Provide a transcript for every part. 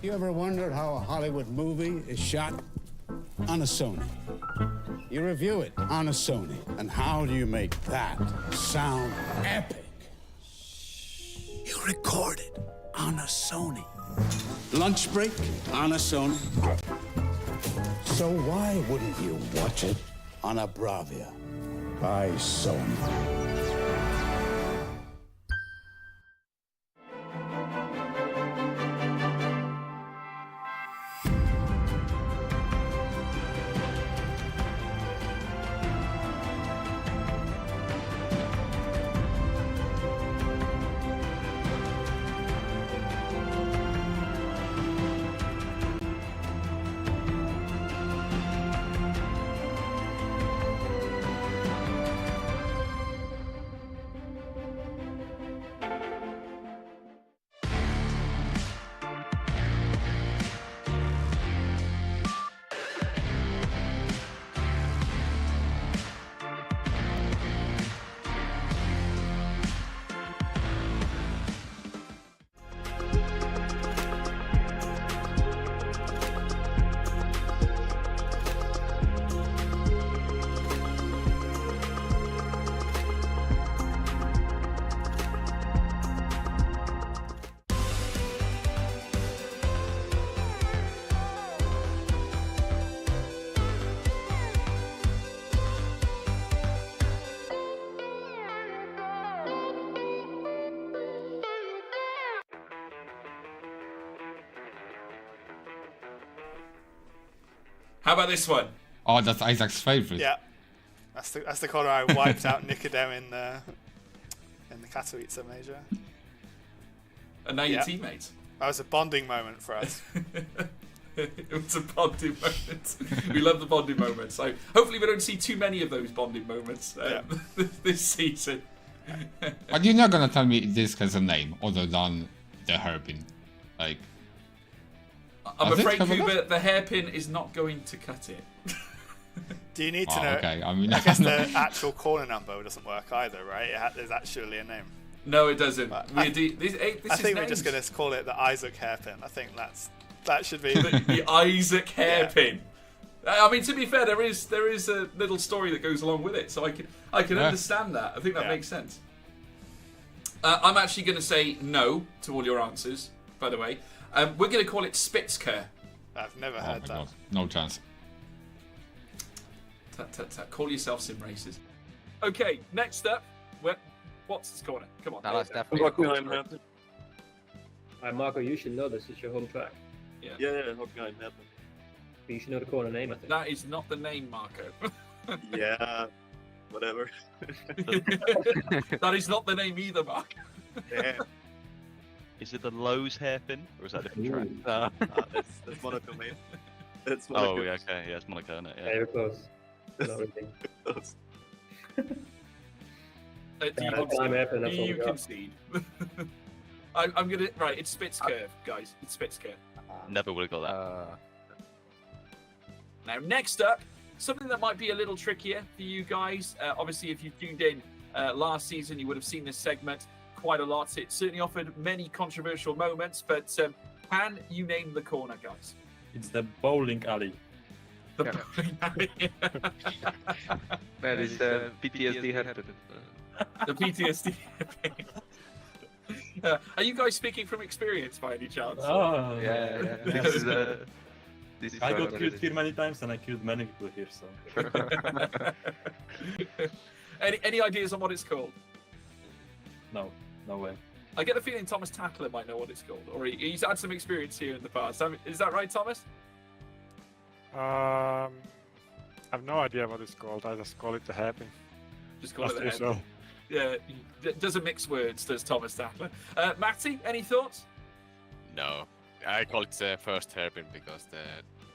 You ever wondered how a Hollywood movie is shot? On a Sony. You review it on a Sony. And how do you make that sound epic? You record it on a Sony. Lunch break on a Sony. So why wouldn't you watch it on a Bravia by Sony? How about this one? Oh, that's Isaac's favorite. Yeah, that's the corner I wiped out Nicodem in the Katowice major. And now your teammate. That was a bonding moment for us. It was a bonding moment. We love the bonding moments. So hopefully we don't see too many of those bonding moments this season. But you're not gonna tell me this has a name other than the hairpin, like. I'm afraid, Kuba, the hairpin is not going to cut it. Do you need to know? Okay. I mean, I guess the actual corner number doesn't work either, right? There's actually a name. No, it doesn't. I think we're just going to call it the Isaac hairpin. I think that should be the Isaac hairpin. Yeah. I mean, to be fair, there is a little story that goes along with it, so I can understand that. I think that makes sense. I'm actually going to say no to all your answers, by the way. We're going to call it Spitzker. I've never heard that. God. No chance. Call yourself sim races. Okay, next up, what's this corner? Come on. No, that's definitely Hockenheim. Marco, you should know this. It's your home track. Yeah, Hockenheim happened. But you should know the corner name, I think. That is not the name, Marco. Yeah, whatever. That is not the name either, Marco. Yeah. Is it the Lowe's hairpin, or is that a different track? That's Monaco, mate. That's Monaco. Monaco. Oh, yeah, okay, yeah, it's Monaco, isn't it? Yeah, you're close. Not really. Close. Do you concede? I'm gonna it's Spitz curve, guys. It's Spitz curve. Never would have got that. Now, next up, something that might be a little trickier for you guys. Obviously, if you tuned in last season, you would have seen this segment quite a lot. It certainly offered many controversial moments, but can you name the corner, guys? It's the bowling alley. The bowling alley. That is the PTSD hairpin. The PTSD hairpin. Are you guys speaking from experience by any chance? Oh, yeah. This is I got killed here many times, and I killed many people here. So. Any ideas on what it's called? No way. I get the feeling Thomas Tackler might know what it's called, or he's had some experience here in the past. Is that right, Thomas? I have no idea what it's called. I just call it the hairpin. Just call it the hairpin. Yeah, doesn't mix words, does Thomas Tackler. Matty, any thoughts? No, I call it the first hairpin because the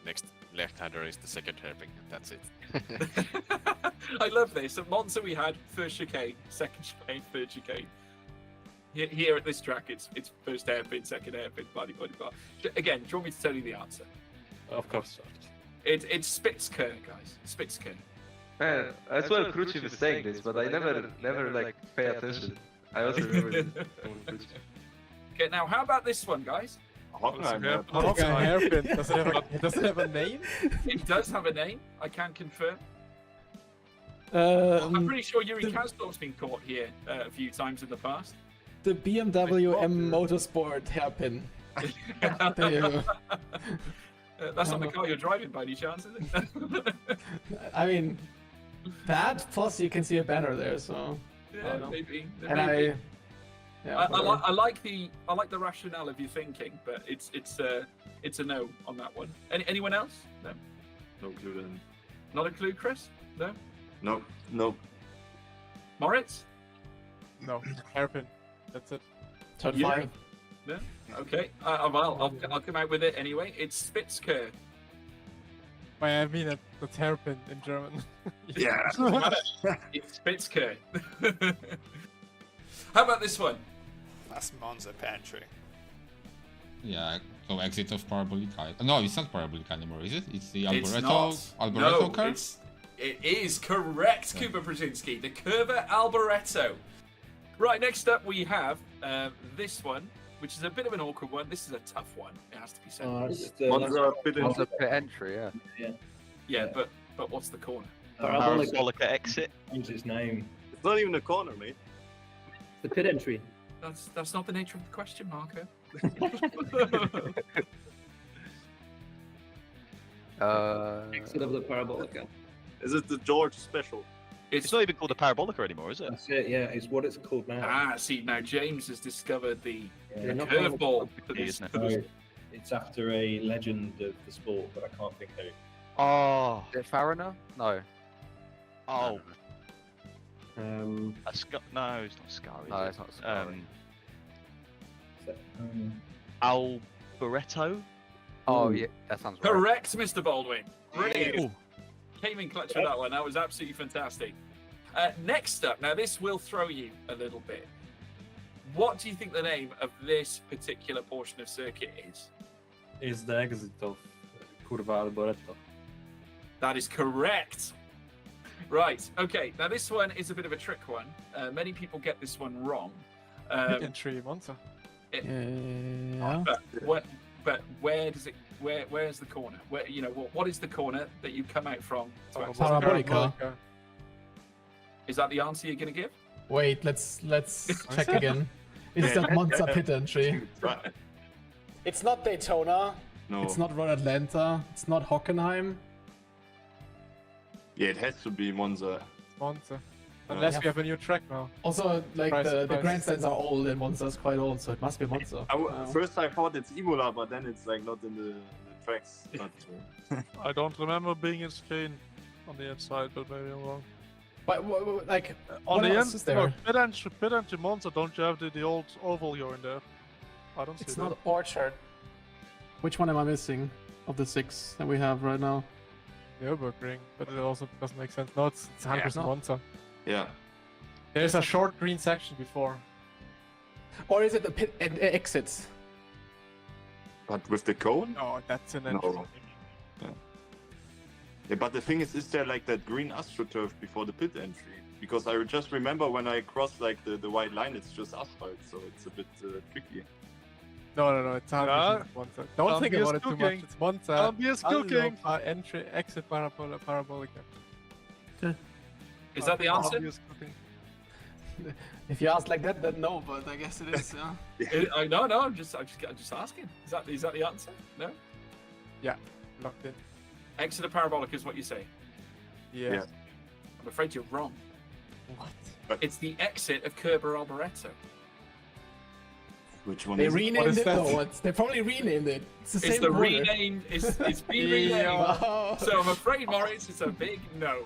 next left-hander is the second hairpin. That's it. I love this. At Monza we had first chicane, second chicane, third chicane. Here at this track, it's first hairpin, second hairpin, body. Again, do you want me to tell you the answer? Of course. It's Spitzker, guys. Spitzker. Man, I swear Khrushchev was saying this, but I never like pay attention. I also remember. Okay, now how about this one, guys? Hockenheim. Hockenheim hairpin. Does it have a name? It does have a name. I can confirm. Um, I'm pretty sure Yuri Kasdorf's been caught here a few times in the past. the BMW M Motorsport hairpin. There you go. That's not the car you're driving by any chance, is it? I mean, that plus you can see a banner there, so. Yeah, maybe. And maybe. Yeah, I like the rationale of your thinking, but it's a no on that one. Anyone else? No. No clue then. Not a clue, Chris? No. Nope. Nope. Moritz? No, hairpin. That's it. Turn Yeah. 5. No. Okay. Well, I'll come out with it anyway. It's Spitzker. I mean, that's hairpin in German. Yeah. It's Spitzker. How about this one? That's Monza pantry. Yeah, so exit of parabolic height. No, it's not parabolic anymore, is it? It's the It's Alboreto not. No, curve? it is correct, Cooper Brzezinski. The Curva Alboreto. Right, next up we have this one, which is a bit of an awkward one. This is a tough one, it has to be said. Monza pit Monza pit entry, yeah. Yeah, but what's the corner? Parabolic exit. Change its name. It's not even a corner, mate. The pit entry. That's not the nature of the question, Marco. Exit of the Parabolica. Is it the George special? It's not even called a Parabolica anymore, is it? That's it, yeah. It's what it's called now. See, now James has discovered the Yeah, not curveball. isn't it? No, it's after a legend of the sport, but I can't think who. Oh. Is it Fariner? No. Oh. Um, No, it's not Scar. No, it's not Scar. Alboreto? Oh, yeah, that sounds right. Correct, Mr. Baldwin. Brilliant. Ooh. Came in clutch with that one. That was absolutely fantastic. Next up, now this will throw you a little bit. What do you think the name of this particular portion of circuit is? Is the exit of Curva Alboreto. That is correct. Right. Okay. Now this one is a bit of a trick one. Many people get this one wrong. Entry Monza. Yeah. But where does it? Where's the corner? Where what is the corner that you come out from? To access? Parabolica. Is that the answer you're going to give? Wait, let's check again. Is that Monza pit entry? Right. It's not Daytona. No. It's not Road Atlanta. It's not Hockenheim. Yeah, it has to be Monza. Monza. Unless we have a new track now. Also, like the Surprise. grandstands are old and Monza's quite old, so it must be Monza. First I thought it's Imola, but then it's like not in the tracks. But, I don't remember being in Spain on the inside, but maybe I'm wrong. But like On what the else is there? pit entry Monza, don't you have the old oval you're in there? I don't see It's that. not Orchard. Which one am I missing of the 6 that we have right now? Nürburgring, but it also doesn't make sense. No, it's 100% no. Monza. yeah. There's a short green section before. Or is it the pit exits? But with the cone? No, that's an No. entry. Yeah, but the thing is there like that green AstroTurf before the pit entry? Because I just remember when I cross like the white line, it's just asphalt, so it's a bit tricky. No, it's 100% Monza. Don't think about it too much. It's Monza. Columbia's cooking. Entry, exit, parabolica. Is that the answer? Columbia's cooking. If you ask like that, then no, but I guess it is. Yeah. No, I'm just asking. Is that the answer? No. Yeah, locked in. Exeter Parabolic is what you say. Yeah. I'm afraid you're wrong. What? It's the exit of Curva Alboreto. Which one They is it? renamed it though. They probably renamed it. It's the It's same the corner. renamed. It's been renamed. Oh. So I'm afraid, Moritz, it's a big no.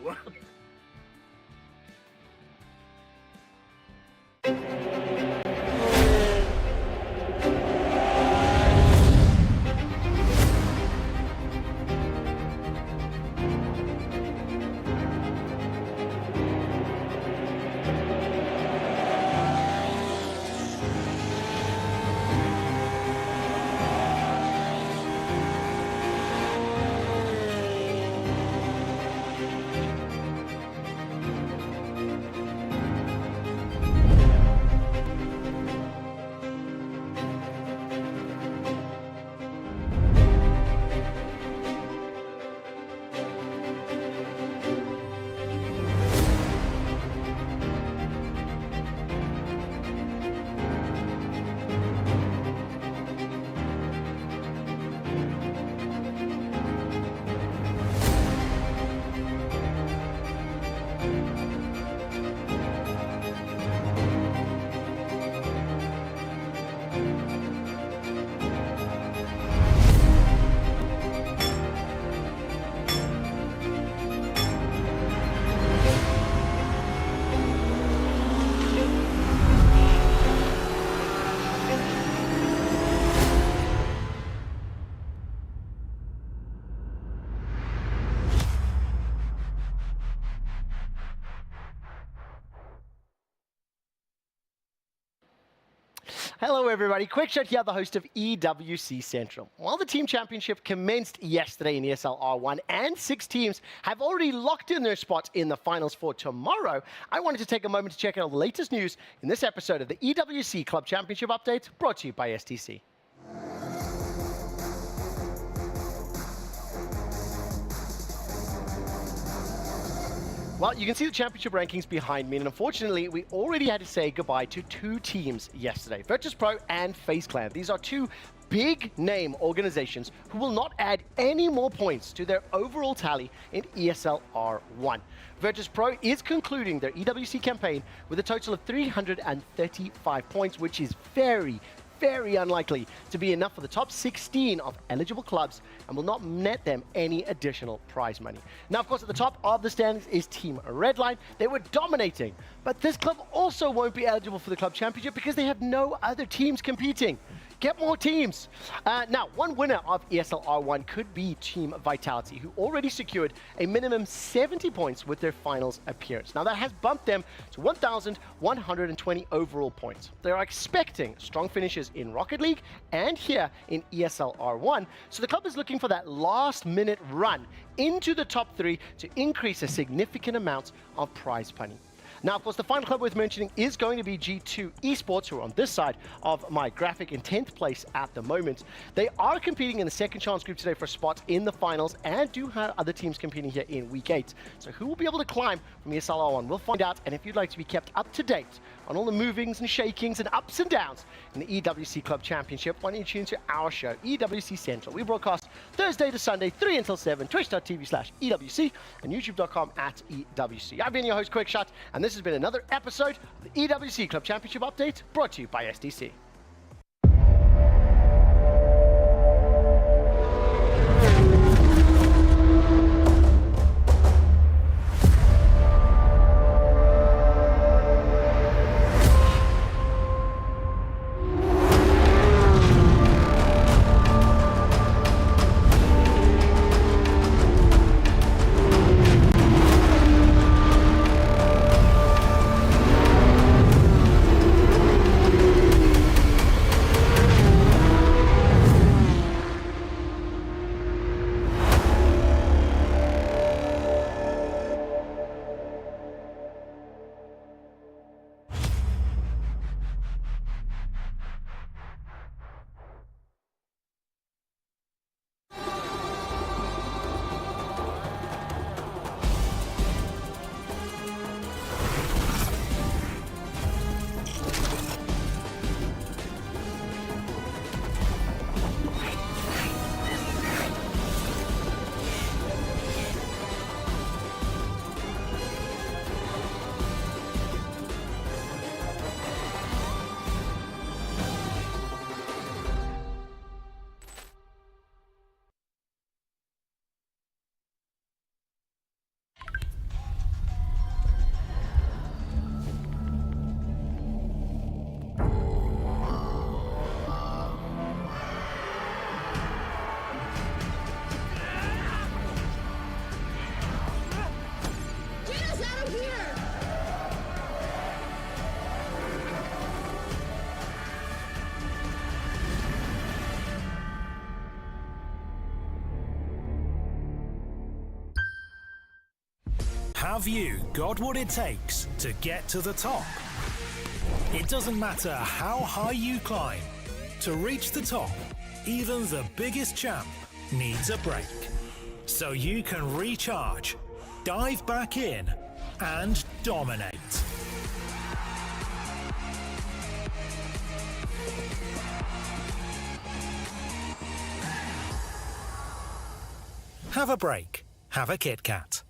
Hello, everybody. Quick shot here, the host of EWC Central. While the team championship commenced yesterday in ESL R1 and 6 teams have already locked in their spots in the finals for tomorrow, I wanted to take a moment to check out the latest news in this episode of the EWC Club Championship Update, brought to you by STC. Well, you can see the championship rankings behind me, and unfortunately, we already had to say goodbye to 2 teams yesterday, Virtus.pro and FaZe Clan. These are 2 big-name organizations who will not add any more points to their overall tally in ESL R1. Virtus.pro is concluding their EWC campaign with a total of 335 points, which is very unlikely to be enough for the top 16 of eligible clubs and will not net them any additional prize money. Now, of course, at the top of the standings is Team Redline. They were dominating, but this club also won't be eligible for the club championship because they have no other teams competing. Get more teams. Now, one winner of ESL R1 could be Team Vitality, who already secured a minimum 70 points with their finals appearance. Now, that has bumped them to 1,120 overall points. They are expecting strong finishes in Rocket League and here in ESL R1, so the club is looking for that last-minute run into the top 3 to increase a significant amount of prize money. Now, of course, the final club worth mentioning is going to be G2 Esports, who are on this side of my graphic in 10th place at the moment. They are competing in the second chance group today for spots in the finals and do have other teams competing here in week 8. So who will be able to climb from ESL R1? We'll find out, and if you'd like to be kept up to date on all the movings and shakings and ups and downs in the EWC Club Championship, why don't you tune to our show, EWC Central. We broadcast Thursday to Sunday, 3 until 7, twitch.tv/EWC and youtube.com/EWC. I've been your host, Quick Shot, and this has been another episode of the EWC Club Championship Update, brought to you by STC. Have you got what it takes to get to the top? It doesn't matter how high you climb. To reach the top, even the biggest champ needs a break. So you can recharge, dive back in, and dominate. Have a break. Have a KitKat.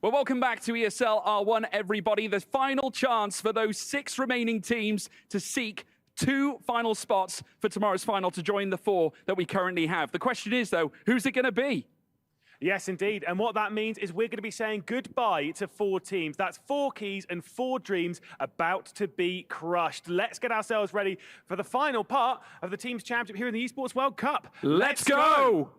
Well, welcome back to ESL R1, everybody. The final chance for those 6 remaining teams to seek 2 final spots for tomorrow's final to join the 4 that we currently have. The question is, though, who's it going to be? Yes, indeed. And what that means is we're going to be saying goodbye to 4 teams. That's 4 keys and 4 dreams about to be crushed. Let's get ourselves ready for the final part of the Teams Championship here in the Esports World Cup. Let's go!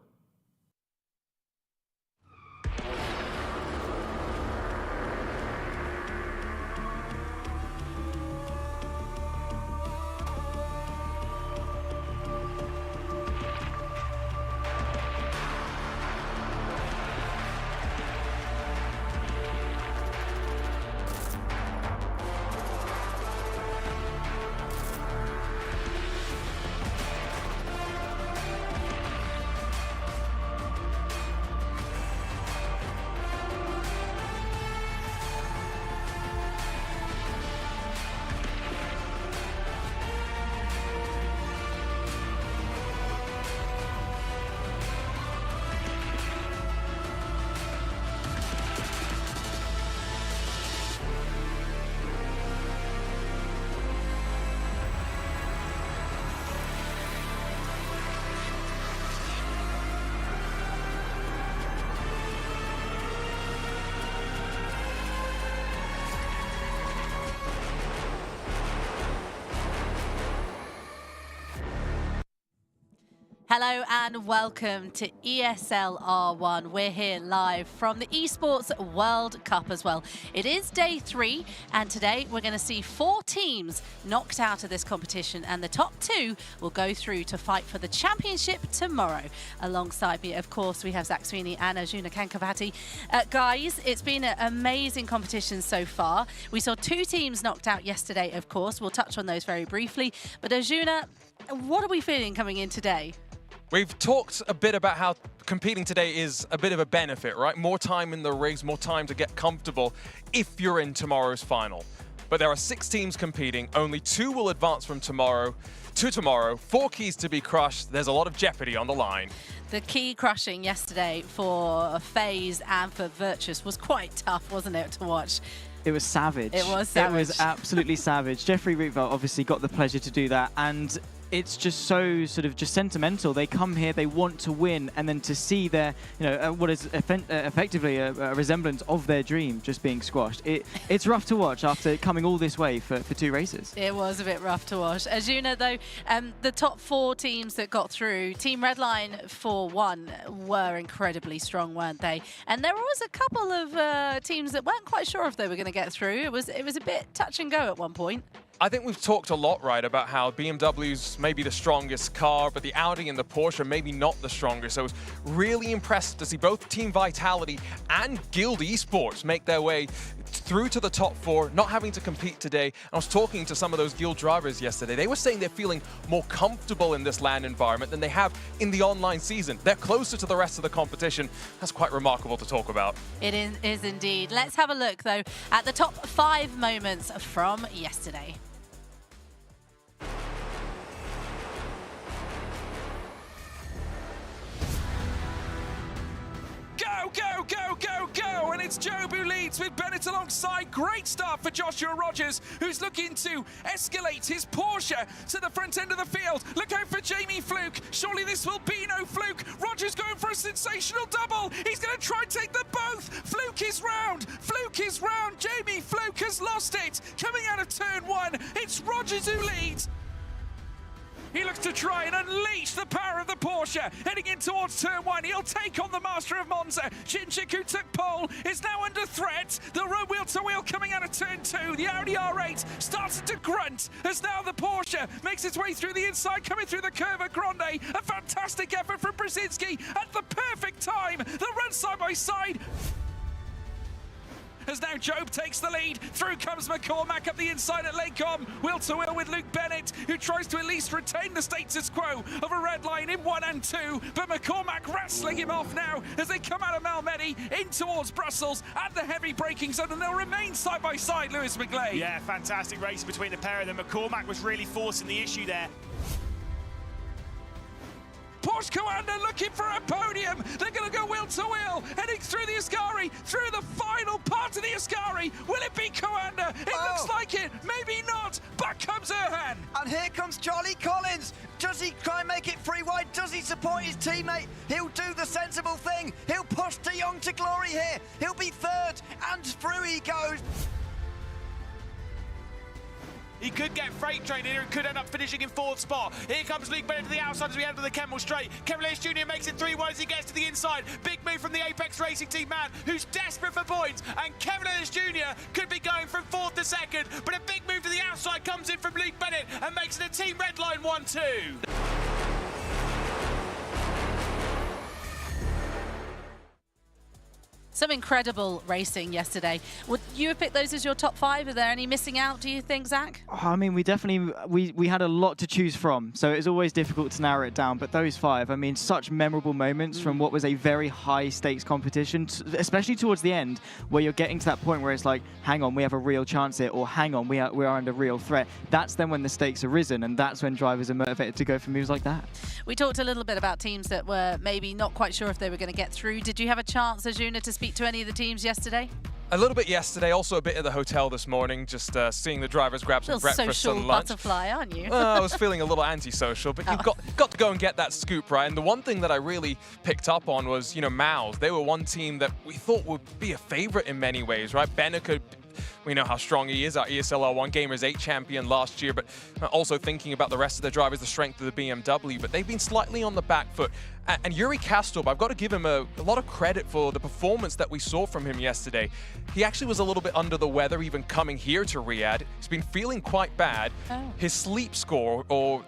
Hello and welcome to ESL R1. We're here live from the Esports World Cup as well. It is day 3 and today we're going to see 4 teams knocked out of this competition and the top 2 will go through to fight for the championship tomorrow. Alongside me, of course, we have Zach Sweeney and Arjuna Kankavati. Guys, it's been an amazing competition so far. We saw 2 teams knocked out yesterday, of course. We'll touch on those very briefly. But Arjuna, what are we feeling coming in today? We've talked a bit about how competing today is a bit of a benefit, right? More time in the rigs, more time to get comfortable if you're in tomorrow's final. But there are 6 teams competing, only 2 will advance from tomorrow to tomorrow, 4 keys to be crushed. There's a lot of jeopardy on the line. The key crushing yesterday for FaZe and for Virtus was quite tough, wasn't it, to watch? It was savage. It was savage. It was absolutely savage. Jeffrey Rootevelt obviously got the pleasure to do that, and it's just so sort of just sentimental. They come here, they want to win, and then to see their, what is effectively a resemblance of their dream just being squashed. It's rough to watch after coming all this way for 2 races. It was a bit rough to watch. Arjuna, though, the top 4 teams that got through, Team Redline for 1, were incredibly strong, weren't they? And there was a couple of teams that weren't quite sure if they were going to get through. It was a bit touch and go at one point. I think we've talked a lot, right, about how BMW's maybe the strongest car, but the Audi and the Porsche maybe not the strongest. So I was really impressed to see both Team Vitality and Guild Esports make their way through to the top 4, not having to compete today. I was talking to some of those Guild drivers yesterday. They were saying they're feeling more comfortable in this LAN environment than they have in the online season. They're closer to the rest of the competition. That's quite remarkable to talk about. It is indeed. Let's have a look, though, at the top 5 moments from yesterday. Go, go, go, go, go! And it's Job who leads with Bennett alongside. Great start for Joshua Rogers, who's looking to escalate his Porsche to the front end of the field. Look out for Jamie Fluke. Surely this will be no fluke. Rogers going for a sensational double. He's going to try and take them both. Fluke is round. Fluke is round. Jamie Fluke has lost lost it. Coming out of turn 1, it's Rogers who leads. He looks to try and unleash the power of the Porsche. Heading in towards turn 1, he'll take on the master of Monza. Shinchik, who took pole, is now under threat. The wheel-to-wheel coming out of turn 2. The Audi R8 starts to grunt as now the Porsche makes its way through the inside, coming through the curve at Grande. A fantastic effort from Brzezinski at the perfect time. The run side by side. As now Job takes the lead. Through comes McCormack up the inside at Lecom. Wheel-to-wheel with Luke Bennett, who tries to at least retain the status quo of a red line in 1 and 2. But McCormack wrestling him off now as they come out of Malmedy in towards Brussels at the heavy braking zone, and they'll remain side by side, Lewis McGlade. Yeah, fantastic race between the pair of them. McCormack was really forcing the issue there. Porsche Coanda looking for a podium. They're going to go wheel-to-wheel, heading through the Ascari, through the final part of the Ascari. Will it be Coanda? It looks like it. Maybe not. Back comes Erhan. And here comes Charlie Collins. Does he try and make it free wide? Does he support his teammate? He'll do the sensible thing. He'll push De Jong to glory here. He'll be third, and through he goes. He could get freight train here and could end up finishing in 4th spot. Here comes Luke Bennett to the outside as we head to the Kemmel Straight. Kevin Lewis Jr. makes it 3-1 as he gets to the inside. Big move from the Apex Racing Team man, who's desperate for points. And Kevin Lewis Jr. could be going from 4th to 2nd, but a big move to the outside comes in from Luke Bennett and makes it a Team Red Line 1-2. Some incredible racing yesterday. Would you have picked those as your top 5? Are there any missing out, do you think, Zach? Oh, I mean, we had a lot to choose from, so it's always difficult to narrow it down. But those 5, I mean, such memorable moments from what was a very high-stakes competition, especially towards the end, where you're getting to that point where it's like, hang on, we have a real chance here, or hang on, we are under real threat. That's then when the stakes are risen, and that's when drivers are motivated to go for moves like that. We talked a little bit about teams that were maybe not quite sure if they were going to get through. Did you have a chance, Azuna, to speak to any of the teams yesterday? A little bit yesterday, also a bit at the hotel this morning, just seeing the drivers grab some breakfast and lunch. Butterfly, aren't you? I was feeling a little antisocial, but you've got to go and get that scoop, right? And the one thing that I really picked up on was, Mouse. They were one team that we thought would be a favorite in many ways, right? Bennica, we know how strong he is, our ESL R1 Gamers 8 champion last year, but also thinking about the rest of the drivers, the strength of the BMW, but they've been slightly on the back foot. And Yuri Kastorp, I've got to give him a lot of credit for the performance that we saw from him yesterday. He actually was a little bit under the weather even coming here to Riyadh. He's been feeling quite bad. His sleep score, or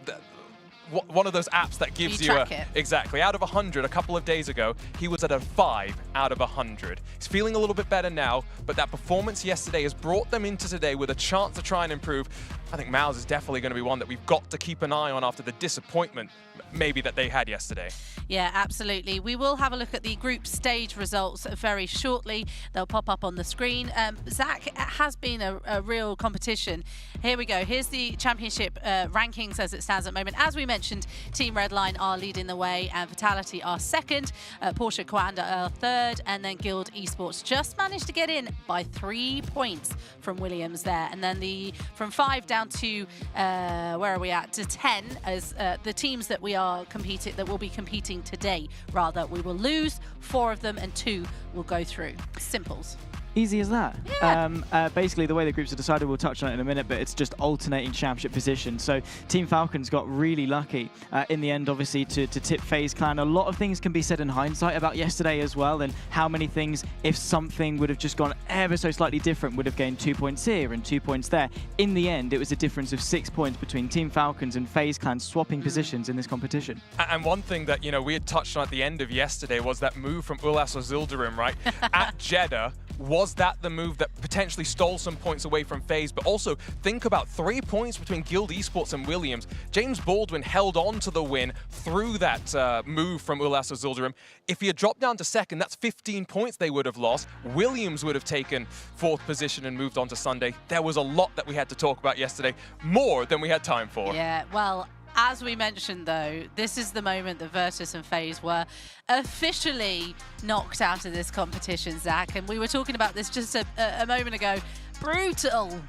one of those apps that gives you exactly, out of 100 a couple of days ago, he was at a 5 out of 100. He's feeling a little bit better now, but that performance yesterday has brought them into today with a chance to try and improve. I think Mouse is definitely going to be one that we've got to keep an eye on after the disappointment maybe that they had yesterday. Yeah, absolutely. We will have a look at the group stage results very shortly. They'll pop up on the screen. Zach, it has been a real competition. Here we go. Here's the championship rankings as it stands at the moment. As we mentioned, Team Redline are leading the way and Vitality are second. Porsche Coanda are third, and then Guild Esports just managed to get in by 3 points from Williams there. And then from 5 down to, where are we at, to 10 as the teams that will be competing today. Rather, we will lose 4 of them and 2 will go through. Simples. Easy as that. Yeah. Basically, the way the groups are decided, we'll touch on it in a minute, but it's just alternating championship positions. So Team Falcons got really lucky in the end, obviously, to tip FaZe Clan. A lot of things can be said in hindsight about yesterday as well, and how many things, if something would have just gone ever so slightly different, would have gained 2 points here and 2 points there. In the end, it was a difference of 6 points between Team Falcons and FaZe Clan swapping positions in this competition. And one thing that, we had touched on at the end of yesterday was that move from Ulas Ozildirim, right? At Jeddah. Was that the move that potentially stole some points away from FaZe? But also, think about 3 points between Guild Esports and Williams. James Baldwin held on to the win through that move from Ulas Ozildirim. If he had dropped down to second, that's 15 points they would have lost. Williams would have taken 4th position and moved on to Sunday. There was a lot that we had to talk about yesterday, more than we had time for. Yeah, well, as we mentioned, though, this is the moment that Virtus and FaZe were officially knocked out of this competition, Zach. And we were talking about this just a moment ago. Brutal.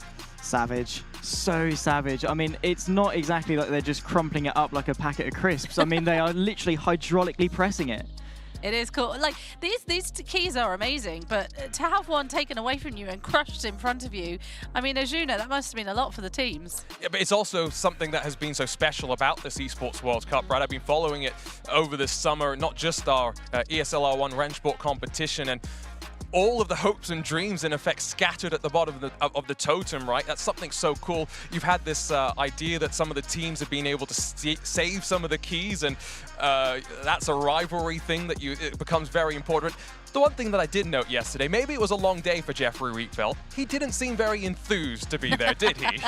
Savage. So savage. I mean, it's not exactly like they're just crumpling it up like a packet of crisps. I mean, they are literally hydraulically pressing it. It is cool. Like, these keys are amazing, but to have one taken away from you and crushed in front of you, I mean, Arjuna, that must have been a lot for the teams. Yeah, but it's also something that has been so special about this Esports World Cup, right? I've been following it over this summer, not just our ESL R1 Rennsport competition, and all of the hopes and dreams, in effect, scattered at the bottom of the totem, right? That's something so cool. You've had this idea that some of the teams have been able to save some of the keys, and that's a rivalry thing that it becomes very important. The one thing that I did note yesterday, maybe it was a long day for Jeffrey Rietveld. He didn't seem very enthused to be there, did he?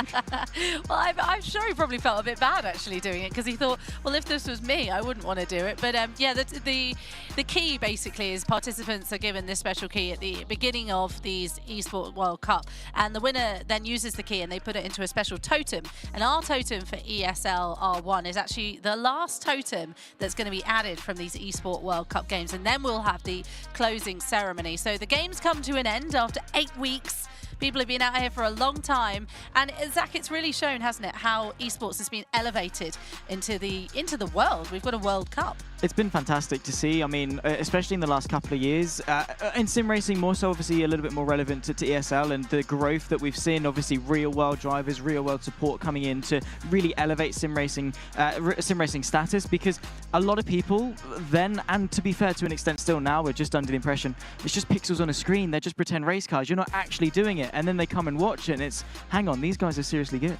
Well, I'm sure he probably felt a bit bad actually doing it, because he thought, well, if this was me, I wouldn't want to do it. But yeah, the key basically is participants are given this special key at the beginning of these Esports World Cup, and the winner then uses the key and they put it into a special totem. And our totem for ESL R1 is actually the last totem that's going to be added from these Esports World Cup games, and then we'll have the closing ceremony. So the games come to an end after 8 weeks. People have been out here for a long time, and Zach, it's really shown, hasn't it, how esports has been elevated into the world. We've got a World Cup. It's been fantastic to see. I mean, especially in the last couple of years. In sim racing, more so obviously a little bit more relevant to ESL, and the growth that we've seen, obviously real world drivers, real world support coming in to really elevate sim racing status, because a lot of people then, and to be fair to an extent still now, we're just under the impression it's just pixels on a screen, they're just pretend race cars, you're not actually doing it. And then they come and watch it, and it's, hang on, these guys are seriously good.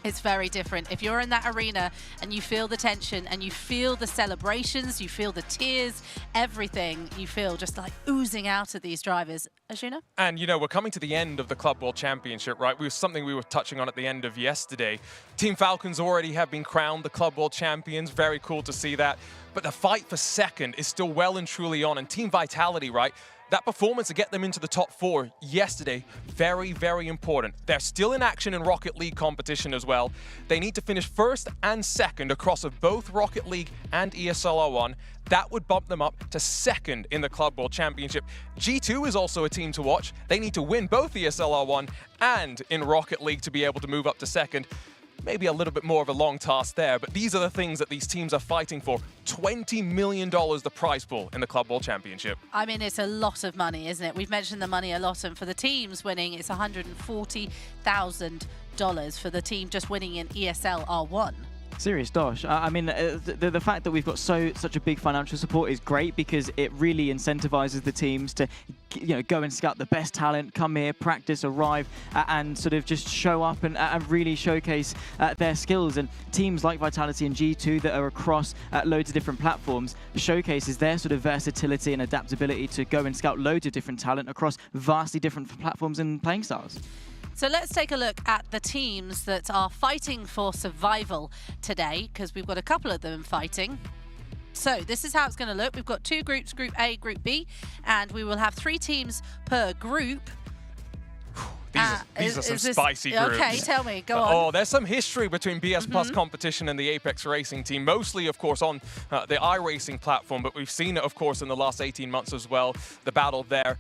It's very different. If you're in that arena and you feel the tension and you feel the celebrations, you feel the tears, everything you feel just like oozing out of these drivers. Arjuna? And, you know, we're coming to the end of the Club World Championship, right? Something we were touching on at the end of yesterday. Team Falcons already have been crowned the Club World Champions. Very cool to see that. But the fight for second is still well and truly on. And Team Vitality, right? That performance to get them into the top 4 yesterday, very, very important. They're still in action in Rocket League competition as well. They need to finish first and second across of both Rocket League and ESL R1. That would bump them up to second in the Club World Championship. G2 is also a team to watch. They need to win both ESL R1 and in Rocket League to be able to move up to second. Maybe a little bit more of a long task there, but these are the things that these teams are fighting for. $20 million the prize pool in the Club World Championship. I mean, it's a lot of money, isn't it? We've mentioned the money a lot, and for the teams winning, it's $140,000 for the team just winning in ESL R1. Serious dosh. I mean, the fact that we've got such a big financial support is great, because it really incentivizes the teams to, you know, go and scout the best talent, come here, practice, arrive, and sort of just show up and really showcase their skills. And teams like Vitality and G2 that are across loads of different platforms showcases their sort of versatility and adaptability to go and scout loads of different talent across vastly different platforms and playing styles. So let's take a look at the teams that are fighting for survival today, because we've got a couple of them fighting. So this is how it's going to look. We've got 2 groups, Group A, Group B, and we will have 3 teams per group. These are some spicy groups. Okay, tell me, go on. Oh, there's some history between BS Plus competition and the Apex Racing team, mostly, of course, on the iRacing platform, but we've seen it, of course, in the last 18 months as well, the battle there.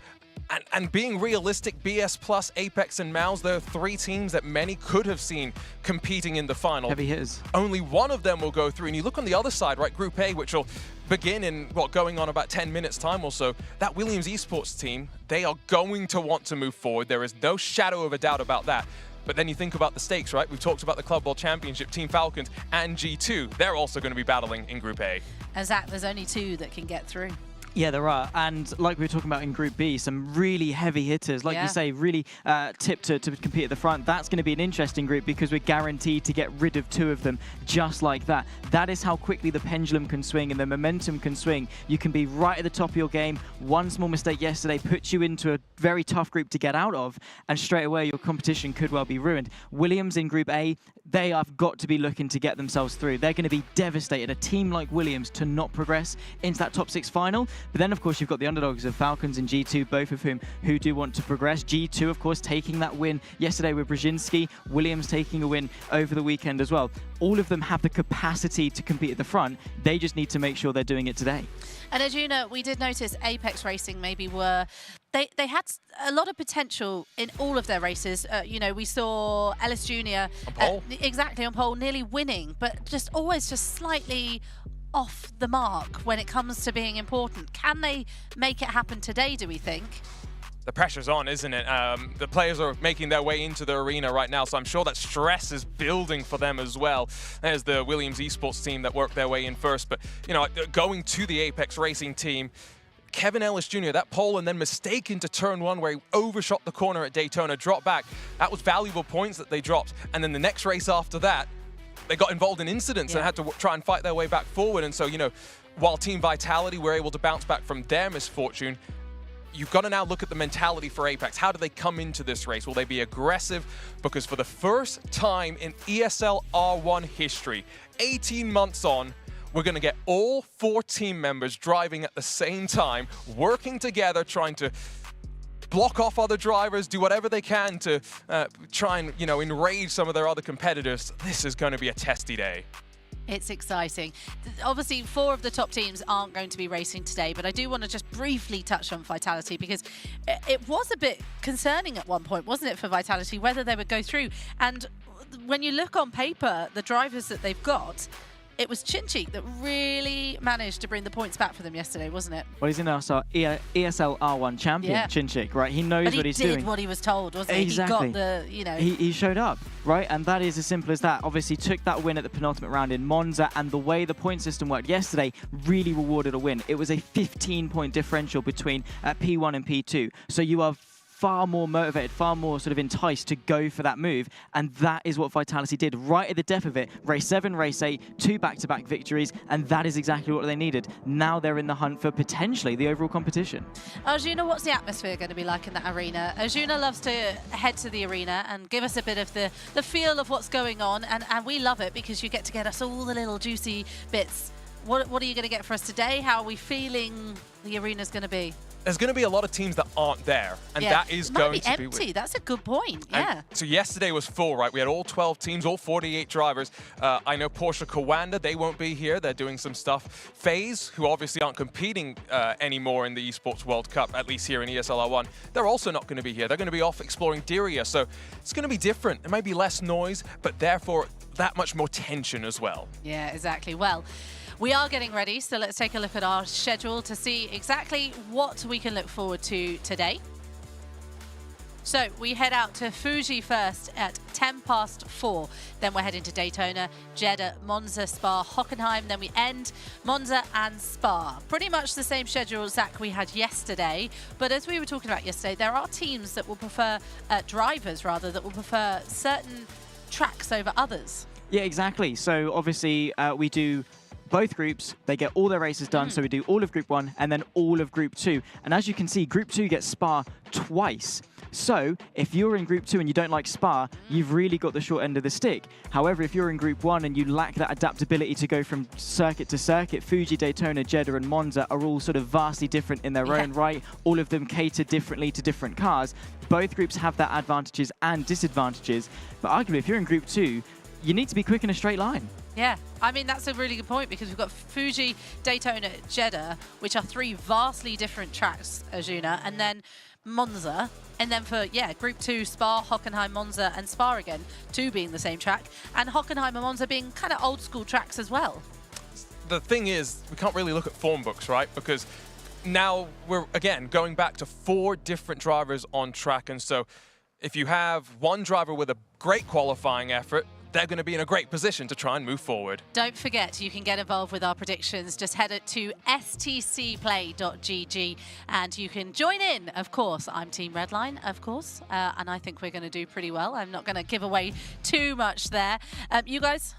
And being realistic, BS Plus, Apex, and Mouse, there are 3 teams that many could have seen competing in the final. Heavy hitters. Only one of them will go through. And you look on the other side, right, Group A, which will begin in, going on about 10 minutes time or so. That Williams Esports team, they are going to want to move forward. There is no shadow of a doubt about that. But then you think about the stakes, right? We've talked about the Club World Championship, Team Falcons and G2. They're also going to be battling in Group A. And Zach, there's only 2 that can get through. Yeah, there are. And like we were talking about in Group B, some really heavy hitters, like you say, really tipped to compete at the front. That's going to be an interesting group, because we're guaranteed to get rid of 2 of them just like that. That is how quickly the pendulum can swing and the momentum can swing. You can be right at the top of your game. One small mistake yesterday puts you into a very tough group to get out of, and straight away your competition could well be ruined. Williams in Group A, they have got to be looking to get themselves through. They're going to be devastated. A team like Williams to not progress into that top 6 final. But then, of course, you've got the underdogs of Falcons and G2, both of whom who do want to progress. G2, of course, taking that win yesterday with Brzezinski. Williams taking a win over the weekend as well. All of them have the capacity to compete at the front. They just need to make sure they're doing it today. And Arjuna, we did notice Apex Racing maybe were... They had a lot of potential in all of their races. You know, we saw Ellis Jr. On pole. Exactly, on pole, nearly winning, but just always just slightly off the mark when it comes to being important. Can they make it happen today, do we think? The pressure's on, isn't it? The players are making their way into the arena right now, so I'm sure that stress is building for them as well. There's the Williams Esports team that worked their way in first, but you know, going to the Apex Racing team, Kevin Ellis Jr., that pole and then mistaken to turn one where he overshot the corner at Daytona, dropped back. That was valuable points that they dropped. And then the next race after that, they got involved in incidents and had to try and fight their way back forward. And so, you know, while Team Vitality were able to bounce back from their misfortune, you've got to now look at the mentality for Apex. How do they come into this race? Will they be aggressive? Because for the first time in ESL R1 history, 18 months on, we're going to get all 4 team members driving at the same time, working together, trying to block off other drivers, do whatever they can to try and, you know, enrage some of their other competitors. This is going to be a testy day. It's exciting. Obviously, 4 of the top teams aren't going to be racing today, but I do want to just briefly touch on Vitality because it was a bit concerning at one point, wasn't it, for Vitality, whether they would go through. And when you look on paper, the drivers that they've got, it was Chincheek that really managed to bring the points back for them yesterday, wasn't it? Well, he's in our ESL R1 champion, Chincheek, right? He knows what he's doing. But he did what he was told, wasn't he? Exactly. He got the, you know... He showed up, right? And that is as simple as that. Obviously, took that win at the penultimate round in Monza, and the way the point system worked yesterday really rewarded a win. It was a 15-point differential between P1 and P2. So you are far more motivated, far more sort of enticed to go for that move, and that is what Vitality did right at the depth of it. Race 7, Race 8, 2 back-to-back victories, and that is exactly what they needed. Now they're in the hunt for potentially the overall competition. Arjuna, what's the atmosphere going to be like in that arena? Arjuna loves to head to the arena and give us a bit of the feel of what's going on, and we love it because you get to get us all the little juicy bits. What are you going to get for us today? How are we feeling the arena's going to be? There's going to be a lot of teams that aren't there, and that is going to be empty. That's a good point. Yeah. And so yesterday was full, right? We had all 12 teams, all 48 drivers. I know Porsche Kawanda, they won't be here. They're doing some stuff. FaZe, who obviously aren't competing anymore in the Esports World Cup, at least here in ESL R1, they're also not going to be here. They're going to be off exploring Diriyah, so it's going to be different. There may be less noise, but therefore that much more tension as well. Yeah, exactly. Well, we are getting ready, so let's take a look at our schedule to see exactly what we can look forward to today. So we head out to Fuji first at 4:10. Then we're heading to Daytona, Jeddah, Monza, Spa, Hockenheim. Then we end Monza and Spa. Pretty much the same schedule, Zach, we had yesterday. But as we were talking about yesterday, there are teams that will prefer, drivers rather, that will prefer certain tracks over others. Yeah, exactly. So obviously we do both groups, they get all their races done, so we do all of Group 1 and then all of Group 2. And as you can see, Group 2 gets Spa twice. So if you're in Group 2 and you don't like Spa, you've really got the short end of the stick. However, if you're in Group 1 and you lack that adaptability to go from circuit to circuit, Fuji, Daytona, Jeddah and Monza are all sort of vastly different in their own right. All of them cater differently to different cars. Both groups have their advantages and disadvantages. But arguably, if you're in Group 2, you need to be quick in a straight line. Yeah, I mean, that's a really good point because we've got Fuji, Daytona, Jeddah, which are 3 vastly different tracks, Arjuna, and then Monza. And then for, Group 2, Spa, Hockenheim, Monza, and Spa again, 2 being the same track, and Hockenheim and Monza being kind of old school tracks as well. The thing is, we can't really look at form books, right? Because now we're, again, going back to 4 different drivers on track. And so if you have one driver with a great qualifying effort, they're going to be in a great position to try and move forward. Don't forget, you can get involved with our predictions. Just head to stcplay.gg and you can join in. Of course, I'm Team Redline, of course, and I think we're going to do pretty well. I'm not going to give away too much there. You guys?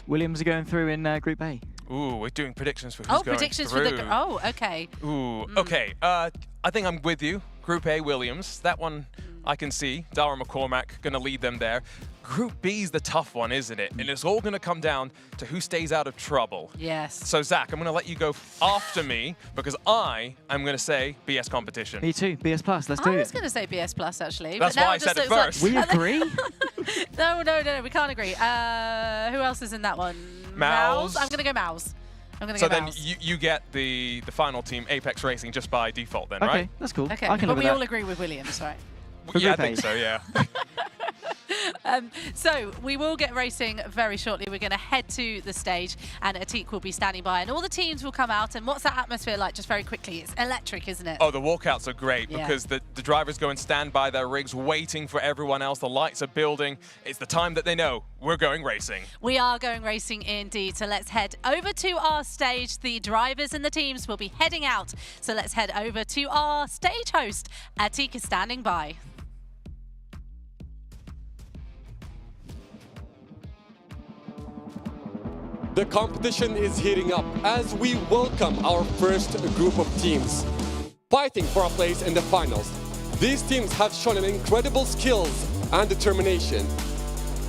Williams are going through in Group A. Ooh, we're doing predictions for who's going predictions through. For the... Oh, okay. Ooh, okay. I think I'm with you. Group A, Williams. That one I can see. Dara McCormack going to lead them there. Group B is the tough one, isn't it? And it's all going to come down to who stays out of trouble. Yes. So, Zach, I'm going to let you go after me because I am going to to say BS competition. Me too. BS Plus. Let's do it. I was going to say BS Plus, actually. That's but now why I said it first. We agree? No, we can't agree. Who else is in that one? Mouse. I'm going to go Mouse. So then you get the final team, Apex Racing, just by default then, right? Okay, that's cool. Okay, I can but we all all agree with Williams, right? Yeah, I think so, yeah. So we will get racing very shortly. We're going to head to the stage and Atik will be standing by and all the teams will come out. And what's that atmosphere like, just very quickly? It's electric, isn't it? Oh, the walkouts are great Yeah. because the drivers go and stand by their rigs waiting for everyone else. The lights are building. It's the time that they know we're going racing. We are going racing indeed. So let's head over to our stage. The drivers and the teams will be heading out. So let's head over to our stage host. Atik is standing by. The competition is heating up as we welcome our first group of teams fighting for a place in the finals. These teams have shown an incredible skills and determination,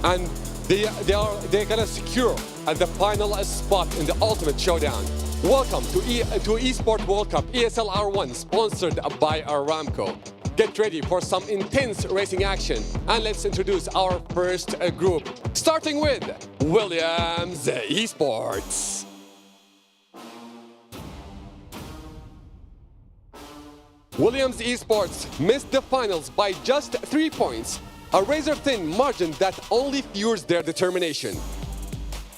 and they're gonna secure the final spot in the ultimate showdown. Welcome to Esports World Cup ESL R1, sponsored by Aramco. Get ready for some intense racing action, and let's introduce our first group, starting with Williams Esports. Williams Esports missed the finals by just 3 points, a razor-thin margin that only fuels their determination.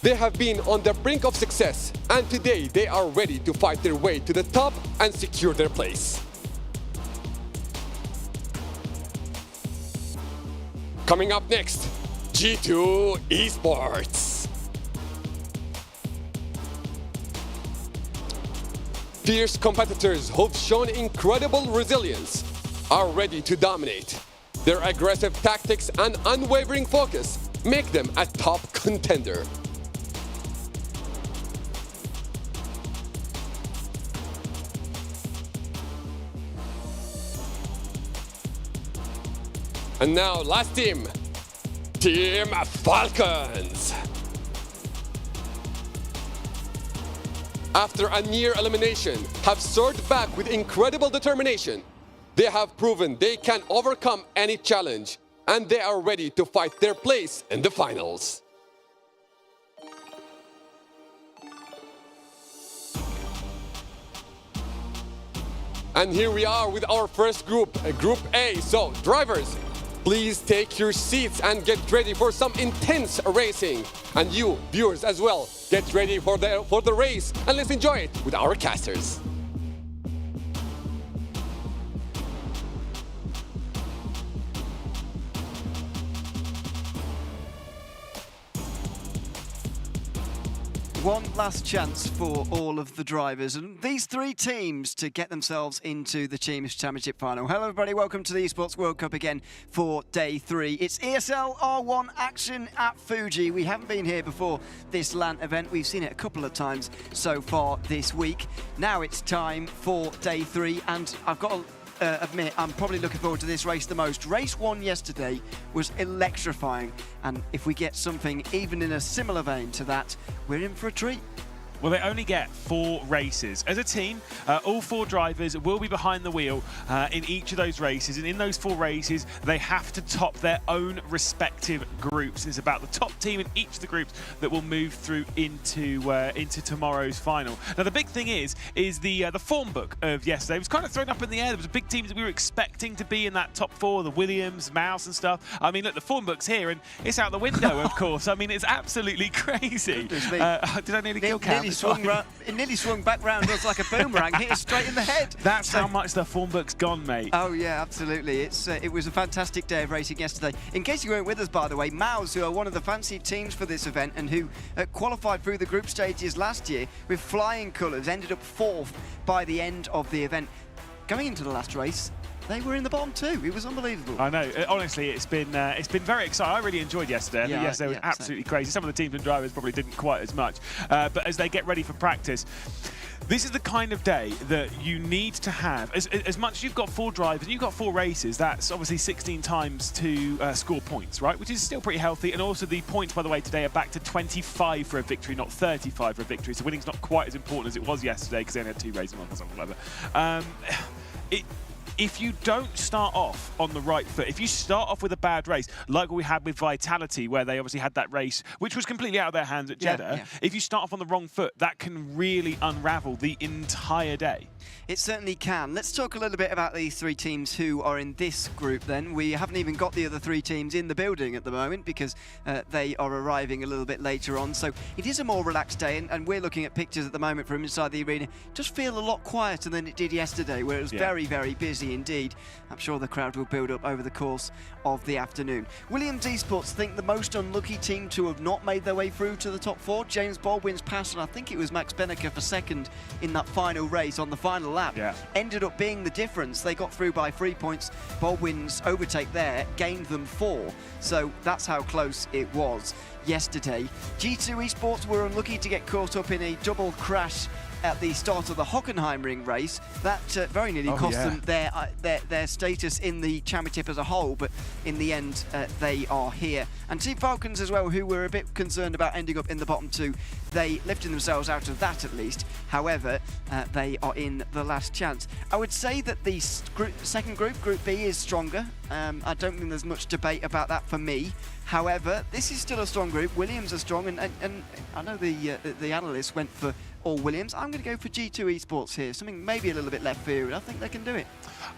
They have been on the brink of success, and today they are ready to fight their way to the top and secure their place. Coming up next, G2 Esports. Fierce competitors who've shown incredible resilience are ready to dominate. Their aggressive tactics and unwavering focus make them a top contender. And now, last team, Team Falcons. After a near elimination, have soared back with incredible determination. They have proven they can overcome any challenge, and they are ready to fight their place in the finals. And here we are with our first group, Group A. So, drivers, please take your seats and get ready for some intense racing. And you, viewers as well, get ready for the race, and let's enjoy it with our casters. One last chance for all of the drivers and these 3 teams to get themselves into the Teams Championship final. Hello everybody, welcome to the Esports World Cup again for day 3. It's ESL R1 action at Fuji. We haven't been here before this LAN event. We've seen it a couple of times so far this week. Now it's time for day 3, and I've got to admit, I'm probably looking forward to this race the most. Race 1 yesterday was electrifying, and if we get something even in a similar vein to that, we're in for a treat. Well, they only get 4 races. As a team, all 4 drivers will be behind the wheel in each of those races. And in those 4 races, they have to top their own respective groups. It's about the top team in each of the groups that will move through into tomorrow's final. Now, the big thing is the form book of yesterday. It was kind of thrown up in the air. There was a big team that we were expecting to be in that top 4, the Williams, Mouse and stuff. I mean, look, the form book's here, and it's out the window, of course. I mean, it's absolutely crazy. Did I nearly kill Cam? It nearly swung back round us like a boomerang, hit us straight in the head. That's how much the form book's gone, mate. Oh yeah, absolutely. It was a fantastic day of racing yesterday. In case you weren't with us, by the way, Mouse, who are one of the fancied teams for this event and who qualified through the group stages last year with flying colours, ended up 4th by the end of the event. Going into the last race, they were in the bottom 2. It was unbelievable. I know. Honestly, it's been very exciting. I really enjoyed yesterday. I think yesterday was absolutely crazy. Some of the teams and drivers probably didn't quite as much. But as they get ready for practice, this is the kind of day that you need to have. As much as you've got 4 drivers and you've got 4 races, that's obviously 16 times to score points, right? Which is still pretty healthy. And also the points, by the way, today are back to 25 for a victory, not 35 for a victory. So winning's not quite as important as it was yesterday because they only had 2 races on or whatever. if you don't start off on the right foot, if you start off with a bad race, like what we had with Vitality, where they obviously had that race, which was completely out of their hands at Jeddah, if you start off on the wrong foot, that can really unravel the entire day. It certainly can. Let's talk a little bit about these three teams who are in this group then. We haven't even got the other three teams in the building at the moment because they are arriving a little bit later on. So it is a more relaxed day, and we're looking at pictures at the moment from inside the arena. It does feel a lot quieter than it did yesterday, where it was very, very busy indeed. I'm sure the crowd will build up over the course of the afternoon. Williams Esports think the most unlucky team to have not made their way through to the top four. James Baldwin's pass, and I think it was Max Benneker for second in that final race on the final lap, ended up being the difference. They got through by 3 points. Baldwin's overtake there gained them 4, so that's how close it was yesterday. G2 Esports were unlucky to get caught up in a double crash at the start of the Hockenheim ring race. That very nearly cost them their status in the championship as a whole, but in the end they are here. And Team Falcons as well, who were a bit concerned about ending up in the bottom 2, they lifted themselves out of that at least. However, they are in the last chance. I would say that the second group, Group B, is stronger. I don't think there's much debate about that for me. However, this is still a strong group. Williams are strong, and I know the analysts went for all Williams. I'm going to go for G2 Esports here, something maybe a little bit left field. I think they can do it.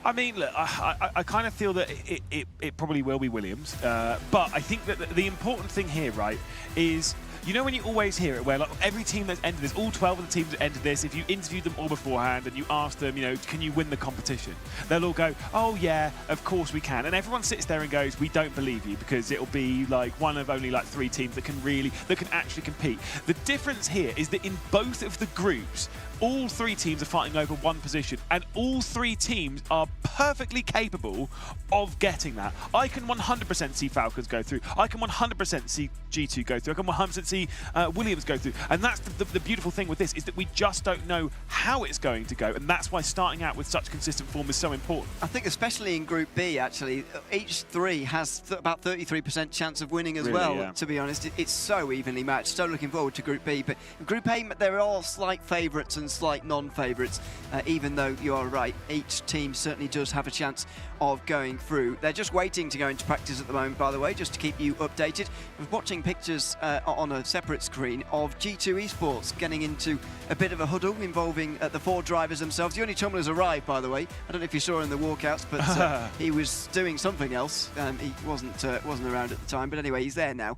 I mean, look, I kind of feel that it probably will be Williams, but I think that the important thing here, right, is, you know when you always hear it where like every team that's entered this, all 12 of the teams that entered this, if you interviewed them all beforehand and you asked them, you know, can you win the competition? They'll all go, oh yeah, of course we can. And everyone sits there and goes, we don't believe you, because it'll be like one of only like 3 teams that can actually compete. The difference here is that in both of the groups, all 3 teams are fighting over 1 position, and all 3 teams are perfectly capable of getting that. I can 100% see Falcons go through. I can 100% see G2 go through. I can 100% see Williams go through. And that's the beautiful thing with this, is that we just don't know how it's going to go, and that's why starting out with such consistent form is so important. I think especially in Group B, actually, each 3 has about 33% chance of winning as well, to be honest. It's so evenly matched. So looking forward to Group B. But in Group A, there are slight favourites and slight non-favourites, even though you are right, each team certainly does have a chance of going through. They're just waiting to go into practice at the moment, by the way, just to keep you updated. We're watching pictures on a separate screen of G2 Esports getting into a bit of a huddle involving the 4 drivers themselves. The only Tumblr has arrived, by the way. I don't know if you saw in the walkouts, but he was doing something else. He wasn't around at the time, but anyway, he's there now.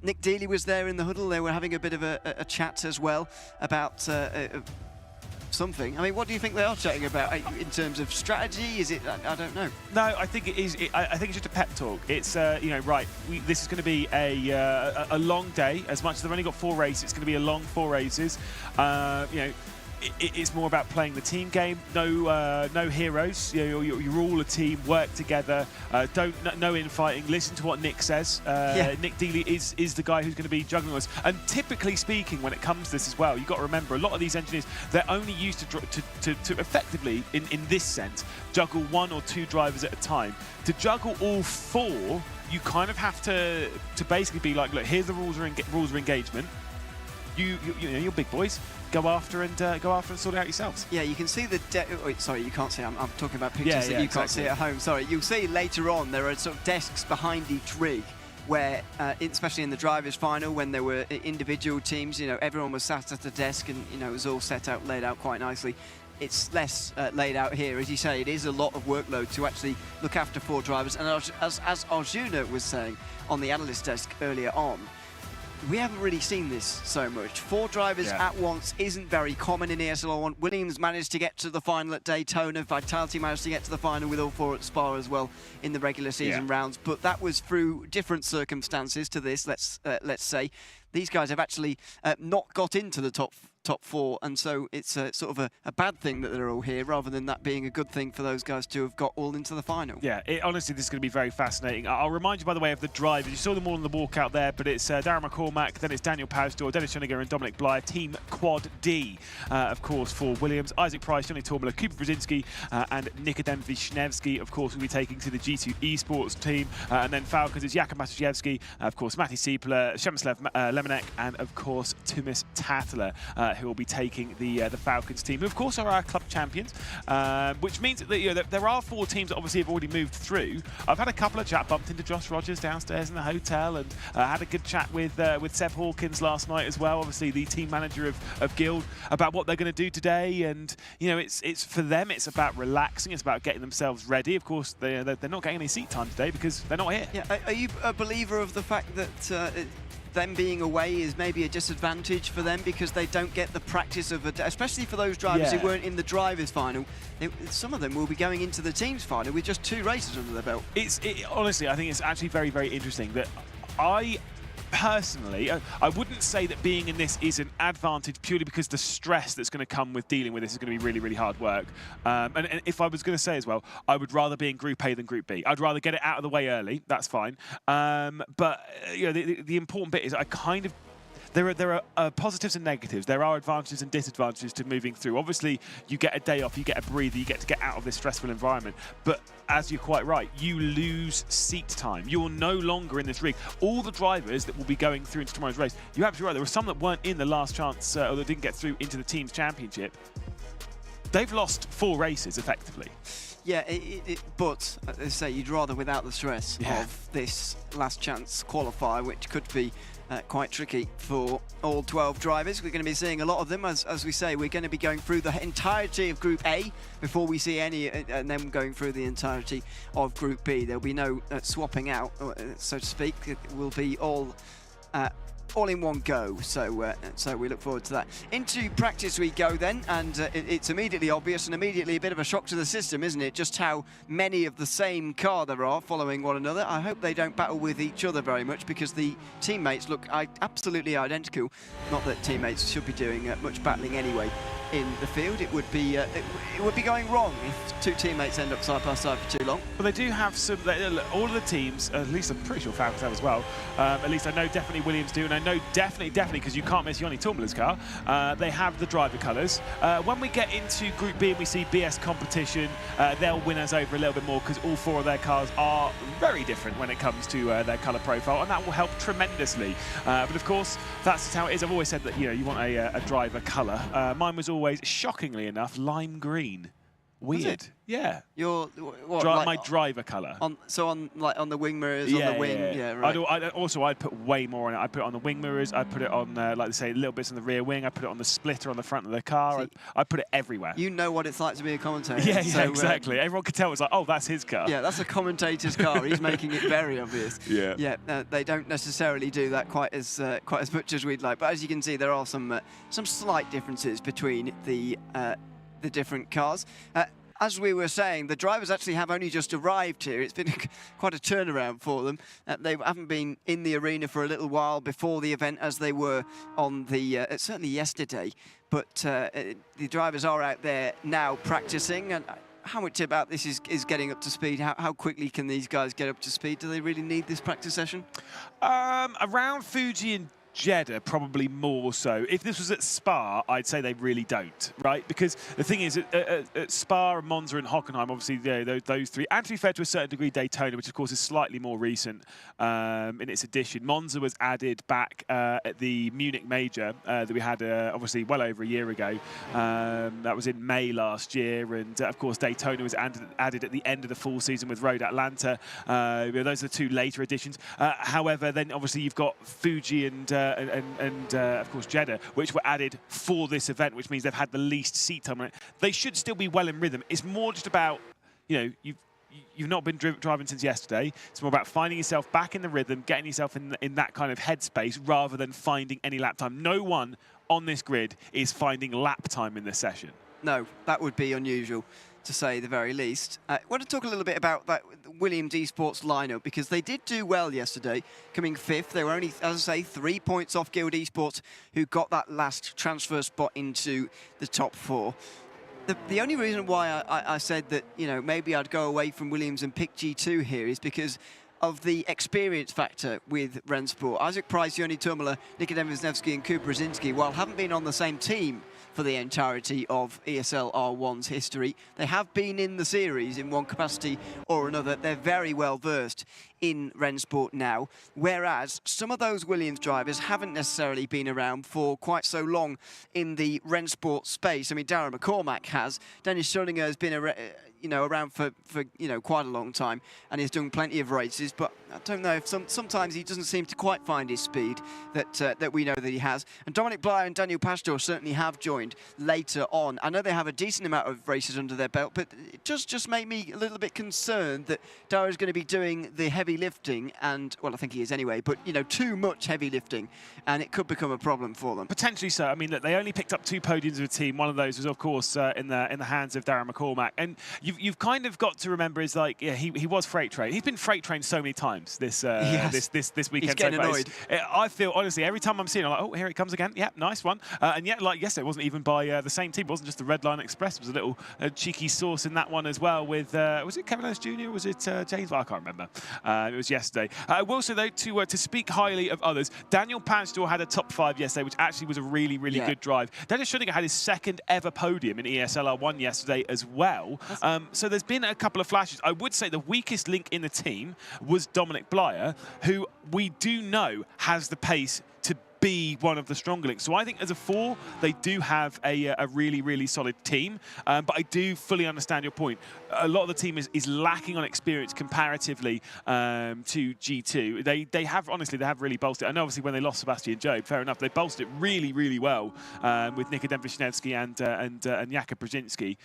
Nick Dealey was there in the huddle. They were having a bit of a chat as well about something. I mean, what do you think they are chatting about in terms of strategy? Is it? I don't know. No, I think it is. I think it's just a pep talk. It's you know, right. This is going to be a long day. As much as they've only got 4 races, it's going to be a long 4 races. You know, it's more about playing the team game. No heroes. You know, you're all a team. Work together. No infighting. Listen to what Nick says. Nick Dealey is the guy who's going to be juggling us. And typically speaking, when it comes to this as well, you've got to remember a lot of these engineers, they're only used to effectively, in this sense, juggle 1 or 2 drivers at a time. To juggle all 4, you kind of have to basically be like, look, here's the rules of engagement. You know, you're big boys. Go after and sort it out yourselves. Yeah, you can see the. Sorry, you can't see. I'm talking about pictures that you can't see at home. Sorry, you'll see later on there are sort of desks behind each rig, where, especially in the drivers' final, when there were individual teams, you know, everyone was sat at a desk and you know it was all set out, laid out quite nicely. It's less laid out here, as you say. It is a lot of workload to actually look after 4 drivers, and as Arjuna was saying on the analyst desk earlier on, we haven't really seen this so much. 4 drivers at once isn't very common in ESL R1. Williams managed to get to the final at Daytona. Vitality managed to get to the final with all 4 at Spa as well in the regular season rounds. But that was through different circumstances to this, let's say. These guys have actually not got into the top 4, and so it's sort of a bad thing that they're all here, rather than that being a good thing for those guys to have got all into the final. Yeah, honestly, this is going to be very fascinating. I'll remind you, by the way, of the drivers. You saw them all on the walkout there, but it's Darren McCormack, then it's Daniel Pausdor, Dennis Schoeniger and Dominic Bly, Team Quad D, of course, for Williams. Isaac Price, Johnny Tormula, Cooper Brzezinski, and Nikodem Wisniewski, of course, will be taking to the G2 Esports team. And then Falcons is Jakub Matuszewski, of course, Matti Siepler, Przemysław Lemonek, and, of course, Tumis Tatler who will be taking the Falcons team, who of course are our club champions, which means that there are 4 teams that obviously have already moved through. I've had a couple of chat, bumped into Josh Rogers downstairs in the hotel, and had a good chat with Seb Hawkins last night as well, obviously the team manager of Guild, about what they're going to do today. And it's for them, it's about relaxing, it's about getting themselves ready. Of course, they're not getting any seat time today because they're not here. Yeah, are you a believer of the fact that them being away is maybe a disadvantage for them because they don't get the practice of especially for those drivers who weren't in the drivers' final? Some of them will be going into the team's final with just 2 races under their belt. Honestly, I think it's actually very, very interesting that personally, I wouldn't say that being in this is an advantage purely because the stress that's going to come with dealing with this is going to be really, really hard work. And if I was going to say as well, I would rather be in Group A than Group B. I'd rather get it out of the way early. That's fine. But the important bit is there are positives and negatives. There are advantages and disadvantages to moving through. Obviously, you get a day off, you get a breather, you get to get out of this stressful environment. But as you're quite right, you lose seat time. You're no longer in this rig. All the drivers that will be going through into tomorrow's race, you're absolutely right. There were some that weren't in the last chance or that didn't get through into the team's championship. They've lost 4 races effectively. Yeah, but as I say, you'd rather without the stress of this last chance qualifier, which could be quite tricky for all 12 drivers. We're going to be seeing a lot of them. As we say, we're going to be going through the entirety of Group A before we see any, and then going through the entirety of Group B. There'll be no swapping out, so to speak. It will be all in one go, so we look forward to that. Into practice we go then, and it's immediately obvious and immediately a bit of a shock to the system, isn't it? Just how many of the same car there are following one another. I hope they don't battle with each other very much because the teammates look absolutely identical. Not that teammates should be doing much battling anyway in the field. It would be going wrong if 2 teammates end up side by side for too long. Well, they do have some. All of the teams, at least I'm pretty sure Falcons have as well. At least I know definitely Williams do, and I know definitely because you can't miss Yoni Tormula's car. They have the driver colours. When we get into Group B and we see BS competition, they'll win us over a little bit more because all 4 of their cars are very different when it comes to their colour profile, and that will help tremendously. But of course, that's just how it is. I've always said that you want a driver colour. Mine was always, shockingly enough, lime green. Weird. Yeah. Your what? My driver colour. On the wing mirrors, on the wing. Yeah, right. I'd put way more on it. I'd put it on the wing mirrors. I'd put it on, like they say, little bits on the rear wing. I'd put it on the splitter on the front of the car. I'd put it everywhere. You know what it's like to be a commentator. Yeah, exactly. Everyone could tell it's like, oh, that's his car. Yeah, that's a commentator's car. He's making it very obvious. Yeah. Yeah. They don't necessarily do that quite as much as we'd like. But as you can see, there are some slight differences between the different cars. As we were saying, the drivers actually have only just arrived here. It's been quite a turnaround for them. They haven't been in the arena for a little while before the event, as they were on the certainly yesterday. But the drivers are out there now practicing. And how much about this is getting up to speed? How quickly can these guys get up to speed? Do they really need this practice session? Around Fuji and Jeddah, probably more so. If this was at Spa, I'd say they really don't, right? Because the thing is, at Spa and Monza and Hockenheim, obviously those 3, and to be fair, to a certain degree, Daytona, which of course is slightly more recent in its addition. Monza was added back at the Munich Major that we had obviously well over a year ago. That was in May last year, and of course Daytona was added at the end of the full season with Road Atlanta. Those are the 2 later additions. However, then obviously you've got Fuji and of course Jeddah, which were added for this event, which means they've had the least seat time on it. They should still be well in rhythm. It's more just about, you've not been driving since yesterday. It's more about finding yourself back in the rhythm, getting yourself in that kind of headspace rather than finding any lap time. No one on this grid is finding lap time in this session. No, that would be unusual, to say the very least. I want to talk a little bit about that Williams Esports lineup, because they did do well yesterday, coming 5th. They were only, as I say, 3 points off Guild Esports, who got that last transfer spot into the top 4. The only reason why I said that, maybe I'd go away from Williams and pick G2 here is because of the experience factor with Rensport. Isaac Price, Yoni Turmula, Nikodem Wisniewski and Kuba Brzezinski, while haven't been on the same team for the entirety of ESL R1's history, they have been in the series in one capacity or another. They're very well versed in Rennsport now, whereas some of those Williams drivers haven't necessarily been around for quite so long in the Rennsport space. I mean, Darren McCormack has. Dennis Schullinger has been around for quite a long time, and he's done plenty of races, but I don't know if sometimes he doesn't seem to quite find his speed that we know that he has. And Dominic Blyer and Daniel Pastor certainly have joined later on. I know they have a decent amount of races under their belt, but it just made me a little bit concerned that Darren's going to be doing the heavy lifting, and well, I think he is anyway, but too much heavy lifting, and it could become a problem for them. Potentially so. I mean, look, they only picked up 2 podiums of a team. One of those was, of course, in the hands of Darren McCormack, and you've kind of got to remember is like, yeah, he was freight trained. He's been freight trained so many times this weekend. He's getting annoyed. I feel honestly every time I'm seeing him, I'm like, oh, here it comes again. Yeah, nice one. And yet, like yesterday, it wasn't even by the same team. It wasn't just the Red Line Express. It was a little cheeky sauce in that one as well. With was it Kevin Ellis Jr. or was it James? Well, I can't remember. It was yesterday. I will say though, to speak highly of others, Daniel Panstor had a top 5 yesterday, which actually was a really good drive. Dennis Schullinger had his 2nd ever podium in ESL R1 yesterday as well. So there's been a couple of flashes. I would say the weakest link in the team was Dominic Blyer, who we do know has the pace to be one of the stronger links. So I think as a 4, they do have a really solid team. But I do fully understand your point. A lot of the team is lacking on experience comparatively to G2. They have really bolstered it. And obviously when they lost Sebastian Job, fair enough, they bolstered it really well with Nikodem Wisniewski and Jakub Brzezinski.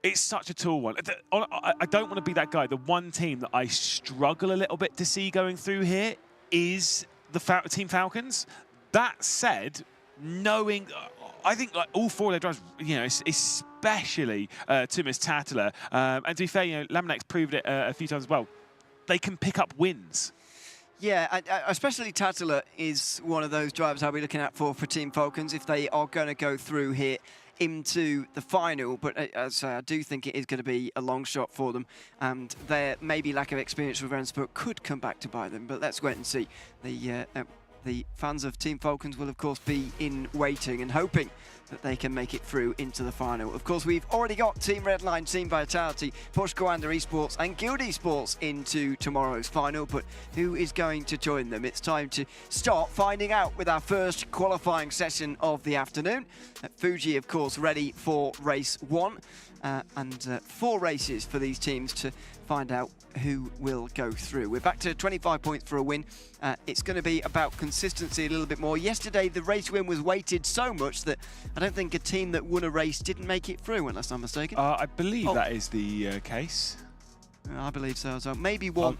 It's such a tall one. I don't want to be that guy. The one team that I struggle a little bit to see going through here is the Team Falcons. That said, knowing, I think like all 4 of their drivers, especially Tumas Tatala, and to be fair, Laminex proved it a few times as well. They can pick up wins. Yeah, especially Tatala is one of those drivers I'll be looking at for Team Falcons if they are going to go through here into the final, but as I do think it is going to be a long shot for them, and their maybe lack of experience with Rennsport could come back to bite them, but let's wait and see. The fans of Team Falcons will of course be in waiting and hoping that they can make it through into the final. Of course, we've already got Team Redline, Team Vitality, Porsche Commander Esports and Guild Esports into tomorrow's final, but who is going to join them? It's time to start finding out with our first qualifying session of the afternoon. Fuji, of course, ready for race 1, and 4 races for these teams to find out who will go through. We're back to 25 points for a win. It's going to be about consistency a little bit more. Yesterday, the race win was weighted so much that I don't think a team that won a race didn't make it through, unless I'm mistaken. I believe that is the case. I believe so as well. Maybe one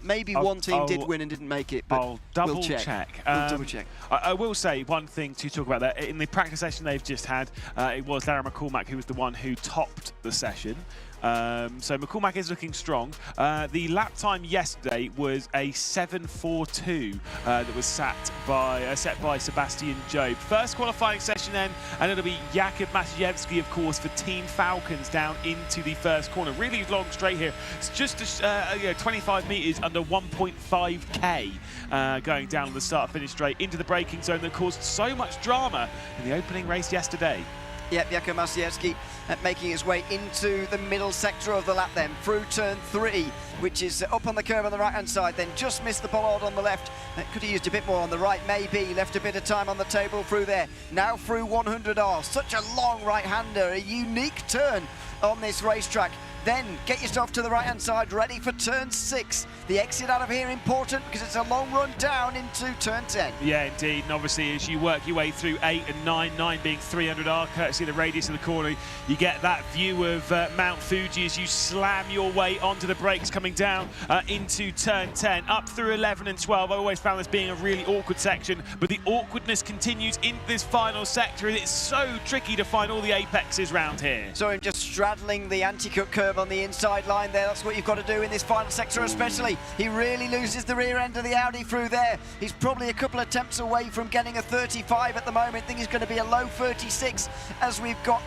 team did win and didn't make it, but I'll double we'll check. We'll double check. I will say one thing to talk about there. In the practice session they've just had, it was Darren McCormack who was the one who topped the session. So McCormack is looking strong. The lap time yesterday was a 7:42 that was set by Sebastian Job. First qualifying session then, and it'll be Jakub Maciejewski, of course, for Team Falcons down into the first corner. Really long straight here. It's just 25 metres under 1.5k going down the start-finish straight into the braking zone that caused so much drama in the opening race yesterday. Yep, Jakub Maciejewski making his way into the middle sector of the lap then, through turn 3, which is up on the curve on the right-hand side, then just missed the bollard on the left. Could have used a bit more on the right, maybe. Left a bit of time on the table through there. Now through 100R, such a long right-hander, a unique turn on this racetrack. Then get yourself to the right-hand side, ready for turn 6. The exit out of here important because it's a long run down into turn 10. Yeah, indeed. And obviously, as you work your way through 8 and 9, 9 being 300R, courtesy of the radius of the corner, you get that view of Mount Fuji as you slam your way onto the brakes coming down into turn 10. Up through 11 and 12. I always found this being a really awkward section, but the awkwardness continues into this final sector, and it's so tricky to find all the apexes round here. So I'm just straddling the anti-cut curve on the inside line there. That's what you've got to do in this final sector especially. He really loses the rear end of the Audi through there. He's probably a couple of attempts away from getting a 35 at the moment. I think he's going to be a low 36 as we've got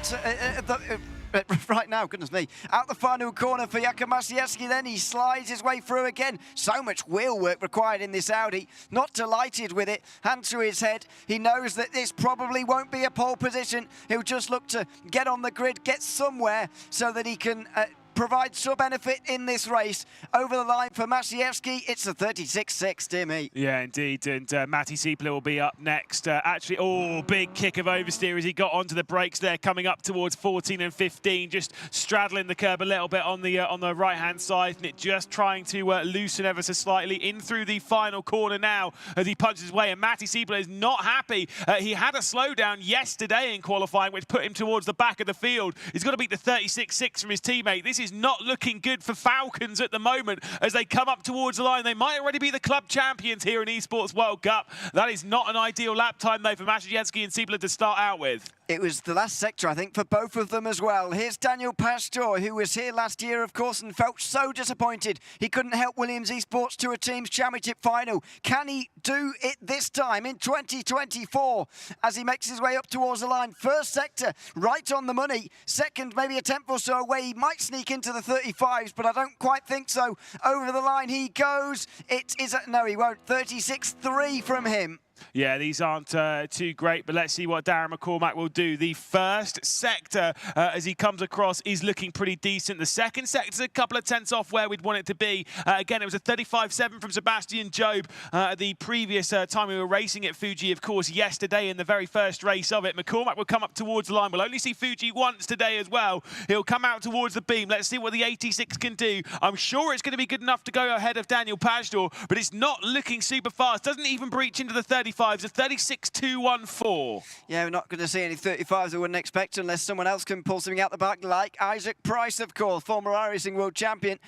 right now, goodness me. Out the final corner for Jakub Maciejewski, then he slides his way through again. So much wheel work required in this Audi. Not delighted with it. Hand to his head. He knows that this probably won't be a pole position. He'll just look to get on the grid, get somewhere so that he can provide some benefit in this race. Over the line for Maciejewski, it's a 36-6, dear me. Yeah, indeed, and Matty Siepler will be up next. Actually, big kick of oversteer as he got onto the brakes there, coming up towards 14 and 15, just straddling the curb a little bit on the right-hand side, and it just trying to loosen ever so slightly in through the final corner now as he punches his way, and Matty Siepler is not happy. He had a slowdown yesterday in qualifying, which put him towards the back of the field. He's got to beat the 36-6 from his teammate. This is not looking good for Falcons at the moment as they come up towards the line. They might already be the club champions here in Esports World Cup. That is not an ideal lap time, though, for Maciejewski and Siepler to start out with. It was the last sector, I think, for both of them as well. Here's Daniel Pastor, who was here last year, of course, and felt so disappointed he couldn't help Williams Esports to a team's championship final. Can he do it this time in 2024 as he makes his way up towards the line? First sector, right on the money. Second, maybe a tenth or so away. He might sneak into the 35s, but I don't quite think so. Over the line he goes. It is, no, he won't. 36-3 from him. Yeah, these aren't too great, but let's see what Darren McCormack will do. The first sector, as he comes across, is looking pretty decent. The second sector is a couple of tenths off where we'd want it to be. Again, it was a 35-7 from Sebastian Job the previous time we were racing at Fuji, of course, yesterday in the very first race of it. McCormack will come up towards the line. We'll only see Fuji once today as well. He'll come out towards the beam. Let's see what the 86 can do. I'm sure it's going to be good enough to go ahead of Daniel Pajtor, but it's not looking super fast. Doesn't even breach into the 35s. A 36-2-1-4. Yeah, we're not going to see any 35s I wouldn't expect unless someone else can pull something out the back, like Isaac Price, of course, former iRacing world champion,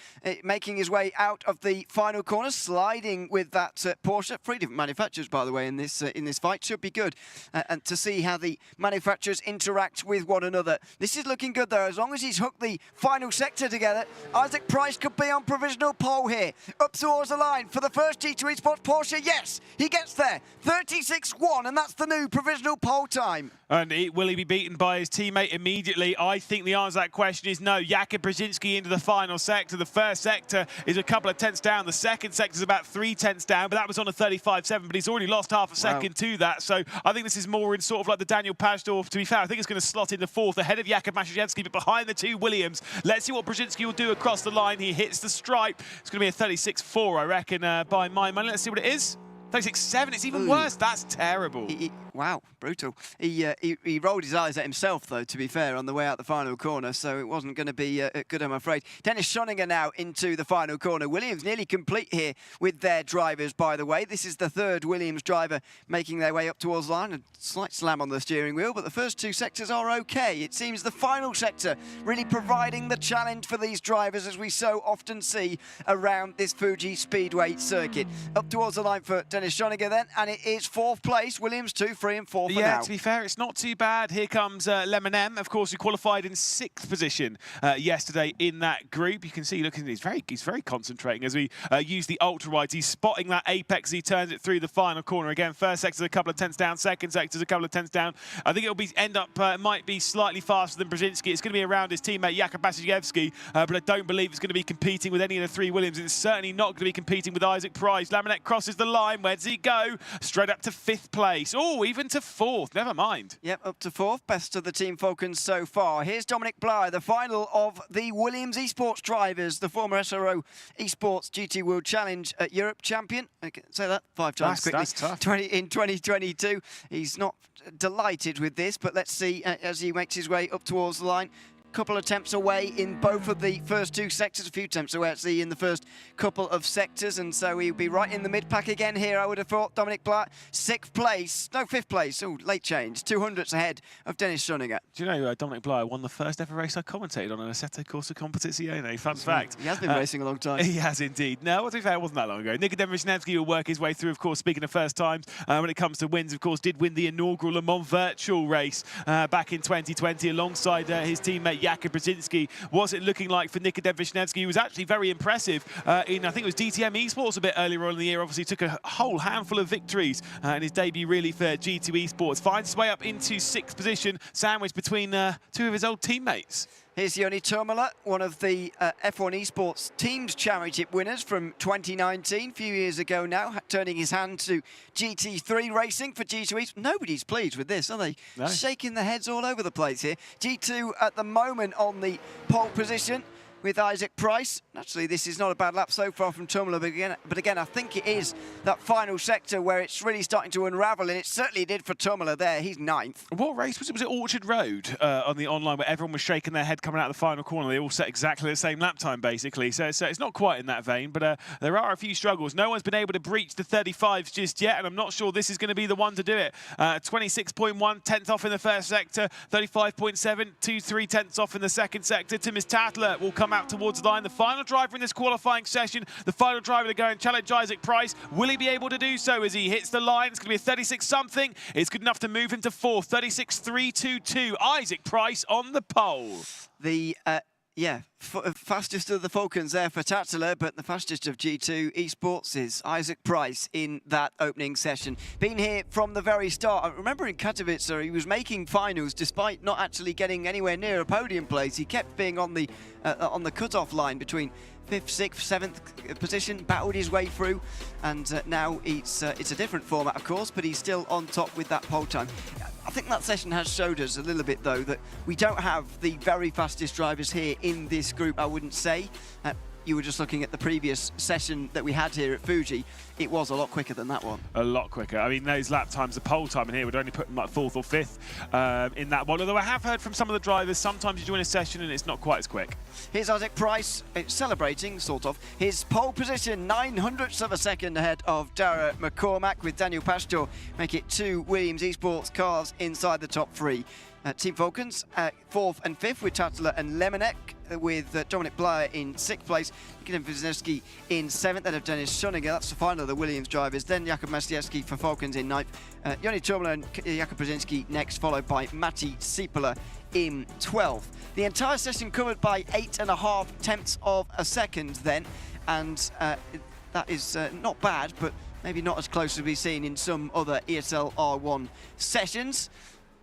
making his way out of the final corner, sliding with that Porsche. 3 different manufacturers, by the way, in this fight. Should be good and to see how the manufacturers interact with one another. This is looking good, though. As long as he's hooked the final sector together, Isaac Price could be on provisional pole here. Up towards the line for the first G2 Esports Porsche. Yes, he gets there. 36-1, and that's the new provisional pole time. And will he be beaten by his teammate immediately? I think the answer to that question is no. Jakub Brzezinski into the final sector. The first sector is a couple of tenths down. The second sector is about 3 tenths down, but that was on a 35-7, but he's already lost half a second to that. So I think this is more in sort of like the Daniel Pajtor. To be fair, I think it's going to slot into 4th ahead of Jakub Maciejewski, but behind the 2 Williams. Let's see what Brzezinski will do across the line. He hits the stripe. It's going to be a 36-4, I reckon, by my money. Let's see what it is. 36-7, it's even worse. That's terrible. Wow, brutal. He rolled his eyes at himself, though, to be fair, on the way out the final corner, so it wasn't going to be good, I'm afraid. Dennis Schoninger now into the final corner. Williams nearly complete here with their drivers, by the way. This is the 3rd Williams driver making their way up towards the line. A slight slam on the steering wheel, but the first 2 sectors are okay. It seems the final sector really providing the challenge for these drivers, as we so often see around this Fuji Speedway circuit. Up towards the line for Dennis Schoninger then, and it is 4th place. Williams 2, 3 and 4 for now. Yeah, to be fair, it's not too bad. Here comes Lemon M, of course, who qualified in 6th position yesterday in that group. You can see, look, he's very concentrating as we use the ultra wides. He's spotting that apex as he turns it through the final corner. Again, first sector's a couple of tenths down, second sector's a couple of tenths down. I think it'll might be slightly faster than Brzezinski. It's going to be around his teammate Jakub Maciejewski, but I don't believe it's going to be competing with any of the 3 Williams. It's certainly not going to be competing with Isaac Price. Laminette crosses the line. Where does he go? Straight up to 5th place. Oh, even to 4th. Never mind. Yep, up to 4th. Best of the Team Falcons so far. Here's Dominic Bly, the final of the Williams Esports drivers, the former SRO Esports GT World Challenge Europe champion. I can say that 5 times quickly. That's tough. In 2022. He's not delighted with this, but let's see as he makes his way up towards the line. Couple of attempts away in both of the first 2 sectors, a few attempts away actually in the first couple of sectors, and so he'll be right in the mid-pack again here, I would have thought. Dominic Blatt, 6th place, no, 5th place, oh, late change, 200ths ahead of Dennis Schoninger. Do you know Dominic Blatt won the first ever race I commentated on an Assetto Corsa Competizione? Fun fact. He has been racing a long time. He has indeed. No, to be fair, it wasn't that long ago. Nikodem Wisniewski will work his way through, of course, speaking of first times, when it comes to wins, of course, did win the inaugural Le Mans virtual race back in 2020 alongside his teammate Jakub Brzezinski. What's it looking like for Nikodem Wisniewski? He was actually very impressive in, I think it was DTM Esports a bit earlier on in the year. Obviously took a whole handful of victories in his debut really for G2 Esports. Finds his way up into 6th position, sandwiched between 2 of his old teammates. Here's Joni Termela, one of the F1 Esports Teams Championship winners from 2019, a few years ago now, turning his hand to GT3 racing for G2 Esports. Nobody's pleased with this, are they? No. Shaking their heads all over the place here. G2 at the moment on the pole position. with Isaac Price. Naturally, this is not a bad lap so far from Tumler, but again, I think it is that final sector where it's really starting to unravel, and it certainly did for Tumler there. He's 9th. What race was it? Was it Orchard Road on the online where everyone was shaking their head coming out of the final corner? They all set exactly the same lap time, basically. So it's not quite in that vein, but there are a few struggles. No one's been able to breach the 35s just yet, and I'm not sure this is going to be the one to do it. 26.1, 10th off in the first sector, 35.7, 2-3 tenths off in the second sector. Timis Tatler will come out towards the line. The final driver in this qualifying session, the final driver to go and challenge Isaac Price. Will he be able to do so as he hits the line? It's going to be a 36-something. It's good enough to move him to 4th, 36.322. Isaac Price on the pole. The fastest of the Falcons there for Tatler, but the fastest of G2 Esports is Isaac Price in that opening session. Been here from the very start. I remember in Katowice, he was making finals despite not actually getting anywhere near a podium place. He kept being on the cut-off line between 5th, 6th, 7th position, battled his way through, and now it's a different format, of course, but he's still on top with that pole time. I think that session has showed us a little bit, though, that we don't have the very fastest drivers here in this group, I wouldn't say. You were just looking at the previous session that we had here at Fuji. It was a lot quicker than that one. A lot quicker. I mean, those lap times, the pole time in here would only put them like 4th or 5th in that one. Although I have heard from some of the drivers, sometimes you join a session and it's not quite as quick. Here's Isaac Price celebrating, sort of, his pole position, 900ths of a second ahead of Dara McCormack, with Daniel Pastor make it 2 Williams Esports cars inside the top 3. Team Falcons, 4th and 5th with Tatler and Lemonek, with Dominic Blyer in 6th place, Nikodem Wisniewski in 7th, then of Dennis Schoninger. That's the final of the Williams drivers. Then Jakub Mastiewski for Falcons in 9th. Joni Turmler and Jakub Brzezinski next, followed by Matti Siepeler in 12th. The entire session covered by 8.5 tenths of a second then, and that is not bad, but maybe not as close as we've seen in some other ESL R1 sessions.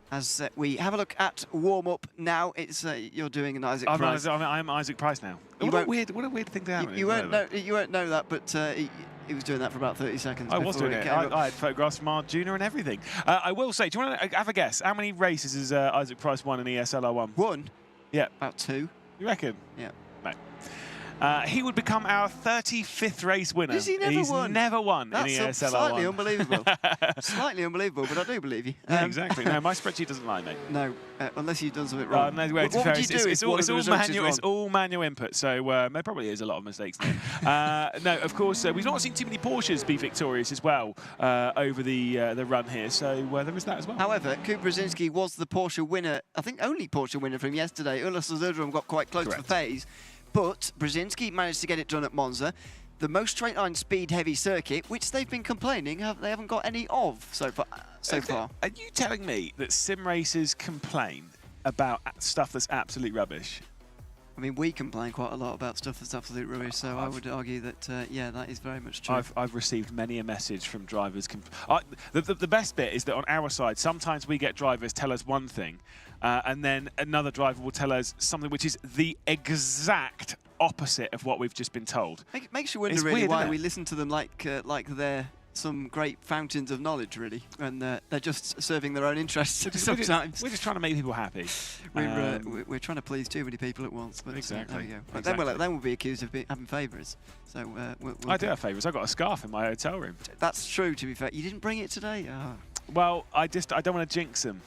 As we have a look at warm-up now, it's you're doing an Isaac Price. I'm Isaac Price now. What a weird thing to happen. You won't know that, but he was doing that for about 30 seconds. I was doing it. I had photographs from our junior and everything. I will say, do you want to have a guess? How many races has Isaac Price won in ESL R1? 1? Yeah. About 2. You reckon? Yeah. No. He would become our 35th race winner. Has he never won? He's never won That's in ESL R1. Slightly unbelievable. Slightly unbelievable, but I do believe you. Yeah, exactly. No, my spreadsheet doesn't lie, mate. No, unless you've done something wrong. No, what would you do? It's all manual input, so there probably is a lot of mistakes there. No, of course, we've not seen too many Porsches be victorious as well over the run here, so there is that as well. However, Kuba Brzezinski was the Porsche winner, I think only Porsche winner from yesterday. Ulas Zudrum got quite close to the phase. But Brzezinski managed to get it done at Monza, the most straight-line speed-heavy circuit, which they've been complaining they haven't got any of so far. Are you telling me that sim racers complain about stuff that's absolute rubbish? I mean, we complain quite a lot about stuff that's absolute rubbish, so I would argue that, yeah, that is very much true. I've received many a message from drivers. The best bit is that on our side, sometimes we get drivers tell us one thing, and then another driver will tell us something which is the exact opposite of what we've just been told. Makes you wonder really why we listen to them like they're some great fountains of knowledge, really, and they're just serving their own interests sometimes. We're just trying to make people happy. We're trying to please too many people at once. But exactly. There we go. But then we'll be accused of having favourites. So I do have favourites. I've got a scarf in my hotel room. That's true. To be fair, you didn't bring it today. Oh. Well, I don't want to jinx them.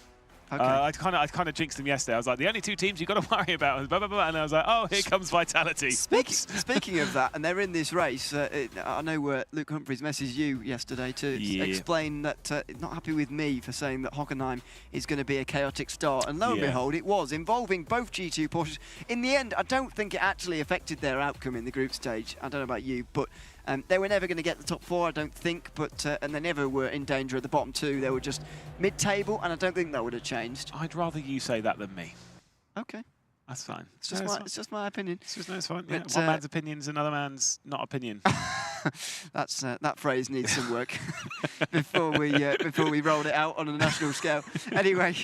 Okay. I kind of jinxed them yesterday. I was like, the only 2 teams you've got to worry about is blah, blah, blah. And I was like, oh, here comes Vitality. Speaking of that, and they're in this race, I know Luke Humphries messaged you yesterday to explain that not happy with me for saying that Hockenheim is going to be a chaotic start. And lo and behold, it was, involving both G2 Porsches. In the end, I don't think it actually affected their outcome in the group stage. I don't know about you, but they were never going to get the top 4, I don't think, but and they never were in danger at the bottom 2. They were just mid-table, and I don't think that would have changed. I'd rather you say that than me. Okay. That's fine. It's just my opinion. It's fine. Yeah. One man's opinion's another man's not opinion. That's that phrase needs some work before we rolled it out on a national scale. Anyway,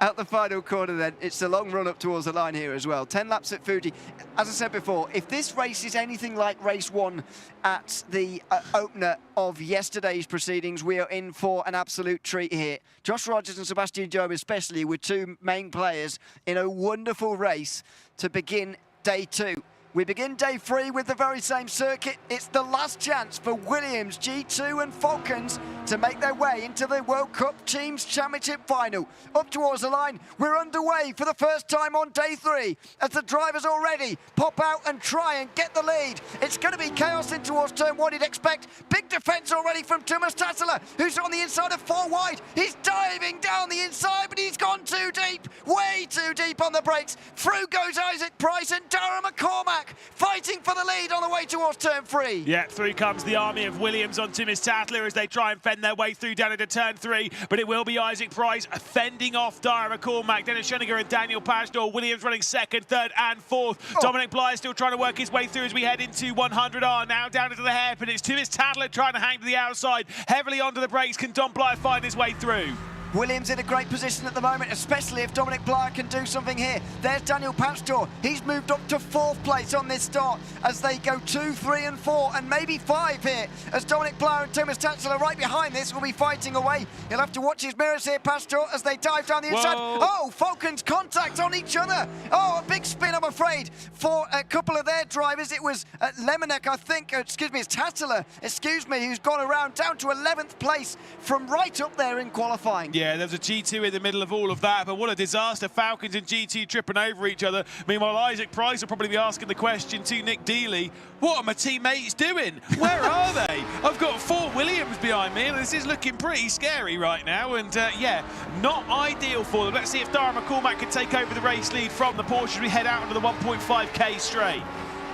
out the final corner then, it's a long run up towards the line here as well. 10 laps at Fuji. As I said before, if this race is anything like race 1 at the opener of yesterday's proceedings, we are in for an absolute treat here. Josh Rogers and Sebastian Job especially, with 2 main players in a wonderful race to begin day 2. We begin day 3 with the very same circuit. It's the last chance for Williams, G2 and Falcons to make their way into the World Cup Teams Championship Final. Up towards the line, we're underway for the first time on day 3 as the drivers already pop out and try and get the lead. It's going to be chaos in towards turn 1, you'd expect. Big defence already from Thomas Tassler, who's on the inside of 4 wide. He's diving down the inside, but he's gone too deep, way too deep on the brakes. Through goes Isaac Price and Darren McCormack, fighting for the lead on the way towards turn 3. Yeah, through comes the army of Williams on Thomas Tassler as they try and fend their way through down into turn 3, but it will be Isaac Price fending off Darren McCormack, Dennis Schoeniger and Daniel Pastor. Williams running 2nd, 3rd and 4th. Dominic Bly still trying to work his way through as we head into 100R. Now down into the hairpin, it's Thomas Tassler trying to hang to the outside, heavily onto the brakes. Can Dom Bly find his way through? Williams in a great position at the moment, especially if Dominic Blyer can do something here. There's Daniel Pastor. He's moved up to 4th place on this start as they go 2, 3 and 4 and maybe 5 here as Dominic Blyer and Thomas Tassler are right behind this, will be fighting away. He'll have to watch his mirrors here, Pastor, as they dive down the inside. Oh, Falcons contact on each other. Oh, a big spin, I'm afraid, for a couple of their drivers. It was Lemonek, I think, it's Tassler, who's gone around down to 11th place from right up there in qualifying. Yeah, there's a G2 in the middle of all of that, but what a disaster. Falcons and G2 tripping over each other. Meanwhile, Isaac Price will probably be asking the question to Nick Dealey, what are my teammates doing? Where are they? I've got 4 Williams behind me, and this is looking pretty scary right now, and yeah, not ideal for them. Let's see if Darren McCormack can take over the race lead from the Porsche as we head out into the 1.5k straight.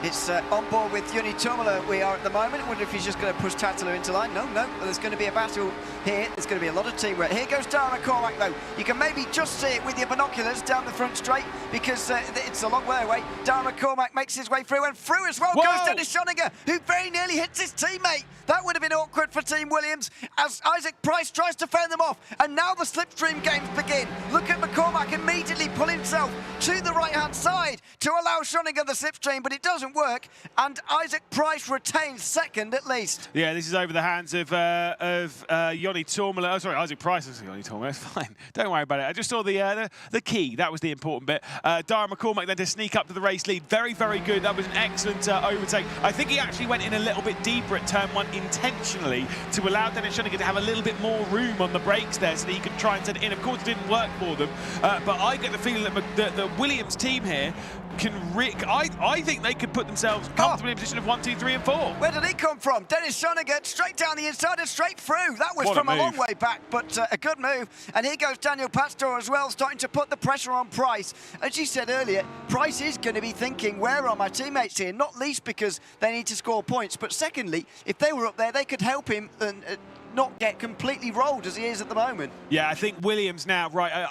It's on board with Joni Tomala we are at the moment. I wonder if he's just going to push Tattler into line. No, there's going to be a battle here. There's going to be a lot of teamwork. Here goes Darren McCormack, though. You can maybe just see it with your binoculars down the front straight because it's a long way away. Darren McCormack makes his way through, and through as well goes Dennis Schoeniger, who very nearly hits his teammate. That would have been awkward for Team Williams as Isaac Price tries to fend them off. And now the slipstream games begin. Look at McCormack immediately pull himself to the right-hand side to allow Schoeniger the slipstream, but it doesn't work, and Isaac Price retains 2nd at least. Yeah, this is over the hands of Joni Tomala. Oh, sorry, Isaac Price. Joni Tomala. It's fine. Don't worry about it. I just saw the key. That was the important bit. Darren McCormack then to sneak up to the race lead. Very, very good. That was an excellent overtake. I think he actually went in a little bit deeper at turn 1 intentionally to allow Dennis Schoeniger to have a little bit more room on the brakes there so that he could try and set it in. Of course, it didn't work for them, but I get the feeling that the Williams team here can I think they could put themselves comfortably in a position of 1, 2, 3 and 4. Where did he come from? Dennis Schoeniger straight down the inside and straight through. That was from a long way back, but a good move. And here goes Daniel Pastor as well, starting to put the pressure on Price. As you said earlier, Price is going to be thinking, where are my teammates here? Not least because they need to score points, but secondly, if they were up there, they could help him and not get completely rolled as he is at the moment. Yeah, I think Williams now, right,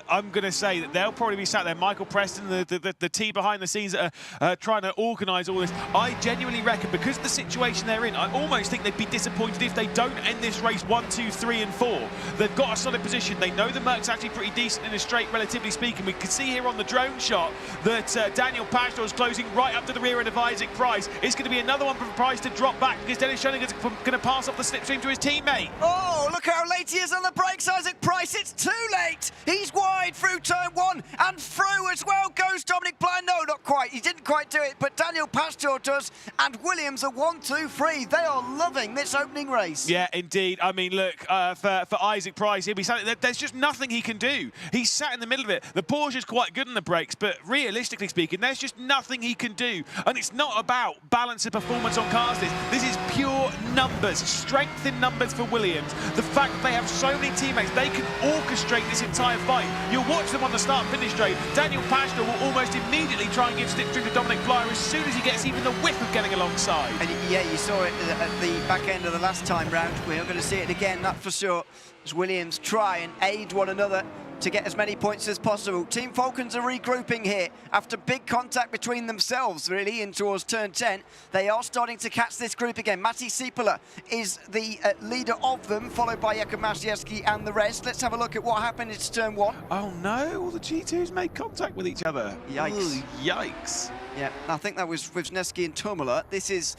I'm going to say that they'll probably be sat there. Michael Preston, the team behind the scenes that are trying to organise all this. I genuinely reckon, because of the situation they're in, I almost think they'd be disappointed if they don't end this race 1, 2, 3 and 4. They've got a solid position. They know the Merc's actually pretty decent in a straight, relatively speaking. We can see here on the drone shot that Daniel Pastor is closing right up to the rear end of Isaac Price. It's going to be another one for Price to drop back because Dennis Schoeniger's going to pass off the slipstream to his teammate. Oh, look how late he is on the brakes, Isaac Price. It's too late. He's wide through turn 1 and through as well goes Dominic Bly. No, not quite. He didn't quite do it, but Daniel Pastor does. And Williams are 1, 2, 3. They are loving this opening race. Yeah, indeed. I mean, look, for Isaac Price, there's just nothing he can do. He's sat in the middle of it. The Porsche's quite good on the brakes, but realistically speaking, there's just nothing he can do. And it's not about balance of performance on cars. This is pure numbers, strength in numbers for Williams. The fact that they have so many teammates, they can orchestrate this entire fight. You'll watch them on the start-finish straight. Daniel Pastor will almost immediately try and give slipstream to Dominic Blyer as soon as he gets even the whiff of getting alongside. And yeah, you saw it at the back end of the last time round. We're going to see it again, that's for sure, as Williams try and aid one another to get as many points as possible. Team Falcons are regrouping here after big contact between themselves, really, in towards turn 10. They are starting to catch this group again. Matti Siepola is the leader of them, followed by Jakub Masiewski and the rest. Let's have a look at what happened in turn 1. Oh no, all the G2s made contact with each other. Yikes. Ooh, yikes. Yeah, I think that was Wisniewski and Tumula. This is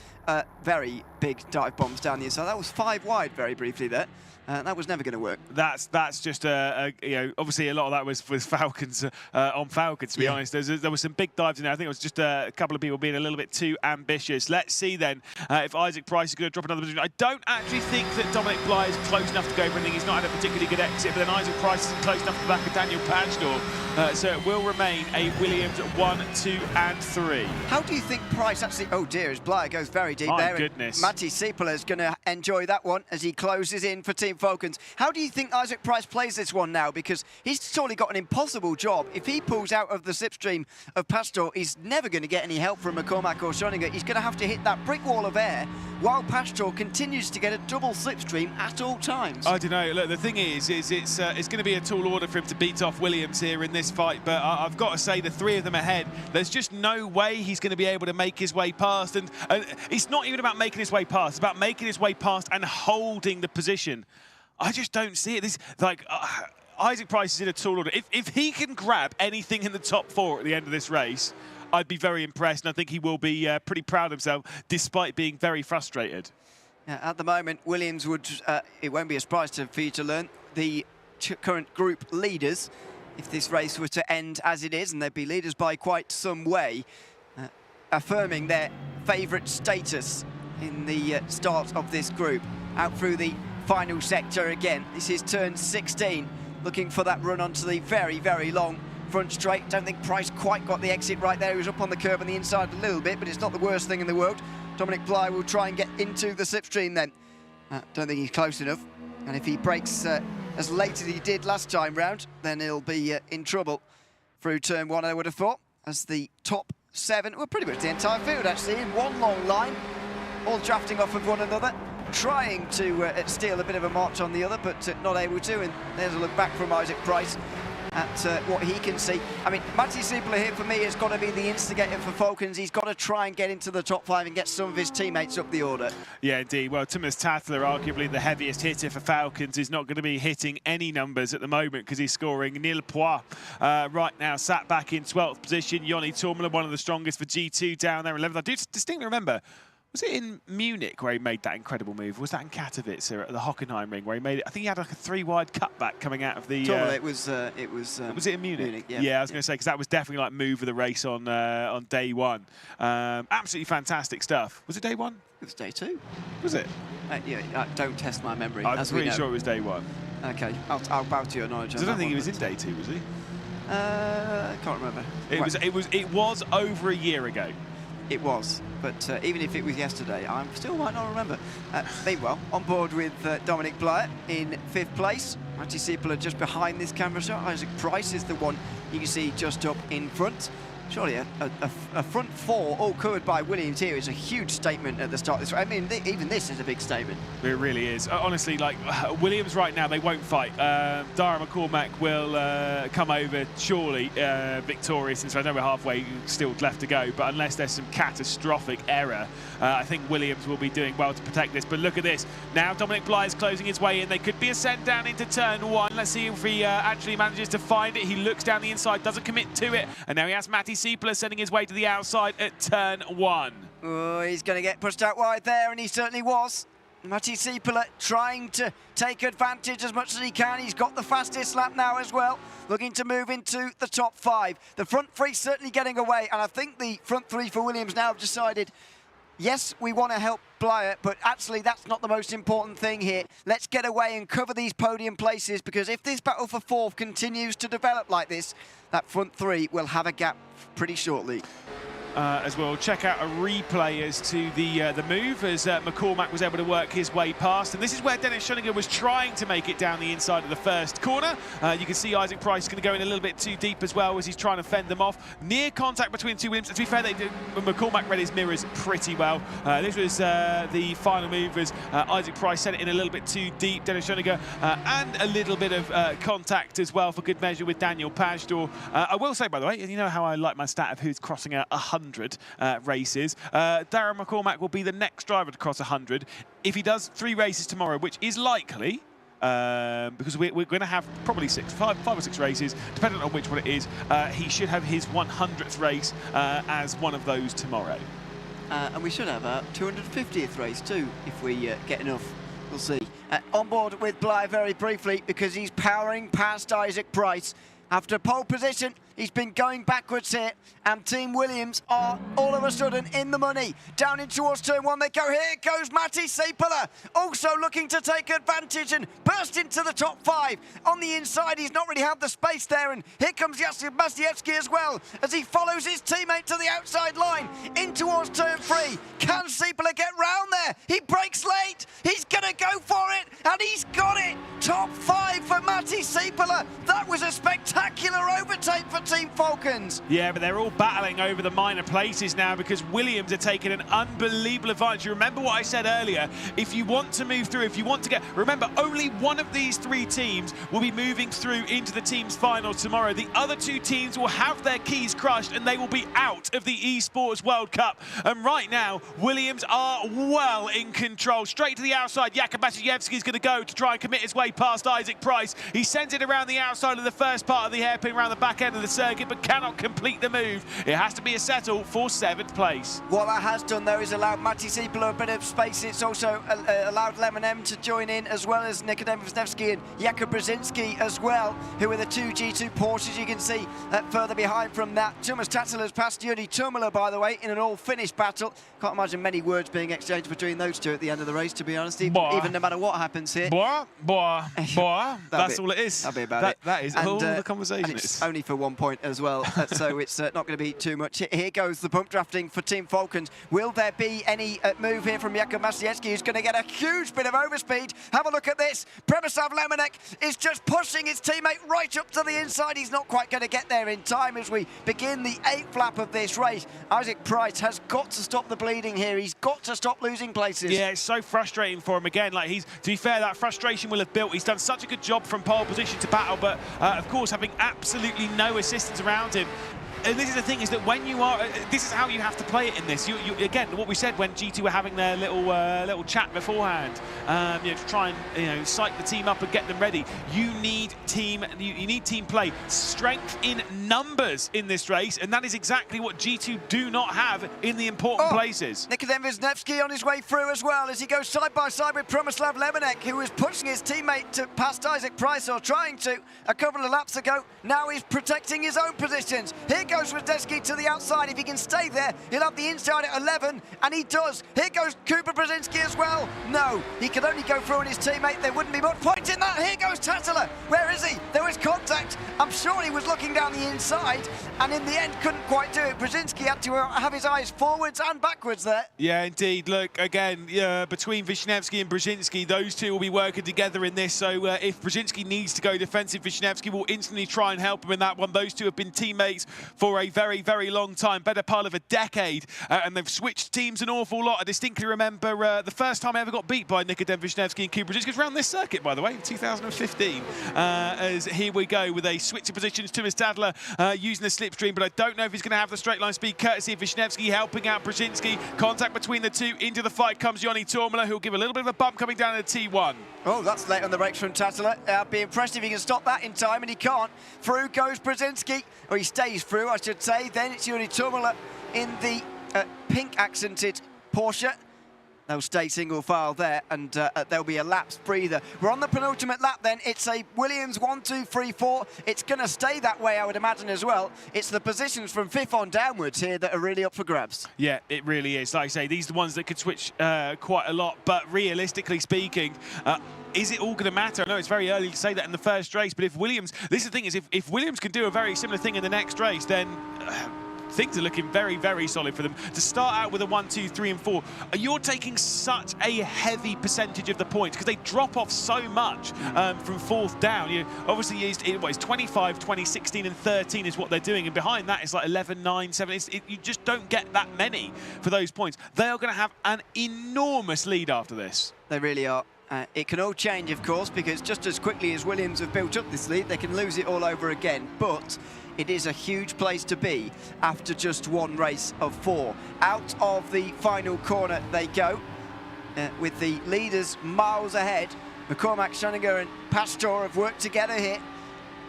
very big dive bombs down the inside. That was 5 wide very briefly there. That was never going to work. That's just obviously a lot of that was Falcons on Falcons, to be honest. There was some big dives in there. I think it was just a couple of people being a little bit too ambitious. Let's see then if Isaac Price is going to drop another position. I don't actually think that Dominic Bly is close enough to go for anything. He's not had a particularly good exit, but then Isaac Price is close enough to the back of Daniel Pajdor. So it will remain a Williams 1, 2 and 3. How do you think Price actually... Oh dear, as Bly goes very deep My there. goodness. Matti Siepela is going to enjoy that one as he closes in for Team Falcons. How do you think Isaac Price plays this one now? Because he's surely got an impossible job. If he pulls out of the slipstream of Pajdor, he's never going to get any help from McCormack or Schoninger. He's going to have to hit that brick wall of air while Pajdor continues to get a double slipstream at all times. I don't know. Look, the thing is it's going to be a tall order for him to beat off Williams here in this fight. But I've got to say, the three of them ahead, there's just no way he's going to be able to make his way past. And it's not even about making his way past. It's about making his way past and holding the position. I just don't see it. This Isaac Price is in a tall order. If he can grab anything in the top 4 at the end of this race, I'd be very impressed, and I think he will be pretty proud of himself, despite being very frustrated. Yeah, at the moment, Williams would, it won't be a surprise for you to learn, the current group leaders, if this race were to end as it is, and they'd be leaders by quite some way, affirming their favourite status in the start of this group. Out through the final sector again. This is turn 16, looking for that run onto the very, very long front straight. Don't think Price quite got the exit right there. He was up on the curb on the inside a little bit, but it's not the worst thing in the world. Dominic Bly will try and get into the slipstream then. Don't think he's close enough. And if he breaks as late as he did last time round, then he'll be in trouble through turn 1, I would have thought, as the top 7, well, pretty much the entire field actually, in one long line, all drafting off of one another, trying to steal a bit of a march on the other, but not able to. And there's a look back from Isaac Price at what he can see. I mean, Matti Siepela here for me has got to be the instigator for Falcons. He's got to try and get into the top 5 and get some of his teammates up the order. Yeah, indeed. Well, Thomas Tattler, arguably the heaviest hitter for Falcons, is not going to be hitting any numbers at the moment because he's scoring nil points right now, sat back in 12th position. Joni Tormela, one of the strongest for G2 down there in 11th. I do distinctly remember, was it in Munich where he made that incredible move? Was that in Katowice or at the Hockenheim ring where he made it? I think he had like a 3-wide cutback coming out of the... Was it in Munich? Yeah, I was going to say, because that was definitely like move of the race on day 1. Absolutely fantastic stuff. Was it day 1? It was day 2. Was it? Don't test my memory. I'm pretty sure it was day 1. Okay, I'll bow to your knowledge. I don't think he was in day 2, was he? I can't remember. It was over a year ago. It was, but even if it was yesterday, I still might not remember. Meanwhile, on board with Dominic Bly in 5th place. Matti Siepela just behind this camera shot. Isaac Price is the one you can see just up in front. Surely a front 4 all covered by Williams here is a huge statement at the start of this. I mean, even this is a big statement. It really is. Honestly, like, Williams right now, they won't fight. Dara McCormack will come over, surely, victorious, since I know we're halfway still left to go, but unless there's some catastrophic error, I think Williams will be doing well to protect this. But look at this. Now Dominic Bly is closing his way in. They could be a send down into turn 1. Let's see if he actually manages to find it. He looks down the inside, doesn't commit to it, and now he has Matti Siepela sending his way to the outside at turn 1. Oh, he's going to get pushed out wide there, and he certainly was. Matti Siepela trying to take advantage as much as he can. He's got the fastest lap now as well, looking to move into the top 5. The front 3 certainly getting away, and I think the front 3 for Williams now have decided, yes, we want to help Blyer, but actually that's not the most important thing here. Let's get away and cover these podium places, because if this battle for 4th continues to develop like this, that front 3 will have a gap pretty shortly. As well, check out a replay as to the move as McCormack was able to work his way past, and this is where Dennis Schoninger was trying to make it down the inside of the first corner. You can see Isaac Price is going to go in a little bit too deep as well as he's trying to fend them off. Near contact between two Williams. To be fair, McCormack read his mirrors pretty well. This was the final move as Isaac Price sent it in a little bit too deep. Dennis Schoninger and a little bit of contact as well for good measure with Daniel Pajdor. I will say, by the way, you know how I like my stat of who's crossing 100 races. Darren McCormack will be the next driver to cross 100. If he does 3 races tomorrow, which is likely, because we're going to have probably five or six races, depending on which one it is. He should have his 100th race as one of those tomorrow. And we should have a 250th race too, if we get enough. We'll see. On board with Bly very briefly, because he's powering past Isaac Price. After pole position, he's been going backwards here, and Team Williams are all of a sudden in the money. Down in towards turn one they go. Here goes Matti Seipala, also looking to take advantage and burst into the top 5. On the inside, he's not really had the space there, and here comes Mastievski as well, as he follows his teammate to the outside line. In towards turn 3. Can Seipala get round there? He breaks late. He's going to go for it, and he's got it. Top 5 for Matti Seipala. That was a spectacular overtake for Team Falcons. Yeah, but they're all battling over the minor places now because Williams are taking an unbelievable advantage. You remember what I said earlier? If you want to move through, if you want to get... Remember, only one of these 3 teams will be moving through into the team's final tomorrow. The other 2 teams will have their keys crushed and they will be out of the Esports World Cup. And right now, Williams are well in control. Straight to the outside, Jakub Maciejewski is going to go to try and commit his way past Isaac Price. He sends it around the outside of the first part of the hairpin, around the back end of the circuit, but cannot complete the move. It has to be a settle for 7th place. What that has done, though, is allowed Matti Seipala a bit of space. It's also allowed Lemon M to join in, as well as Nikodem Wisniewski and Jakub Brzezinski as well, who are the 2 G2 Porsches. You can see further behind from that. Thomas Tatsela's passed Yuri Tumala, by the way, in an all-finished battle. Can't imagine many words being exchanged between those 2 at the end of the race, to be honest, even no matter what happens here. That's all it is. That'll be about it. That is all the conversation. And it's only for 1 point as well, so it's not going to be too much. Here goes the pump drafting for Team Falcons. Will there be any move here from Jakub Maciejewski, who's going to get a huge bit of overspeed? Have a look at this. Premysław Lemonek is just pushing his teammate right up to the inside. He's not quite going to get there in time as we begin the 8th lap of this race. Isaac Price has got to stop the bleeding here. He's got to stop losing places. Yeah, it's so frustrating for him again. Like, to be fair, that frustration will have built. He's done such a good job from pole position to battle, but of course, having absolutely no assistance around him. And this is the thing, is that when you are, this is how you have to play it in this. You again, what we said when G2 were having their little chat beforehand, to try and psych the team up and get them ready. You need team play, strength in numbers in this race, and that is exactly what G2 do not have in the important places. Nikodem Wisniewski on his way through as well as he goes side by side with Premysław Lemonek, who was pushing his teammate to past Isaac Price, or trying to, a couple of laps ago. Now he's protecting his own positions. Here goes Wisniewski to the outside. If he can stay there, he'll have the inside at 11, and he does. Here goes Kuba Brzezinski as well. No, he could only go through on his teammate. There wouldn't be much point in that. Here goes Tatsela. Where is he? There was contact. I'm sure he was looking down the inside, and in the end couldn't quite do it. Brzezinski had to have his eyes forwards and backwards there. Yeah, indeed. Look, again, between Wisniewski and Brzezinski, those 2 will be working together in this. So if Brzezinski needs to go defensive, Wisniewski will instantly try and help him in that one. Those 2 have been teammates for a very, very long time, better part of a decade, and they've switched teams an awful lot. I distinctly remember the first time I ever got beat by Nikodem Wisniewski and Kuba Brzezinski was around this circuit, by the way, in 2015. As here we go with a switch of positions. Thomas Tadler using the slipstream, but I don't know if he's going to have the straight line speed, courtesy of Wisniewski helping out Brzezinski. Contact between the 2. Into the fight comes Yoni Tumala, who'll give a little bit of a bump coming down to T1. Oh, that's late on the brakes from Tatsela. I'd be impressed if he can stop that in time, and he can't. Through goes Brzezinski, or he stays through, I should say. Then it's Yuri Tumala in the pink-accented Porsche. They'll stay single file there, and there'll be a lapse breather. We're on the penultimate lap then. It's a Williams 1, 2, 3, 4. It's going to stay that way, I would imagine, as well. It's the positions from 5th on downwards here that are really up for grabs. Yeah, it really is. Like I say, these are the ones that could switch quite a lot, but realistically speaking, is it all going to matter? I know it's very early to say that in the first race, but if Williams... This is the thing, is if Williams can do a very similar thing in the next race, then... things are looking very, very solid for them. To start out with a 1, 2, 3, and 4, you're taking such a heavy percentage of the points because they drop off so much from 4th down. Obviously, it's 25, 20, 16, and 13 is what they're doing, and behind that is like 11, 9, 7. You just don't get that many for those points. They are going to have an enormous lead after this. They really are. It can all change, of course, because just as quickly as Williams have built up this lead, they can lose it all over again. But it is a huge place to be after just 1 race of 4. Out of the final corner they go, with the leaders miles ahead. McCormack, Schoninger and Pastor have worked together here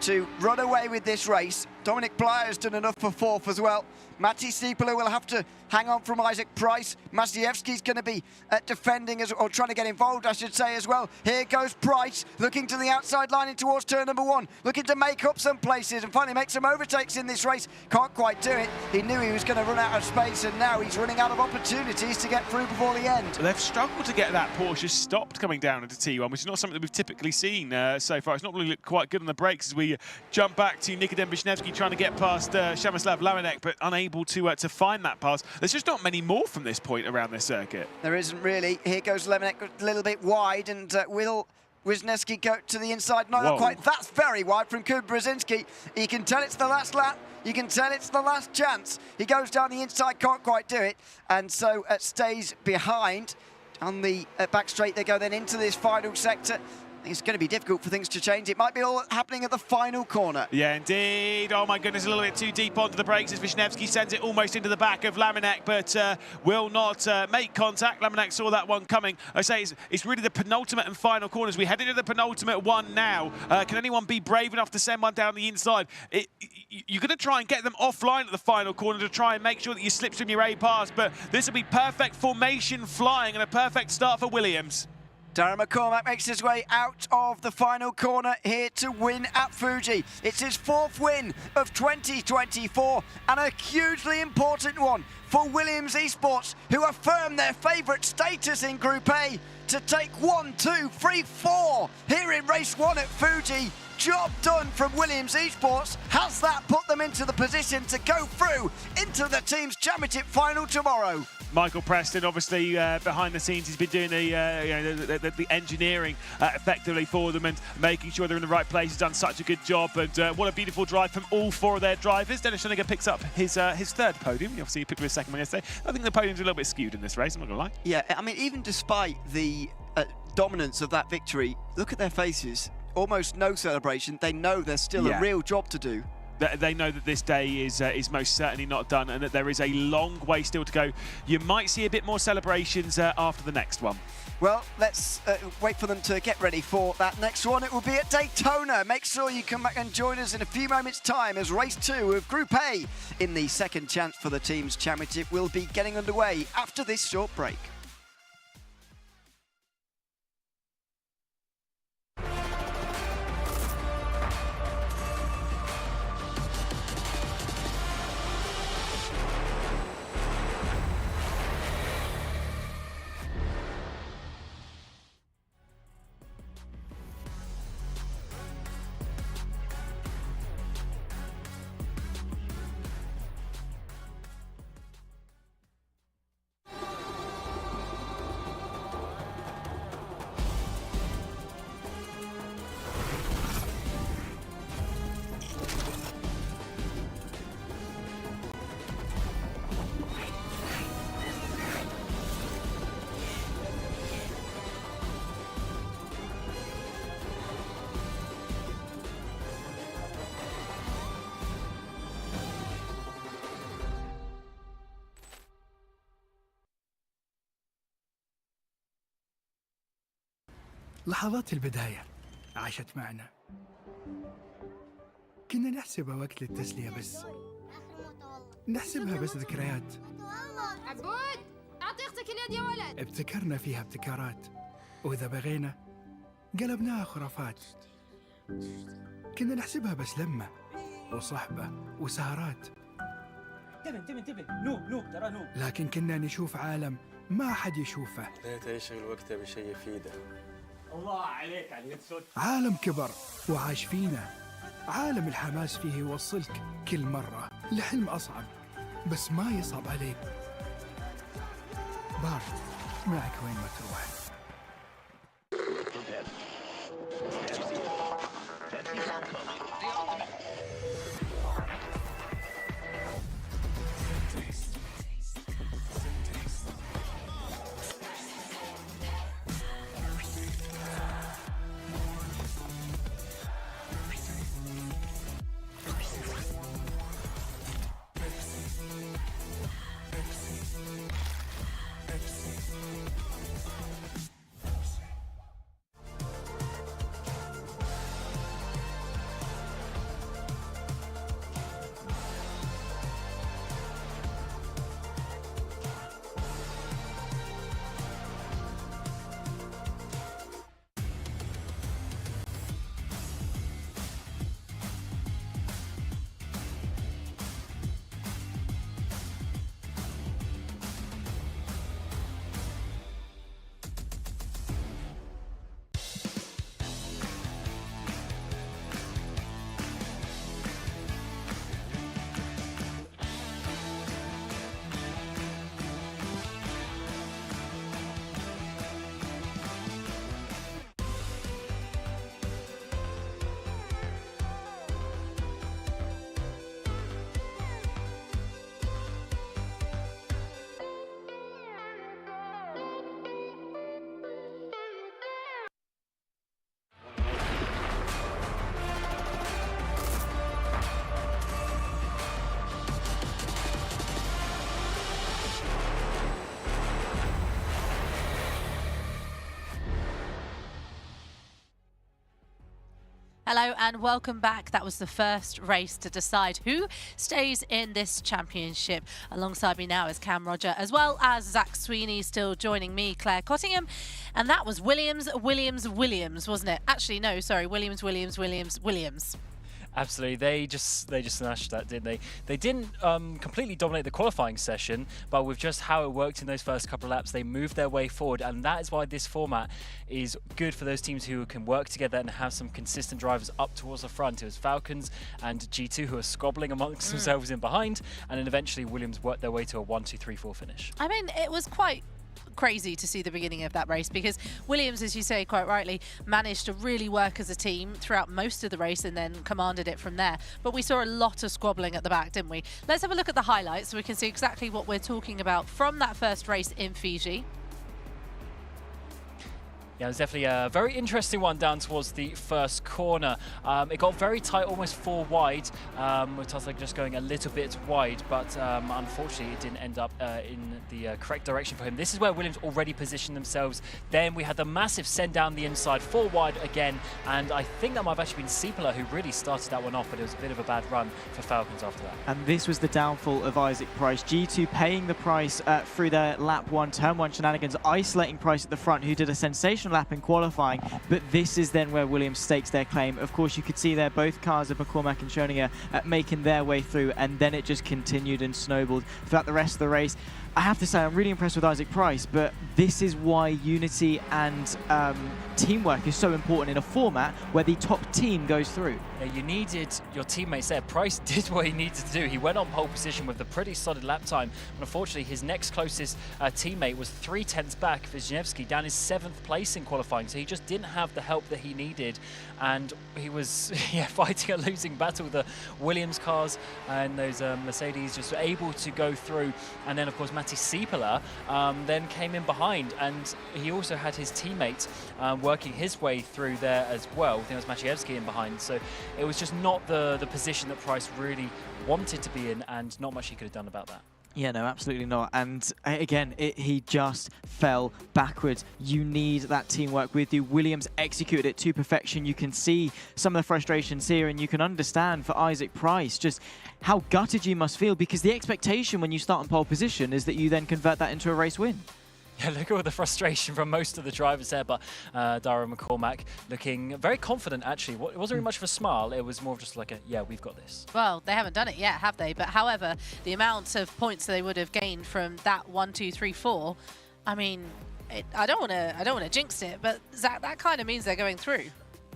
to run away with this race. Dominic Bleyer's done enough for fourth as well. Matti Stiepler will have to hang on from Isaac Price. Maciejewski's going to be defending, or trying to get involved, I should say, as well. Here goes Price, looking to the outside line in towards turn number 1, looking to make up some places and finally make some overtakes in this race. Can't quite do it. He knew he was going to run out of space, and now he's running out of opportunities to get through before the end. They've struggled to get that Porsche stopped coming down into T1, which is not something that we've typically seen so far. It's not really looked quite good on the brakes as we jump back to Nikodem Wisniewski trying to get past Przemysław Lamenek, but unable to find that pass. There's just not many more from this point around this circuit. There isn't really. Here goes Lamenek a little bit wide, and will Wisniewski go to the inside? No, not quite. That's very wide from Kuba Brzezinski. You can tell it's the last lap. You can tell it's the last chance. He goes down the inside, can't quite do it, and so stays behind. On the back straight they go then into this final sector. It's going to be difficult for things to change. It might be all happening at the final corner. Yeah, indeed. Oh, my goodness, a little bit too deep onto the brakes as Wisniewski sends it almost into the back of Lamenek, but will not make contact. Lamenek saw that one coming. I say it's really the penultimate and final corners. We head into the penultimate one now. Can anyone be brave enough to send one down the inside? You're going to try and get them offline at the final corner to try and make sure that you slipstream your A pass, but this will be perfect formation flying and a perfect start for Williams. Darren McCormack makes his way out of the final corner here to win at Fuji. It's his 4th win of 2024 and a hugely important one for Williams Esports, who affirm their favourite status in Group A to take 1, 2, 3, 4 here in race 1 at Fuji. Job done from Williams Esports. Has that put them into the position to go through into the Teams Championship final tomorrow? Michael Preston, obviously behind the scenes, he's been doing the engineering effectively for them and making sure they're in the right place. He's done such a good job, and what a beautiful drive from all 4 of their drivers. Dennis Schoninger picks up his 3rd podium. Obviously, he picked up his 2nd one yesterday. I think the podium's a little bit skewed in this race, I'm not going to lie. Yeah, I mean, even despite the dominance of that victory, look at their faces. Almost no celebration. They know there's still a real job to do. They know that this day is most certainly not done and that there is a long way still to go. You might see a bit more celebrations after the next one. Well, let's wait for them to get ready for that next one. It will be at Daytona. Make sure you come back and join us in a few moments' time as race 2 of Group A in the second chance for the Teams Championship will be getting underway after this short break. لحظات البداية عاشت معنا. كنا نحسبها وقت للتسلية بس. نحسبها بس ذكريات. عبود أعطي أختك اليد يا ولد. ابتكرنا فيها ابتكارات، وإذا بغينا قلبناها خرافات. كنا نحسبها بس لمة وصحبة وسهرات. انتبه نوب ترى نوب. لكن كنا نشوف عالم ما حد يشوفه. لا تشغل وقته بشيء يفيده. الله عليك على الصوت. عالم كبر وعاش فينا. عالم الحماس فيه يوصلك كل مرة لحلم أصعب، بس ما يصعب عليك. بارد معك وين ما تروح. Hello and welcome back. That was the first race to decide who stays in this championship. Alongside me now is Cam Roger, as well as Zach Sweeney, still joining me, Claire Cottingham. And that was Williams, wasn't it? Actually, no, sorry, Williams. Absolutely, they just smashed that, didn't they? They didn't completely dominate the qualifying session, but with just how it worked in those first couple of laps, they moved their way forward, and that is why this format is good for those teams who can work together and have some consistent drivers up towards the front. It was Falcons and G2 who are squabbling amongst themselves in behind, and then eventually Williams worked their way to a 1-2-3-4 finish. I mean, it was quite crazy to see the beginning of that race because Williams, as you say quite rightly, managed to really work as a team throughout most of the race and then commanded it from there. But we saw a lot of squabbling at the back, didn't we? Let's have a look at the highlights so we can see exactly what we're talking about from that first race in Fiji. Yeah, it was definitely a very interesting one down towards the first corner. It got very tight, almost 4 wide, with Tesla just going a little bit wide, but unfortunately it didn't end up in the correct direction for him. This is where Williams already positioned themselves. Then we had the massive send down the inside, 4 wide again, and I think that might have actually been Siepela who really started that one off, but it was a bit of a bad run for Falcons after that. And this was the downfall of Isaac Price. G2 paying the price through their lap 1, turn 1 shenanigans, isolating Price at the front, who did a sensational lap in qualifying, but this is then where Williams stakes their claim. Of course, you could see there both cars of McCormack and Schoeninger making their way through, and then it just continued and snowballed throughout the rest of the race. I have to say, I'm really impressed with Isaac Price, but this is why unity and teamwork is so important in a format where the top team goes through. Yeah, you needed your teammates there. Price did what he needed to do. He went on pole position with a pretty solid lap time. And unfortunately, his next closest teammate was 3/10 back, Wisniewski, down his 7th place in qualifying. So he just didn't have the help that he needed. And he was fighting a losing battle. The Williams cars and those Mercedes just were able to go through. And then, of course, Matti Siepela then came in behind. And he also had his teammate working his way through there as well. I think it was Maciejewski in behind. So it was just not the position that Price really wanted to be in, and not much he could have done about that. Yeah, no, absolutely not. And again, he just fell backwards. You need that teamwork with you. Williams executed it to perfection. You can see some of the frustrations here, and you can understand for Isaac Price just how gutted you must feel, because the expectation when you start on pole position is that you then convert that into a race win. Yeah, look at all the frustration from most of the drivers there, but Dara McCormack looking very confident, actually. It wasn't really much of a smile. It was more of just like a, yeah, we've got this. Well, they haven't done it yet, have they? But however, the amount of points they would have gained from that 1, 2, 3, 4, I mean, I don't want to jinx it, but Zach, that kind of means they're going through.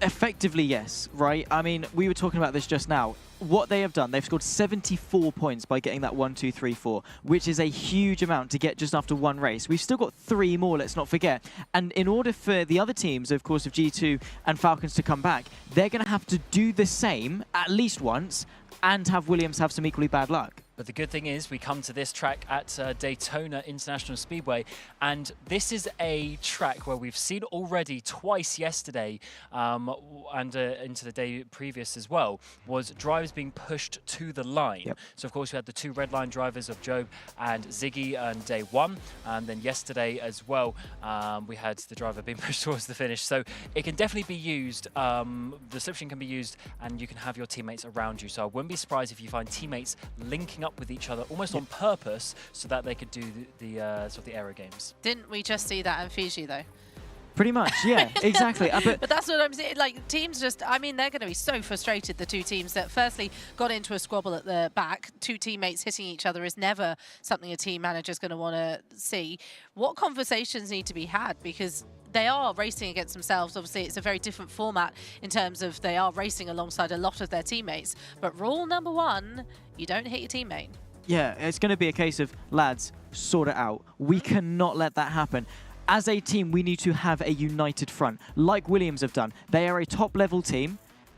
Effectively, yes, right? I mean, we were talking about this just now. What they have done, they've scored 74 points by getting that 1, 2, 3, 4, which is a huge amount to get just after one race. We've still got 3 more, let's not forget. And in order for the other teams, of course, of G2 and Falcons to come back, they're going to have to do the same at least once and have Williams have some equally bad luck. But the good thing is we come to this track at Daytona International Speedway, and this is a track where we've seen already twice yesterday and into the day previous as well, was drivers being pushed to the line. Yep. So of course we had the 2 red line drivers of Job and Ziggy on day 1, and then yesterday as well we had the driver being pushed towards the finish. So it can definitely be used, the slipstream can be used, and you can have your teammates around you. So I wouldn't be surprised if you find teammates linking up with each other almost on purpose so that they could do the sort of the aero games. Didn't we just see that in Fiji though? Pretty much, yeah, exactly. But that's what I'm saying. Like, teams just, I mean, they're going to be so frustrated, the 2 teams, that firstly got into a squabble at the back. 2 teammates hitting each other is never something a team manager's going to want to see. What conversations need to be had? Because they are racing against themselves. Obviously, it's a very different format in terms of they are racing alongside a lot of their teammates. But rule number 1, you don't hit your teammate. Yeah, it's going to be a case of, lads, sort it out. We cannot let that happen. As a team, we need to have a united front, like Williams have done. They are a top-level team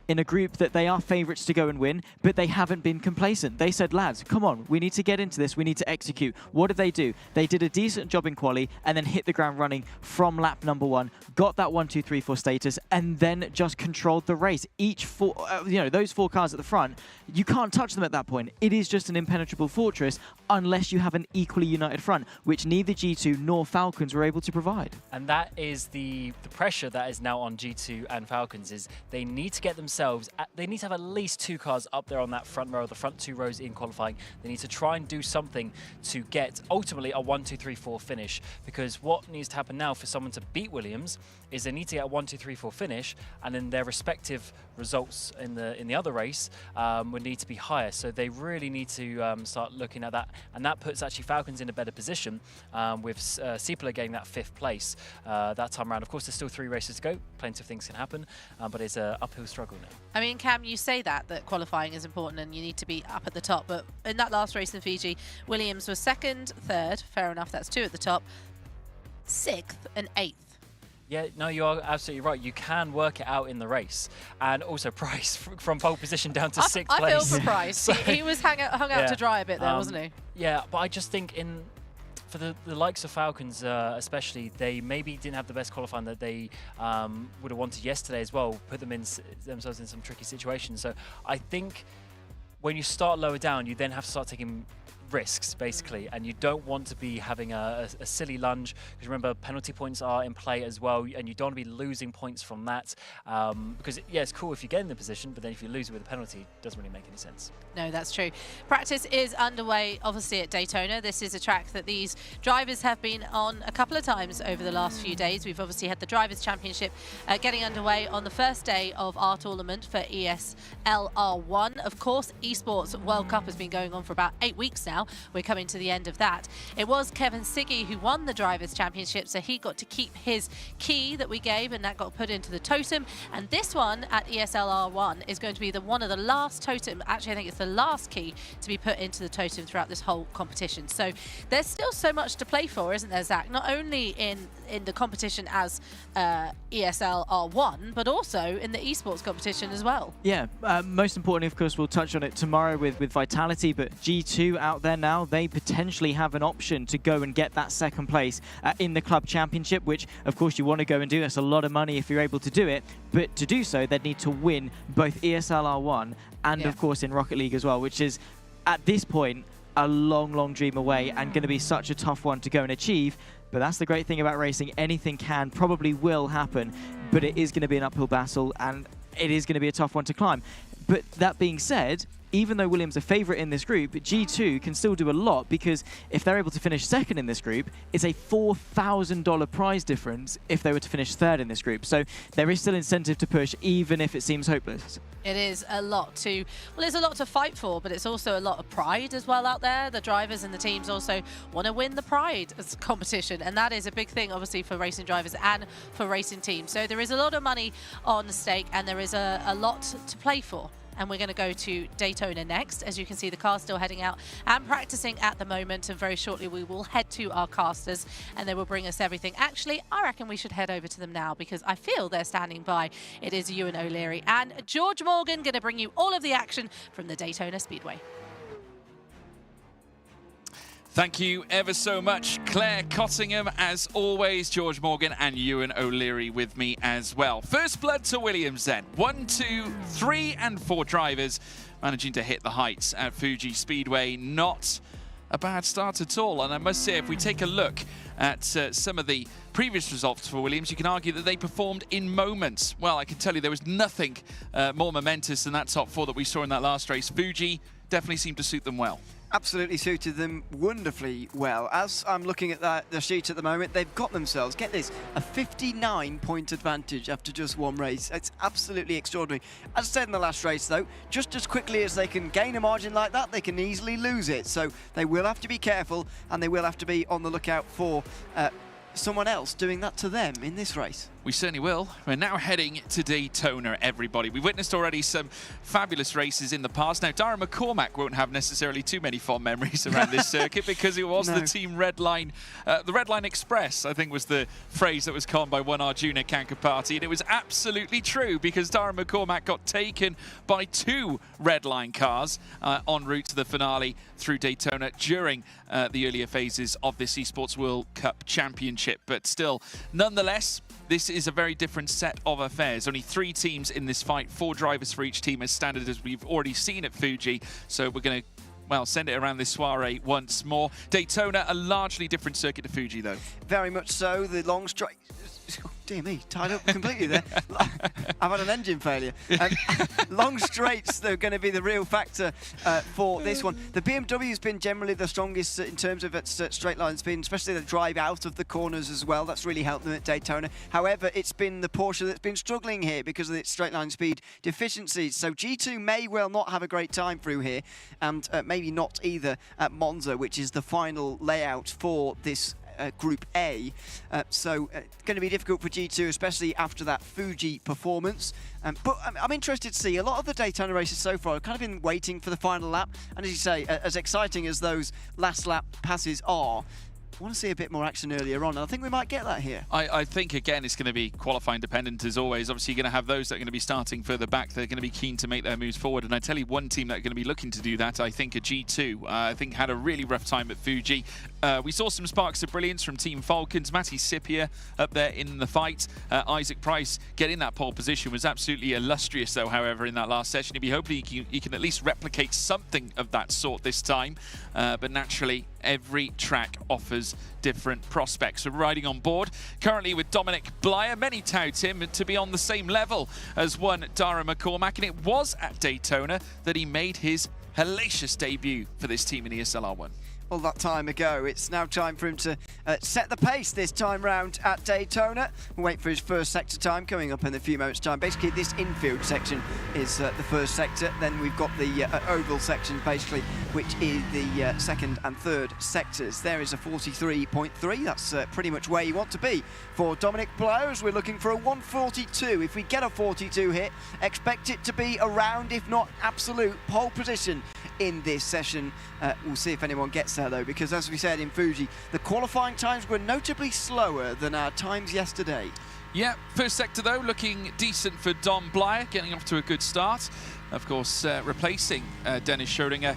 in a group that they are favourites to go and win, but they haven't been complacent. They said, lads, come on, we need to get into this, we need to execute. What did they do? They did a decent job in quali and then hit the ground running from lap number 1, got that 1, 2, 3, 4 status, and then just controlled the race. Each 4, those 4 cars at the front, you can't touch them at that point. It is just an impenetrable fortress unless you have an equally united front, which neither G2 nor Falcons were able to provide. And that is the pressure that is now on G2 and Falcons, is they need to get themselves themselves, they need to have at least 2 cars up there on that front row, the front 2 rows in qualifying. They need to try and do something to get ultimately a 1, 2, 3, 4 finish, because what needs to happen now for someone to beat Williams is they need to get a 1, 2, 3, 4 finish, and then their respective results in the other race would need to be higher. So they really need to start looking at that, and that puts actually Falcons in a better position with Cipolla getting that 5th place that time around. Of course, there's still 3 races to go. Plenty of things can happen, but it's an uphill struggle now. I mean, Cam, you say that qualifying is important and you need to be up at the top, but in that last race in Fiji, Williams was 2nd, 3rd, fair enough, that's 2 at the top, 6th and 8th. Yeah, no, you are absolutely right. You can work it out in the race. And also Price from pole position down to 6th place. I feel for Price. So, he was hung out to dry a bit there, wasn't he? Yeah, but I just think for the likes of Falcons especially, they maybe didn't have the best qualifying that they would have wanted yesterday as well, put themselves in some tricky situations. So I think when you start lower down, you then have to start taking risks, basically, and you don't want to be having a silly lunge, because remember, penalty points are in play as well, and you don't want to be losing points from that, because yeah, it's cool if you get in the position, but then if you lose it with a penalty, it doesn't really make any sense. No, that's true. Practice is underway, obviously, at Daytona. This is a track that these drivers have been on a couple of times over the last few days. We've obviously had the Drivers' Championship getting underway on the first day of our tournament for ESL R1. Of course, Esports World Cup has been going on for about 8 weeks now. We're coming to the end of that. It was Kevin Siggy who won the Drivers' Championship, so he got to keep his key that we gave, and that got put into the totem. And this one at ESL R1 is going to be one of the last totem, actually I think it's the last key to be put into the totem throughout this whole competition. So there's still so much to play for, isn't there, Zach? Not only in the competition as ESL R1, but also in the esports competition as well. Yeah, most importantly, of course, we'll touch on it tomorrow with Vitality, but G2 out there now, they potentially have an option to go and get that 2nd place in the club championship, which of course you want to go and do. That's a lot of money if you're able to do it, but to do so, they'd need to win both ESL R1 and of course in Rocket League as well, which is at this point a long dream away and going to be such a tough one to go and achieve. But that's the great thing about racing. Anything can, probably will happen, but it is going to be an uphill battle and it is going to be a tough one to climb. But that being said, even though Williams are favourite in this group, G2 can still do a lot, because if they're able to finish 2nd in this group, it's a $4,000 prize difference if they were to finish 3rd in this group. So there is still incentive to push, even if it seems hopeless. It is a lot to, well, there's a lot to fight for, but it's also a lot of pride as well out there. The drivers and the teams also want to win the pride as a competition, and that is a big thing, obviously, for racing drivers and for racing teams. So there is a lot of money on stake, and there is a lot to play for. And we're going to go to Daytona next. As you can see, the car's still heading out and practicing at the moment, and very shortly we will head to our casters and they will bring us everything. Actually, I reckon we should head over to them now, because I feel they're standing by. It is Ewan O'Leary and George Morgan going to bring you all of the action from the Daytona Speedway. Thank you ever so much, Claire Cottingham, as always, George Morgan and Ewan O'Leary with me as well. First blood to Williams then. 1, 2, 3 and 4 drivers managing to hit the heights at Fuji Speedway. Not a bad start at all. And I must say, if we take a look at some of the previous results for Williams, you can argue that they performed in moments. Well, I can tell you there was nothing more momentous than that top 4 that we saw in that last race. Fuji definitely seemed to suit them well. Absolutely suited them wonderfully well. As I'm looking at the sheet at the moment, they've got themselves, get this, a 59-point advantage after just one race. It's absolutely extraordinary. As I said in the last race, though, just as quickly as they can gain a margin like that, they can easily lose it. So they will have to be careful, and they will have to be on the lookout for someone else doing that to them in this race. We certainly will. We're now heading to Daytona, everybody. We've witnessed already some fabulous races in the past. Now, Darren McCormack won't have necessarily too many fond memories around this circuit, because it was the team Redline, the Redline Express, I think was the phrase that was coined by one Arjuna Kankapati. And it was absolutely true, because Darren McCormack got taken by 2 Redline cars en route to the finale through Daytona during the earlier phases of this Esports World Cup Championship. But still, nonetheless, this is a very different set of affairs. Only 3 teams in this fight, 4 drivers for each team, as standard as we've already seen at Fuji. So we're going to, well, send it around this soiree once more. Daytona, a largely different circuit to Fuji, though. Very much so. The long straight Oh, dear me, tied up completely there. I've had an engine failure. Long straights, they're going to be the real factor for this one. The BMW has been generally the strongest in terms of its straight line speed, especially the drive out of the corners as well. That's really helped them at Daytona. However, it's been the Porsche that's been struggling here because of its straight line speed deficiencies. So G2 may well not have a great time through here, and maybe not either at Monza, which is the final layout for this Group A. So going to be difficult for G2, especially after that Fuji performance. But I'm interested to see a lot of the Daytona races so far. I've kind of been waiting for the final lap. And as you say, as exciting as those last lap passes are, I want to see a bit more action earlier on. I think we might get that here. I think, again, it's going to be qualifying dependent as always. Obviously, you're going to have those that are going to be starting further back. They're going to be keen to make their moves forward. And I tell you, one team that are going to be looking to do that, I think, are G2. I think had a really rough time at Fuji. We saw some sparks of brilliance from Team Falcons. Matty Scipia up there in the fight. Isaac Price getting that pole position was absolutely illustrious, though, however, in that last session. He'd be hoping he can at least replicate something of that sort this time. But naturally, every track offers different prospects. We're riding on board currently with Dominic Blyer. Many tout him to be on the same level as one Dara McCormack, and it was at Daytona that he made his hellacious debut for this team in ESL R1. All that time ago. It's now time for him to set the pace this time round at Daytona. We'll wait for his first sector time coming up in a few moments' time. Basically, this infield section is the first sector. Then we've got the oval section, basically, which is the second and third sectors. There is a 43.3. That's pretty much where you want to be for Dominic Blyer, as we're looking for a 142. If we get a 42 hit, expect it to be around, if not absolute, pole position in this session. We'll see if anyone gets there, though, because as we said in Fuji, the qualifying times were notably slower than our times yesterday. Yeah, first sector, though, looking decent for Dom Blyer, getting off to a good start. Of course, replacing Dennis Schrodinger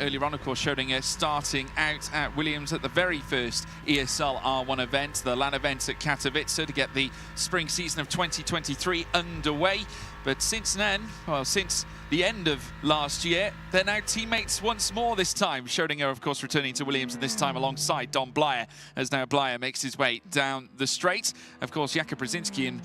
earlier on. Of course, Schrodinger starting out at Williams at the very first ESL R1 event, the LAN event at Katowice, to get the spring season of 2023 underway. But since then, well, since the end of last year, they're now teammates once more this time. Schrodinger, of course, returning to Williams, and this time alongside Dom Blyer, as now Blyer makes his way down the straight. Of course, Jakub Brzezinski and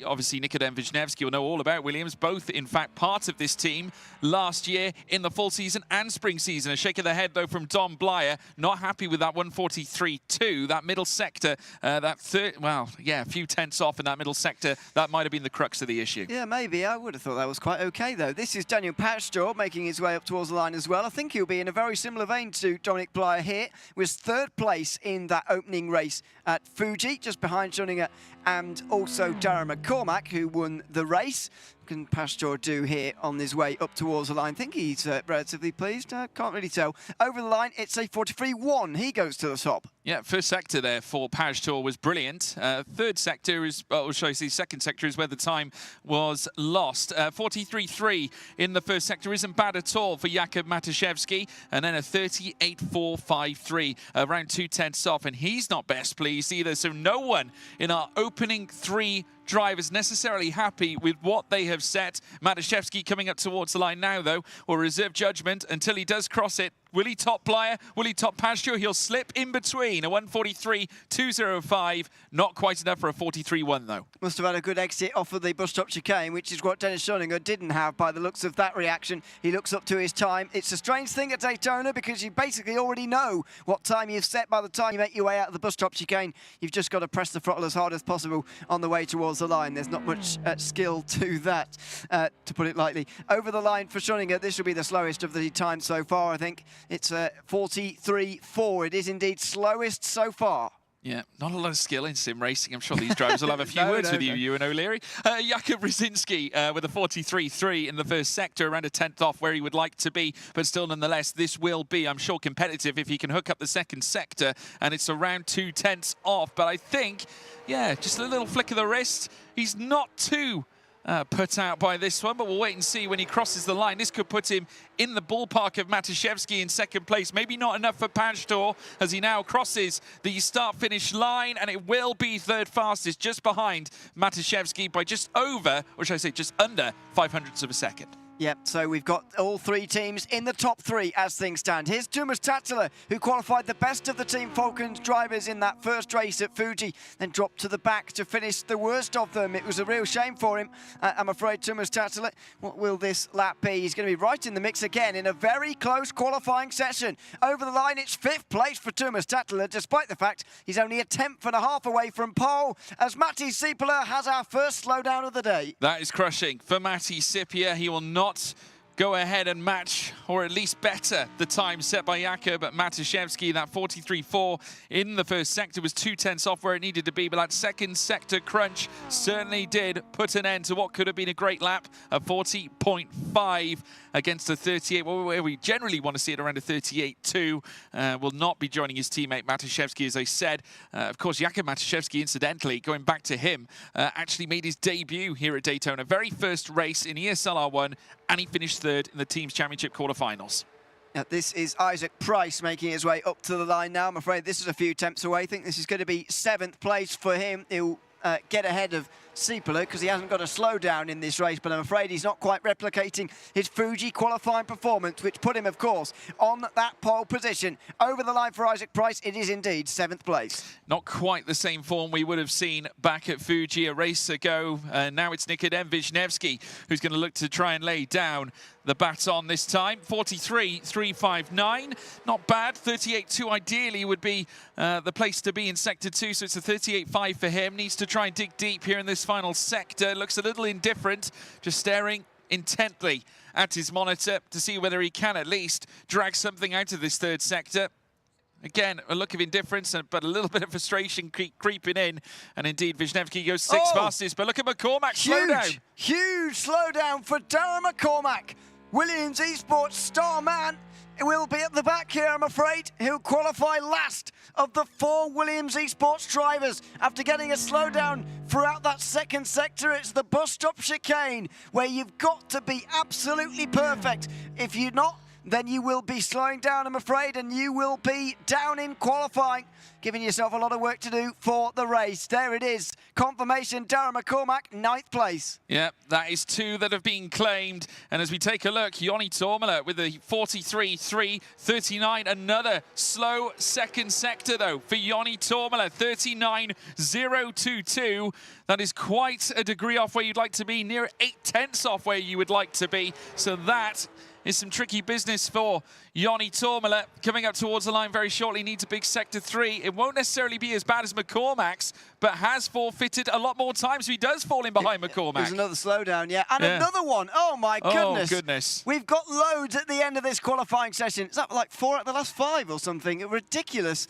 obviously Nikodem Wisniewski will know all about Williams, both in fact part of this team last year in the full season and spring season. A shake of the head though from Dom Blyer, not happy with that 143.2, that middle sector, that third, well, yeah, a few tenths off in that middle sector. That might have been the crux of the issue. Yeah, maybe. I would have thought that was quite okay though. This is Daniel Patchjaw making his way up towards the line as well. I think he'll be in a very similar vein to Dominic Blyer here. Was third place in that opening race at Fuji, just behind Schrodinger and also Dara McCormack, who won the race. Can Pastor do here on his way up towards the line? I think he's relatively pleased. Can't really tell. Over the line, it's a 43.1. He goes to the top. Yeah, first sector there for Pastor was brilliant. Third sector is, well, shall I say, second sector is where the time was lost. 43.3 in the first sector isn't bad at all for Jakub Matuszewski. And then a 38.453, around 2 tenths off. And he's not best pleased either. So no one in our opening three drivers necessarily happy with what they have set. Matuszewski coming up towards the line now, though, will reserve judgment until he does cross it. Will he top Blyer? Will he top Pasture? He'll slip in between. A 143.205. Not quite enough for a 43.1, though. Must have had a good exit off of the bus stop chicane, which is what Dennis Schrodinger didn't have by the looks of that reaction. He looks up to his time. It's a strange thing at Daytona because you basically already know what time you've set by the time you make your way out of the bus stop chicane. You've just got to press the throttle as hard as possible on the way towards the line. There's not much skill to that, to put it lightly. Over the line for Schrodinger, this will be the slowest of the time so far, I think. It's 43.4. It is indeed slowest so far. Yeah, not a lot of skill in sim racing. I'm sure these drivers will have a few words with you, Ewan O'Leary. Jakub Brzezinski with a 43.3 in the first sector, around a tenth off where he would like to be. But still, nonetheless, this will be, I'm sure, competitive if he can hook up the second sector. And it's around 2 tenths off. But I think, yeah, just a little flick of the wrist. He's not too put out by this one, but we'll wait and see when he crosses the line. This could put him in the ballpark of Matuszewski in second place. Maybe not enough for Pastor as he now crosses the start-finish line, and it will be third fastest, just behind Matuszewski by just over, or should I say just under 0.05 of a second. Yep, so we've got all three teams in the top three as things stand. Here's Tumas Tattler, who qualified the best of the Team Falcons drivers in that first race at Fuji, then dropped to the back to finish the worst of them. It was a real shame for him, I'm afraid, Tumas Tattler. What will this lap be? He's going to be right in the mix again in a very close qualifying session. Over the line, it's 5th place for Tumas Tattler, despite the fact he's only a 10th.5 away from pole, as Matti Sipilä has our first slowdown of the day. That is crushing for Matti Sipilä. He will not go ahead and match, or at least better, the time set by Jakub Matuszewski. That 43.4 in the first sector was 2/10 off where it needed to be, but that second sector crunch certainly did put an end to what could have been a great lap, a 40.5 against a 38, where we generally want to see it around a 38.2. Will not be joining his teammate Matuszewski, as I said. Of course, Jakub Matuszewski, incidentally, going back to him, actually made his debut here at Daytona. Very first race in ESL R1, and he finished 3rd in the Teams Championship quarterfinals. This is Isaac Price making his way up to the line now. I'm afraid this is a few tenths away. I think this is going to be 7th place for him. He'll get ahead of Sipilä because he hasn't got a slowdown in this race, but I'm afraid he's not quite replicating his Fuji qualifying performance, which put him, of course, on that pole position. Over the line for Isaac Price, it is indeed 7th place. Not quite the same form we would have seen back at Fuji a race ago. Now it's Nikodem Wisniewski who's going to look to try and lay down the baton this time. 43.359, not bad. 38.2 ideally would be the place to be in Sector 2, so it's a 38.5 for him. Needs to try and dig deep here in this final sector. Looks a little indifferent, just staring intently at his monitor to see whether he can at least drag something out of this 3rd sector. Again, a look of indifference, but a little bit of frustration creeping in. And indeed, Wisniewski goes 6th fastest. But look at McCormack, slowdown. Huge slowdown for Darren McCormack. Williams Esports star man will be at the back here, I'm afraid. He'll qualify last of the 4 Williams Esports drivers after getting a slowdown throughout that 2nd sector. It's the bus stop chicane where you've got to be absolutely perfect. If you're not, then you will be slowing down, I'm afraid, and you will be down in qualifying, giving yourself a lot of work to do for the race. There it is. Confirmation, Darren McCormack, 9th place. Yeah, that is 2 that have been claimed. And as we take a look, Joni Tormela with a 43.339. Another slow 2nd sector, though, for Joni Tormela, 39.022. That is quite a degree off where you'd like to be, near 8/10 off where you would like to be. So that is some tricky business for Joni Tormela. Coming up towards the line very shortly, needs a big Sector 3. It won't necessarily be as bad as McCormack's, but has forfeited a lot more times, so he does fall in behind McCormack. There's another slowdown, yeah. And another one. Oh, my goodness. Oh, goodness. We've got loads at the end of this qualifying session. Is that like 4 out of the last 5 or something? Ridiculous.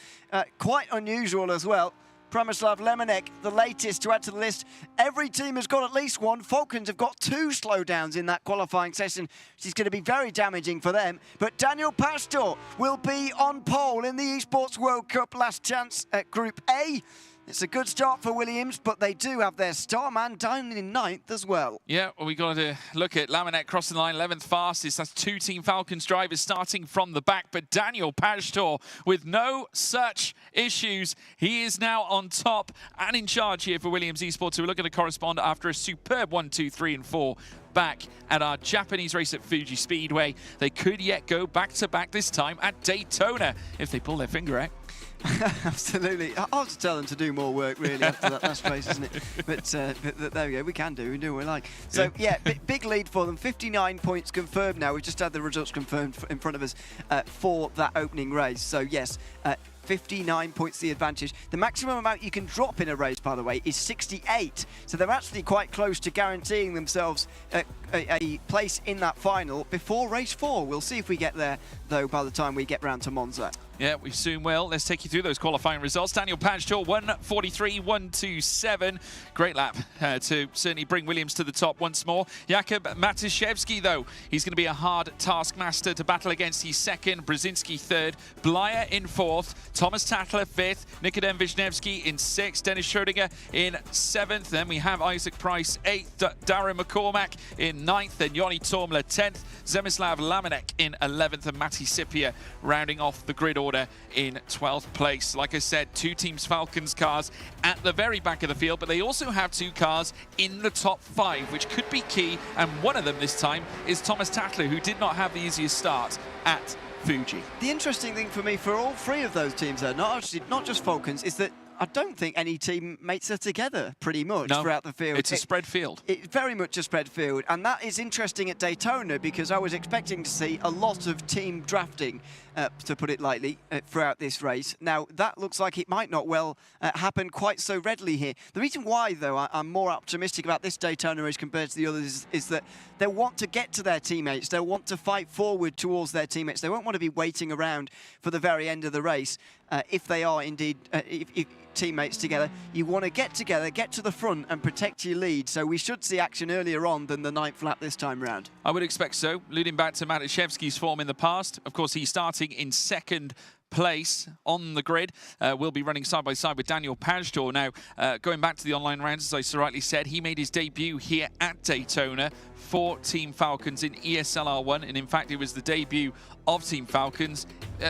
Quite unusual as well. Pramislav Lemonek, the latest to add to the list. Every team has got at least one. Falcons have got 2 slowdowns in that qualifying session, which is going to be very damaging for them. But Daniel Pastor will be on pole in the Esports World Cup last chance at Group A. It's a good start for Williams, but they do have their star man down in 9th as well. Yeah, well, we got to look at Laminet crossing the line, 11th fastest. That's 2 Team Falcons drivers starting from the back, but Daniel Pastor with no such issues. He is now on top and in charge here for Williams Esports, who are looking to correspond after a superb 1, 2, 3, and 4 back at our Japanese race at Fuji Speedway. They could yet go back-to-back this time at Daytona if they pull their finger out. Absolutely. I'll just tell them to do more work, really, after that last race, isn't it? But there we go. We can do what we like. So, yeah, big lead for them. 59 points confirmed now. We've just had the results confirmed in front of us for that opening race. So, yes, 59 points the advantage. The maximum amount you can drop in a race, by the way, is 68. So they're actually quite close to guaranteeing themselves a place in that final before race 4. We'll see if we get there, though, by the time we get round to Monza. Yeah, we soon will. Let's take you through those qualifying results. Daniel Pastor, 1:43.127. Great lap to certainly bring Williams to the top once more. Jakub Matuszewski, though, he's going to be a hard taskmaster to battle against. He's 2nd, Brzezinski 3rd, Blyer in 4th, Tumas Tattler 5th, Nikodem Wisniewski in 6th, Dennis Schrödinger in 7th. Then we have Isaac Price 8th, Darren McCormack in 9th, and Joni Tormela 10th, Zemislav Laminek in 11th, and Matti Sipilä rounding off the grid order in 12th place. Like I said, 2 Teams Falcons cars at the very back of the field, but they also have 2 cars in the top 5, which could be key, and one of them this time is Thomas Tatler, who did not have the easiest start at Fuji. The interesting thing for me, for all 3 of those teams, though, not just Falcons, is that I don't think any teammates are together pretty much throughout the field. It's a spread field. It's very much a spread field, and that is interesting at Daytona because I was expecting to see a lot of team drafting, to put it lightly, throughout this race. Now, that looks like it might not well happen quite so readily here. The reason why, though, I'm more optimistic about this Daytona race compared to the others is that they'll want to get to their teammates. They'll want to fight forward towards their teammates. They won't want to be waiting around for the very end of the race. If they are indeed if teammates together, you want to get together, get to the front and protect your lead. So we should see action earlier on than the 9th lap this time round. I would expect so, alluding back to Matuszewski's form in the past. Of course, he's starting in 2nd place on the grid. Will be running side by side with Daniel Pajtor. Now, going back to the online rounds, as I so rightly said, he made his debut here at Daytona for Team Falcons in ESL R1, and in fact it was the debut of Team Falcons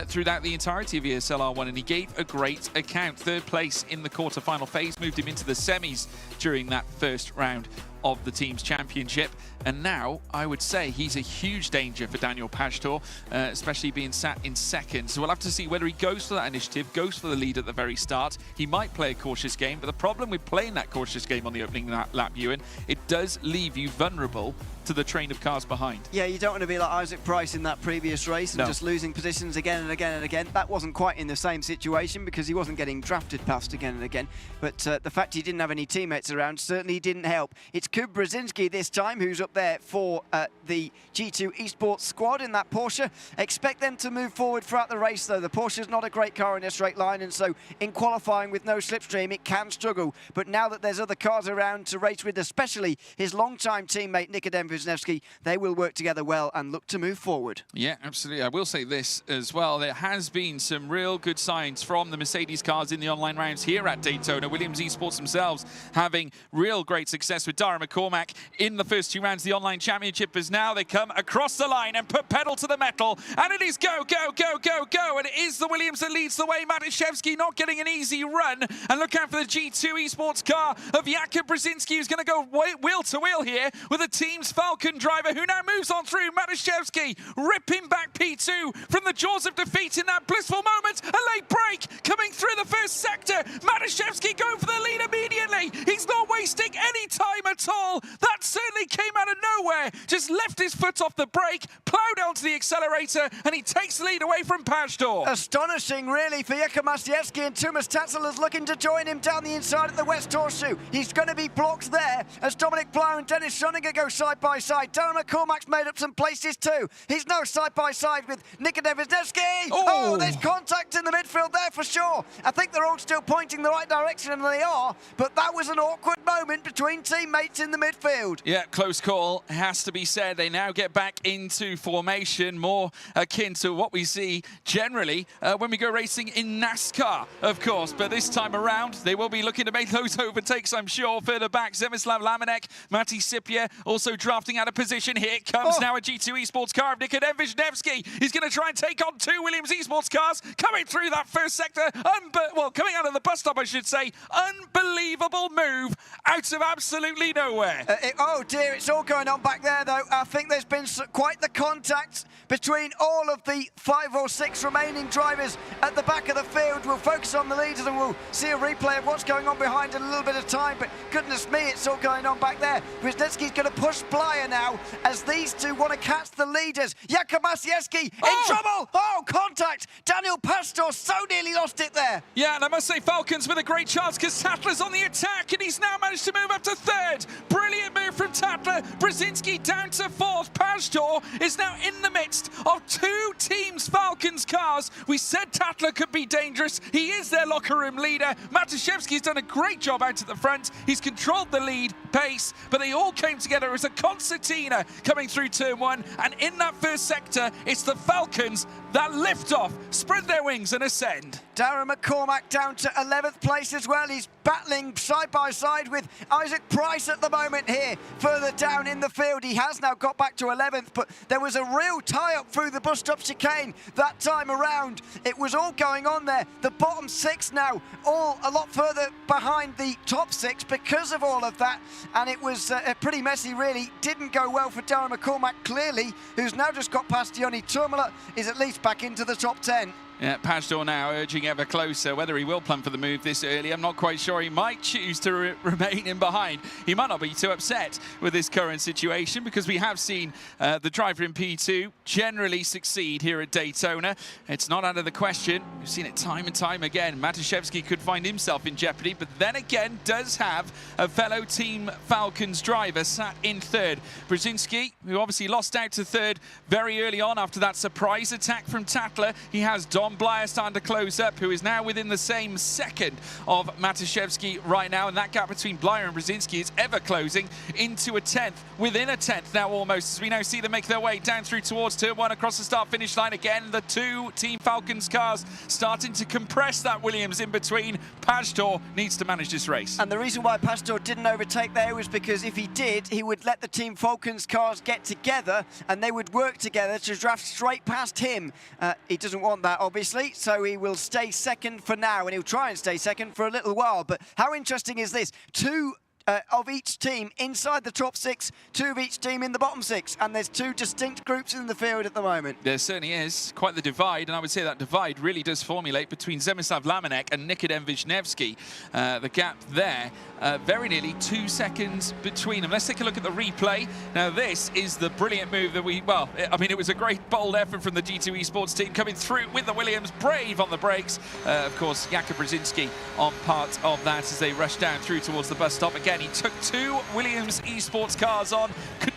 throughout the entirety of ESL R1, and he gave a great account. 3rd place in the quarter-final phase, moved him into the semis during that first round of the team's championship, and now I would say he's a huge danger for Daniel Pajtor, especially being sat in 2nd. So we'll have to see whether he goes for that initiative, goes for the lead at the very start. He might play a cautious game, but the problem with playing that cautious game on the opening lap, Ewan, it does leave you vulnerable to the train of cars behind. Yeah, you don't want to be like Isaac Price in that previous race and just losing positions again and again and again. That wasn't quite in the same situation because he wasn't getting drafted past again and again. But the fact he didn't have any teammates around certainly didn't help. It's Kuba Brzezinski this time who's up there for the G2 Esports squad in that Porsche. Expect them to move forward throughout the race, though. The Porsche's not a great car in a straight line, and so in qualifying with no slipstream, it can struggle. But now that there's other cars around to race with, especially his longtime teammate Nikodem Wisniewski, they will work together well and look to move forward. Yeah, absolutely. I will say this as well. There has been some real good signs from the Mercedes cars in the online rounds here at Daytona. Williams Esports themselves having real great success with Dara McCormack in the first 2 rounds of the online championship, as now they come across the line and put pedal to the metal, and it is go, go, go, go, go, and it is the Williams that leads the way. Matuszewski not getting an easy run, and look out for the G2 Esports car of Jakub Brzezinski, who's going to go wheel to wheel here with the team's Falcon driver, who now moves on through. Matuszewski ripping back P2 from the jaws of defeat in that blissful moment. A late break coming through the first sector. Matuszewski going for the lead immediately. He's not wasting any time at all. That certainly came out of nowhere. Just left his foot off the brake, ploughed onto the accelerator, and he takes the lead away from Pajtor. Astonishing, really, for Jakub Brzezinski, and Thomas Tatler is looking to join him down the inside of the West Horseshoe. He's going to be blocked there as Dominic Blau and Dennis Schoninger go side by side. Darren McCormack's made up some places too. He's now side by side with Nikodem Wisniewski. Oh, there's contact in the midfield there for sure. I think they're all still pointing the right direction, and they are, but that was an awkward moment between teammates in the midfield. Yeah, close call, has to be said. They now get back into formation, more akin to what we see generally when we go racing in NASCAR, of course. But this time around, they will be looking to make those overtakes, I'm sure. Further back, Zemislav Lamenek, Mati Sipia also drafting out of position. Here comes now a G2 Esports car of Nikodem Wisniewski. He's going to try and take on 2 Williams Esports cars coming through that first sector. Coming out of the bus stop, I should say. Unbelievable move out of absolutely nowhere. Oh dear, it's all going on back there, though. I think there's been quite the contact between all of the 5 or 6 remaining drivers at the back of the field. We'll focus on the leaders and we'll see a replay of what's going on behind in a little bit of time, but goodness me, it's all going on back there. Wisniewski's going to push Blyer now as these two want to catch the leaders. Jakub Brzezinski in trouble! Oh, contact! Daniel Pajtor so nearly lost it there. Yeah, and I must say Falcons with a great chance because Tatler's on the attack and he's now managed to move up to 3rd. Brilliant move from Tatler. Brzezinski down to 4th. Pajtor is now in the midst of 2 teams Falcons cars. We said Tatler could be dangerous. He is their locker room leader. Matuszewski's done a great job out at the front. He's controlled the lead pace, but they all came together as a concertina coming through turn 1, and in that first sector, it's the Falcons that lift off, spread their wings and ascend. Darren McCormack down to 11th place as well. He's battling side by side with Isaac Price at the moment here, further down in the field. He has now got back to 11th, but there was a real tie-up through the bus stop chicane that time around. It was all going on there. The bottom 6 now, all a lot further behind the top 6 because of all of that, and it was pretty messy, really. Didn't go well for Darren McCormack, clearly, who's now just got past Yoni Turmula, is at least back into the top 10. Yeah, Pajtor now urging ever closer. Whether he will plumb for the move this early, I'm not quite sure. He might choose to remain in behind. He might not be too upset with this current situation because we have seen the driver in P2 generally succeed here at Daytona. It's not out of the question. We've seen it time and time again. Matuszewski could find himself in jeopardy, but then again does have a fellow Team Falcons driver sat in third. Brzezinski, who obviously lost out to third very early on after that surprise attack from Tatler. He has Don Blyer starting to close up, who is now within the same second of Matuszewski right now, and that gap between Blyer and Brzezinski is ever closing into a 10th, within a 10th now almost, as we now see them make their way down through towards turn 1 across the start-finish line again. The two Team Falcons cars starting to compress that Williams in between. Pajtor needs to manage this race. And the reason why Pajtor didn't overtake there was because if he did, he would let the Team Falcons cars get together and they would work together to draft straight past him. He doesn't want that, obviously, so he will stay second for now, and he'll try and stay second for a little while. But how interesting is this? Two of each team inside the top 6, 2 of each team in the bottom 6, and there's 2 distinct groups in the field at the moment. There certainly is quite the divide, and I would say that divide really does formulate between Zemislav Lamanek and Nikodem Wisniewski. The gap there, very nearly 2 seconds between them. Let's take a look at the replay. Now this is the brilliant move that it was a great bold effort from the G2 Esports team coming through with the Williams, brave on the brakes. Of course, Jakub Brzezinski on part of that as they rush down through towards the bus stop. Again, he took 2 Williams Esports cars on,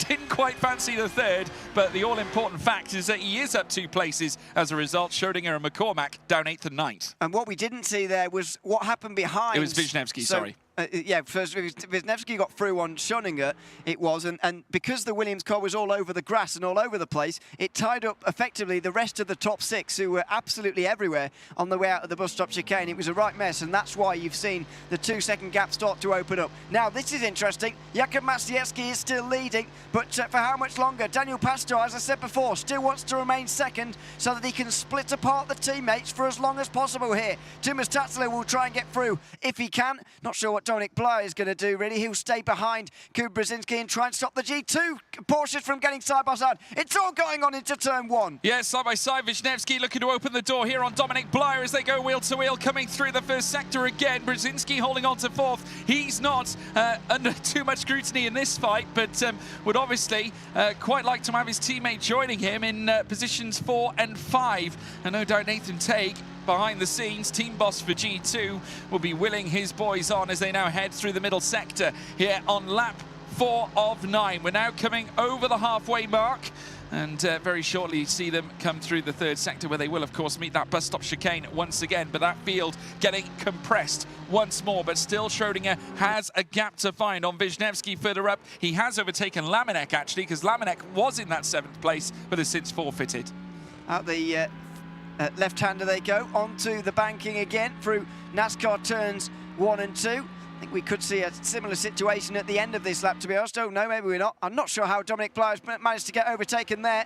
didn't quite fancy the third, but the all-important fact is that he is up 2 places as a result. Schrodinger and McCormack down 8th and 9th. And what we didn't see there was what happened behind. It was Wisniewski, sorry. Yeah, first Wisniewski got through on Schoninger, it was, and because the Williams car was all over the grass and all over the place, it tied up effectively the rest of the top 6 who were absolutely everywhere on the way out of the bus stop chicane. It was a right mess, and that's why you've seen the 2-second gap start to open up. Now, this is interesting. Jakub Maciejewski is still leading, but for how much longer? Daniel Pajtor, as I said before, still wants to remain second so that he can split apart the teammates for as long as possible here. Tumas Tatsler will try and get through if he can. Not sure what Dominic Blyer is going to do, really. He'll stay behind Jakub Brzezinski and try and stop the G2 Porsches from getting side by side. It's all going on into turn 1. Yeah, side by side, Wisniewski looking to open the door here on Dominic Blyer as they go wheel to wheel, coming through the first sector again. Brzezinski holding on to 4th. He's not under too much scrutiny in this fight, but would obviously quite like to have his teammate joining him in positions 4 and 5. And no doubt Nathan Tague, behind the scenes, team boss for G2, will be willing his boys on as they now head through the middle sector here on lap 4 of 9. We're now coming over the halfway mark, and very shortly see them come through the 3rd sector, where they will of course meet that bus stop chicane once again, but that field getting compressed once more. But still, Schrodinger has a gap to find on Wisniewski further up. He has overtaken Lamanek actually, because Lamanek was in that 7th place but has since forfeited. Out the left-hander they go, onto the banking again through NASCAR turns 1 and 2. I think we could see a similar situation at the end of this lap, to be honest. Oh, no, maybe we're not. I'm not sure how Dominic Blyer's managed to get overtaken there.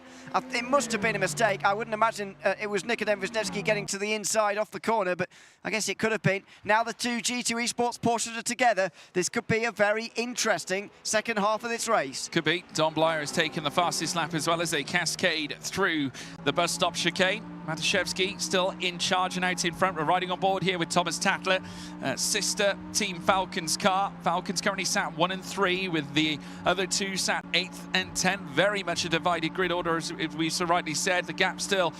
It must have been a mistake. I wouldn't imagine it was Nikodem Wisniewski getting to the inside off the corner, but I guess it could have been. Now the 2 G2 Esports Porsches are together. This could be a very interesting second half of this race. Could be. Don Blyer has taken the fastest lap as well as they cascade through the bus stop chicane. Matuszewski still in charge and out in front. We're riding on board here with Thomas Tatler, sister Team Falcons car. Falcons currently sat 1 and 3, with the other 2 sat 8th and 10th. Very much a divided grid order, as we so rightly said. The gap still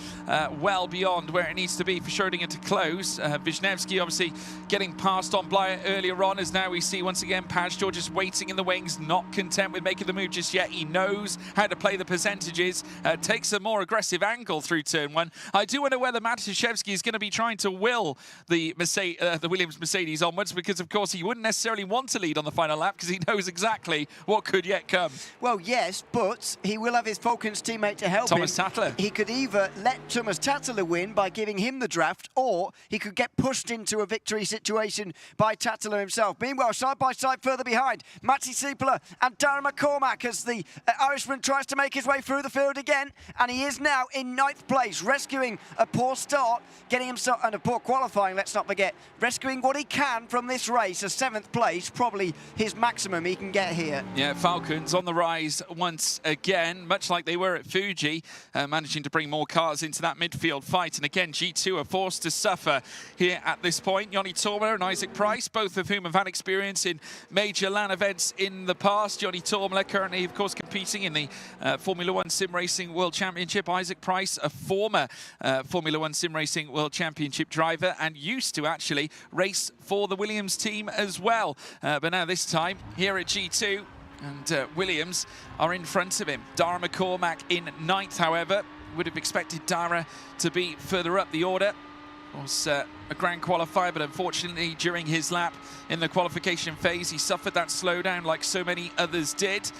well beyond where it needs to be for Schrodinger to close. Wisniewski obviously getting past on Blyer earlier on, as now we see once again Pajtor just waiting in the wings, not content with making the move just yet. He knows how to play the percentages, takes a more aggressive angle through turn 1. I do wonder whether Matuszewski is going to be trying to will the Williams Mercedes onwards, because of course he wouldn't necessarily want to lead on the final lap because he knows exactly what could yet come. Well, yes, but he will have his Falcons teammate to help Thomas him. Tattler. He could either let Thomas Tattler win by giving him the draft, or he could get pushed into a victory situation by Tattler himself. Meanwhile, side by side further behind, Matty Siepler and Darren McCormack as the Irishman tries to make his way through the field again, and he is now in 9th place, rescuing a poor start, getting himself, and a poor qualifying, let's not forget, rescuing what he can from this race. A 7th place, probably his maximum he can get here. Yeah, Falcons on the rise once again, much like they were at Fuji, managing to bring more cars into that midfield fight. And again, G2 are forced to suffer here at this point. Johnny Tormler and Isaac Price, both of whom have had experience in major LAN events in the past. Johnny Tormler currently, of course, competing in the Formula One Sim Racing World Championship. Isaac Price, a former Formula One Sim Racing World Championship driver and used to actually race for the Williams team as well. But now this time here at G2, and Williams are in front of him. Dara McCormack in 9th, however. Would have expected Dara to be further up the order. Was a grand qualifier, but unfortunately during his lap in the qualification phase, he suffered that slowdown like so many others did.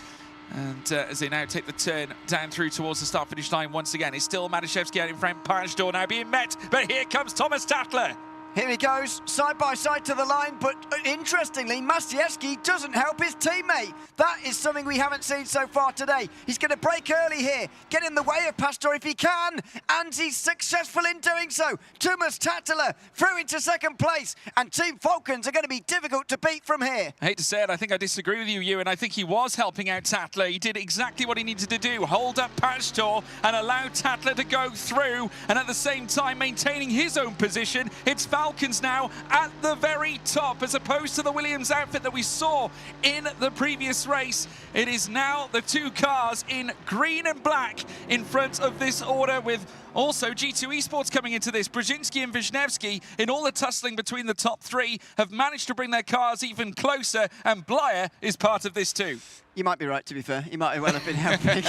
And as they now take the turn down through towards the start-finish line once again, it's still Matuszewski out in front. Pajtor now being met, but here comes Thomas Tattler. Here he goes, side by side to the line, but interestingly, Matuszewski doesn't help his teammate. That is something we haven't seen so far today. He's going to break early here, get in the way of Pajtor if he can, and he's successful in doing so. Thomas Tattler through into 2nd place, and Team Falcons are going to be difficult to beat from here. I hate to say it, I think I disagree with you, Ewan. I think he was helping out Tattler. He did exactly what he needed to do, hold up Pajtor and allow Tattler to go through, and at the same time maintaining his own position. It's Falcons now at the very top, as opposed to the Williams outfit that we saw in the previous race. It is now the 2 cars in green and black in front of this order, with also G2 Esports coming into this. Brzezinski and Wisniewski, in all the tussling between the top 3, have managed to bring their cars even closer, and Blyer is part of this too. You might be right, to be fair. He might well have been helping.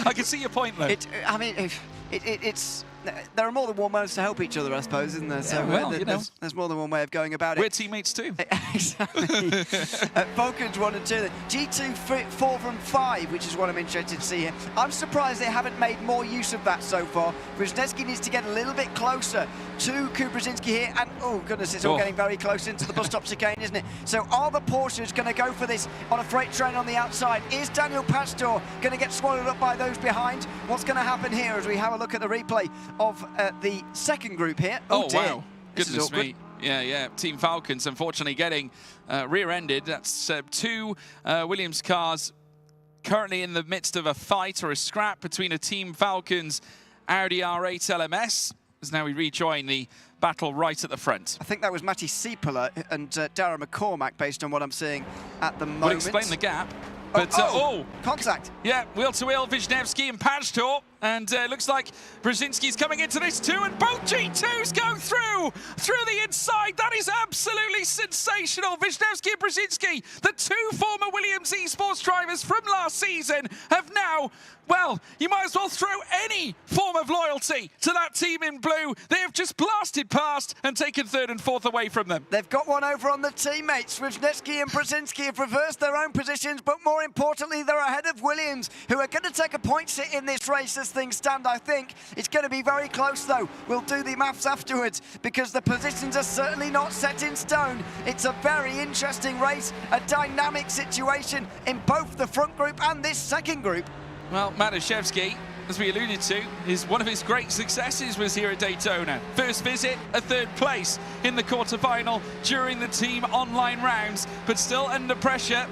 I can see your point, though. I mean, it's... There are more than one ways to help each other, I suppose, isn't there? So well, there's more than one way of going about it. We're teammates too. Exactly. Falcons 1 and 2. G2 4 from 5, which is what I'm interested to see here. I'm surprised they haven't made more use of that so far. Wisniewski needs to get a little bit closer to Brzezinski here, and oh goodness, it's all getting very close into the bus stop chicane, isn't it? So are the Porsches going to go for this on a freight train on the outside? Is Daniel Pajtor going to get swallowed up by those behind? What's going to happen here as we have a look at the replay of the 2nd group here? Oh dear. Wow, goodness me. Yeah, Team Falcons unfortunately getting rear-ended. That's 2 Williams cars currently in the midst of a fight or a scrap between a Team Falcons Audi R8 LMS, as now we rejoin the battle right at the front. I think that was Matty Siepler and Dara McCormack, based on what I'm seeing at the moment. Would explain the gap. But, contact. Yeah, wheel-to-wheel, Wisniewski and Pajtor. And looks like Brzezinski's coming into this too, and both G2s go through the inside. That is absolutely sensational. Wisniewski and Brzezinski, the 2 former Williams Esports drivers from last season, have now, well, you might as well throw any form of loyalty to that team in blue. They have just blasted past and taken 3rd and 4th away from them. They've got one over on the teammates. Wisniewski and Brzezinski have reversed their own positions, but more importantly, they're ahead of Williams, who are going to take a point hit in this race as things stand. I think it's going to be very close, though. We'll do the maths afterwards, because the positions are certainly not set in stone. It's a very interesting race, a dynamic situation in both the front group and this 2nd group. Well, Matuszewski, as we alluded to, one of his great successes was here at Daytona. First visit, a 3rd place in the quarterfinal during the team online rounds, but still under pressure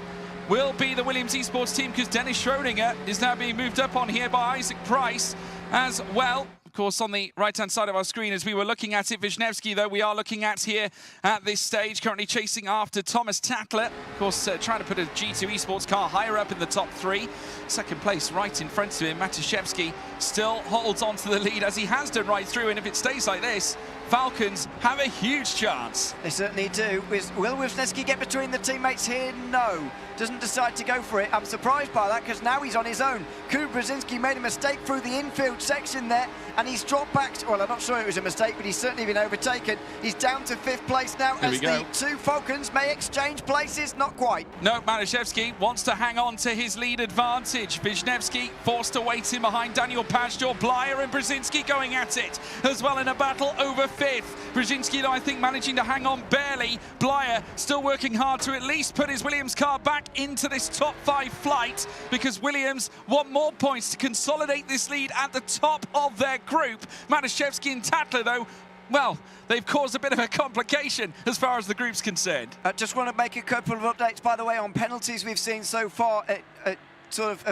will be the Williams Esports team, because Dennis Schrodinger is now being moved up on here by Isaac Price as well. Of course, on the right-hand side of our screen, as we were looking at it, Wisniewski, though, we are looking at here at this stage, currently chasing after Thomas Tattler. Of course, trying to put a G2 Esports car higher up in the top 3. 2nd place right in front of him. Matuszewski still holds on to the lead, as he has done right through, and if it stays like this, Falcons have a huge chance. They certainly do. Will Wisniewski get between the teammates here? No. Doesn't decide to go for it. I'm surprised by that because now he's on his own. Kuba Brzezinski made a mistake through the infield section there and he's dropped back. Well, I'm not sure it was a mistake, but he's certainly been overtaken. He's down to 5th place now as the two Falcons may exchange places. Not quite. No, Matuszewski wants to hang on to his lead advantage. Wisniewski forced to wait in behind Daniel Pajor. Blyer and Brzezinski going at it as well in a battle over 5th. Brzezinski, though, I think managing to hang on barely. Blyer still working hard to at least put his Williams car back into this top 5 flight because Williams want more points to consolidate this lead at the top of their group. Matuszewski and Tatler, though, well, they've caused a bit of a complication as far as the group's concerned. I just want to make a couple of updates, by the way, on penalties we've seen so far.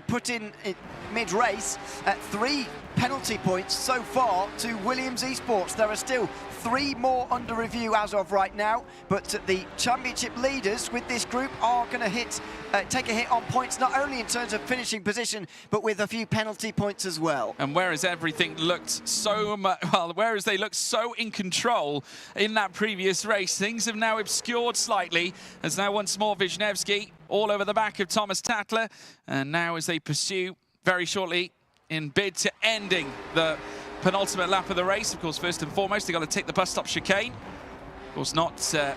Put in mid-race, 3 penalty points so far to Williams Esports. There are still 3 more under review as of right now, but the championship leaders with this group are going to take a hit on points, not only in terms of finishing position, but with a few penalty points as well. And whereas everything looked so much, well, whereas they looked so in control in that previous race, things have now obscured slightly, as now once more Wisniewski all over the back of Thomas Tatler, and now as they pursue very shortly in bid to ending the penultimate lap of the race. Of course, first and foremost, they've got to take the bus stop chicane. Of course, not a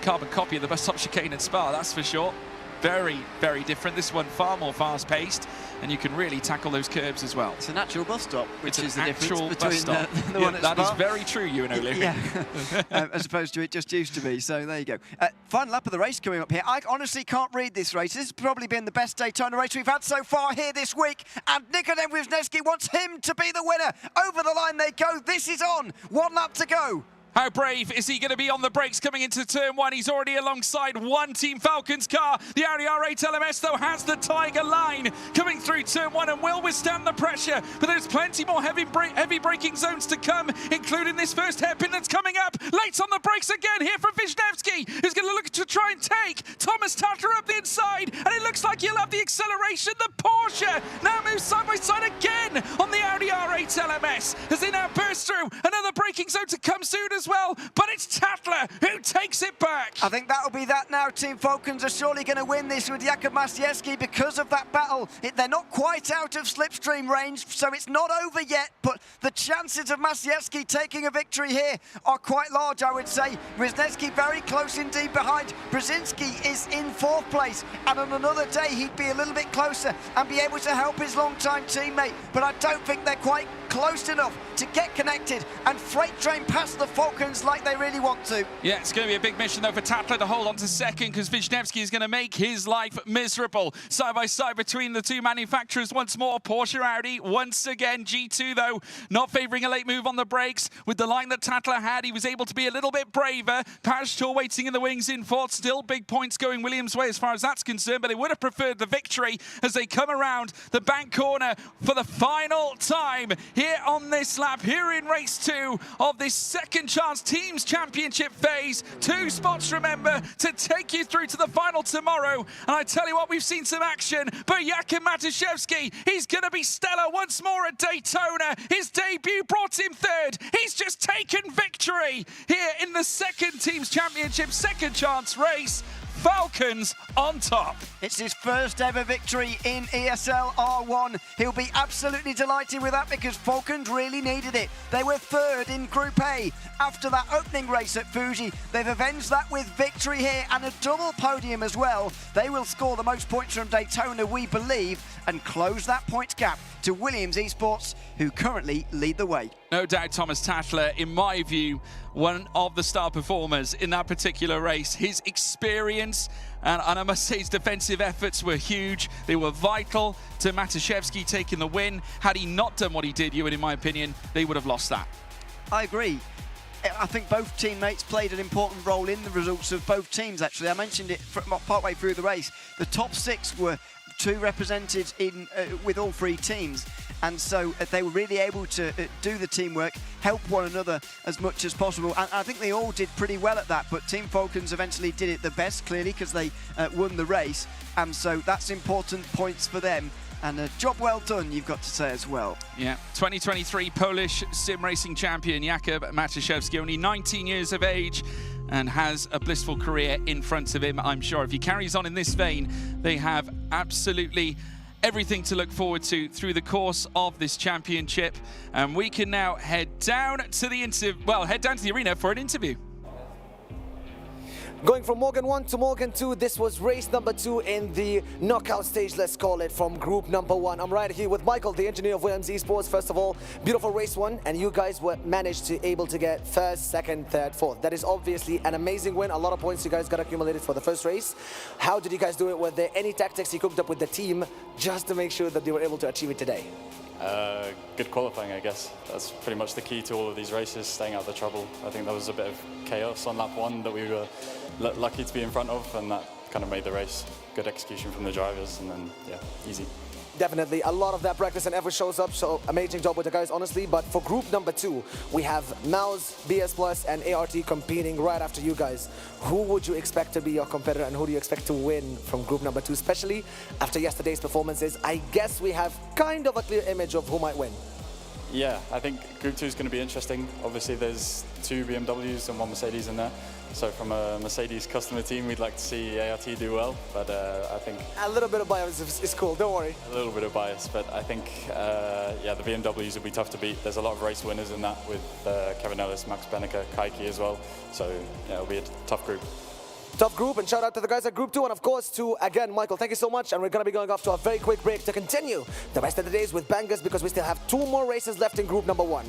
carbon copy of the bus stop chicane at Spa, that's for sure. Very, very different. This one far more fast-paced, and you can really tackle those curbs as well. It's an actual bus stop, which is the difference between the yeah, one at that Spa. is very true, Ewan O'Leary. Yeah, as opposed to it just used to be. So there you go. Final lap of the race coming up here. I honestly can't read this race. This has probably been the best Daytona race we've had so far here this week, and Nikodem Wisniewski wants him to be the winner. Over the line they go. This is on. 1 lap to go. How brave is he going to be on the brakes coming into turn 1? He's already alongside one Team Falcons car. The Audi R8 LMS, though, has the Tiger line coming through turn 1 and will withstand the pressure. But there's plenty more heavy braking zones to come, including this first hairpin that's coming up. Late on the brakes again here from Wisniewski, who's going to look to try and take Thomas Tatler up the inside. And it looks like he'll have the acceleration. The Porsche now moves side by side again on the Audi R8 LMS as they now burst through. Another braking zone to come soon as well, but it's Tatler who takes it back. I think that'll be that now. Team Falcons are surely going to win this with Jakub Masiewski because of that battle. They're not quite out of slipstream range, so it's not over yet, but the chances of Masiewski taking a victory here are quite large, I would say. Wisniewski very close indeed behind. Brzezinski is in 4th place, and on another day he'd be a little bit closer and be able to help his long-time teammate, but I don't think they're quite close enough to get connected and freight train past the Falcons like they really want to. Yeah, it's going to be a big mission, though, for Tatler to hold on to second because Wisniewski is going to make his life miserable. Side by side between the two manufacturers once more. Porsche Audi once again. G2, though, not favouring a late move on the brakes. With the line that Tatler had, he was able to be a little bit braver. Pajtor waiting in the wings in 4th. Still big points going Williams' way as far as that's concerned, but they would have preferred the victory as they come around the bank corner for the final time here on this lap, here in race 2 of this second chance Teams Championship phase. 2 spots, remember, to take you through to the final tomorrow. And I tell you what, we've seen some action, but Jakub Matuszewski, he's going to be stellar once more at Daytona. His debut brought him 3rd. He's just taken victory here in the second Teams Championship second chance race. Falcons on top. It's his first ever victory in ESL R1. He'll be absolutely delighted with that because Falcons really needed it. They were 3rd in Group A after that opening race at Fuji. They've avenged that with victory here and a double podium as well. They will score the most points from Daytona, we believe, and close that points gap to Williams Esports, who currently lead the way. No doubt Thomas Tatler, in my view, one of the star performers in that particular race. His experience and I must say his defensive efforts were huge. They were vital to Matuszewski taking the win. Had he not done what he did, Ewan, in my opinion, they would have lost that. I agree. I think both teammates played an important role in the results of both teams, actually. I mentioned it partway through the race. The top 6 were 2 represented in with all 3 teams, and so they were really able to do the teamwork, help one another as much as possible, and I think they all did pretty well at that. But Team Falcons eventually did it the best, clearly, because they won the race, and so that's important points for them. and a job well done, you've got to say as well. Yeah, 2023 Polish sim racing champion Jakub Matuszewski, only 19 years of age, and has a blissful career in front of him, I'm sure. If he carries on in this vein, they have absolutely everything to look forward to through the course of this championship. And we can now head down to the arena for an interview. Going from Morgan 1 to Morgan 2, this was race number 2 in the knockout stage, let's call it, from group number 1. I'm right here with Michael, the engineer of Williams Esports. First of all, beautiful race 1, and you guys were managed to able to get first, second, third, fourth. That is obviously an amazing win. A lot of points you guys got accumulated for the first race. How did you guys do it? Were there any tactics you cooked up with the team just to make sure that they were able to achieve it today? Good qualifying, I guess. That's pretty much the key to all of these races, staying out of the trouble. I think there was a bit of chaos on lap 1 that we were lucky to be in front of, and that kind of made the race. Good execution from the drivers, and then, yeah, easy. Definitely, a lot of that practice and effort shows up, so amazing job with the guys, honestly. But for group number 2, we have Mouse, BS Plus, and ART competing right after you guys. Who would you expect to be your competitor, and who do you expect to win from group number 2, especially after yesterday's performances? I guess we have kind of a clear image of who might win. Yeah, I think Group 2 is going to be interesting. Obviously, there's 2 BMWs and 1 Mercedes in there. So from a Mercedes customer team, we'd like to see ART do well, but I think... A little bit of bias is cool, don't worry. A little bit of bias, but I think, yeah, the BMWs will be tough to beat. There's a lot of race winners in that with Kevin Ellis, Max Benneker, Kaiki as well. So, yeah, it'll be a tough group. Tough group, and shout out to the guys at Group 2, and of course to, again, Michael, thank you so much. And we're going to be going off to a very quick break to continue the rest of the days with bangers, because we still have 2 more races left in group number 1.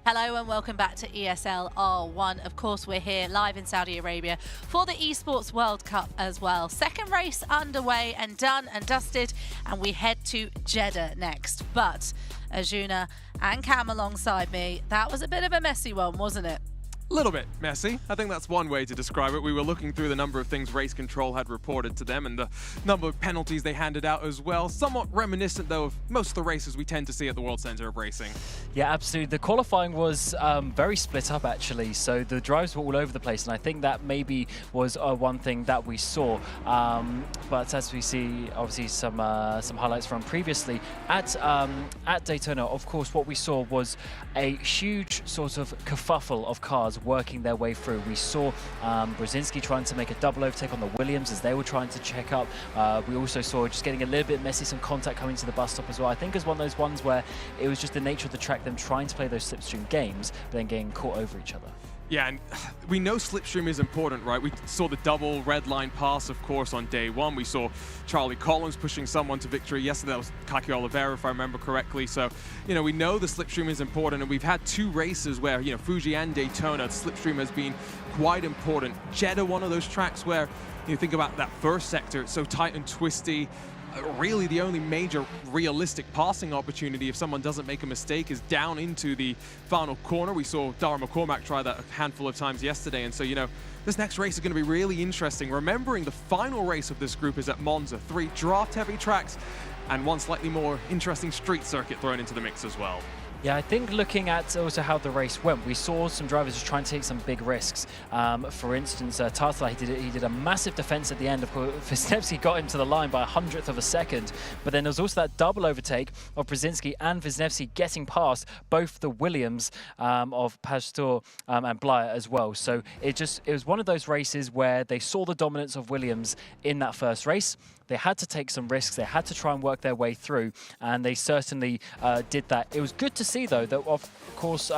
Hello and welcome back to ESL R1. Of course, we're here live in Saudi Arabia for the Esports World Cup as well. Second race underway and done and dusted, and we head to Jeddah next. But Arjuna and Cam alongside me, that was a bit of a messy one, wasn't it? A little bit messy. I think that's one way to describe it. We were looking through the number of things race control had reported to them and the number of penalties they handed out as well. Somewhat reminiscent, though, of most of the races we tend to see at the World Centre of Racing. Yeah, absolutely. The qualifying was very split up, actually. So the drives were all over the place, and I think that maybe was one thing that we saw. But as we see, obviously, some highlights from previously at Daytona, of course, what we saw was a huge sort of kerfuffle of cars working their way through. We saw Brzezinski trying to make a double overtake on the Williams as they were trying to check up. We also saw just getting a little bit messy, some contact coming to the bus stop as well. I think it's one of those ones where it was just the nature of the track, them trying to play those slipstream games, but then getting caught over each other. Yeah, and we know slipstream is important, right? We saw the double red line pass, of course, on day one. We saw Charlie Collins pushing someone to victory. Yesterday, that was Kaki Oliveira, if I remember correctly. So, you know, we know the slipstream is important, and we've had two races where, you know, Fuji and Daytona, slipstream has been quite important. Jeddah, one of those tracks where you think about that first sector, it's so tight and twisty. Really the only major realistic passing opportunity if someone doesn't make a mistake is down into the final corner. We saw Dara McCormack try that a handful of times yesterday, and so, you know, this next race is going to be really interesting. Remembering the final race of this group is at Monza. 3 draft-heavy tracks and one slightly more interesting street circuit thrown into the mix as well. Yeah, I think looking at also how the race went, we saw some drivers just trying to take some big risks. For instance, Tartala, he did a massive defense at the end. Of course, Wisniewski got him to the line by a 100th of a second. But then there was also that double overtake of Brzezinski and Wisniewski getting past both the Williams of Pastor and Blyer as well. So it was one of those races where they saw the dominance of Williams in that first race. They had to take some risks. They had to try and work their way through, and they certainly did that. It was good to see, though, that, of course,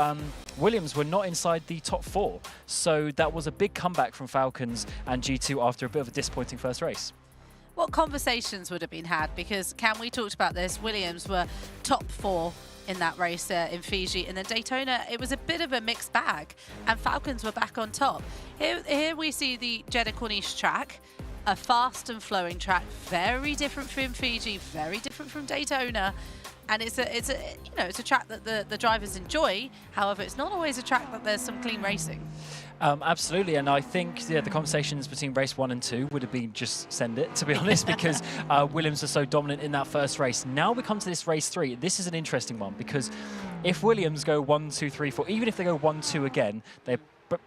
Williams were not inside the top 4. So that was a big comeback from Falcons and G2 after a bit of a disappointing first race. What conversations would have been had? Because, Cam, we talked about this. Williams were top 4 in that race in Fiji, and then Daytona, it was a bit of a mixed bag, and Falcons were back on top. Here we see the Jeddah Corniche track. A fast and flowing track, very different from Fiji, very different from Daytona, and it's a track that the drivers enjoy. However, it's not always a track that there's some clean racing. Absolutely, and I think the conversations between race 1 and 2 would have been just send it, to be honest, because Williams are so dominant in that first race. Now we come to this race 3. This is an interesting one because if Williams go 1, 2, 3, 4, even if they go 1, 2 again, they're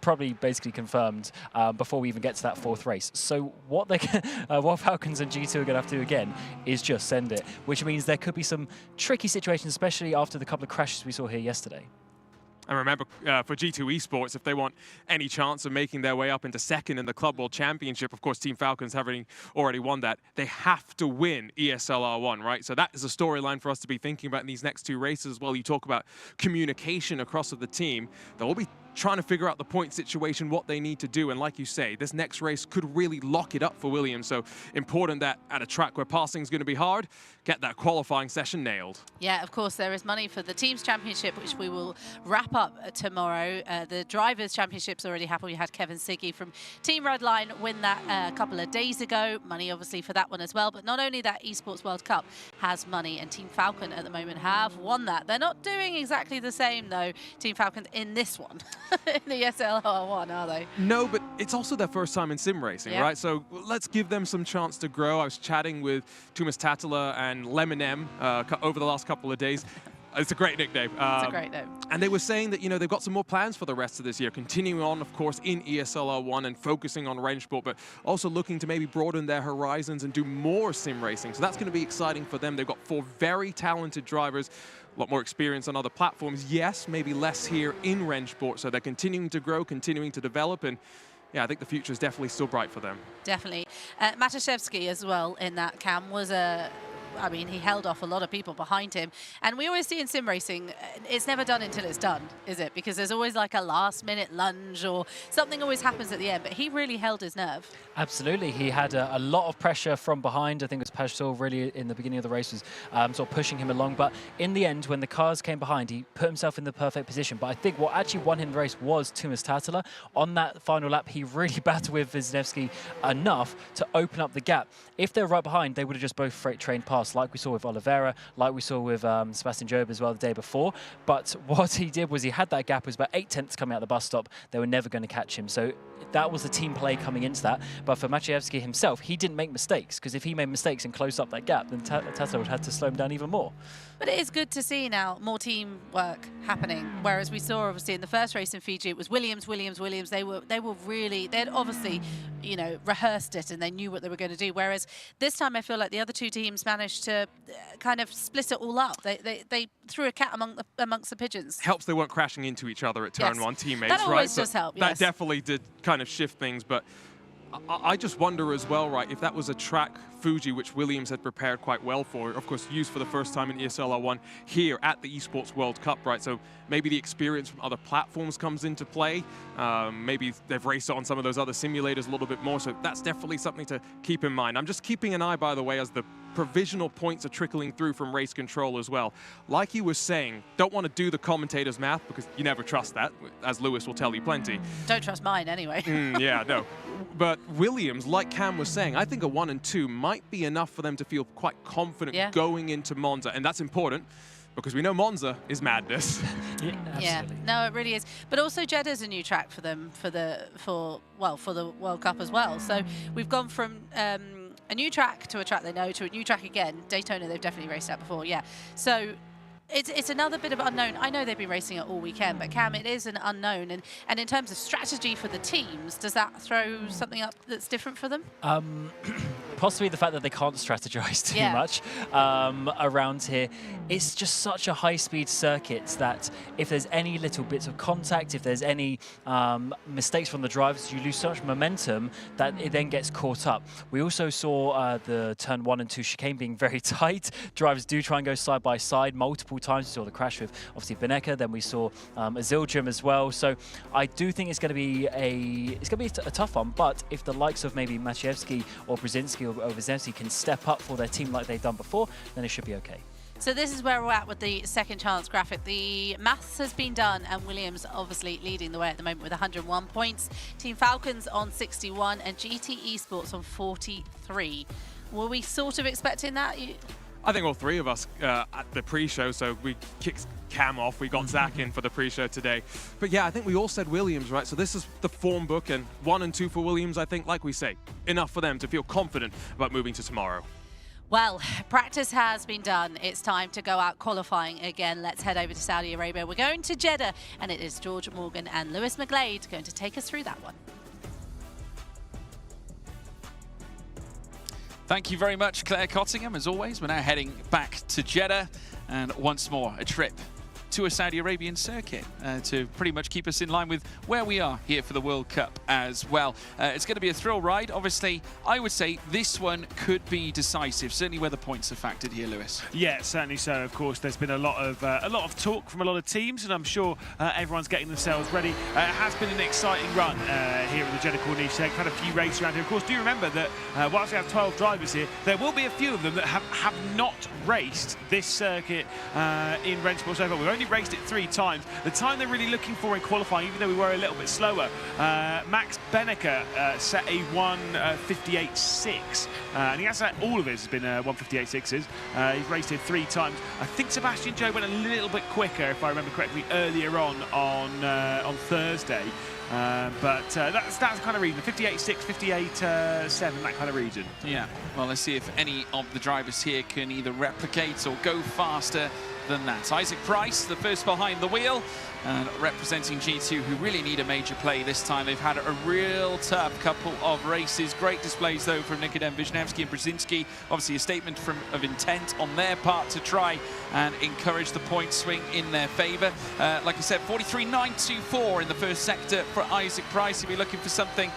probably basically confirmed before we even get to that 4th race. So what Falcons and G2 are going to have to do again is just send it, which means there could be some tricky situations, especially after the couple of crashes we saw here yesterday. And remember, for G2 Esports, if they want any chance of making their way up into 2nd in the Club World Championship, of course, Team Falcons having already won that, they have to win ESL R1, right? So that is a storyline for us to be thinking about in these next 2 races. While you talk about communication across of the team, they will be trying to figure out the point situation, what they need to do. And like you say, this next race could really lock it up for Williams. So important that at a track where passing is going to be hard, get that qualifying session nailed. Yeah, of course, there is money for the Teams Championship, which we will wrap up tomorrow. The Drivers' Championship's already happened. We had Kevin Siggy from Team Redline win that a couple of days ago. Money, obviously, for that one as well. But not only that, Esports World Cup has money, and Team Falcon at the moment have won that. They're not doing exactly the same, though, Team Falcon, in this one. In the ESL R1, are they? No, but it's also their first time in sim racing, right? So let's give them some chance to grow. I was chatting with Tumas Tatala and Lemon M over the last couple of days. It's a great nickname. It's a great name. And they were saying that, you know, they've got some more plans for the rest of this year, continuing on, of course, in ESL R1 and focusing on range sport, but also looking to maybe broaden their horizons and do more sim racing. So that's going to be exciting for them. They've got 4 very talented drivers, a lot more experience on other platforms. Yes, maybe less here in range sport. So they're continuing to grow, continuing to develop, and yeah, I think the future is definitely still bright for them. Definitely. Mataszewski as well in that, Cam, was a I mean, he held off a lot of people behind him. And we always see in sim racing, it's never done until it's done, is it? Because there's always like a last-minute lunge or something always happens at the end. But he really held his nerve. Absolutely. He had a lot of pressure from behind. I think it was Pashtor really in the beginning of the race was sort of pushing him along. But in the end, when the cars came behind, he put himself in the perfect position. But I think what actually won him the race was Tumas Tatala. On that final lap, he really battled with Wisniewski enough to open up the gap. If they were right behind, they would have just both freight trained past, like we saw with Oliveira, like we saw with Sebastian Job as well the day before. But what he did was he had that gap. It was about 8/10 coming out the bus stop. They were never going to catch him. So that was a team play coming into that. But for Maciejewski himself, he didn't make mistakes, because if he made mistakes and closed up that gap, then Tatala would have to slow him down even more. But it is good to see now more teamwork happening. Whereas we saw obviously in the first race in Fiji, it was Williams. They were really, they'd obviously, you know, rehearsed it and they knew what they were going to do. Whereas this time I feel like the other two teams managed to kind of split it all up. They threw a cat amongst the pigeons. Helps they weren't crashing into each other at turn one, teammates, that always right? does help, That definitely did kind of shift things, but I just wonder as well, right, if that was a track, Fuji, which Williams had prepared quite well for, of course, used for the first time in ESL R1 here at the Esports World Cup, right? So maybe the experience from other platforms comes into play. Maybe they've raced on some of those other simulators a little bit more, so that's definitely something to keep in mind. I'm just keeping an eye, by the way, as the provisional points are trickling through from race control as well. Like you were saying, don't want to do the commentator's math, because you never trust that, as Lewis will tell you plenty. Don't trust mine anyway. Yeah, no. But Williams, like Cam was saying, I think a 1 and 2 might be enough for them to feel quite confident going into Monza, and that's important because we know Monza is madness. Yeah, no, it really is. But also Jeddah's a new track for them for the World Cup as well. So we've gone from a new track to a track they know to a new track again. Daytona, they've definitely raced at before, yeah. So it's another bit of unknown. I know they've been racing it all weekend, but Cam, it is an unknown. And in terms of strategy for the teams, does that throw something up that's different for them? Possibly the fact that they can't strategize too much around here. It's just such a high-speed circuit that if there's any little bits of contact, if there's any mistakes from the drivers, you lose so much momentum that it then gets caught up. We also saw the turn 1 and 2 chicane being very tight. Drivers do try and go side by side multiple times. We saw the crash with obviously Beneka, then we saw Azildrim as well. So I do think it's going to be a tough one. But if the likes of maybe Maciejewski or Brzezinski or Wisniewski can step up for their team like they've done before, then it should be okay. So this is where we're at with the second chance graphic. The maths has been done, and Williams obviously leading the way at the moment with 101 points. Team Falcons on 61 and GT Esports on 43. Were we sort of expecting that? I think all three of us at the pre-show, so we kicked Cam off, we got Zach in for the pre-show today. But yeah, I think we all said Williams, right? So this is the form book, and 1 and 2 for Williams, I think, like we say, enough for them to feel confident about moving to tomorrow. Well, practice has been done. It's time to go out qualifying again. Let's head over to Saudi Arabia. We're going to Jeddah, and it is George Morgan and Lewis McGlade going to take us through that one. Thank you very much, Claire Cottingham. As always, we're now heading back to Jeddah, and once more, a trip to a Saudi Arabian circuit to pretty much keep us in line with where we are here for the World Cup as well. It's going to be a thrill ride. Obviously, I would say this one could be decisive, certainly where the points are factored here, Lewis. Yeah, certainly so. Of course, there's been a lot of talk from a lot of teams, and I'm sure everyone's getting themselves ready. It has been an exciting run here at the Jeddah Corniche Circuit. We've had a few races around here. Of course, do remember that whilst we have 12 drivers here, there will be a few of them that have not raced this circuit in Rennsport so far. We've only raced it 3 times. The time they're really looking for in qualifying, even though we were a little bit slower, Max Beneka set a 1:58.6, and he has all of his has been 1:58.6s. He's raced it 3 times. I think Sebastian Joe went a little bit quicker, if I remember correctly, earlier on Thursday. But that's the kind of region, 58.6, 58.7, that kind of region. Yeah, well, let's see if any of the drivers here can either replicate or go faster than that. Isaac Price, the first behind the wheel, And representing G2, who really need a major play this time. They've had a real tough couple of races. Great displays, though, from Nikodem Wisniewski and Brzezinski. Obviously, a statement of intent on their part to try and encourage the point swing in their favour. Like I said, 43.924 in the first sector for Isaac Price. If you're looking for something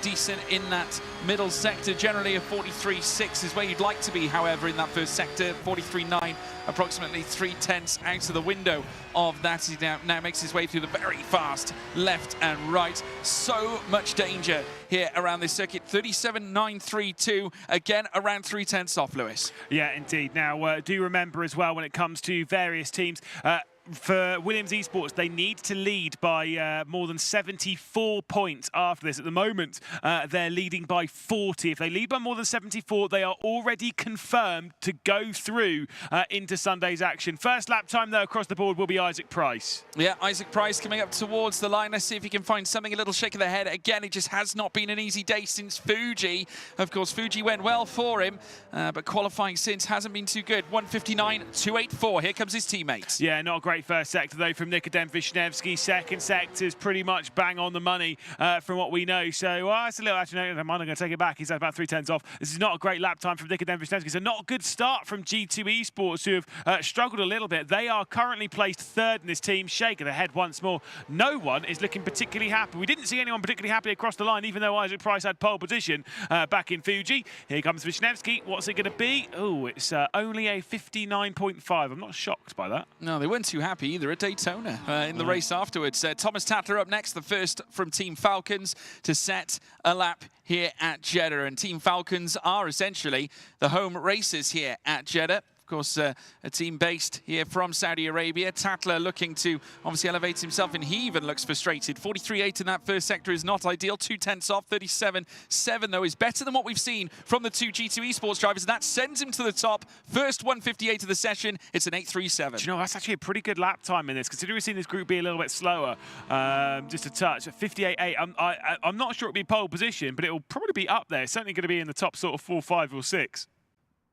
decent in that middle sector, generally a 43.6 is where you'd like to be, however, in that first sector. 43.9, approximately 3/10 out of the window of that. He now makes his way through the very fast left and right. So much danger here around this circuit. 37.932, again around 3/10 off, Lewis. Yeah, indeed. Now, do remember as well when it comes to various teams, for Williams Esports, they need to lead by more than 74 points after this. At the moment, they're leading by 40. If they lead by more than 74, they are already confirmed to go through into Sunday's action. First lap time, though, across the board will be Isaac Price. Yeah, Isaac Price coming up towards the line. Let's see if he can find something, a little shake of the head. Again, it just has not been an easy day since Fuji. Of course, Fuji went well for him, but qualifying since hasn't been too good. 159.284. Here comes his teammates. Yeah, not a great first sector, though, from Nikodem Wisniewski. Second sector is pretty much bang on the money from what we know. So, it's a little, actually, no, I'm going to take it back. He's at about 3/10 off. This is not a great lap time from Nikodem Wisniewski. So, not a good start from G2 Esports, who have struggled a little bit. They are currently placed third in this team. Shake of the head once more. No one is looking particularly happy. We didn't see anyone particularly happy across the line, even though Isaac Price had pole position back in Fuji. Here comes Wisniewski. What's it going to be? Oh, it's only a 59.5. I'm not shocked by that. No, they weren't too happy either at Daytona in the race afterwards. Thomas Tatler up next, the first from Team Falcons to set a lap here at Jeddah. And Team Falcons are essentially the home racers here at Jeddah. Of course, a team based here from Saudi Arabia. Tatler looking to obviously elevate himself, and he even looks frustrated. 43.8 in that first sector is not ideal. 2/10 off. 37.7, though, is better than what we've seen from the two G2 Esports drivers. That sends him to the top. First 158 of the session. It's an 8.37. Do you know, that's actually a pretty good lap time in this, considering we've seen this group be a little bit slower, just a touch. 58.8, I'm not sure it'll be pole position, but it'll probably be up there. It's certainly going to be in the top sort of 4, 5, or 6.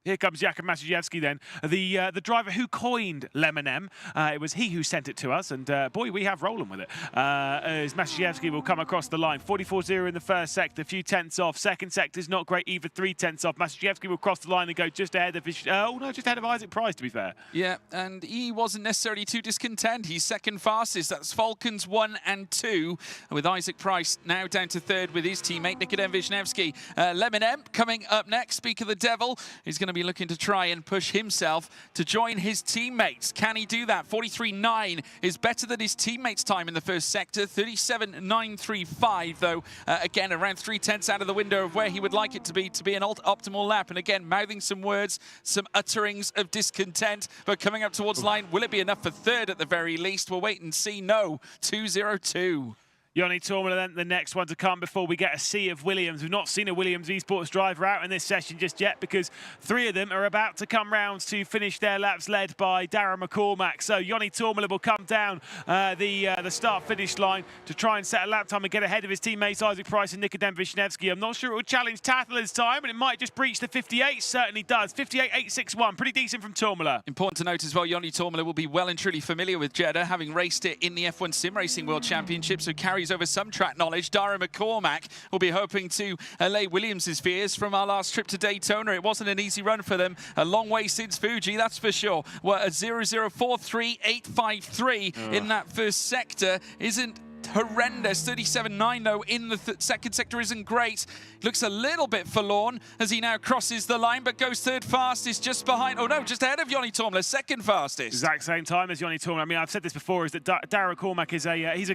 Here comes Jakub Masiejewski then, the driver who coined Lemon M. It was he who sent it to us, and boy, we have rolling with it. As Masiejewski will come across the line. 44.0 in the first sector, a few tenths off. Second sector's not great either, 3/10 off. Masiejewski will cross the line and go just ahead of just ahead of Isaac Price, to be fair. Yeah, and he wasn't necessarily too discontent. He's second fastest. That's Falcons 1 and 2, with Isaac Price now down to third with his teammate Nikodem Wisniewski. Lemon M coming up next. Speak of the devil, he's going to be looking to try and push himself to join his teammates. Can he do that? 43.9 is better than his teammates' time in the first sector. 37.935, though. Again, around 3/10 out of the window of where he would like it to be an optimal lap. And again, mouthing some words, some utterings of discontent. But coming up towards line, will it be enough for third at the very least? We'll wait and see. No, 2.02. Yoni Tormula then the next one to come before we get a sea of Williams. We've not seen a Williams Esports driver out in this session just yet, because 3 of them are about to come round to finish their laps, led by Darren McCormack. So Yoni Tormula will come down the start-finish line to try and set a lap time and get ahead of his teammates Isaac Price and Nikodem Wisniewski. I'm not sure it will challenge Tatler's time, but it might just breach the 58. Certainly does. 58.861, pretty decent from Tormula. Important to note as well, Yoni Tormula will be well and truly familiar with Jeddah, having raced it in the F1 Sim Racing World Championship, so carries over some track knowledge. Darren McCormack will be hoping to allay Williams' fears from our last trip to Daytona. It wasn't an easy run for them. A long way since Fuji, that's for sure. Well, a 0.043853 in that first sector isn't horrendous. 37.9, though, in the second sector isn't great. Looks a little bit forlorn as he now crosses the line, but goes third fastest, just behind, oh no, just ahead of Yoni Tormula, second fastest. Exact same time as Yoni Tormula. I mean, I've said this before, is that Darren McCormack is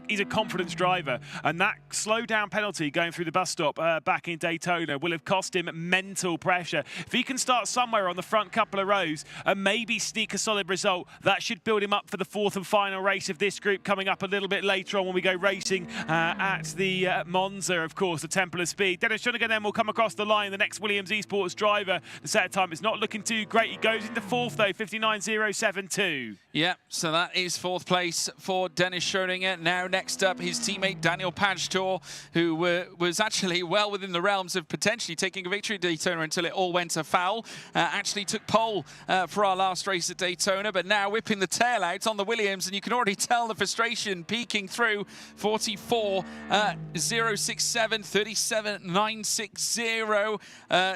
he's a confidence driver, and that slow down penalty going through the bus stop back in Daytona will have cost him mental pressure. If he can start somewhere on the front couple of rows and maybe sneak a solid result, that should build him up for the fourth and final race of this group coming up a little bit later on when we go racing at the Monza, of course, the Temple of Speed. Dennis Schoeniger then will come across the line, the next Williams Esports driver. The set time is not looking too great. He goes into fourth, though, 59.072. Yeah, so that is fourth place for Dennis Schoeniger. Now, next up, his teammate Daniel Pajtor, who was actually well within the realms of potentially taking a victory at Daytona until it all went afoul. Actually took pole for our last race at Daytona, but now whipping the tail out on the Williams, and you can already tell the frustration peeking through. 44.067, 37.960.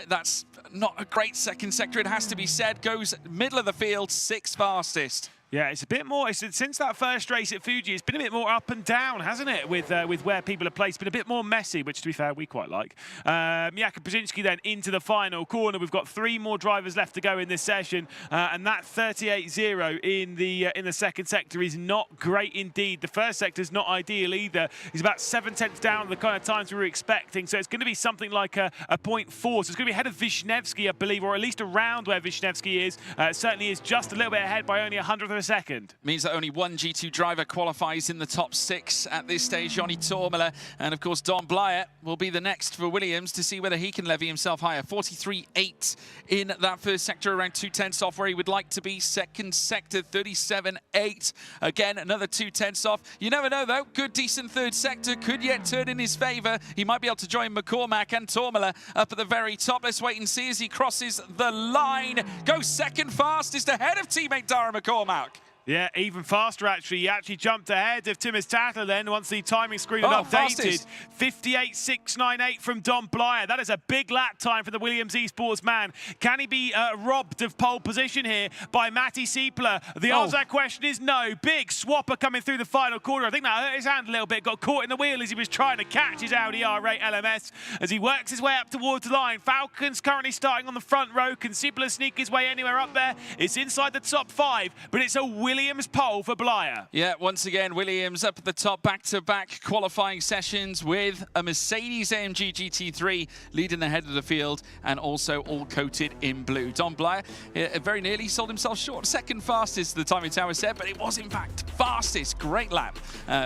That's not a great second sector, it has to be said. Goes middle of the field, sixth fastest. Yeah, it's a bit more, since that first race at Fuji, it's been a bit more up and down, hasn't it, with where people are placed. It's been a bit more messy, which, to be fair, we quite like. Jakub Brzezinski then into the final corner. We've got 3 more drivers left to go in this session, and that 38.0 in the second sector is not great indeed. The first sector is not ideal either. He's about 7/10 down the kind of times we were expecting, so it's going to be something like a 0.4. So it's going to be ahead of Wisniewski, I believe, or at least around where Wisniewski is. Certainly is just a little bit ahead by only 100th of a second. Means that only one G2 driver qualifies in the top 6 at this stage, Johnny Tormela. And of course, Don Blyer will be the next for Williams to see whether he can levy himself higher. 43.8 in that first sector, around 2/10 off where he would like to be. Second sector, 37.8. Again, another 2/10 off. You never know, though. Good, decent third sector could yet turn in his favour. He might be able to join McCormack and Tormela up at the very top. Let's wait and see as he crosses the line. Goes second fastest ahead of teammate Dara McCormack. Yeah, even faster, actually. He actually jumped ahead of Timus Tatler then once the timing screen had updated. 58.698 from Don Blyer. That is a big lap time for the Williams Esports man. Can he be robbed of pole position here by Matty Siepler? The answer to that question is no. Big swapper coming through the final corner. I think that hurt his hand a little bit. Got caught in the wheel as he was trying to catch his Audi R8 LMS as he works his way up towards the line. Falcon's currently starting on the front row. Can Siepler sneak his way anywhere up there? It's inside the top 5, but it's a Williams pole for Blyer. Yeah, once again, Williams up at the top, back-to-back qualifying sessions with a Mercedes-AMG GT3 leading the head of the field and also all coated in blue. Don Blyer very nearly sold himself short. Second fastest, the timing tower said, but it was in fact fastest. Great lap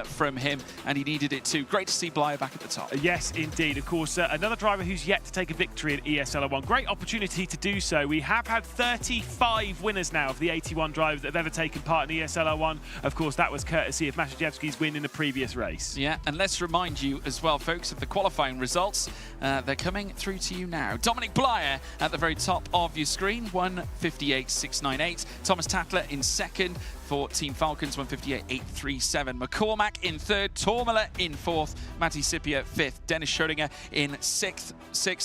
from him, and he needed it too. Great to see Blyer back at the top. Yes, indeed. Of course, another driver who's yet to take a victory at ESL R1. Great opportunity to do so. We have had 35 winners now of the 81 drivers that have ever taken part in ESL R1. Of course, that was courtesy of Maszejewski's win in the previous race. Yeah, and let's remind you as well, folks, of the qualifying results. They're coming through to you now. Dominic Blyer at the very top of your screen, 158.698. Thomas Tatler in second for Team Falcons, 158.837. McCormack in third, Tormela in fourth, Matti Sipia fifth, Dennis Schoeniger in sixth,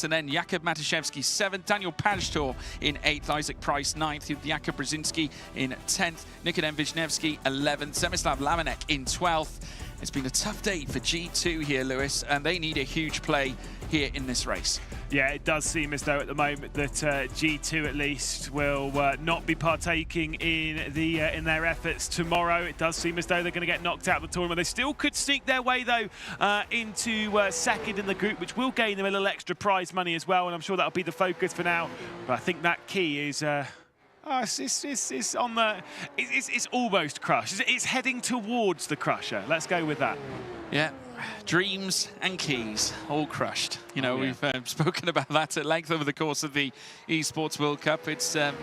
and then Jakub Matuszewski seventh, Daniel Pajtor in eighth, Isaac Price ninth, Jakub Brzezinski in 10th, Nikodem Wisniewski 11th, Zemislav Lamanek in 12th. It's been a tough day for G2 here, Lewis, and they need a huge play here in this race. Yeah, it does seem as though at the moment that G2 at least will not be partaking in their efforts tomorrow. It does seem as though they're going to get knocked out of the tournament. They still could sneak their way, though, into second in the group, which will gain them a little extra prize money as well, and I'm sure that'll be the focus for now. But I think that key is... it's on the... It's almost crushed. It's heading towards the crusher. Let's go with that. Yeah. Dreams and keys all crushed. You know, we've spoken about that at length over the course of the Esports World Cup. It's a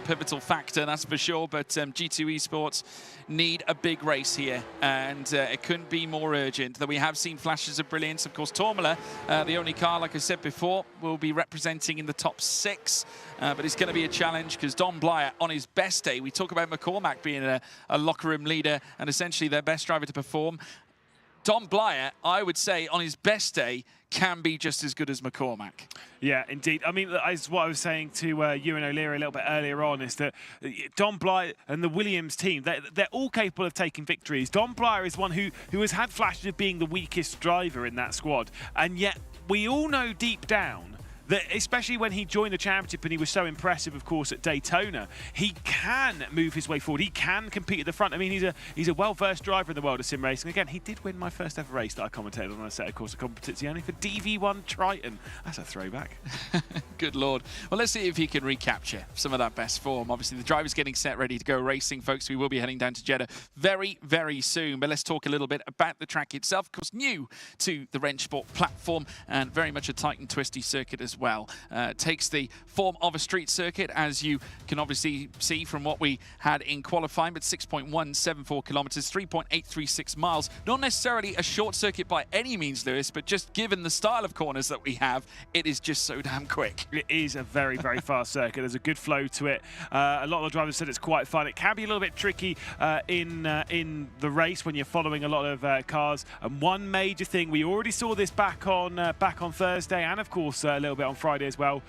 pivotal factor, that's for sure, but G2 Esports need a big race here, and it couldn't be more urgent. Though we have seen flashes of brilliance. Of course, Tormela, the only car, like I said before, will be representing in the top 6, but it's going to be a challenge because Don Blyer, on his best day, we talk about McCormack being a locker room leader and essentially their best driver to perform. Don Blyer, I would say, on his best day, can be just as good as McCormack. Yeah, indeed. I mean, as what I was saying to Ewan O'Leary a little bit earlier on, is that Don Blyer and the Williams team, they're all capable of taking victories. Don Blyer is one who has had flashes of being the weakest driver in that squad, and yet we all know deep down that especially when he joined the championship and he was so impressive, of course, at Daytona, he can move his way forward. He can compete at the front. I mean, he's a well-versed driver in the world of sim racing. Again, he did win my first ever race that I commentated on a set, of course, of Competizione for DV1 Triton. That's a throwback. Good Lord. Well, let's see if he can recapture some of that best form. Obviously, the driver's getting set, ready to go racing, folks. We will be heading down to Jeddah very, very soon. But let's talk a little bit about the track itself. Of course, new to the Rennsport platform and very much a tight and twisty circuit as well. Takes the form of a street circuit, as you can obviously see from what we had in qualifying, but 6.174 kilometers, 3.836 miles. Not necessarily a short circuit by any means, Lewis, but just given the style of corners that we have, it is just so damn quick. It is a very, very fast circuit. There's a good flow to it. A lot of the drivers said it's quite fun. It can be a little bit tricky in the race when you're following a lot of cars. And one major thing, we already saw this back on Thursday, and of course a little bit on Friday as well.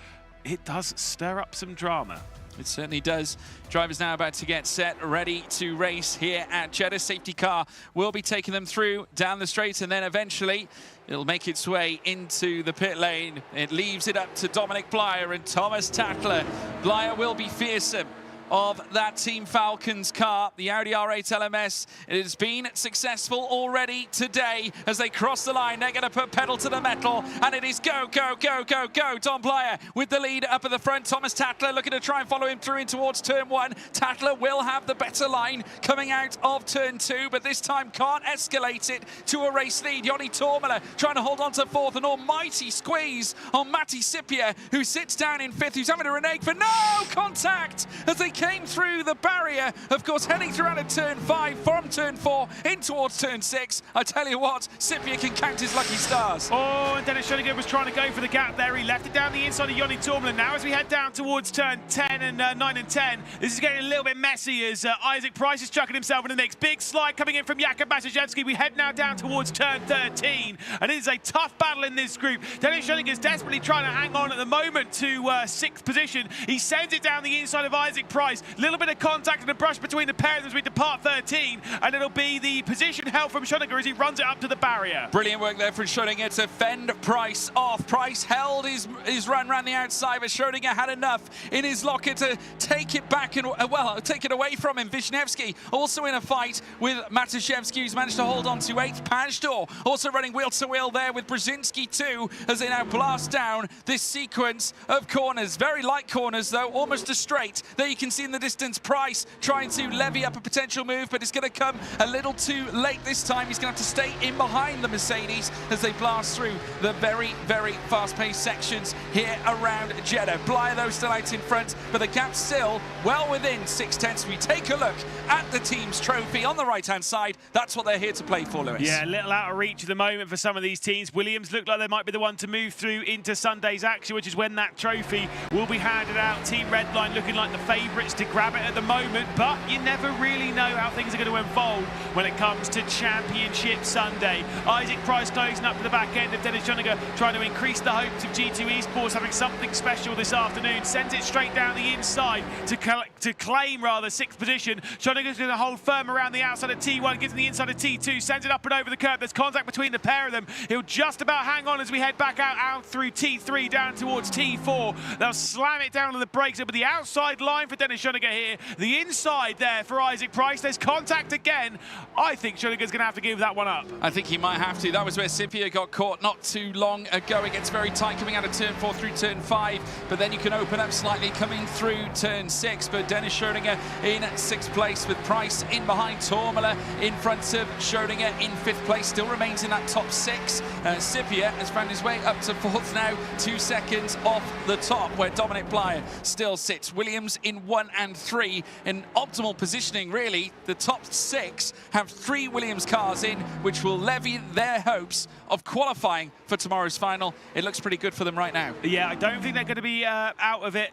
It does stir up some drama. It certainly does. Drivers now about to get set, ready to race here at Jeddah. Safety car will be taking them through down the straight, and then eventually it'll make its way into the pit lane. It leaves it up to Dominic Blyer and Thomas Tattler. Blyer will be fearsome of that Team Falcons car, the Audi R8 LMS. It has been successful already today as they cross the line. They're going to put pedal to the metal, and it is go, go, go, go, go. Dom Blyer with the lead up at the front. Thomas Tattler looking to try and follow him through in towards turn 1. Tattler will have the better line coming out of turn 2, but this time can't escalate it to a race lead. Joni Tormela trying to hold on to 4th. An almighty squeeze on Matti Sippiä, who sits down in 5th, who's having a renege for no contact as they came through the barrier, of course, heading through out of turn 5 from turn 4 in towards turn 6. I tell you what, Sippiä can count his lucky stars. Oh, and Dennis Schoeniger was trying to go for the gap there. He left it down the inside of Joni Tormela. Now as we head down towards turn 10 and 9 and 10, this is getting a little bit messy as Isaac Price is chucking himself in the mix. Big slide coming in from Jakub Matuszewski. We head now down towards turn 13, and it is a tough battle in this group. Dennis Schoeniger is desperately trying to hang on at the moment to 6th position. He sends it down the inside of Isaac Price. Little bit of contact and a brush between the pairs as we depart 13, and it'll be the position held from Schoeniger as he runs it up to the barrier. Brilliant work there from Schoeniger to fend Price off. Price held his run around the outside, but Schoeniger had enough in his locker to take it back and, well, take it away from him. Wisniewski also in a fight with Matuszewski, who's managed to hold on to 8th. Pajtor also running wheel to wheel there with Brzezinski too, as they now blast down this sequence of corners. Very light corners though, almost a straight. There you can see in the distance Price trying to levy up a potential move, but it's going to come a little too late this time. He's going to have to stay in behind the Mercedes as they blast through the very, very fast-paced sections here around Jeddah. Blyer, though, still out in front, but the gap's still well within 6/10. We take a look at the team's trophy on the right-hand side. That's what they're here to play for, Lewis. Yeah, a little out of reach at the moment for some of these teams. Williams look like they might be the one to move through into Sunday's action, which is when that trophy will be handed out. Team Redline looking like the favourites to grab it at the moment, but you never really know how things are going to unfold when it comes to Championship Sunday. Isaac Price closing up to the back end of Dennis Schoeniger, trying to increase the hopes of G2 Esports having something special this afternoon. Sends it straight down the inside to claim, rather, 6th position. Schoeniger's going to hold firm around the outside of T1, gets in the inside of T2, sends it up and over the curb. There's contact between the pair of them. He'll just about hang on as we head back out through T3 down towards T4. They'll slam it down on the brakes, but the outside line for Dennis Schoeniger here. The inside there for Isaac Price. There's contact again. I think Schoeniger's going to have to give that one up. I think he might have to. That was where Sippiä got caught not too long ago. It gets very tight coming out of turn 4 through turn 5, but then you can open up slightly coming through turn 6. But Dennis Schoeniger in 6th place with Price in behind. Tormela in front of Schoeniger in 5th place. Still remains in that top 6. Sippiä has found his way up to 4th now, 2 seconds off the top where Dominic Blyer still sits. Williams in 1 and 3 in optimal positioning, really. The top 6 have 3 Williams cars in, which will levy their hopes of qualifying for tomorrow's final. It looks pretty good for them right now. Yeah, I don't think they're going to be out of it,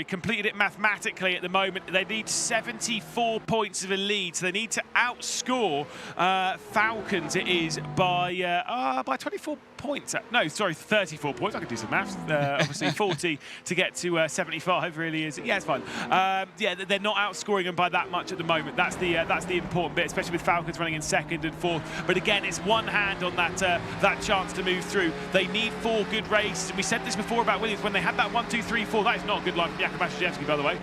completed it mathematically at the moment. They need 74 points of a lead, so they need to outscore Falcons, it is, by 24 points. No, sorry, 34 points. I can do some maths. Obviously, 40 to get to 75 really is. Yeah, it's fine. Yeah, they're not outscoring them by that much at the moment. That's the important bit, especially with Falcons running in 2nd and 4th. But again, it's one hand on that that chance to move through. They need 4 good races. And we said this before about Williams when they had that 1, 2, 3, 4. That is not a good line from Jakub Matejewski, by the way.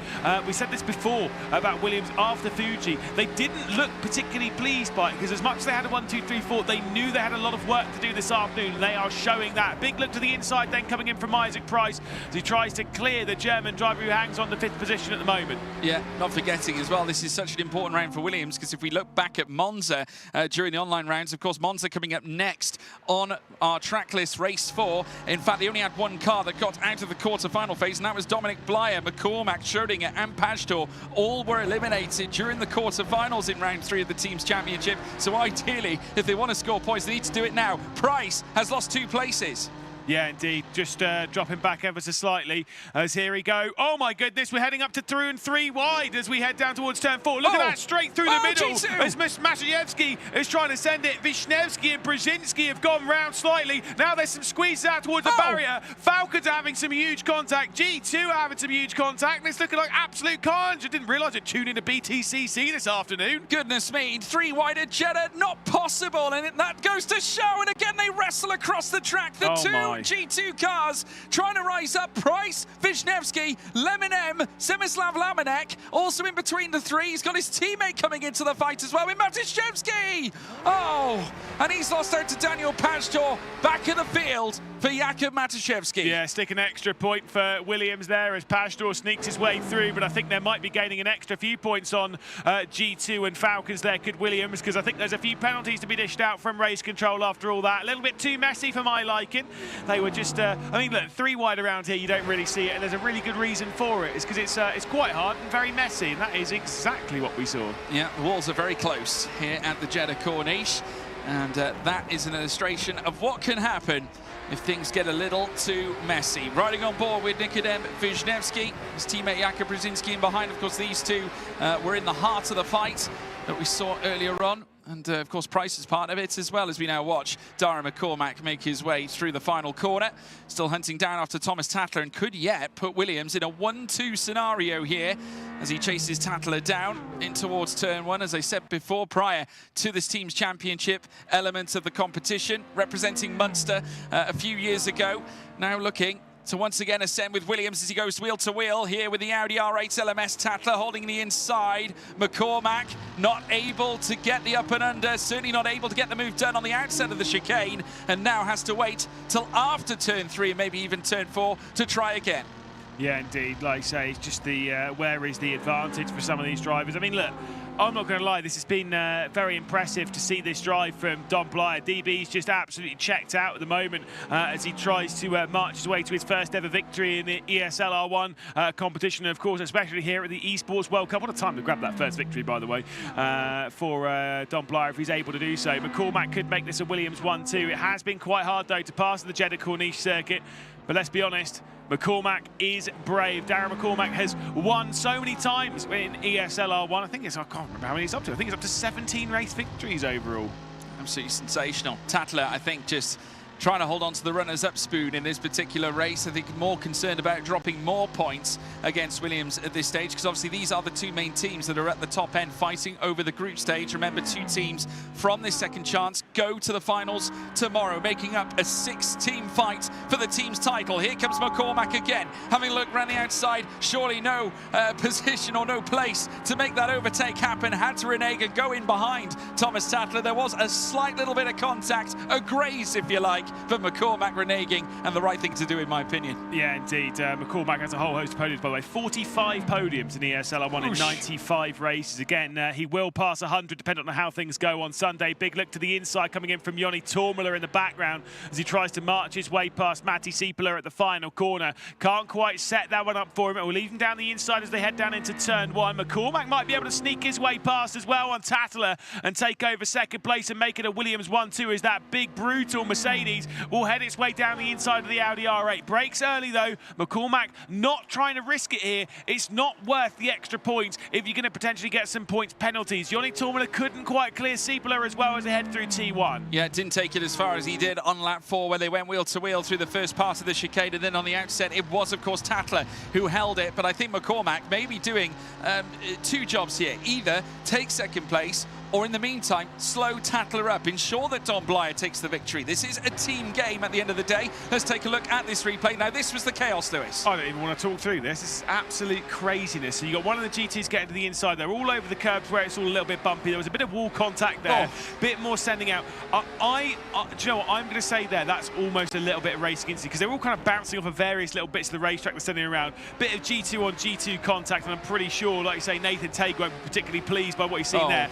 We said this before about Williams after Fuji. They didn't look particularly pleased by it because as much as they had a 1, 2, 3, 4, they knew they had a lot of work to do this afternoon. They are showing that. Big look to the inside then coming in from Isaac Price as he tries to clear the German driver who hangs on the 5th position at the moment. Yeah, not forgetting as well, this is such an important round for Williams because if we look back at Monza during the online rounds, of course, Monza coming up next on our track list, race 4. In fact, they only had one car that got out of the quarter-final phase, and that was Dominic Blyer, McCormack, Schrödinger and Pajtor. All were eliminated during the quarter-finals in round 3 of the Teams Championship. So ideally, if they want to score points, they need to do it now. Price has lost 2 places. Yeah, indeed. Just dropping back ever so slightly as here we go. Oh, my goodness. We're heading up to 2 and 3 wide as we head down towards turn 4. Look at that, straight through the middle. G2. As Matejewski is trying to send it. Wisniewski and Brzezinski have gone round slightly. Now there's some squeezes out towards the barrier. Falcons are having some huge contact. G2 are having some huge contact. And it's looking like absolute carnage. I didn't realise it tuned into BTCC this afternoon. Goodness me, 3 wide at Jeddah, not possible. And that goes to show. And again, they wrestle across the track. The two G2 cars trying to rise up. Price, Wisniewski, Leminem, Semislav Lamenek, also in between the 3. He's got his teammate coming into the fight as well with Matejewski. Oh, and he's lost out to Daniel Pajtor. Back in the field for Jakub Matejewski. Yeah, stick an extra point for Williams there as Pajtor sneaks his way through, but I think they might be gaining an extra few points on G2 and Falcons there, could Williams, because I think there's a few penalties to be dished out from race control after all that. A little bit too messy for my liking. They were just, I mean, look, 3 wide around here, you don't really see it, and there's a really good reason for it. It's because it's quite hard and very messy, and that is exactly what we saw. Yeah, the walls are very close here at the Jeddah Corniche, and that is an illustration of what can happen if things get a little too messy. Riding on board with Nikodem Wisniewski, his teammate Jakub Brzezinski in behind. Of course, these two were in the heart of the fight that we saw earlier on. And, of course, Price is part of it as well as we now watch Dara McCormack make his way through the final corner. Still hunting down after Thomas Tatler and could yet put Williams in a 1-2 scenario here as he chases Tatler down in towards turn 1. As I said before, prior to this Teams Championship element of the competition, representing Munster a few years ago. Now looking to once again ascend with Williams as he goes wheel to wheel here with the Audi R8 LMS. Tatler holding the inside. McCormack not able to get the up and under, certainly not able to get the move done on the outset of the chicane, and now has to wait till after turn 3 and maybe even turn 4 to try again. Yeah, indeed. Like I say, it's just the where is the advantage for some of these drivers. I mean, look, I'm not going to lie, this has been very impressive to see this drive from Dom Blyer. DB's just absolutely checked out at the moment as he tries to march his way to his first ever victory in the ESL R1 competition. And of course, especially here at the Esports World Cup. What a time to grab that first victory, by the way, for Dom Blyer if he's able to do so. McCormack could make this a Williams 1-2. It has been quite hard, though, to pass the Jeddah Corniche circuit. But let's be honest, McCormack is brave. Darren McCormack has won so many times in ESL R1. I think it's, I can't remember how many it's up to. I think it's up to 17 race victories overall. Absolutely sensational. Tatler, I think, just trying to hold on to the runners-up spoon in this particular race. I think more concerned about dropping more points against Williams at this stage, because obviously these are the 2 main teams that are at the top end fighting over the group stage. Remember, 2 teams from this second chance go to the finals tomorrow, making up a 6-team fight for the team's title. Here comes McCormack again, having a look around the outside. Surely no position or no place to make that overtake happen. Had to renege and go in behind Thomas Tatler. There was a slight little bit of contact, a graze if you like, for McCormack reneging, and the right thing to do in my opinion. Yeah, indeed. McCormack has a whole host of podiums, by the way. 45 podiums in ESL R1 in 95 races. Again, he will pass 100 depending on how things go on Sunday. Big look to the inside coming in from Joni Tormula in the background as he tries to march his way past Matti Siepeler at the final corner. Can't quite set that one up for him. It will leave him down the inside as they head down into turn 1. McCormack might be able to sneak his way past as well on Tatler and take over second place and make it a Williams 1-2 as that big brutal Mercedes will head its way down the inside of the Audi R8. Breaks early though. McCormack not trying to risk it here. It's not worth the extra points if you're going to potentially get some points penalties. Joni Tormula couldn't quite clear Siepeler as well as they head through T1. Yeah, didn't take it as far as he did on lap 4 where they went wheel to wheel through the first part of the chicane, and then on the outset it was of course Tatler who held it. But I think McCormack may be doing 2 jobs here. Either take second place or in the meantime, slow Tattler up, ensure that Don Blyer takes the victory. This is a team game at the end of the day. Let's take a look at this replay. Now, this was the chaos, Lewis. I don't even want to talk through this. It's absolute craziness. So you got one of the GTs getting to the inside. They're all over the curbs where it's all a little bit bumpy. There was a bit of wall contact there, bit more sending out. Do you know what I'm going to say there? That's almost a little bit of race against it, because they're all kind of bouncing off of various little bits of the racetrack they're sending around. Bit of G2 on G2 contact, and I'm pretty sure, like you say, Nathan Tague won't be particularly pleased by what he's seen there.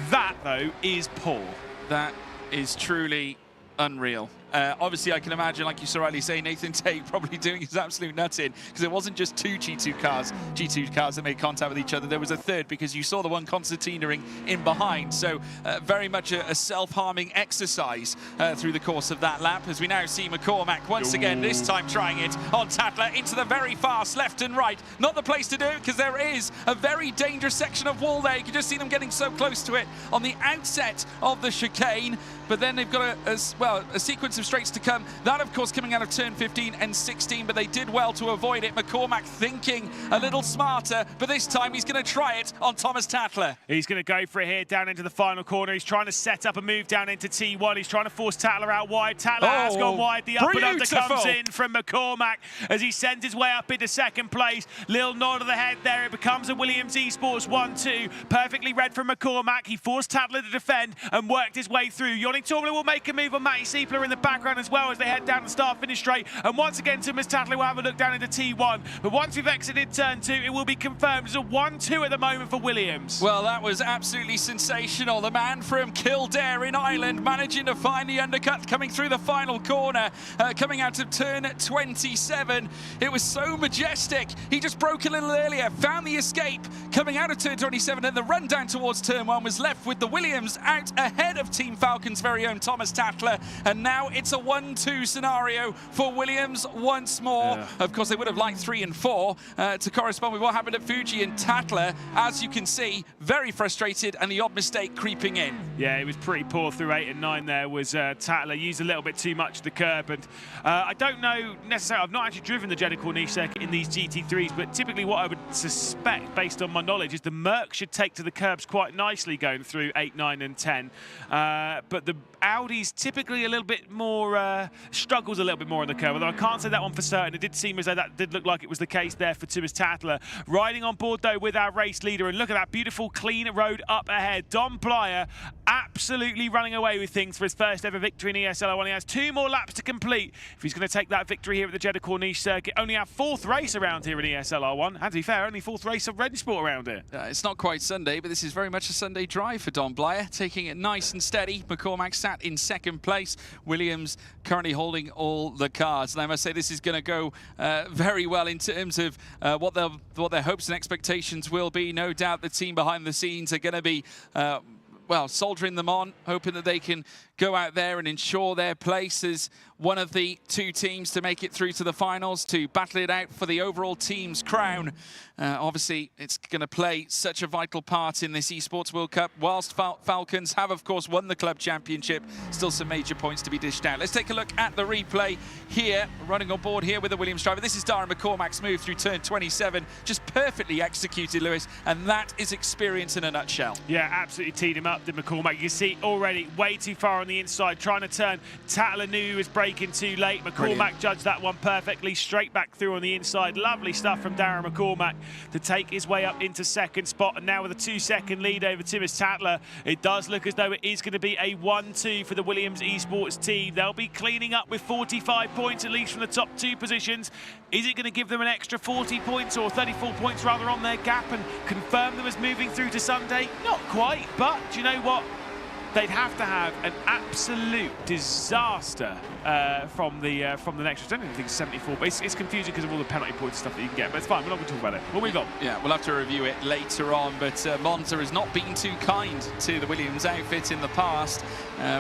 That, though, is poor. That is truly unreal. Obviously, I can imagine, like you so rightly say, Nathan Tague probably doing his absolute nuts in, because it wasn't just two G2 cars that made contact with each other. There was a third, because you saw the one concertinaing in behind. So very much a self-harming exercise through the course of that lap, as we now see McCormack once again, this time trying it on Tattler into the very fast left and right. Not the place to do it, because there is a very dangerous section of wall there. You can just see them getting so close to it on the outset of the chicane. But then they've got a sequence of straights to come. That, of course, coming out of turn 15 and 16, but they did well to avoid it. McCormack thinking a little smarter, but this time he's going to try it on Thomas Tattler. He's going to go for it here down into the final corner. He's trying to set up a move down into T1. He's trying to force Tattler out wide. Tattler has gone wide. The up and under comes in from McCormack as he sends his way up into second place. Little nod of the head there. It becomes a Williams Esports 1-2. Perfectly read from McCormack. He forced Tattler to defend and worked his way through. Yannick Tourmalet will make a move on Matty Siepler in the background as well as they head down and start finish straight. And once again, Thomas Tattler will have a look down into T1. But once we've exited turn 2, it will be confirmed as a 1-2 at the moment for Williams. Well, that was absolutely sensational. The man from Kildare in Ireland managing to find the undercut coming through the final corner, coming out of turn 27. It was so majestic. He just broke a little earlier, found the escape coming out of turn 27, and the run down towards turn 1 was left with the Williams out ahead of Team Falcon's very own Thomas Tattler. And now it's a 1-2 scenario for Williams once more. Yeah. Of course, they would have liked 3 and 4 to correspond with what happened at Fuji, and Tattler, as you can see, very frustrated and the odd mistake creeping in. Yeah, it was pretty poor through 8 and 9 there, was Tattler. Used a little bit too much of the curb, and I don't know necessarily, I've not actually driven the Jeddah Corniche circuit in these GT3s, but typically what I would suspect, based on my knowledge, is the Merc should take to the curbs quite nicely going through 8, 9 and 10. But the Audi's typically a little bit more, struggles a little bit more on the curve, although I can't say that one for certain. It did seem as though that did look like it was the case there for Thomas Tattler. Riding on board, though, with our race leader, and look at that beautiful, clean road up ahead. Don Blyer absolutely running away with things for his first ever victory in ESL R1. He has 2 more laps to complete if he's going to take that victory here at the Jeddah Corniche circuit. Only our 4th race around here in ESL R1. And to be fair, only 4th race of Red Sport around here. It's not quite Sunday, but this is very much a Sunday drive for Don Blyer, taking it nice and steady. McCormack sat in second place. Williams currently holding all the cards. And I must say, this is going to go very well in terms of what their hopes and expectations will be. No doubt the team behind the scenes are going to be well, soldiering them on, hoping that they can go out there and ensure their place as one of the 2 teams to make it through to the finals, to battle it out for the overall team's crown. Obviously, it's going to play such a vital part in this Esports World Cup. Whilst Falcons have, of course, won the club championship, still some major points to be dished out. Let's take a look at the replay here, running on board here with the Williams driver. This is Darren McCormack's move through turn 27, just perfectly executed, Lewis, and that is experience in a nutshell. Yeah, absolutely teed him up, did McCormack. You can see already way too far on the inside, trying to turn. Tattler knew he was braking too late. McCormack judged that one perfectly, straight back through on the inside. Lovely stuff from Darren McCormack to take his way up into second spot, and now with a 2-second lead over Thomas Tattler, it does look as though it is going to be a 1-2 for the Williams Esports team. They'll be cleaning up with 45 points at least from the top 2 positions. Is it going to give them an extra 40 points, or 34 points rather, on their gap and confirm them as moving through to Sunday? Not quite, but do you know what? They'd have to have an absolute disaster from the next. I don't even think it's 74, but it's confusing because of all the penalty points and stuff that you can get. But it's fine, we're not going to talk about it. We'll move on. Yeah, we'll have to review it later on. But Monza has not been too kind to the Williams outfit in the past.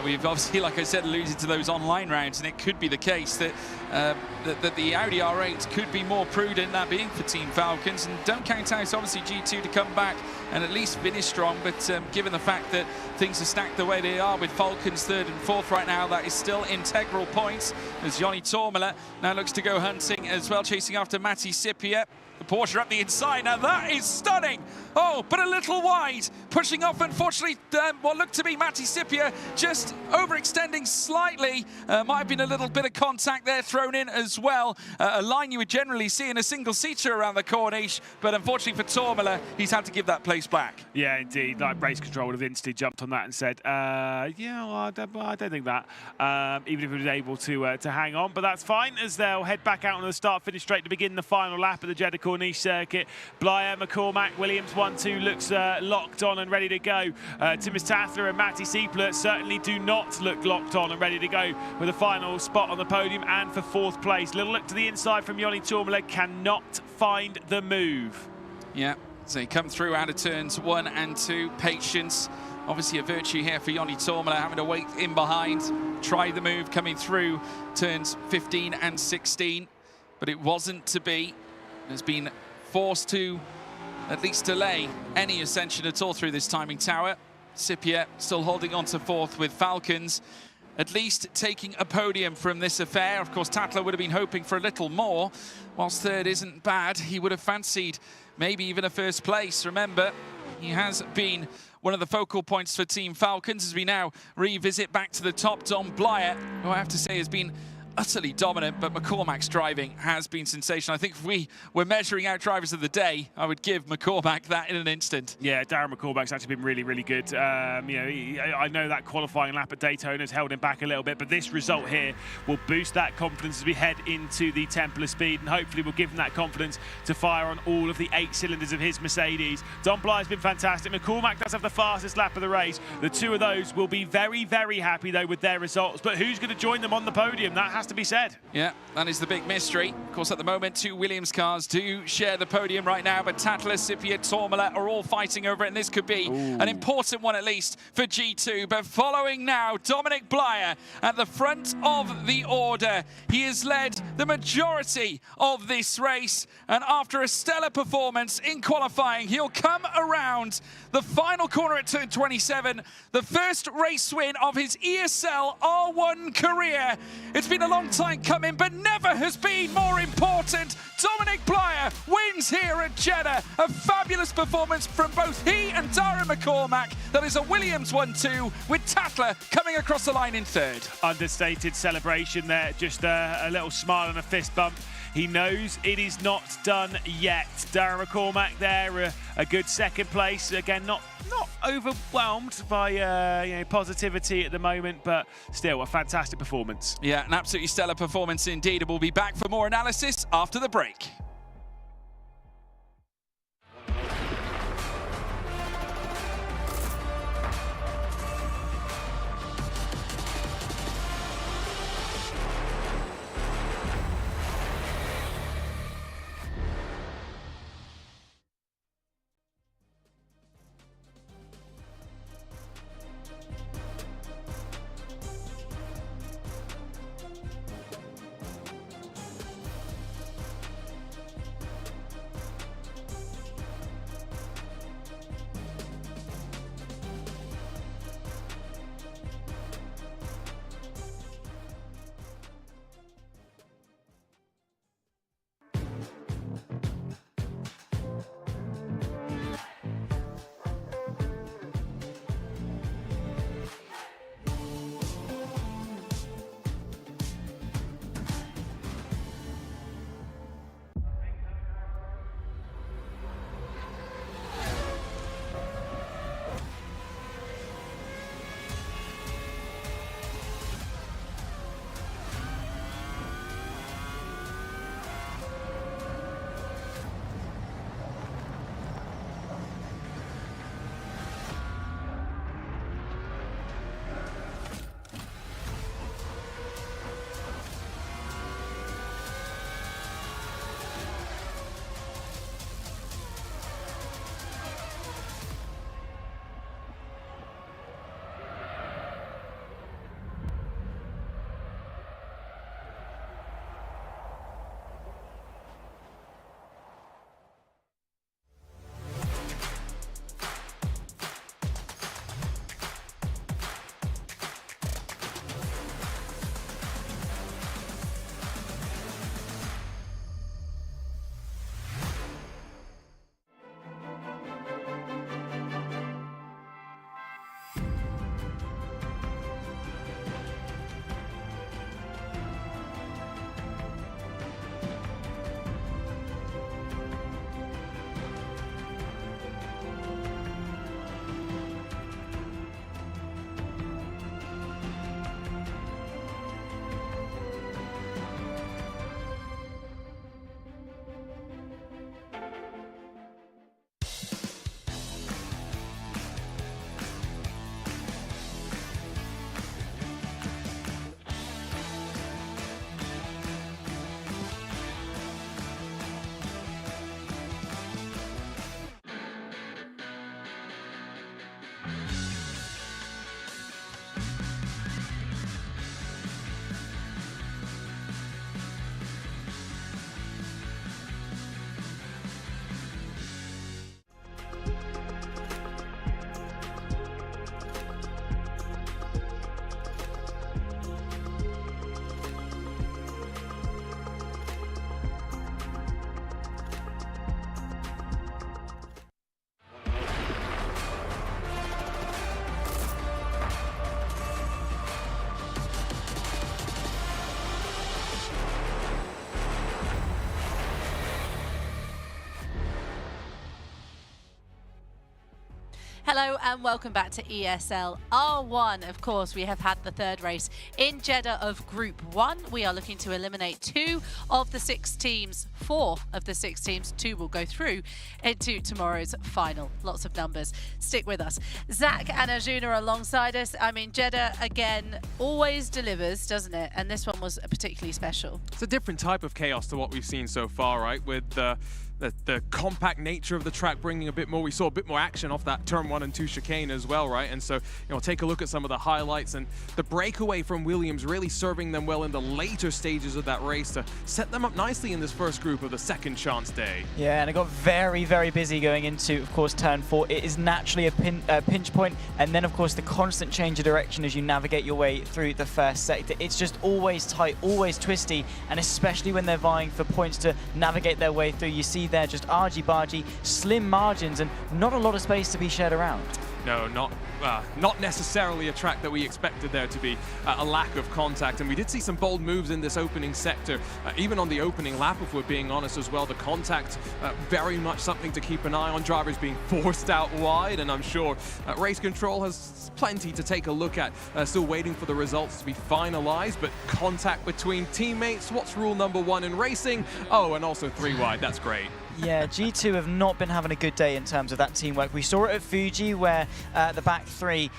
We've obviously, like I said, alluded to those online rounds, and it could be the case that that the Audi R8 could be more prudent, that being for Team Falcons. And don't count out, obviously, G2 to come back and at least finish strong. But given the fact that things are stacked the way they are with Falcons 3rd and 4th right now, that is still integral points as Yannick Tourmalet now looks to go hunting as well, chasing after Matty Siepler. The Porsche up the inside. Now that is stunning. Oh, but a little wide. Pushing off, unfortunately, what looked to be Matti Sippiä just overextending slightly. Might have been a little bit of contact there thrown in as well. A line you would generally see in a single-seater around the Corniche, but unfortunately for Tormela, he's had to give that place back. Yeah, indeed. Like race control would have instantly jumped on that and said, yeah, well, I don't think that. Even if he was able to hang on, but that's fine as they'll head back out on the start-finish straight to begin the final lap of the Jeddah Corniche circuit. Blyer, McCormack, Williams 1-2 looks locked on and ready to go. Timus Tathler and Matti Sippiä certainly do not look locked on and ready to go with a final spot on the podium and for 4th place. Little look to the inside from Joni Tormela, cannot find the move. Yeah, so he come through out of turns 1 and 2. Patience, obviously a virtue here for Joni Tormela, having to wait in behind, try the move coming through turns 15 and 16, but it wasn't to be. Has been forced to at least delay any ascension at all through this timing tower. Sippiä still holding on to 4th with Falcons, at least taking a podium from this affair. Of course, Tatler would have been hoping for a little more. Whilst 3rd isn't bad, he would have fancied maybe even a 1st place. Remember, he has been one of the focal points for Team Falcons as we now revisit back to the top. Dom Blyer, who I have to say has been utterly dominant, but McCormack's driving has been sensational. I think if we were measuring out drivers of the day, I would give McCormack that in an instant. Yeah, Darren McCormack's actually been really, really good. You know, I know that qualifying lap at Daytona has held him back a little bit, but this result here will boost that confidence as we head into the Temple of Speed, and hopefully will give him that confidence to fire on all of the 8 cylinders of his Mercedes. Dom Bly's been fantastic. McCormack does have the fastest lap of the race. The 2 of those will be very, very happy, though, with their results, but who's going to join them on the podium? That has to be said. Yeah, that is the big mystery. Of course, at the moment, 2 Williams cars do share the podium right now, but Tatler, Sippiä, Tormela are all fighting over it, and this could be an important one, at least, for G2. But following now, Dominic Blyer at the front of the order. He has led the majority of this race, and after a stellar performance in qualifying, he'll come around the final corner at turn 27, the first race win of his ESL R1 career. It's been a long time coming, but never has been more important. Dominic Blyer wins here at Jeddah. A fabulous performance from both he and Darren McCormack. That is a Williams 1-2 with Tatler coming across the line in 3rd. Understated celebration there, just a little smile and a fist bump. He knows it is not done yet. Darren McCormack there, a good 2nd place. Again, not overwhelmed by positivity at the moment, but still a fantastic performance. Yeah, an absolutely stellar performance indeed. And we'll be back for more analysis after the break. Hello and welcome back to ESL R1. Of course, we have had the third race in Jeddah of Group 1. We are looking to eliminate 2 of the 6 teams, 4 of the 6 teams. 2 will go through into tomorrow's final. Lots of numbers. Stick with us. Zach and Arjuna are alongside us. I mean, Jeddah, again, always delivers, doesn't it? And this one was particularly special. It's a different type of chaos to what we've seen so far, right? With the compact nature of the track bringing a bit more. We saw a bit more action off that turn 1 and 2 chicane as well, right? And so, take a look at some of the highlights, and the breakaway from Williams really serving them well in the later stages of that race to set them up nicely in this first group of the second chance day. Yeah, and it got very, very busy going into, of course, turn 4. It is naturally a pinch point, and then, of course, the constant change of direction as you navigate your way through the first sector. It's just always tight, always twisty, and especially when they're vying for points to navigate their way through, you see there just argy-bargy, slim margins, and not a lot of space to be shared around. No, not necessarily a track that we expected there to be a lack of contact. And we did see some bold moves in this opening sector, even on the opening lap, if we're being honest as well. The contact, very much something to keep an eye on. Drivers being forced out wide, and I'm sure race control has plenty to take a look at. Still waiting for the results to be finalized, but contact between teammates, what's rule number 1 in racing? Oh, and also 3 wide, that's great. Yeah, G2 have not been having a good day in terms of that teamwork. We saw it at Fuji where the back 3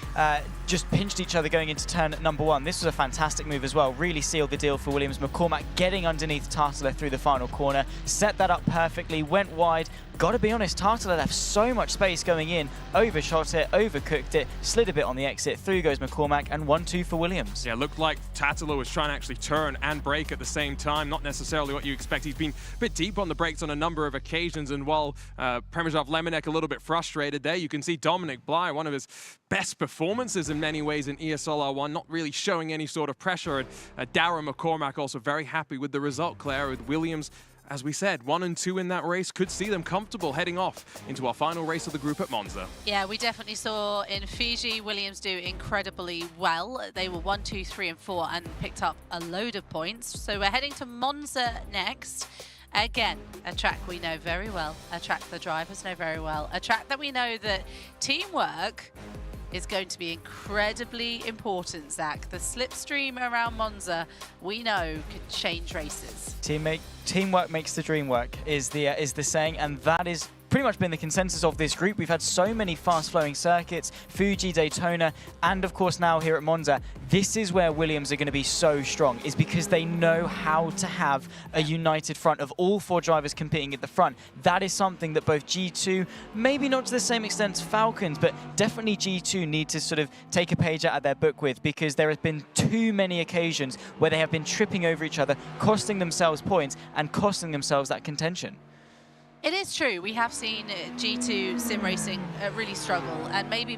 just pinched each other going into turn number 1. This was a fantastic move as well. Really sealed the deal for Williams. McCormack getting underneath Tartler through the final corner. Set that up perfectly, went wide. Got to be honest, Tartler left so much space going in, overshot it, overcooked it, slid a bit on the exit. Through goes McCormack, and 1-2 for Williams. Yeah, looked like Tartler was trying to actually turn and brake at the same time. Not necessarily what you expect. He's been a bit deep on the brakes on a number of occasions, and while Premysław Lemonek a little bit frustrated there, you can see Dominic Bly, one of his best performances in many ways in ESL R1, not really showing any sort of pressure. And Darren McCormack also very happy with the result, Claire, with Williams. As we said, 1 and 2 in that race could see them comfortable heading off into our final race of the group at Monza. Yeah, we definitely saw in Fiji Williams do incredibly well. They were 1, 2, 3 and 4 and picked up a load of points. So we're heading to Monza next. Again, a track we know very well, a track the drivers know very well, a track that we know that teamwork is going to be incredibly important, Zach. The slipstream around Monza, we know, could change races. Teamwork makes the dream work is the saying, and that is pretty much been the consensus of this group. We've had so many fast-flowing circuits, Fuji, Daytona, and of course now here at Monza. This is where Williams are going to be so strong, is because they know how to have a united front of all 4 drivers competing at the front. That is something that both G2, maybe not to the same extent as Falcons, but definitely G2 need to sort of take a page out of their book with, because there have been too many occasions where they have been tripping over each other, costing themselves points and costing themselves that contention. It is true. We have seen G2 sim racing really struggle, and maybe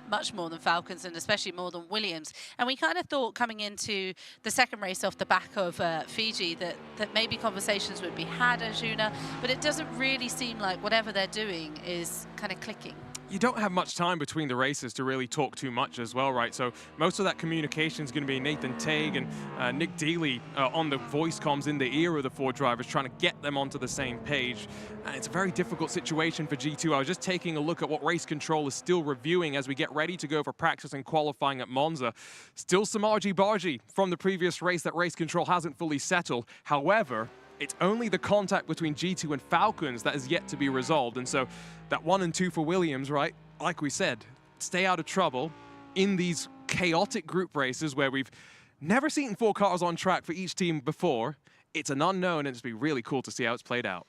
much more than Falcons, and especially more than Williams. And we kind of thought coming into the second race off the back of Fiji that maybe conversations would be had, Arjuna, but it doesn't really seem like whatever they're doing is kind of clicking. You don't have much time between the races to really talk too much as well, right? So most of that communication is going to be Nathan Tague and Nick Dealey on the voice comms in the ear of the 4 drivers, trying to get them onto the same page. And it's a very difficult situation for G2. I was just taking a look at what race control is still reviewing as we get ready to go for practice and qualifying at Monza. Still some argy-bargy from the previous race that race control hasn't fully settled. However, it's only the contact between G2 and Falcons that is yet to be resolved. And so that 1 and 2 for Williams, right? Like we said, stay out of trouble in these chaotic group races where we've never seen 4 cars on track for each team before. It's an unknown, and it's been really cool to see how it's played out.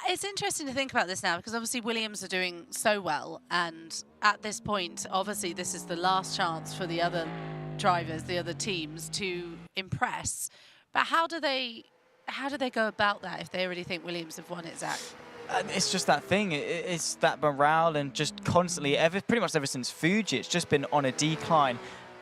It's interesting to think about this now, because obviously Williams are doing so well, and at this point, obviously this is the last chance for the other drivers, the other teams, to impress. But how do they go about that if they already think Williams have won it, Zach? It's just that thing. It's that morale, and just constantly, pretty much ever since Fuji, it's just been on a decline.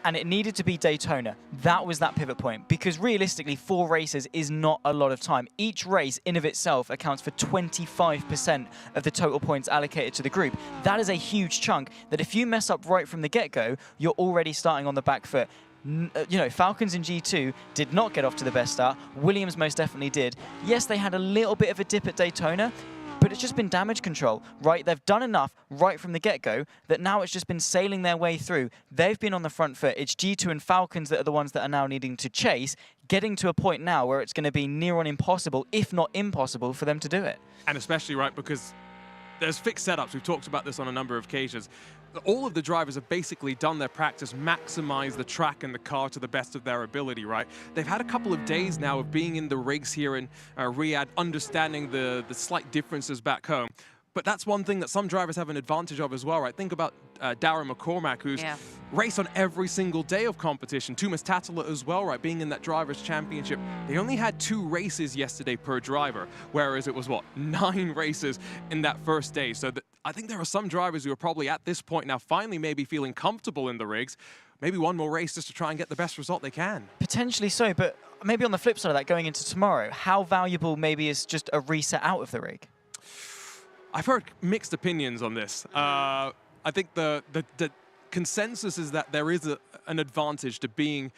And it needed to be Daytona. That was that pivot point, because realistically 4 races is not a lot of time. Each race in of itself accounts for 25% of the total points allocated to the group. That is a huge chunk that if you mess up right from the get-go, you're already starting on the back foot. Falcons in G2 did not get off to the best start. Williams most definitely did. Yes, they had a little bit of a dip at Daytona, but it's just been damage control, right? They've done enough right from the get-go that now it's just been sailing their way through. They've been on the front foot. It's G2 and Falcons that are the ones that are now needing to chase, getting to a point now where it's going to be near on impossible, if not impossible, for them to do it. And especially, right, because there's fixed setups. We've talked about this on a number of occasions. All of the drivers have basically done their practice, maximize the track and the car to the best of their ability, right? They've had a couple of days now of being in the rigs here in Riyadh, understanding the slight differences back home. But that's one thing that some drivers have an advantage of as well, right? Think about Darren McCormack, who's raced on every single day of competition. Tumas Tatala as well, right? Being in that Drivers' Championship. They only had 2 races yesterday per driver, whereas it was, what, 9 races in that first day. So I think there are some drivers who are probably at this point now finally maybe feeling comfortable in the rigs. Maybe one more race just to try and get the best result they can. Potentially so, but maybe on the flip side of that, going into tomorrow, how valuable maybe is just a reset out of the rig? I've heard mixed opinions on this. I think the consensus is that there is an advantage to being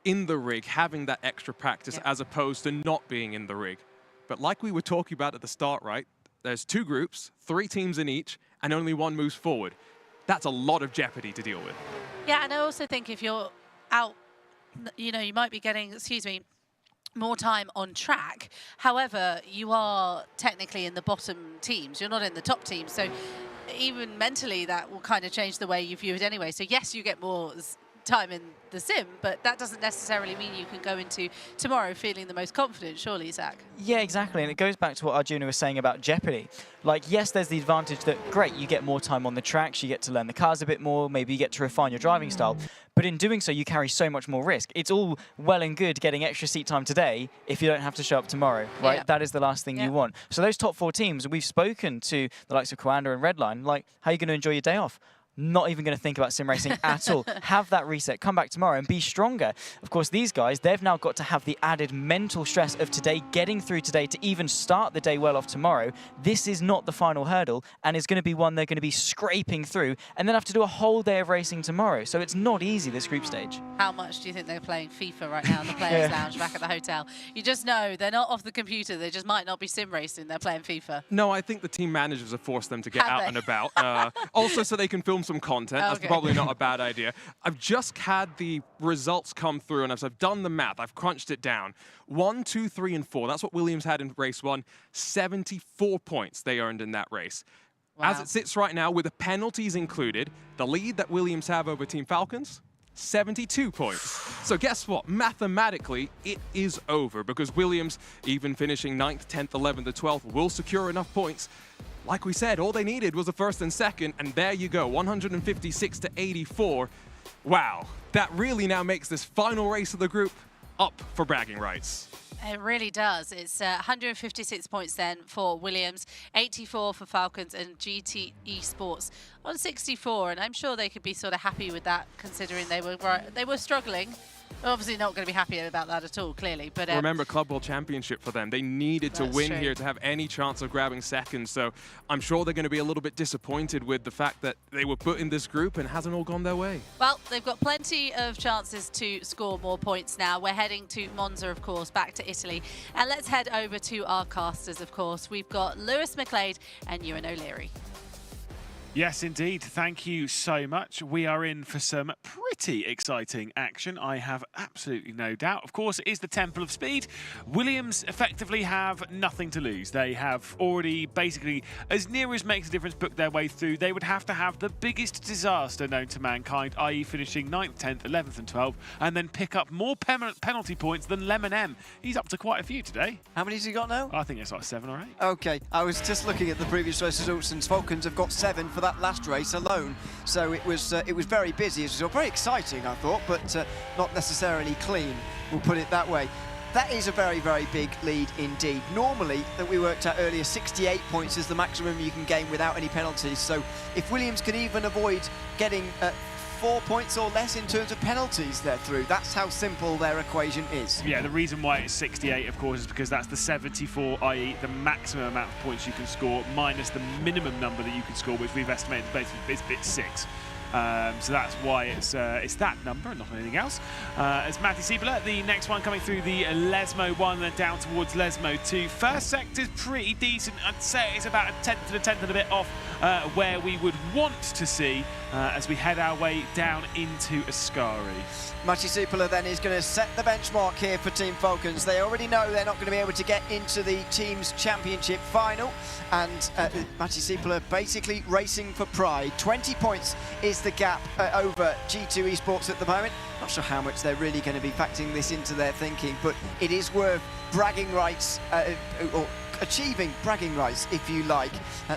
in the rig, having that extra practice, as opposed to not being in the rig. But like we were talking about at the start, right? There's 2 groups, 3 teams in each, and only one moves forward. That's a lot of jeopardy to deal with. Yeah, and I also think if you're out, you know, you might be getting, more time on track. However, you are technically in the bottom teams. You're not in the top teams. So even mentally, that will kind of change the way you view it anyway. So yes, you get more time in the sim, but that doesn't necessarily mean you can go into tomorrow feeling the most confident, surely, Zach? Yeah, exactly. And it goes back to what Arjuna was saying about jeopardy. Like, yes, there's the advantage that, great, you get more time on the tracks, you get to learn the cars a bit more, maybe you get to refine your driving style. But in doing so, you carry so much more risk. It's all well and good getting extra seat time today if you don't have to show up tomorrow, right? Yeah. That is the last thing you want. So those top 4 teams, we've spoken to the likes of Coanda and Redline, like, how are you going to enjoy your day off? Not even going to think about sim racing at all. Have that reset, come back tomorrow and be stronger. Of course, these guys, they've now got to have the added mental stress of today, getting through today to even start the day well off tomorrow. This is not the final hurdle and is going to be one they're going to be scraping through and then have to do a whole day of racing tomorrow. So it's not easy, this group stage. How much do you think they're playing FIFA right now in the Players' Lounge back at the hotel? You just know they're not off the computer. They just might not be sim racing. They're playing FIFA. No, I think the team managers have forced them to get out and about. Also so they can film some content. That's probably not a bad idea. I've just had the results come through and I've done the math. I've crunched it down. 1, 2, 3, and 4. That's what Williams had in race 1. 74 points they earned in that race. Wow. As it sits right now, with the penalties included, the lead that Williams have over Team Falcons, 72 points. So guess what? Mathematically, it is over because Williams, even finishing 9th, 10th, 11th, and 12th, will secure enough points. Like we said, all they needed was a 1st and 2nd, and there you go, 156 to 84. Wow, that really now makes this final race of the group up for bragging rights. It really does. It's 156 points then for Williams, 84 for Falcons and GT Esports on 64. And I'm sure they could be sort of happy with that, considering they were struggling. Obviously not going to be happy about that at all, clearly. But remember, Club World Championship for them. They needed to win here to have any chance of grabbing second. So I'm sure they're going to be a little bit disappointed with the fact that they were put in this group and it hasn't all gone their way. Well, they've got plenty of chances to score more points now. We're heading to Monza, of course, back to Italy. And let's head over to our casters, of course. We've got Lewis McLeod and Ewan O'Leary. Yes, indeed. Thank you so much. We are in for some pretty exciting action, I have absolutely no doubt. Of course, it is the Temple of Speed. Williams effectively have nothing to lose. They have already basically, as near as makes a difference, booked their way through. They would have to have the biggest disaster known to mankind, i.e. finishing 9th, 10th, 11th and 12th, and then pick up more penalty points than Lemon M. He's up to quite a few today. How many has he got now? I think it's like 7 or 8. Okay, I was just looking at the previous race results, and Falcons have got 7 for that last race alone. So it was very busy. It was very exciting, I thought, but not necessarily clean. We'll put it that way. That is a very, very big lead indeed. Normally, that we worked out earlier, 68 points is the maximum you can gain without any penalties. So if Williams can even avoid getting 4 points or less in terms of penalties, they're through. That's how simple their equation is. Yeah, the reason why it's 68, of course, is because that's the 74, i.e. the maximum amount of points you can score, minus the minimum number that you can score, which we've estimated basically it's 6. So that's why it's that number and not anything else. As Matty Siebler, the next one coming through the Lesmo 1, then down towards Lesmo 2. First sector's pretty decent. I'd say it's about a tenth and a bit off where we would want to see as we head our way down into Ascari. Matty Siebler then is going to set the benchmark here for Team Falcons. They already know they're not going to be able to get into the Teams Championship final, and Matty Siebler basically racing for pride. 20 points is the gap over G2 Esports at the moment. Not sure how much they're really going to be factoring this into their thinking, but it is worth bragging rights, or achieving bragging rights, if you like.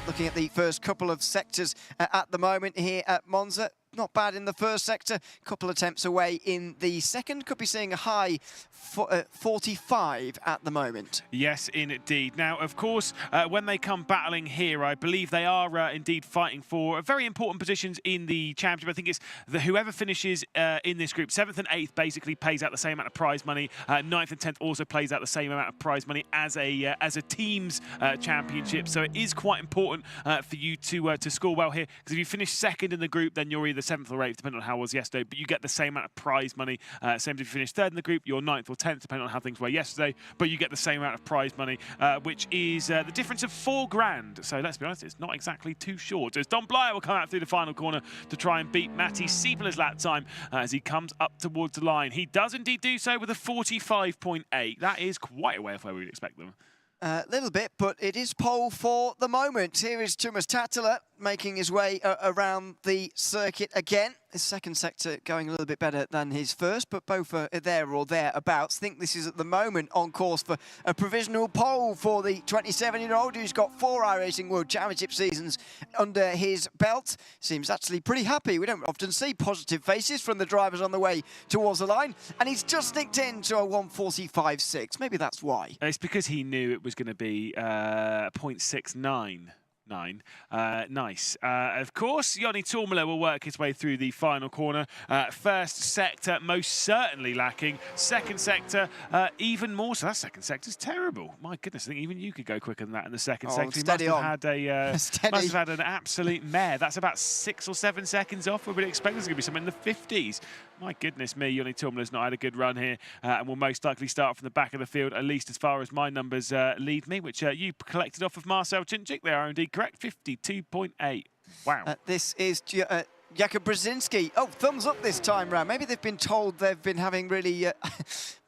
Looking at the first couple of sectors at the moment here at Monza. Not bad in the first sector, couple attempts away in the second. Could be seeing a high 45 at the moment. Yes, indeed. Now, of course, when they come battling here, I believe they are indeed fighting for very important positions in the championship. I think it's whoever finishes in this group, 7th and 8th, basically pays out the same amount of prize money. 9th and 10th also plays out the same amount of prize money as a team's championship. So it is quite important for you to score well here, because if you finish second in the group, then you're either 7th or 8th, depending on how it was yesterday, but you get the same amount of prize money. Same as if you finish 3rd in the group, you're 9th or 10th, depending on how things were yesterday, but you get the same amount of prize money, which is the difference of $4,000. So let's be honest, it's not exactly too short. As Don Blyer will come out through the final corner to try and beat Matty Siebler's lap time as he comes up towards the line. He does indeed do so with a 45.8. That is quite a way off where we would expect them. A little bit, but it is pole for the moment. Here is Tuomas Tattila making his way around the circuit again. His second sector going a little bit better than his first, but both are there or thereabouts. Think this is at the moment on course for a provisional pole for the 27-year-old who's got 4 iRacing World Championship seasons under his belt. Seems actually pretty happy. We don't often see positive faces from the drivers on the way towards the line, and he's just nicked into a 1:45.6. Maybe that's why. It's because he knew it was going to be 0.69. Nice. Of course, Joni Tourmala will work his way through the final corner. First sector, most certainly lacking. Second sector, even more so. That second sector's terrible. My goodness, I think even you could go quicker than that in the second sector. He must have had an absolute mare. That's about 6 or 7 seconds off. We would expect there's going to be something in the 50s. My goodness me, Joni Tourmala's not had a good run here and will most likely start from the back of the field, at least as far as my numbers lead me, which you collected off of Marcel Chinchik. They are indeed correct, 52.8. Wow. This is Jakub Brzezinski. Oh, thumbs up this time round. Maybe they've been told they've been having really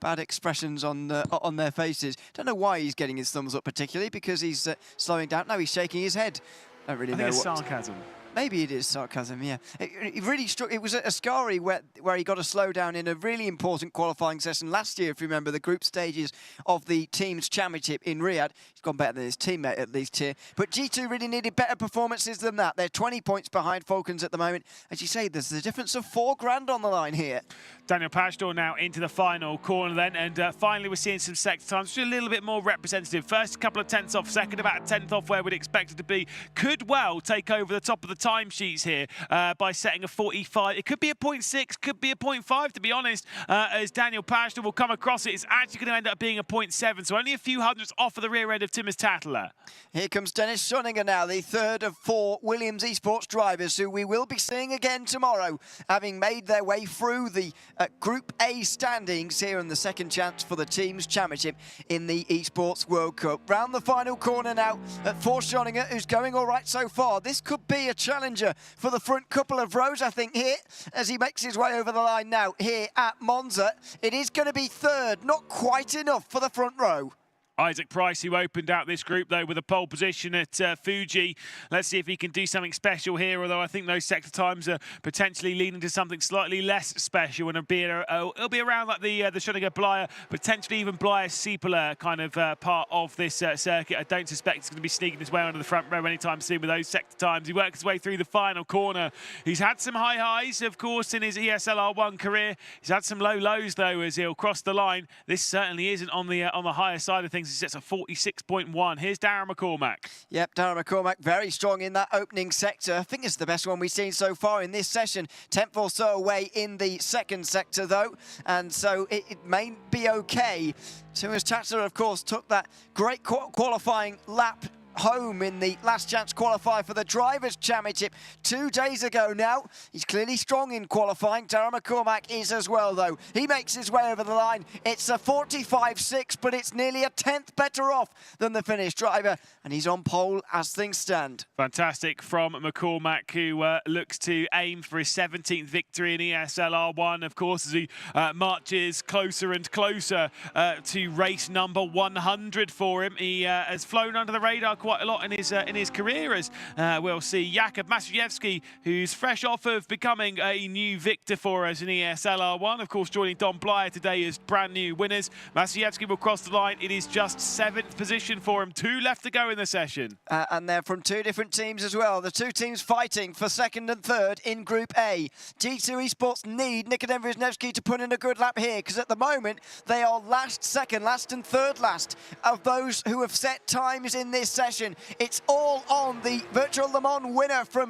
bad expressions on their faces. Don't know why he's getting his thumbs up particularly, because he's slowing down. No, he's shaking his head. Don't really know it's what. Sarcasm. Maybe it is sarcasm, yeah. It really struck. It was at Ascari where he got a slowdown in a really important qualifying session last year, if you remember, the group stages of the Teams Championship in Riyadh. He's gone better than his teammate, at least here. But G2 really needed better performances than that. They're 20 points behind Falcons at the moment. As you say, there's a difference of $4,000 on the line here. Daniel Pashtor now into the final corner then, and finally we're seeing some sector times, just a little bit more representative. First couple of tenths off, second about a tenth off where we'd expect it to be. Could well take over the top of the timesheets here by setting a 45. It could be a 0.6, could be a 0.5 to be honest, as Daniel Pashtor will come across it. It's actually going to end up being a 0.7, so only a few hundreds off of the rear end of Tuomas Tattila. Here comes Dennis Schoninger now, the third of 4 Williams Esports drivers who we will be seeing again tomorrow, having made their way through the Group A standings here in the second chance for the Teams Championship in the Esports World Cup. Round the final corner now for Schoninger, who's going all right so far. This could be a challenger for the front couple of rows, I think, here, as he makes his way over the line now here at Monza. It is going to be third, not quite enough for the front row. Isaac Price, who opened out this group, though, with a pole position at Fuji. Let's see if he can do something special here, although I think those sector times are potentially leading to something slightly less special, and it'll be around like the Schoninger Blyer, potentially even Blyer Siebler kind of part of this circuit. I don't suspect it's going to be sneaking his way onto the front row anytime soon with those sector times. He works his way through the final corner. He's had some high highs, of course, in his ESL R1 career. He's had some low lows, though, as he'll cross the line. This certainly isn't on the higher side of things. He sets a 46.1. Here's Darren McCormack. Yep, Darren McCormack very strong in that opening sector. I think it's the best one we've seen so far in this session. 10th or so away in the second sector, though, and so it may be okay. Tuomas Tattila, of course, took that great qualifying lap home in the last chance qualifier for the Drivers' Championship 2 days ago now. He's clearly strong in qualifying. Darren McCormack is as well, though. He makes his way over the line. It's a 45.6, but it's nearly a tenth better off than the Finnish driver, and he's on pole as things stand. Fantastic from McCormack, who looks to aim for his 17th victory in ESL R1, of course, as he marches closer and closer to race number 100 for him. He has flown under the radar quite a lot in his career, as we'll see Jakub Maciejewski, who's fresh off of becoming a new victor for us in ESL R1, of course joining Don Blyer today as brand new winners. Maciejewski will cross the line. It is just 7th position for him. 2 left to go in the session. And they're from 2 different teams as well. The 2 teams fighting for 2nd and 3rd in Group A. G2 Esports need Nikodem Wisniewski to put in a good lap here, because at the moment they are last, 2nd last and 3rd last of those who have set times in this session. It's all on the Virtual Le Mans winner from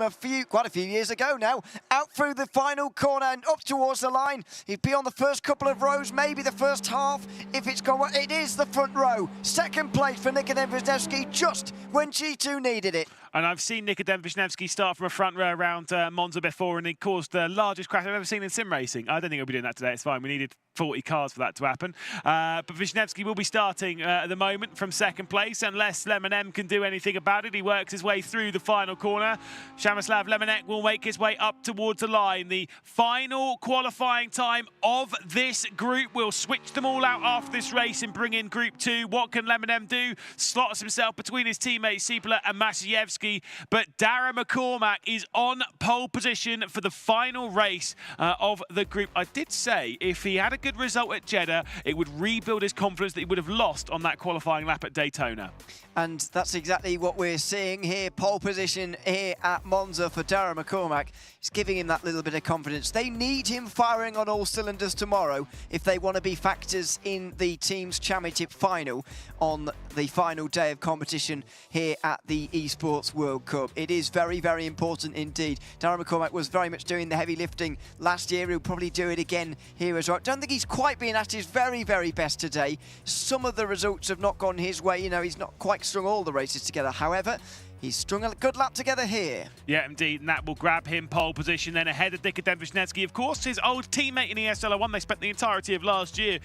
quite a few years ago now, out through the final corner and up towards the line. He'd be on the first couple of rows, maybe the first half, if it's gone well. It is the front row. 2nd place for Nikodem Wisniewski, just when G2 needed it. And I've seen Nikodem Wisniewski start from a front row around Monza before, and he caused the largest crash I've ever seen in sim racing. I don't think he'll be doing that today. It's fine. We needed 40 cars for that to happen. But Wisniewski will be starting at the moment from 2nd place, unless Lemonem can do anything about it. He works his way through the final corner. Przemysław Lemonek will make his way up towards the line. The final qualifying time of this group. Will switch them all out after this race and bring in Group 2. What can Lemonem do? Slots himself between his teammates Siepela and Maciejewski. But Darren McCormack is on pole position for the final race of the group. I did say if he had a good result at Jeddah, it would rebuild his confidence that he would have lost on that qualifying lap at Daytona. And that's exactly what we're seeing here. Pole position here at Monza for Darren McCormack. It's giving him that little bit of confidence. They need him firing on all cylinders tomorrow if they want to be factors in the team's championship final on the final day of competition here at the Esports World Cup. It is very, very important indeed. Darren McCormack was very much doing the heavy lifting last year. He'll probably do it again here as well. Don't think he's quite been at his very, very best today. Some of the results have not gone his way. You know, he's not quite strung all the races together. However, he's strung a good lap together here. Yeah, indeed, and that will grab him pole position then ahead of Nikodem Wisniewski. Of course, his old teammate in ESL R1. They spent the entirety of last year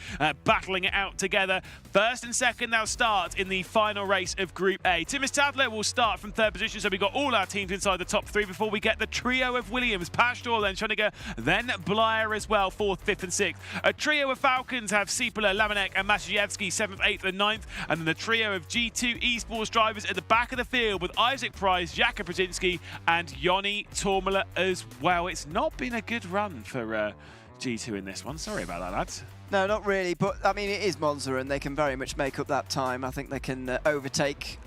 battling it out together. 1st and 2nd they'll start in the final race of Group A. Timus Tadler will start from 3rd position, so we've got all our teams inside the top 3 before we get the trio of Williams, Pashtor, then Schoeniger, then Blyer as well, 4th, 5th and 6th. A trio of Falcons have Siepela, Lamanek and Maciejewski, 7th, 8th and 9th. And then the trio of G2 Esports drivers at the back of the field with Isaac Price, Jakub Brzezinski and Joni Tormula as well. It's not been a good run for G2 in this one. Sorry about that, lads. No, not really, but I mean, it is Monza and they can very much make up that time. I think they can overtake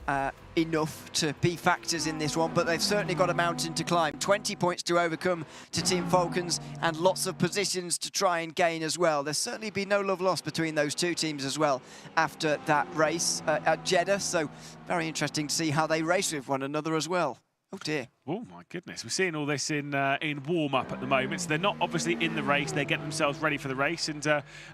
enough to be factors in this one, but they've certainly got a mountain to climb. 20 points to overcome to Team Falcons and lots of positions to try and gain as well. There's certainly been no love lost between those 2 teams as well after that race at Jeddah, so very interesting to see how they race with one another as well. Oh dear. Oh my goodness, we're seeing all this in warm-up at the moment. So they're not obviously in the race, they get themselves ready for the race, and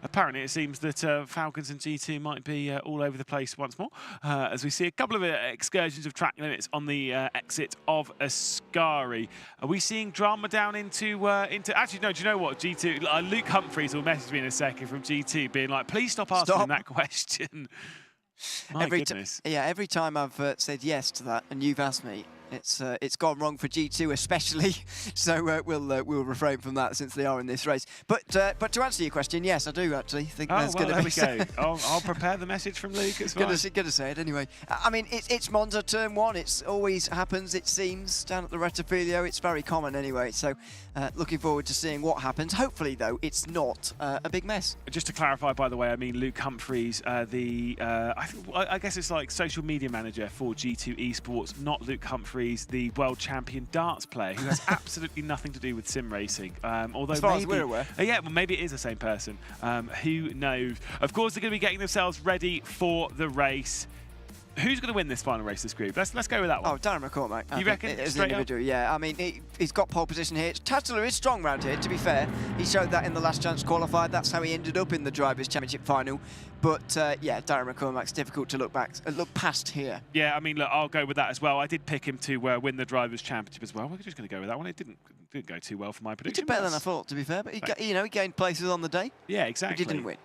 apparently it seems that Falcons and G2 might be all over the place once more, as we see a couple of excursions of track limits on the exit of Ascari. Are we seeing drama down into actually no, do you know what, G2, Luke Humphreys will message me in a second from G2 being like, please stop asking that question. My goodness. Every time I've said yes to that and you've asked me, it's gone wrong for G2 especially, so we'll refrain from that since they are in this race. But to answer your question, yes, I do actually think there's going to be. There we go. I'll prepare the message from Luke. It's going to say it anyway. I mean, it's Monza turn 1. It always happens, it seems, down at the Rettifilio. It's very common anyway. So looking forward to seeing what happens. Hopefully, though, it's not a big mess. Just to clarify, by the way, I mean Luke Humphreys, I guess it's like social media manager for G2 Esports, not Luke Humphreys, the world champion darts player, who has absolutely nothing to do with sim racing. Although as far as we're aware. Yeah, well, maybe it is the same person. Who knows? Of course, they're going to be getting themselves ready for the race. Who's going to win this final race, this group? Let's go with that one. Oh, Darren McCormack. You reckon? As an individual, yeah. I mean, he's got pole position here. Tattler is strong round here, to be fair. He showed that in the last chance qualified. That's how he ended up in the Drivers' Championship final. But, yeah, Darren McCormack's difficult to look past here. Yeah, I mean, look, I'll go with that as well. I did pick him to win the Drivers' Championship as well. We're just going to go with that one. It didn't go too well for my prediction. He did better than I thought, to be fair. But he gained places on the day. Yeah, exactly. But he didn't win.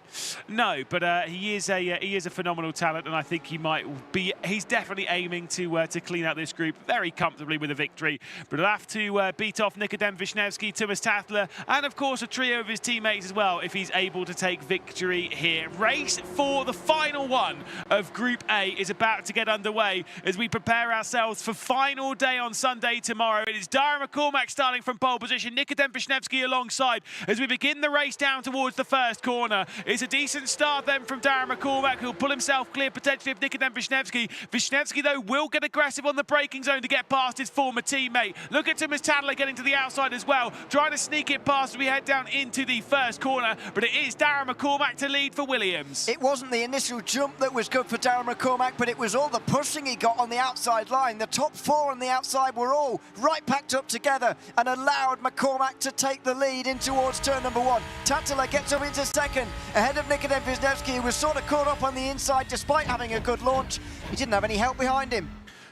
No, but he is a phenomenal talent, and I think he might be. He's definitely aiming to clean out this group very comfortably with a victory. But he'll have to beat off Nikodem Wisniewski, Thomas Tattler, and of course a trio of his teammates as well if he's able to take victory here. Race for the final one of Group A is about to get underway as we prepare ourselves for final day on Sunday tomorrow. It is Darren McCormack starting from pole position, Nikodem Wisniewski alongside as we begin the race down towards the first corner. It's a decent start then from Darren McCormack, who'll pull himself clear potentially of Nikodem Wisniewski. Wisniewski, though, will get aggressive on the braking zone to get past his former teammate. Look at Thomas Tattler getting to the outside as well, trying to sneak it past as we head down into the first corner, but it is Darren McCormack to lead for Williams. It wasn't the initial jump that was good for Darren McCormack, but it was all the pushing he got on the outside line. The top four on the outside were all right packed up together and allowed McCormack to take the lead in towards turn number one. Tattler gets up into second, ahead of Nikodem Wisniewski, who was sort of caught up on the inside despite having a good launch. He didn't have any help behind him.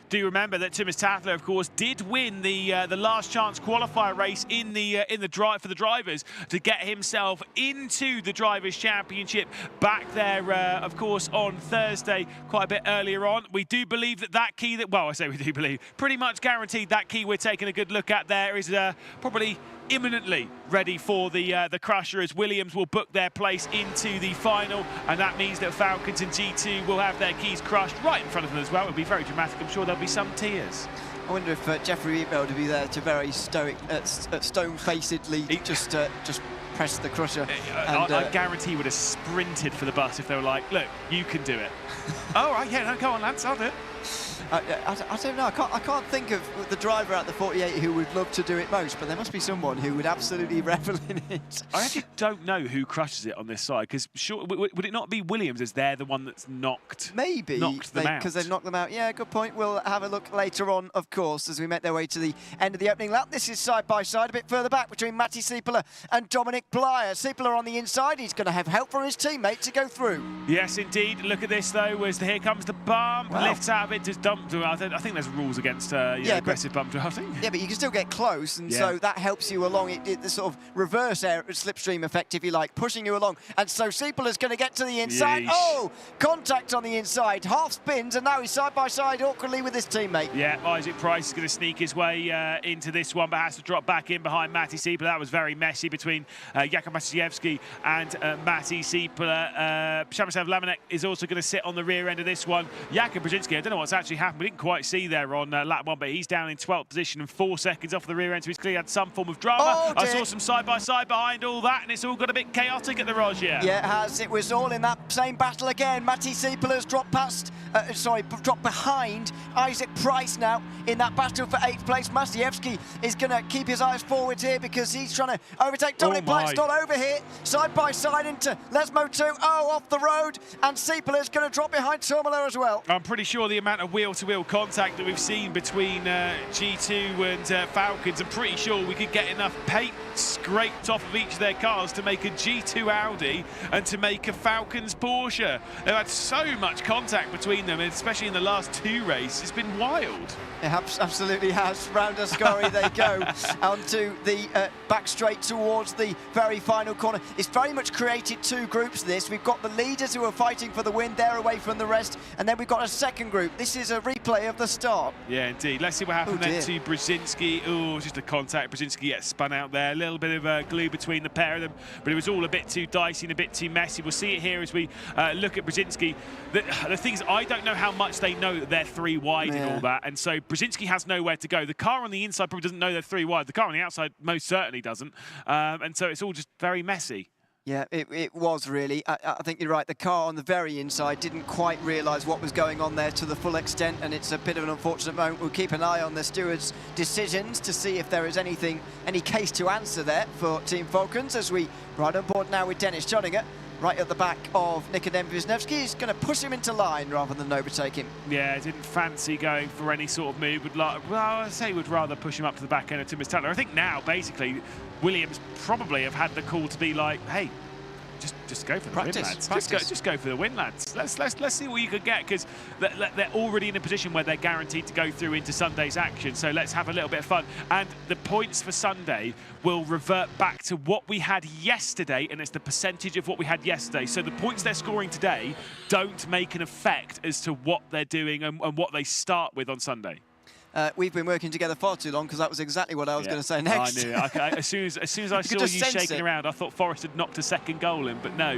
Do remember that Thomas Tattler, of course, did win the last chance qualifier race in the drive for the drivers to get himself into the Drivers' Championship back there, of course, on Thursday, quite a bit earlier on. We do believe that key well, I say we do believe, pretty much guaranteed that key we're taking a good look at there is probably imminently ready for the crusher as Williams will book their place into the final, and that means that Falcons and G2 will have their keys crushed right in front of them as well. It'll be very dramatic. I'm sure there'll be some tears. I wonder if Jeffrey Eatwell would be there to very stoic, stone-facedly just press the crusher. I guarantee he would have sprinted for the bus if they were like, look, you can do it. All right, yeah, no, go on, Lance, I'll do it. I don't know. I can't think of the driver at the 48 who would love to do it most, but there must be someone who would absolutely revel in it. I actually don't know who crushes it on this side, because sure, would it not be Williams as they're the one that's knocked them out? Because they've knocked them out. Yeah, good point. We'll have a look later on, of course, as we make their way to the end of the opening lap. This is side by side, a bit further back between Matti Siepeler and Dominic Blyer. Siepeler on the inside. He's going to have help from his teammate to go through. Yes, indeed. Look at this, though, as here comes the bump. Wow. Lifts out of it, just dump. I think there's rules against aggressive bump drafting. Yeah, but you can still get close, and so that helps you along. The sort of reverse slipstream effect, if you like, pushing you along. And so Siepeler's going to get to the inside. Yeesh. Oh, contact on the inside. Half spins, and now he's side by side awkwardly with his teammate. Yeah, Isaac Price is going to sneak his way into this one, but has to drop back in behind Matti Siepeler. That was very messy between Jakub Maciejewski and Matti Siepeler. Przemysław Lamanek is also going to sit on the rear end of this one. Jakub Brzezinski, I don't know what's actually happened. We didn't quite see there on lap one, but he's down in 12th position and 4 seconds off the rear end, so he's clearly had some form of drama. Oh, I saw some side-by-side behind all that, and it's all got a bit chaotic at the Roj, Yeah, it has. It was all in that same battle again. Matti Siepeler's dropped behind Isaac Price now in that battle for 8th place. Maciejewski is going to keep his eyes forward here because he's trying to overtake Dominic Blyer. Not over here. Side by side into Lesmo 2. Oh, off the road. And Siepeler's going to drop behind Tourmaler as well. I'm pretty sure the amount of wheel-to-wheel contact that we've seen between G2 and Falcons, I'm pretty sure we could get enough paint scraped off of each of their cars to make a G2 Audi and to make a Falcons Porsche. They've had so much contact between them, especially in the last 2 races. It's been wild. It absolutely has. Round Ascari they go onto the back straight towards the very final corner. It's very much created 2 groups, this. We've got the leaders who are fighting for the win. They're away from the rest. And then we've got a second group. This is a replay of the start. Yeah, indeed. Let's see what happened then to Brzezinski. Oh, just a contact. Brzezinski gets spun out there. A little bit of glue between the pair of them, but it was all a bit too dicey and a bit too messy. We'll see it here as we look at Brzezinski. The thing is, I don't know how much they know that they're 3 wide and all that, and so Brzezinski has nowhere to go. The car on the inside probably doesn't know they're 3 wide. The car on the outside most certainly doesn't, and so it's all just very messy. Yeah, it was really. I think you're right. The car on the very inside didn't quite realise what was going on there to the full extent, and it's a bit of an unfortunate moment. We'll keep an eye on the stewards' decisions to see if there is any case to answer there for Team Falcons as we ride on board now with Dennis Johninger. right at the back of Nikodem Wisniewski. He's going to push him into line rather than overtake him. Yeah, didn't fancy going for any sort of move. I'd say would rather push him up to the back end of Thomas Tatler. I think now, basically, Williams probably have had the call to be like, hey, just go for the win, lads. Just go for the win, lads. Let's see what you can get, because they're already in a position where they're guaranteed to go through into Sunday's action. So let's have a little bit of fun. And the points for Sunday will revert back to what we had yesterday, and it's the percentage of what we had yesterday. So the points they're scoring today don't make an effect as to what they're doing and what they start with on Sunday. We've been working together far too long, because that was exactly what I was going to say next. I knew it. As soon as I saw you shaking around, I thought Forrest had knocked a second goal in, but no,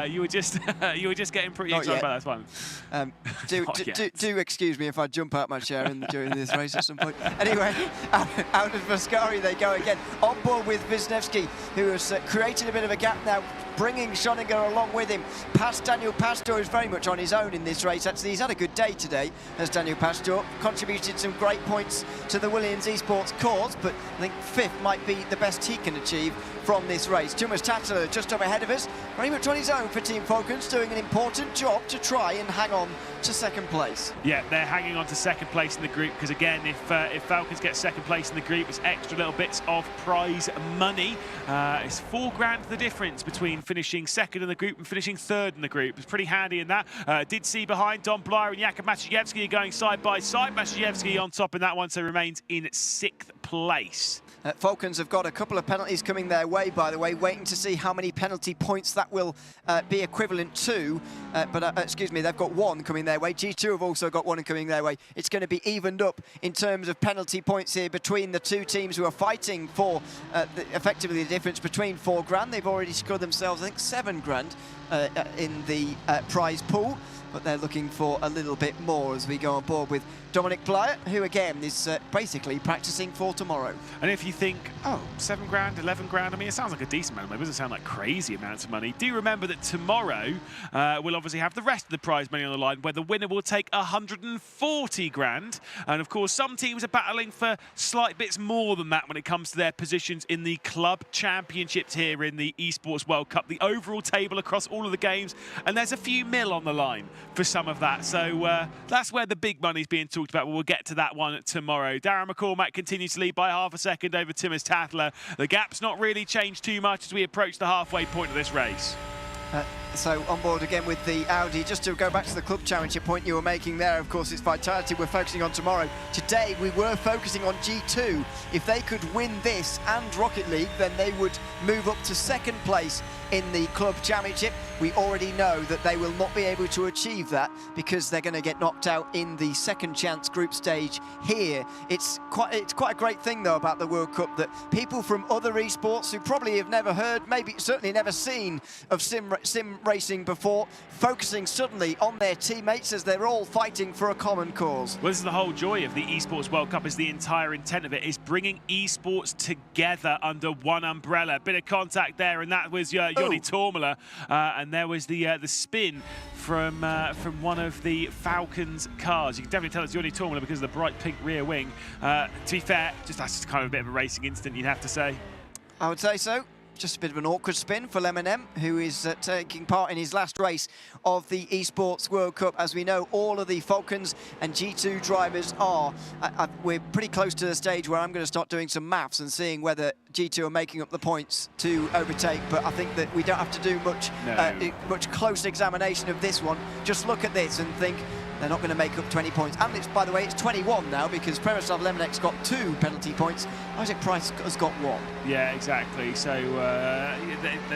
you were just getting pretty excited about that one. Do excuse me if I jump out my chair during this race at some point. Anyway, out of Mascari they go again, on board with Wisniewski, who has created a bit of a gap now, bringing Schoninger along with him. Past Daniel Pastor, is very much on his own in this race. Actually, he's had a good day today, as Daniel Pastor contributed some great points to the Williams Esports cause, but I think 5th might be the best he can achieve from this race. Thomas Tatler just up ahead of us, very much on his own for Team Falcons, doing an important job to try and hang on to second place. Yeah, they're hanging on to second place in the group, because again, if Falcons get second place in the group, it's extra little bits of prize money. It's $4,000 the difference between finishing second in the group and finishing third in the group. It's pretty handy in that. Did see behind Don Blyer and Jakub Maciejewski going side by side. Maciejewski on top in that one, so remains in 6th place. Falcons have got a couple of penalties coming their way, by the way, waiting to see how many penalty points that will be equivalent to. Excuse me, they've got one coming their way. G2 have also got one coming their way. It's going to be evened up in terms of penalty points here between the two teams who are fighting for effectively the difference between $4,000. They've already scored themselves, I think, $7,000 in the prize pool, but they're looking for a little bit more as we go on board with Dominic Blyer, who again is basically practicing for tomorrow. And if you think, oh, $7,000, $11,000, I mean, it sounds like a decent amount of money. It doesn't sound like crazy amounts of money. Do remember that tomorrow we'll obviously have the rest of the prize money on the line, where the winner will take $140,000. And of course, some teams are battling for slight bits more than that when it comes to their positions in the club championships here in the Esports World Cup, the overall table across all of the games. And there's a few mil on the line for some of that. So that's where the big money's being talked about. We'll get to that one tomorrow. Darren McCormack continues to lead by half a second over Thomas Tatler. The gap's not really changed too much as we approach the halfway point of this race. So on board again with the Audi. Just to go back to the club championship point you were making there, of course, it's Vitality we're focusing on tomorrow. Today we were focusing on G2. If they could win this and Rocket League, then they would move up to second place in the club championship. We already know that they will not be able to achieve that, because they're going to get knocked out in the second chance group stage here. It's quite a great thing though about the World Cup, that people from other esports who probably have never heard, maybe certainly never seen of sim racing before, focusing suddenly on their teammates as they're all fighting for a common cause. Well, this is the whole joy of the Esports World Cup, is the entire intent of it is bringing esports together under one umbrella. Bit of contact there, and that was Joni Tormela, and there was the spin from one of the Falcons cars. You can definitely tell it's Joni Tormela because of the bright pink rear wing. To be fair, that's just kind of a bit of a racing incident, you'd have to say. I would say so. Just a bit of an awkward spin for Lemon, who is taking part in his last race of the Esports World Cup. As we know, all of the Falcons and G2 drivers are. We're pretty close to the stage where I'm going to start doing some maths and seeing whether G2 are making up the points to overtake. But I think that we don't have to do much close examination of this one. Just look at this and think, they're not going to make up 20 points. And it's, by the way, it's 21 now, because Premislav Lemonek's got 2 penalty points. Isaac Price has got 1. Yeah, exactly. So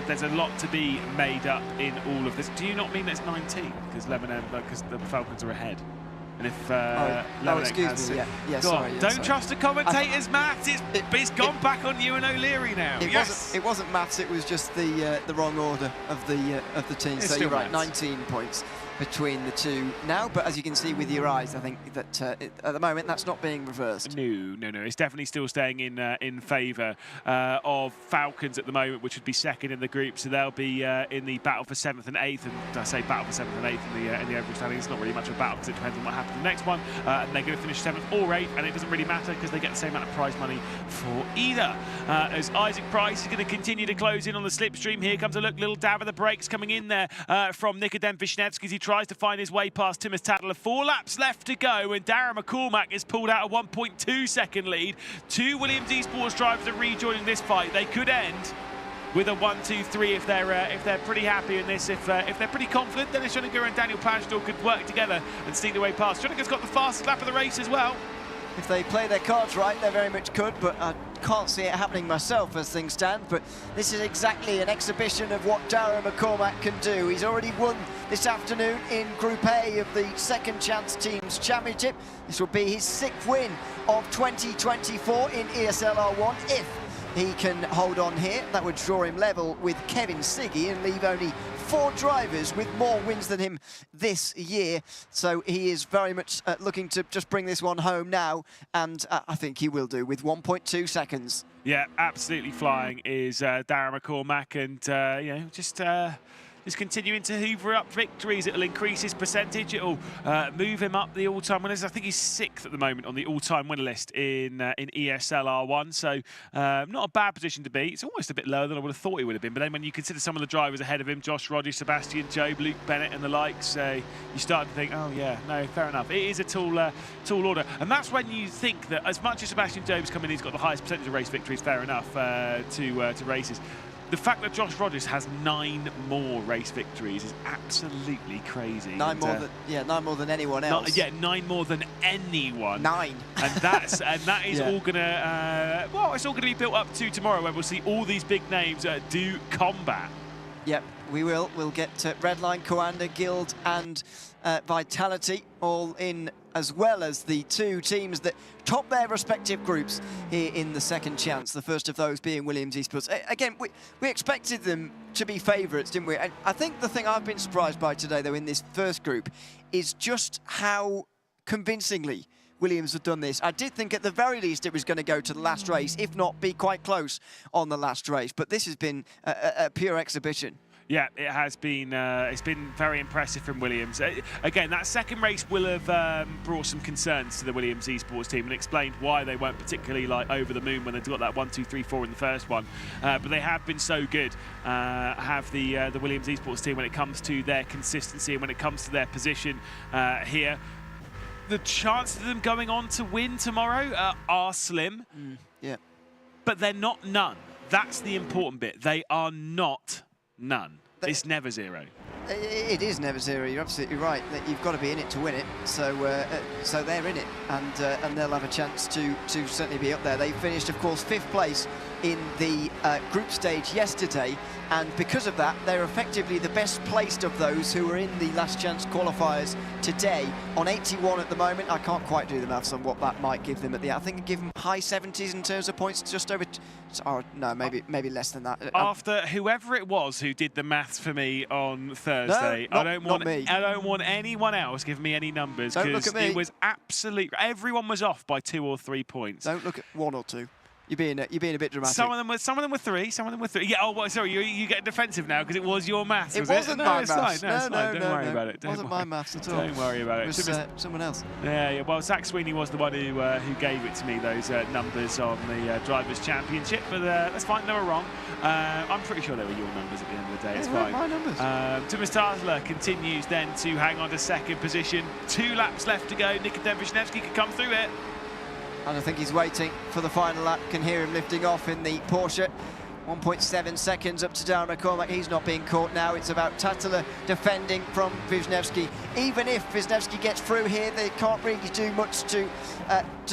there's a lot to be made up in all of this. Do you not mean that's 19? Because because the Falcons are ahead. And if Lemonek excuse me, yeah, sorry. Don't trust the commentators, Matt. It's gone back on you and O'Leary now. It wasn't maths. It was just the wrong order of the teams. So you're right, 19 points. between the two now, but as you can see with your eyes, I think that at the moment that's not being reversed. No. It's definitely still staying in favour of Falcons at the moment, which would be second in the group. So they'll be in the battle for 7th and 8th. And I say battle for 7th and 8th in the overall standing. It's not really much of a battle because it depends on what happens in the next one. And they're going to finish 7th or 8th, and it doesn't really matter because they get the same amount of prize money for either. As Isaac Price is going to continue to close in on the slipstream. Here comes a little dab of the brakes coming in there from Nikodem Wisniewski as he tries to find his way past Timus Tadler. 4 laps left to go, and Darren McCormack is pulled out a 1.2 second lead. 2 Williams Esports drivers are rejoining this fight. They could end with a 1-2-3 if they're pretty happy in this. If they're pretty confident, then Schoeninger and Daniel Pagel could work together and sneak their way past. Schoeninger's got the fastest lap of the race as well. If they play their cards right, they very much could, but I can't see it happening myself as things stand. But this is exactly an exhibition of what Darren McCormack can do. He's already won this afternoon in Group A of the Second Chance Teams Championship. This will be his 6th win of 2024 in ESL R1. If he can hold on here, that would draw him level with Kevin Siggy and leave only 4 drivers with more wins than him this year. So he is very much looking to just bring this one home now, and I think he will do with 1.2 seconds. Yeah, absolutely flying is Darren McCormack, and just continuing to hoover up victories. It'll increase his percentage. It'll move him up the all-time winners. I think he's 6th at the moment on the all-time winner list in ESL R1. So not a bad position to be. It's almost a bit lower than I would have thought he would have been. But then when you consider some of the drivers ahead of him, Josh Rogers, Sebastian Jobe, Luke Bennett and the likes, you start to think, oh yeah, no, fair enough. It is a tall order. And that's when you think that as much as Sebastian Jobe's come in, he's got the highest percentage of race victories, fair enough, to races. The fact that Josh Rogers has 9 more race victories is absolutely crazy. 9 more than anyone else. 9 more than anyone. 9. And that is all gonna it's all gonna be built up to tomorrow, where we'll see all these big names do combat. Yep, we will. We'll get Redline, Coanda, Guild, and Vitality all in, as well as the 2 teams that top their respective groups here in the Second Chance, the first of those being Williams Esports. Again, we expected them to be favourites, didn't we? And I think the thing I've been surprised by today, though, in this first group, is just how convincingly Williams have done this. I did think at the very least it was going to go to the last race, if not be quite close on the last race. But this has been a pure exhibition. Yeah, it has been. It's been very impressive from Williams. Again, that second race will have brought some concerns to the Williams Esports team and explained why they weren't particularly over the moon when they got that 1, 2, 3, 4 in the first one. But they have been so good. Have the Williams Esports team when it comes to their consistency and when it comes to their position here. The chances of them going on to win tomorrow are slim. Yeah, but they're not none. That's the important bit. They are not none. It's never 0. It is never 0. You're absolutely right. You've got to be in it to win it. So they're in it, and they'll have a chance to certainly be up there. They finished, of course, 5th place in the group stage yesterday, and because of that, they're effectively the best placed of those who are in the last chance qualifiers today. On 81 at the moment, I can't quite do the maths on what that might give them at the. I think it'd give them high 70s in terms of points, just over. Oh no, maybe less than that. After whoever it was who did the maths for me on Thursday, no, I don't want anyone else giving me any numbers, because it was absolute. Everyone was off by 2 or 3 points. Don't look at 1 or 2. You're being a bit dramatic. Some of them were 3. Some of them were 3. Yeah. Oh, well, sorry. You get defensive now because it was your maths. It wasn't my maths. No, don't worry about it. It wasn't my maths at all. Don't worry about it. It was someone else. Yeah. Well, Zach Sweeney was the one who gave it to me, those numbers on the Drivers' Championship. But that's fine. They were wrong. I'm pretty sure they were your numbers at the end of the day. It's fine. My numbers. Timus Tadler continues then to hang on to 2nd position. 2 laps left to go. Nikodem Wisniewski could come through it. And I think he's waiting for the final lap. Can hear him lifting off in the Porsche. 1.7 seconds up to Darren McCormack. He's not being caught now. It's about Tadler defending from Wisniewski. Even if Wisniewski gets through here, they can't really do much to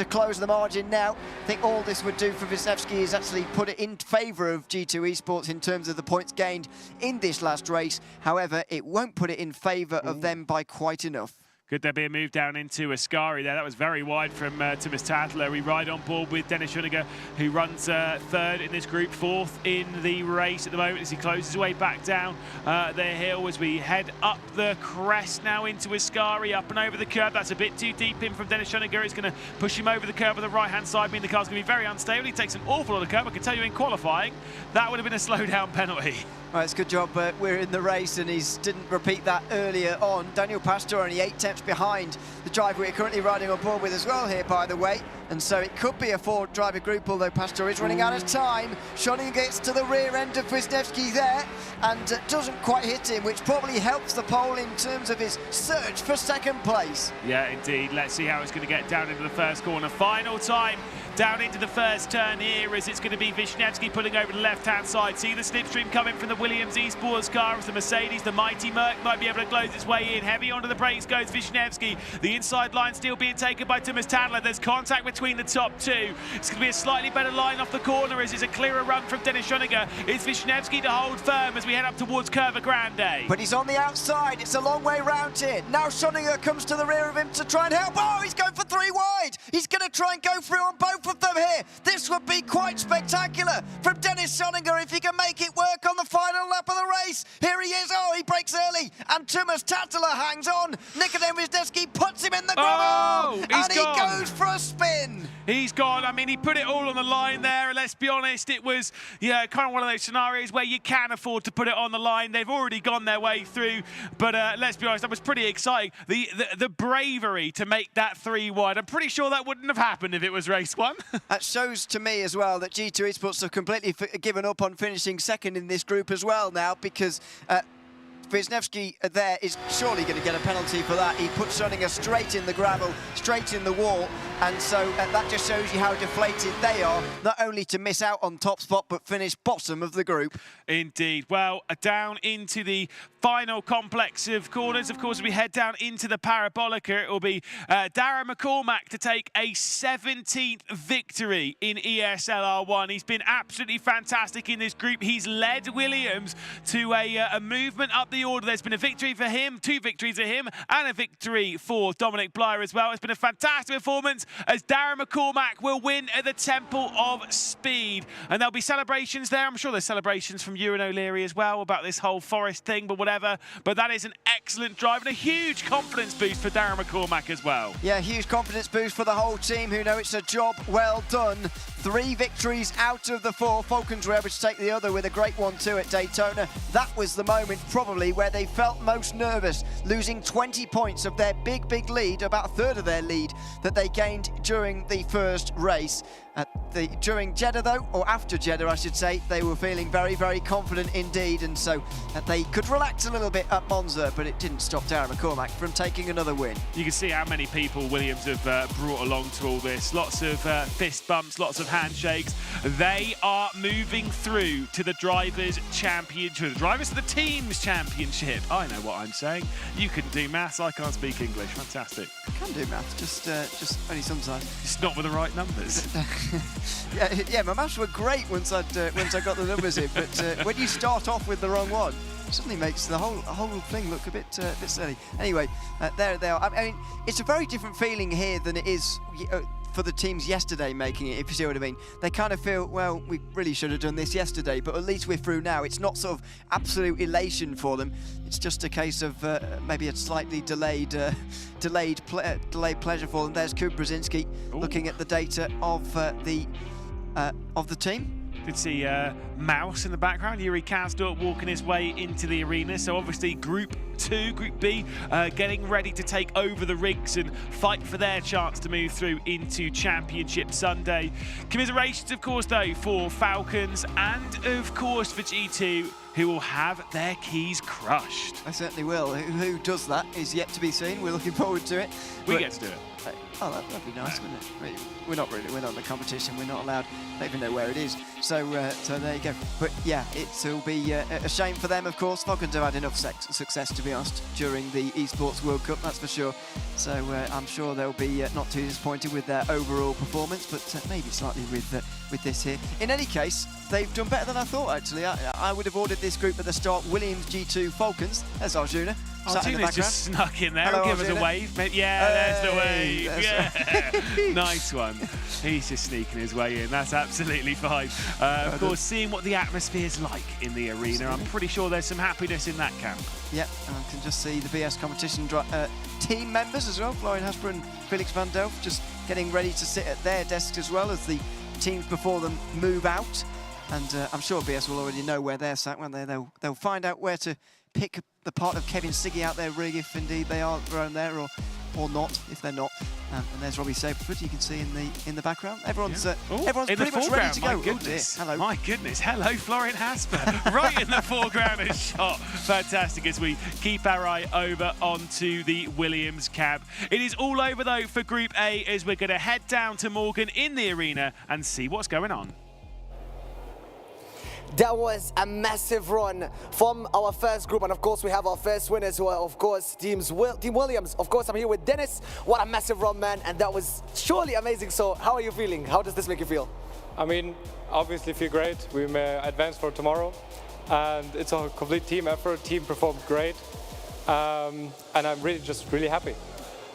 close the margin now. I think all this would do for Wisniewski is actually put it in favour of G2 Esports in terms of the points gained in this last race. However, it won't put it in favour of them by quite enough. Could there be a move down into Ascari there? That was very wide from Thomas Tadler. We ride on board with Dennis Schoeniger, who runs third in this group, fourth in the race at the moment as he closes his way back down the hill as we head up the crest now into Ascari, up and over the curb. That's a bit too deep in from Dennis Schoeniger. It's going to push him over the curb on the right-hand side, meaning the car's going to be very unstable. He takes an awful lot of curb. I can tell you in qualifying, that would have been a slow-down penalty. Right, it's a good job we're in the race and he didn't repeat that earlier on. Daniel Pastor only 8 tenths behind the driver we're currently riding on board with as well here, by the way. And so it could be a 4-driver group, although Pastor is running out of time. Schoeniger gets to the rear end of Wisniewski there and doesn't quite hit him, which probably helps the pole in terms of his search for second place. Yeah, indeed. Let's see how it's going to get down into the first corner. Final time down into the first turn here as it's going to be Wisniewski pulling over the left-hand side. See the slipstream coming from the Williams Esports car as the Mercedes, the mighty Merc, might be able to close its way in. Heavy onto the brakes goes Wisniewski. The inside line still being taken by Thomas Tadler. There's contact between the top two. It's going to be a slightly better line off the corner as it's a clearer run from Dennis Schoeniger. It's Wisniewski to hold firm as we head up towards Curva Grande. But he's on the outside. It's a long way round here. Now Schoeniger comes to the rear of him to try and help. Oh, he's going for 3 wide. He's going to try and go through on both of them here. This would be quite spectacular from Dennis Schoeniger if he can make it work on the final lap of the race. Here he is. Oh, he breaks early. And Thomas Tadler hangs on. Nikodem Wisniewski puts him in the gravel. And he goes for a spin. He's gone. I mean, he put it all on the line there. Let's be honest, it was, yeah, kind of one of those scenarios where you can afford to put it on the line. They've already gone their way through. But let's be honest, that was pretty exciting. The bravery to make that 3 wide. I'm pretty sure that wouldn't have happened if it was race 1. That shows to me as well that G2 Esports have completely given up on finishing second in this group as well now, because Wisniewski there is surely going to get a penalty for that. He puts Schoeniger straight in the gravel, straight in the wall, and so that just shows you how deflated they are, not only to miss out on top spot, but finish bottom of the group. Indeed. Well, down into the final complex of corners, of course, as we head down into the Parabolica, it will be Darren McCormack to take a 17th victory in ESL R1. He's been absolutely fantastic in this group. He's led Williams to a movement up the order. There's been a victory for him, 2 victories for him, and a victory for Dominic Blyer as well. It's been a fantastic performance as Darren McCormack will win at the Temple of Speed. And there'll be celebrations there. I'm sure there's celebrations from Ewan O'Leary as well about this whole Forest thing, but whatever. But that is an excellent drive and a huge confidence boost for Darren McCormack as well. Yeah, huge confidence boost for the whole team who know it's a job well done. 3 victories out of the 4. Falcons were able to take the other with a great one too at Daytona. That was the moment probably where they felt most nervous, losing 20 points of their big lead, about a third of their lead that they gained during the first race. During Jeddah though, or after Jeddah I should say, they were feeling very confident indeed, and so they could relax a little bit at Monza, but it didn't stop Darren McCormack from taking another win. You can see how many people Williams have brought along to all this. Lots of fist bumps, lots of handshakes. They are moving through to the Drivers' Championship, the Drivers of the Teams Championship. I know what I'm saying. You can do maths, I can't speak English. Fantastic. I can do maths, just only sometimes. It's not with the right numbers. Yeah, my maths were great once I got the numbers in, but when you start off with the wrong one, it suddenly makes the whole thing look a bit silly. Anyway, there they are. I mean, it's a very different feeling here than it is for the teams yesterday making it, if you see what I mean. They kind of feel, well, we really should have done this yesterday, but at least we're through now. It's not sort of absolute elation for them. It's just a case of maybe a slightly delayed pleasure for them. There's Kuba Brzezinski looking at the data of the team. You can see Mouse in the background, Yuri Kasdorp walking his way into the arena. So obviously Group 2, Group B, getting ready to take over the rigs and fight for their chance to move through into Championship Sunday. Commiserations, of course, though, for Falcons and, of course, for G2, who will have their keys crushed. I certainly will. Who does that is yet to be seen. We're looking forward to it. We get to do it. Oh, that'd be nice, wouldn't it? We're not in the competition. We're not allowed. Don't even know where it is. So there you go. But yeah, it'll be a shame for them, of course. Falcons have had enough success, to be honest, during the Esports World Cup, that's for sure. So I'm sure they'll be not too disappointed with their overall performance, but maybe slightly with this here. In any case, they've done better than I thought, actually. I would have ordered this group at the start: Williams, G2, Falcons. There's Arjuna. sat in the Artuna's background. just snuck in there. Hello, Give us a Artuna. wave. Yeah, there's the wave. There's Yeah. Nice one. He's just sneaking his way in. That's absolutely fine. Of course, seeing what the atmosphere's like in the arena, I'm pretty sure there's some happiness in that camp. Yep, I can just see the BS competition team members as well. Florian Hasper and Felix van Delft just getting ready to sit at their desks as well as the teams before them move out. And I'm sure BS will already know where they're sat. When they'll find out where to pick the part of Kevin Siggy out their rig, if indeed they are thrown there, or not, if they're not. And there's Robbie Saberfoot, you can see in the background. Everyone's everyone's in pretty the much ready to go. My goodness. Hello. My goodness. Hello, Florian Hasper. Right in the foreground is shot. Fantastic as we keep our eye over onto the Williams cab. It is all over, though, for Group A as we're going to head down to Morgan in the arena and see what's going on. That was a massive run from our first group, and of course we have our first winners who are of course Team Williams. Of course I'm here with Dennis. What a massive run, man, and that was surely amazing. So how are you feeling? How does this make you feel? I mean, obviously feel great. We may advance for tomorrow, and it's a complete team effort. Team performed great, and I'm really happy.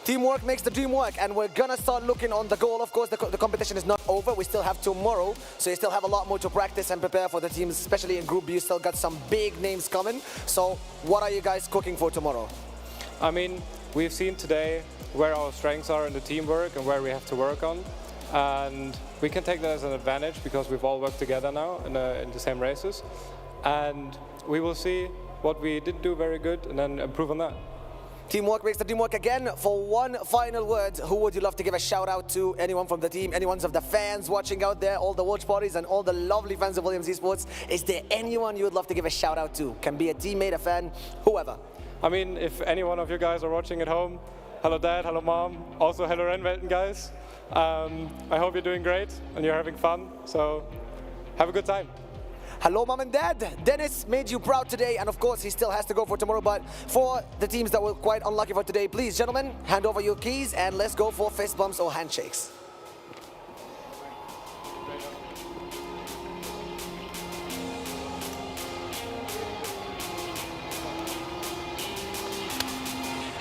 Teamwork makes the dream work, and we're gonna start looking on the goal. Of course, the competition is not over. We still have tomorrow, so you still have a lot more to practice and prepare for the teams, especially in Group B. You still got some big names coming. So what are you guys cooking for tomorrow? I mean, we've seen today where our strengths are in the teamwork and where we have to work on, and we can take that as an advantage because we've all worked together now in the same races, and we will see what we didn't do very good and then improve on that. Teamwork makes the dream work. Again, for one final word, who would you love to give a shout out to? Anyone from the team, anyone of the fans watching out there, all the watch parties and all the lovely fans of Williams Esports? Is there anyone you would love to give a shout out to? Can be a teammate, a fan, whoever. I mean, if any one of you guys are watching at home, hello Dad, hello Mom, also hello Rennwelten guys. I hope you're doing great and you're having fun, so have a good time. Hello, Mom and Dad. Dennis made you proud today, and of course, he still has to go for tomorrow. But for the teams that were quite unlucky for today, please, gentlemen, hand over your keys and let's go for fist bumps or handshakes.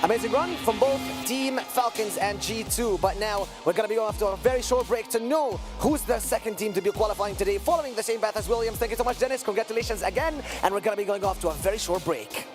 Amazing run from both Team Falcons and G2, but now we're going to be going after a very short break to know who's the second team to be qualifying today, following the same path as Williams. Thank you so much, Dennis. Congratulations again, and we're going to be going off to a very short break.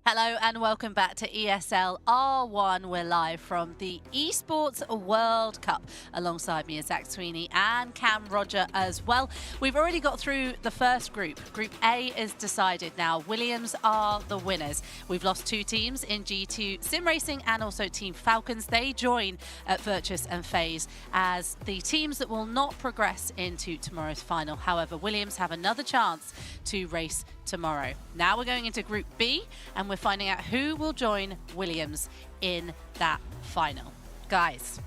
Hello and welcome back to ESL R1. We're live from the Esports World Cup. Alongside me is Zach Sweeney and Cam Roger as well. We've already got through the first group. Group A is decided now. Williams are the winners. We've lost 2 teams in G2 Sim Racing and also Team Falcons. They join at Virtus and FaZe as the teams that will not progress into tomorrow's final. However, Williams have another chance to race tomorrow. Now we're going into Group B and we're finding out who will join Williams in that final. Guys,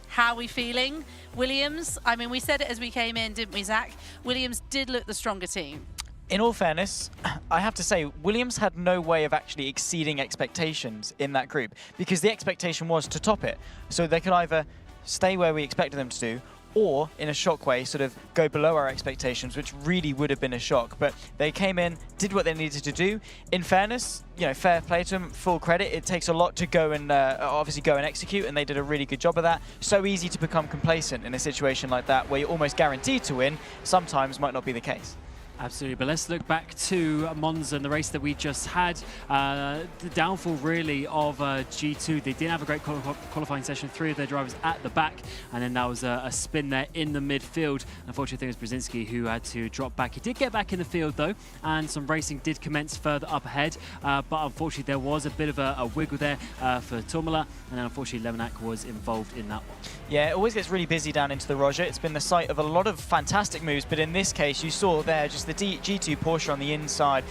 how are we feeling? Williams, I mean, we said it as we came in, didn't we, Zach? Williams did look the stronger team. In all fairness, I have to say, Williams had no way of actually exceeding expectations in that group because the expectation was to top it. So they could either stay where we expected them to do, or in a shock way, sort of go below our expectations, which really would have been a shock. But they came in, did what they needed to do. In fairness, you know, fair play to them, full credit. It takes a lot to go and obviously go and execute, and they did a really good job of that. So easy to become complacent in a situation like that, where you're almost guaranteed to win. Sometimes might not be the case. Absolutely, but let's look back to Monza and the race that we just had. The downfall really of G2. They didn't have a great qualifying session. 3 of their drivers at the back, and then that was a spin there in the midfield. Unfortunately, I think it was Brzezinski who had to drop back. He did get back in the field though, and some racing did commence further up ahead, but unfortunately there was a bit of a wiggle there for Totemela, and then unfortunately Lemonak was involved in that one. Yeah, it always gets really busy down into the Roger. It's been the site of a lot of fantastic moves, but in this case, you saw there just the G2 Porsche on the inside,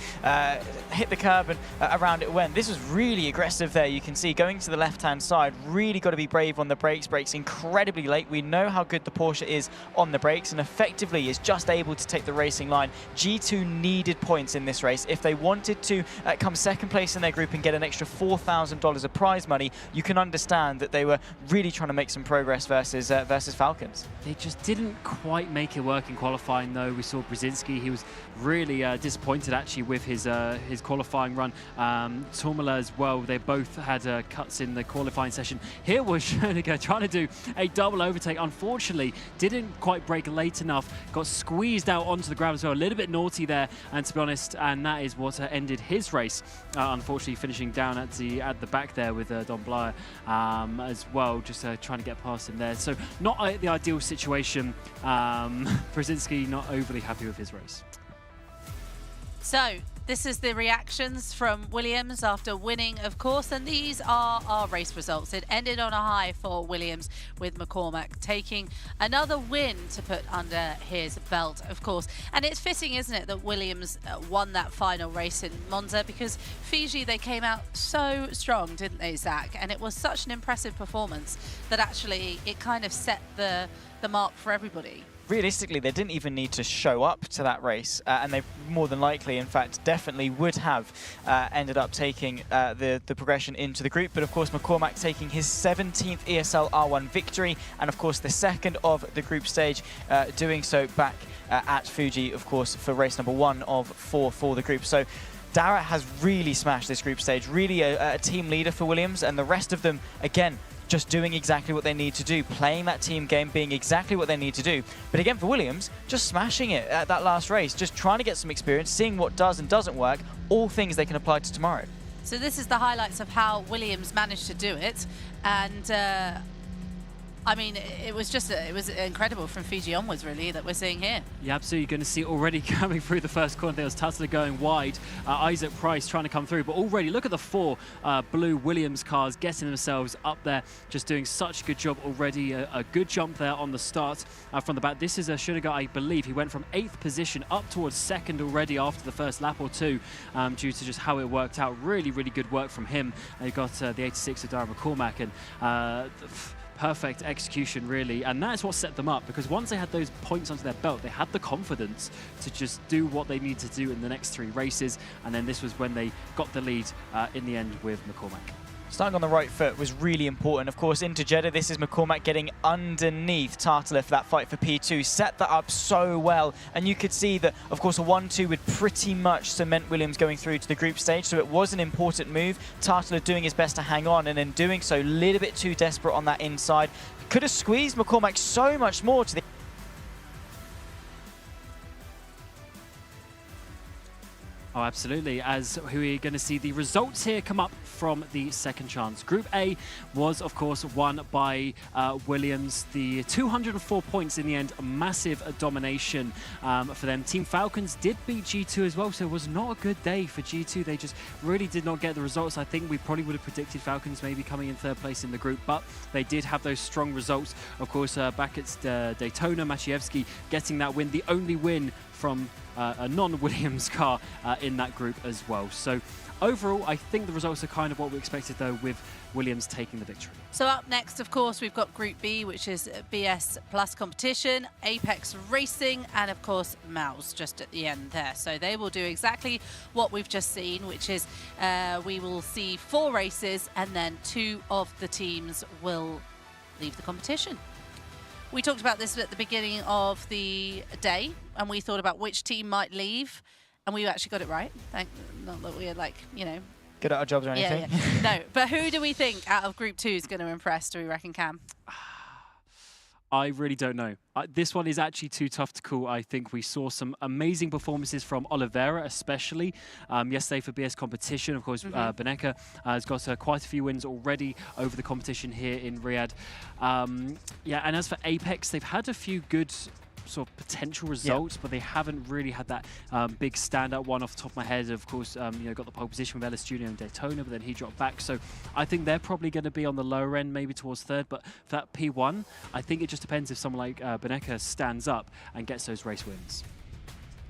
hit the curb and around it went. This was really aggressive there. You can see going to the left-hand side, really got to be brave on the brakes. Brakes incredibly late. We know how good the Porsche is on the brakes and effectively is just able to take the racing line. G2 needed points in this race. If they wanted to come second place in their group and get an extra $4,000 of prize money, you can understand that they were really trying to make some progress versus Falcons. They just didn't quite make it work in qualifying though. We saw Brzezinski, he was really disappointed actually with his qualifying run. Totemela as well, they both had cuts in the qualifying session. Here was Schoeniger trying to do a double overtake. Unfortunately, didn't quite brake late enough, got squeezed out onto the ground as well. A little bit naughty there, and to be honest, and that is what ended his race. Unfortunately, finishing down at the back there with Don Blair as well, just trying to get past him there. So not the ideal situation. Brzezinski not overly happy with his race. So this is the reactions from Williams after winning, of course, and these are our race results. It ended on a high for Williams with McCormack taking another win to put under his belt, of course. And it's fitting, isn't it, that Williams won that final race in Monza, because Fuji, they came out so strong, didn't they, Zach? And it was such an impressive performance that actually it kind of set the mark for everybody. Realistically, they didn't even need to show up to that race, and they more than likely, in fact, definitely would have ended up taking the progression into the group. But of course, McCormack taking his 17th ESL R1 victory, and of course, the second of the group stage, doing so back at Fuji, of course, for race number 1 of 4 for the group. So Dara has really smashed this group stage, really a team leader for Williams, and the rest of them, again, just doing exactly what they need to do, playing that team game, being exactly what they need to do. But again, for Williams, just smashing it at that last race, just trying to get some experience, seeing what does and doesn't work, all things they can apply to tomorrow. So this is the highlights of how Williams managed to do it, and I mean, it was incredible from Fuji onwards, really, that we're seeing here. Yeah, absolutely. Going to see already coming through the first corner. There was Tussler going wide. Isaac Price trying to come through. But already, look at the 4 blue Williams cars getting themselves up there. Just doing such a good job already. A good jump there on the start from the back. This is a Schoeniger, I believe. He went from 8th position up towards 2nd already after the first lap or 2 due to just how it worked out. Really, really good work from him. And you got the 86 of Dara McCormack. And perfect execution, really, and that's what set them up, because once they had those points under their belt, they had the confidence to just do what they need to do in the next 3 races, and then this was when they got the lead in the end with McCormack. Starting on the right foot was really important. Of course, into Jeddah, this is McCormack getting underneath Tartler for that fight for P2. Set that up so well. And you could see that, of course, a 1-2 would pretty much cement Williams going through to the group stage. So it was an important move. Tartler doing his best to hang on, and in doing so, a little bit too desperate on that inside. Could have squeezed McCormack so much more to the Oh, absolutely. As we're going to see the results here come up from the second chance. Group A was, of course, won by Williams. The 204 points in the end, a massive domination for them. Team Falcons did beat G2 as well, so it was not a good day for G2. They just really did not get the results. I think we probably would have predicted Falcons maybe coming in third place in the group, but they did have those strong results. Of course, back at Daytona, Maciejewski getting that win, the only win from a non-Williams car in that group as well. So overall, I think the results are kind of what we expected, though, with Williams taking the victory. So up next, of course, we've got Group B, which is BS Plus competition, Apex Racing, and of course, Mouse just at the end there. So they will do exactly what we've just seen, which is we will see 4 races, and then 2 of the teams will leave the competition. We talked about this at the beginning of the day, and we thought about which team might leave, and we actually got it right. Not that we're like, you know, good at our jobs or anything. No, but who do we think out of Group 2 is going to impress, do we reckon, Cam? I really don't know. This one is actually too tough to call. I think we saw some amazing performances from Oliveira, especially yesterday for BS competition. Of course, Beneka has got quite a few wins already over the competition here in Riyadh. Yeah, and as for Apex, they've had a few good sort of potential results, but they haven't really had that big standout one off the top of my head. Of course, you know, got the pole position with Ellis Jr. in Daytona, but then he dropped back. So I think they're probably going to be on the lower end, maybe towards third. But for that P1, I think it just depends if someone like Beneka stands up and gets those race wins.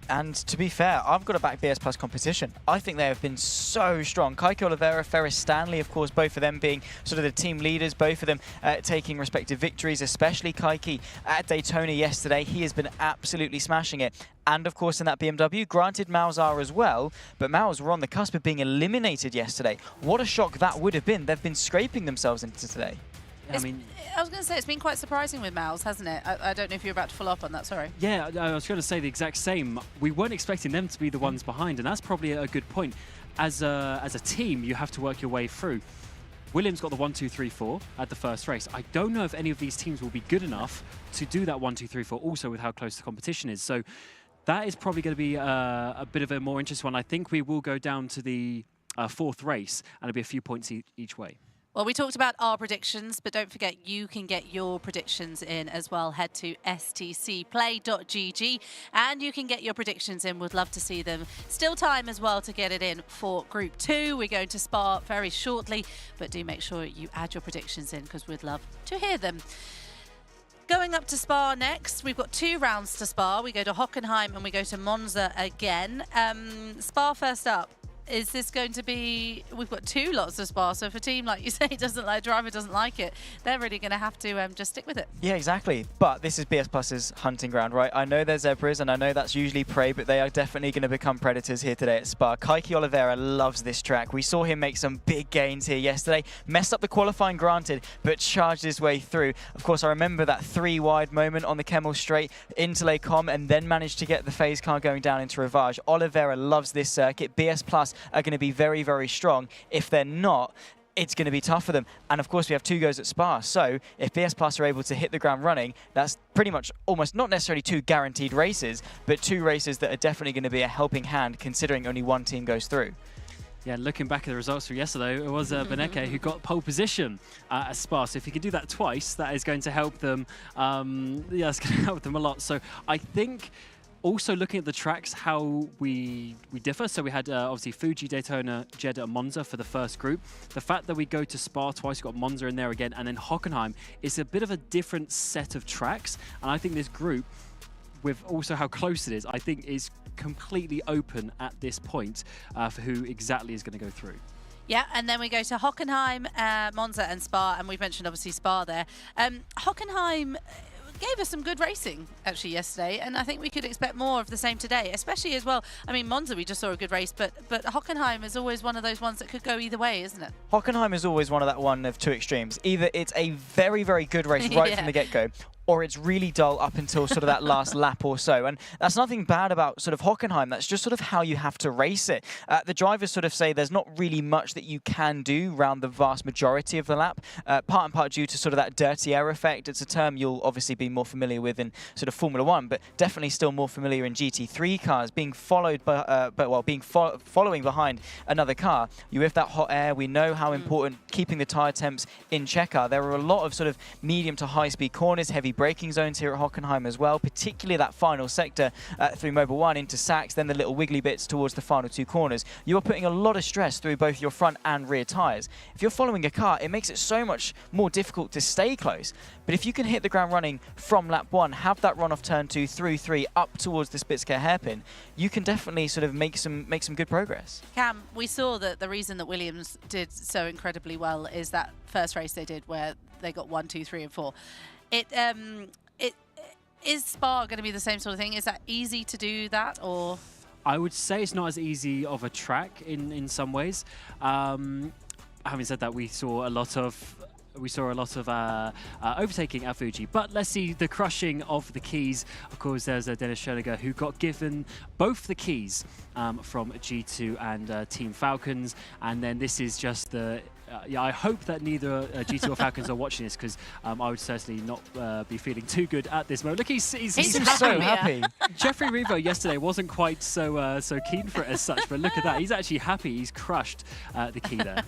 And to be fair, I've got to back BS Plus competition. I think they have been so strong. Kaiki Oliveira, Ferris Stanley, of course, both of them being sort of the team leaders, both of them taking respective victories, especially Kaiki at Daytona yesterday. He has been absolutely smashing it. And, of course, in that BMW, granted Maus are as well, but Maus were on the cusp of being eliminated yesterday. What a shock that would have been. They've been scraping themselves into today. I was going to say, it's been quite surprising with Mouse, hasn't it? I don't know if you're about to follow up on that, sorry. Yeah, I was going to say the exact same. We weren't expecting them to be the ones behind, and that's probably a good point. As a team, you have to work your way through. Williams got the 1, 2, 3, 4 at the first race. I don't know if any of these teams will be good enough to do that 1, 2, 3, 4, also with how close the competition is. So that is probably going to be a bit of a more interesting one. I think we will go down to the 4th race, and it'll be a few points each way. Well, we talked about our predictions, but don't forget you can get your predictions in as well. Head to stcplay.gg and you can get your predictions in. We'd love to see them. Still time as well to get it in for Group 2. We're going to Spa very shortly, but do make sure you add your predictions in because we'd love to hear them. Going up to Spa next, we've got 2 rounds to Spa. We go to Hockenheim and we go to Monza again. Spa first up. Is this going to be... We've got 2 lots of Spa, so if a team, like you say, doesn't like driver, doesn't like it, they're really going to have to just stick with it. Yeah, exactly. But this is BS Plus's hunting ground, right? I know they're zebras, and I know that's usually prey, but they are definitely going to become predators here today at Spa. Kaiki Oliveira loves this track. We saw him make some big gains here yesterday. Messed up the qualifying, granted, but charged his way through. Of course, I remember that 3-wide moment on the Kemmel Straight into Les Combes, and then managed to get the phase car going down into Rivage. Oliveira loves this circuit. BS Plus are going to be very, very strong. If they're not, it's going to be tough for them. And of course, we have 2 goes at Spa. So if BS Plus are able to hit the ground running, that's pretty much almost not necessarily 2 guaranteed races, but 2 races that are definitely going to be a helping hand considering only 1 team goes through. Yeah, looking back at the results from yesterday, it was Beneke who got pole position at Spa. So if he can do that twice, that is going to help them. Yeah, it's going to help them a lot. So I think... Also looking at the tracks, how we differ. So we had obviously Fuji, Daytona, Jeddah, and Monza for the first group. The fact that we go to Spa twice, we've got Monza in there again, and then Hockenheim is a bit of a different set of tracks. And I think this group, with also how close it is, I think is completely open at this point for who exactly is going to go through. Yeah, and then we go to Hockenheim, Monza, and Spa, and we've mentioned obviously Spa there. Hockenheim gave us some good racing actually yesterday, and I think we could expect more of the same today, especially as well. I mean, Monza, we just saw a good race, but Hockenheim is always one of those ones that could go either way, isn't it? Hockenheim is always one of 2 extremes. Either it's a very, very good race right from the get-go, or it's really dull up until sort of that last lap or so. And that's nothing bad about sort of Hockenheim. That's just sort of how you have to race it. The drivers sort of say there's not really much that you can do around the vast majority of the lap, part and part due to sort of that dirty air effect. It's a term you'll obviously be more familiar with in sort of Formula 1, but definitely still more familiar in GT3 cars, being followed by, following behind another car. You have that hot air. We know how important keeping the tyre temps in check are. There are a lot of sort of medium to high speed corners, heavy braking zones here at Hockenheim as well, particularly that final sector through Mobile 1 into Sachs, then the little wiggly bits towards the final two corners. You are putting a lot of stress through both your front and rear tyres. If you're following a car, it makes it so much more difficult to stay close. But if you can hit the ground running from lap 1, have that run off turn 2 through 3 up towards the Spitzker hairpin, you can definitely sort of make some good progress. Cam, we saw that the reason that Williams did so incredibly well is that first race they did where they got 1, 2, 3, and 4. Is Spa going to be the same sort of thing? Is that easy to do that, or? I would say it's not as easy of a track in some ways. Having said that, we saw a lot of overtaking at Fuji, but let's see the crushing of the keys. Of course, there's Dennis Schoeniger who got given both the keys from G2 and Team Falcons, and then this is just the. I hope that neither G2 or Falcons are watching this, because I would certainly not be feeling too good at this moment. Look, he's so happy. Jeffrey Revo yesterday wasn't quite so keen for it as such, but look at that. He's actually happy. He's crushed the key there.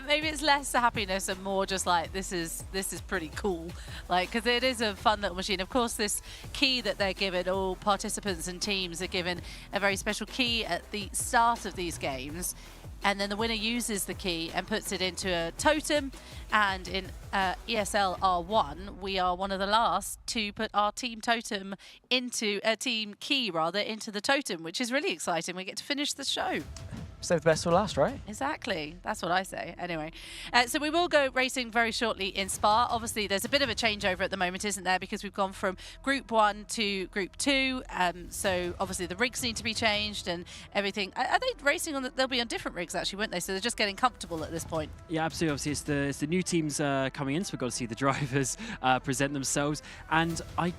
Maybe it's less happiness and more just like this is pretty cool, like, because it is a fun little machine. Of course, this key that they're given, all participants and teams are given a very special key at the start of these games. And then the winner uses the key and puts it into a totem. And in ESL R1, we are one of the last to put our team totem into a team key, rather, into the totem, which is really exciting. We get to finish the show. Save the best for last, right? Exactly. That's what I say. Anyway, so we will go racing very shortly in Spa. Obviously, there's a bit of a changeover at the moment, isn't there? Because we've gone from Group 1 to Group 2. So obviously the rigs need to be changed and everything. Are they racing on? They'll be on different rigs, actually, won't they? So they're just getting comfortable at this point. Yeah, absolutely. Obviously, it's the new teams coming in, so we've got to see the drivers present themselves. And I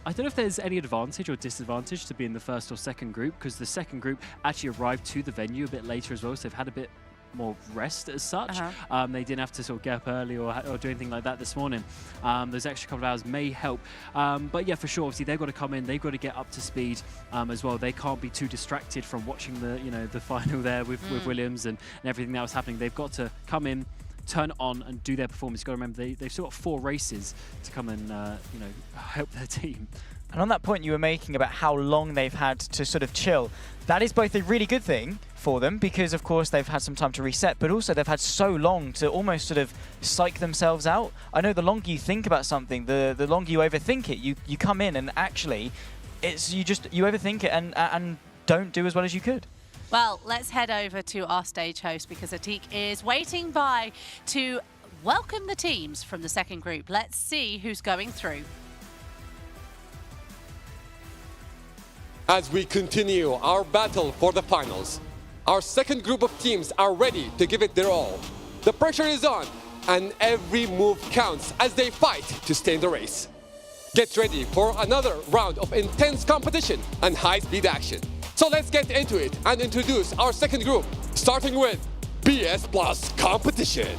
don't know if there's any advantage or disadvantage to being the first or second group, because the second group actually arrived to the venue a bit later as well, so they've had a bit more rest as such. They didn't have to sort of get up early or do anything like that this morning. Those extra couple of hours may help. But yeah, for sure, obviously they've got to come in, they've got to get up to speed as well. They can't be too distracted from watching the final there with Williams and everything that was happening. They've got to come in, turn on and do their performance. You've got to remember they've still got 4 races to come and help their team. And on that point you were making about how long they've had to sort of chill, that is both a really good thing for them, because of course they've had some time to reset, but also they've had so long to almost sort of psych themselves out. I know the longer you think about something, the longer you overthink it. You come in and actually you overthink it and don't do as well as you could. Well, let's head over to our stage host, because Atik is waiting by to welcome the teams from the second group. Let's see who's going through. As we continue our battle for the finals, our second group of teams are ready to give it their all. The pressure is on, and every move counts as they fight to stay in the race. Get ready for another round of intense competition and high-speed action. So let's get into it and introduce our second group, starting with BS Plus Competition.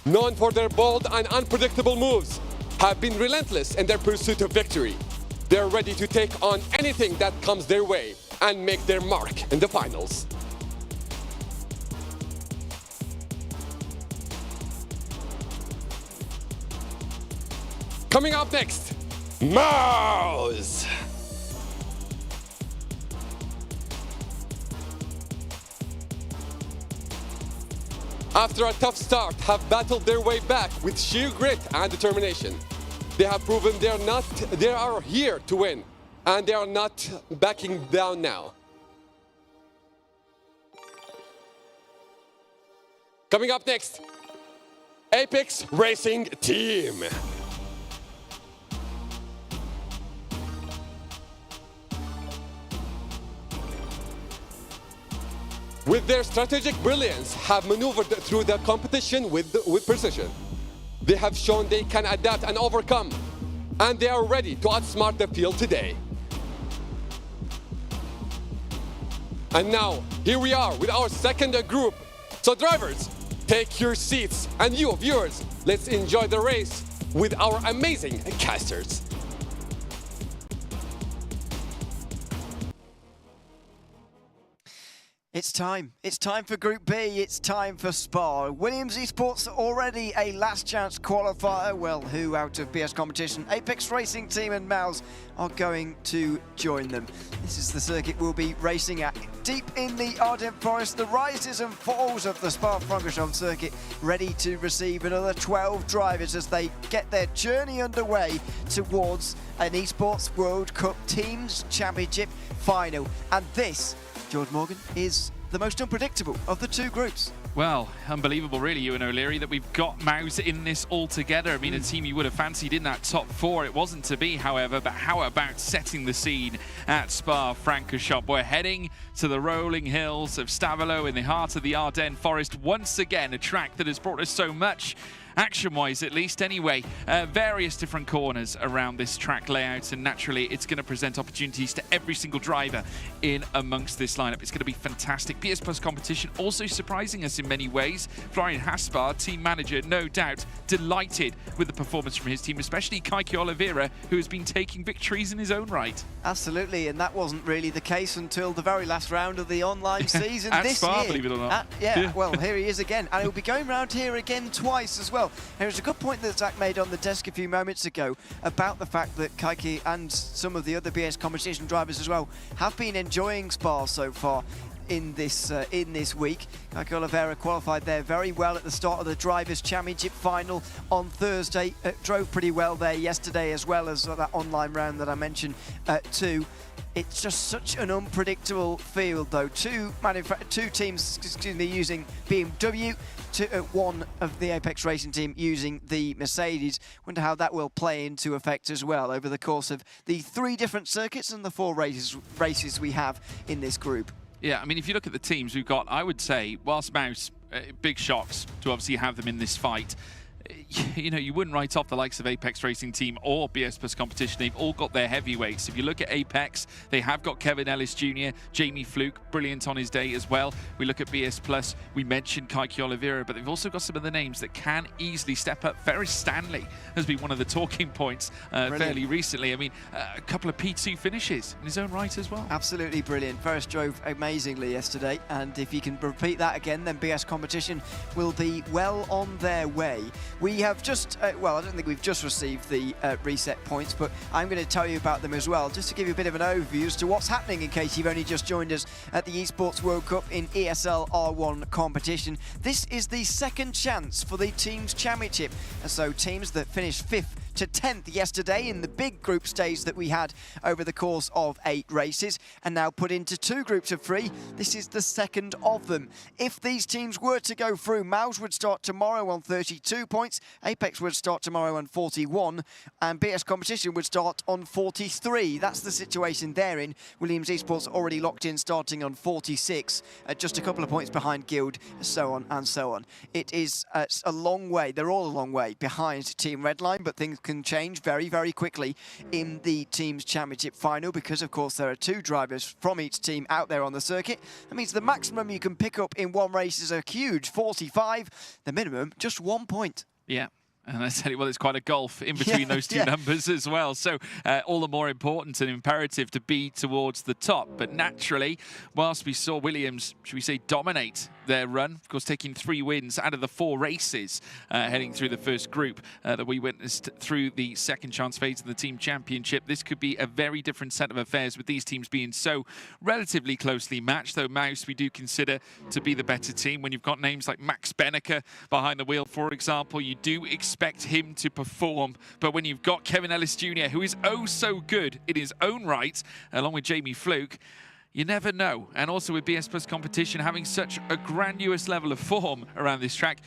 Known for their bold and unpredictable moves, have been relentless in their pursuit of victory. They're ready to take on anything that comes their way and make their mark in the finals. Coming up next, Mouse! After a tough start, have battled their way back with sheer grit and determination. They have proven they are here to win, and they are not backing down now. Coming up next, Apex Racing Team. with their strategic brilliance, have maneuvered through the competition with precision. They have shown they can adapt and overcome, and they are ready to outsmart the field today. And now, here we are with our second group. So drivers, take your seats, and you viewers, let's enjoy the race with our amazing casters. It's time. It's time for Group B. It's time for Spa. Williams Esports already a last chance qualifier. Well, who out of BS competition? Apex Racing Team and Mouse are going to join them. This is the circuit we'll be racing at. Deep in the Ardennes Forest, the rises and falls of the Spa-Francorchamps circuit, ready to receive another 12 drivers as they get their journey underway towards an Esports World Cup Teams Championship final. And this, George Morgan, is the most unpredictable of the two groups. Well, unbelievable really, Ewan O'Leary, that we've got Mouse in this all together. I mean, a team you would have fancied in that top four. It wasn't to be, however, but how about setting the scene at Spa-Francorchamps? We're heading to the rolling hills of Stavelot in the heart of the Ardennes Forest. Once again, a track that has brought us so much, action-wise at least anyway. Various different corners around this track layout, and naturally it's going to present opportunities to every single driver in amongst this lineup. It's going to be fantastic. BS Plus competition also surprising us in many ways. Florian Haspar, team manager, no doubt delighted with the performance from his team, especially Kaiki Oliveira, who has been taking victories in his own right. Absolutely, and that wasn't really the case until the very last round of the online season at this Spa, year. believe it or not. Yeah, well, here he is again, and he'll be going round here again twice as well. There's a good point that Zach made on the desk a few moments ago about the fact that Kaiki and some of the other BS competition drivers as well have been enjoying Spa so far in this week. Kaiki Oliveira qualified there very well at the start of the Drivers' Championship final on Thursday. Drove pretty well there yesterday, as well as that online round that I mentioned too. It's just such an unpredictable field, though. Two teams, using BMW. One of the Apex Racing team using the Mercedes. Wonder how that will play into effect as well over the course of the 3 different circuits and the 4 races we have in this group. Yeah, I mean, if you look at the teams we've got, I would say, whilst Mouse, big shocks to obviously have them in this fight. You know, you wouldn't write off the likes of Apex Racing Team or BS Plus competition. They've all got their heavyweights. If you look at Apex, they have got Kevin Ellis Jr., Jamie Fluke, brilliant on his day as well. We look at BS Plus, we mentioned Kaiki Oliveira, but they've also got some of the names that can easily step up. Ferris Stanley has been one of the talking points fairly recently. I mean, a couple of P2 finishes in his own right as well. Absolutely brilliant. Ferris drove amazingly yesterday, and if he can repeat that again, then BS competition will be well on their way. We have just, well, I don't think we've just received the reset points, but I'm going to tell you about them as well, just to give you a bit of an overview as to what's happening in case you've only just joined us at the Esports World Cup in ESL R1 competition. This is the second chance for the Teams Championship, and so teams that finished 5th to 10th yesterday in the big group stage that we had over the course of 8 races, and now put into 2 groups of 3. This is the second of them. If these teams were to go through, Mouse would start tomorrow on 32 points, Apex would start tomorrow on 41, and BS Competition would start on 43. That's the situation they're in. Williams Esports already locked in, starting on 46, just a couple of points behind Guild, so on and so on. It is a long way, they're all a long way behind Team Redline, but things can change very, very quickly in the Teams Championship final because, of course, there are 2 drivers from each team out there on the circuit. That means the maximum you can pick up in one race is a huge 45. The minimum, just 1 point. Yeah. And I tell you what, it's quite a gulf in between those two numbers as well. So all the more important and imperative to be towards the top. But naturally, whilst we saw Williams, should we say, dominate their run, of course, taking 3 wins out of the 4 races heading through the first group that we witnessed through the second chance phase of the Team Championship. This could be a very different set of affairs with these teams being so relatively closely matched, though Mouse we do consider to be the better team. When you've got names like Max Benneker behind the wheel, for example, you do expect him to perform. But when you've got Kevin Ellis Jr., who is oh so good in his own right, along with Jamie Fluke, you never know. And also with BS Plus competition having such a grandiose level of form around this track,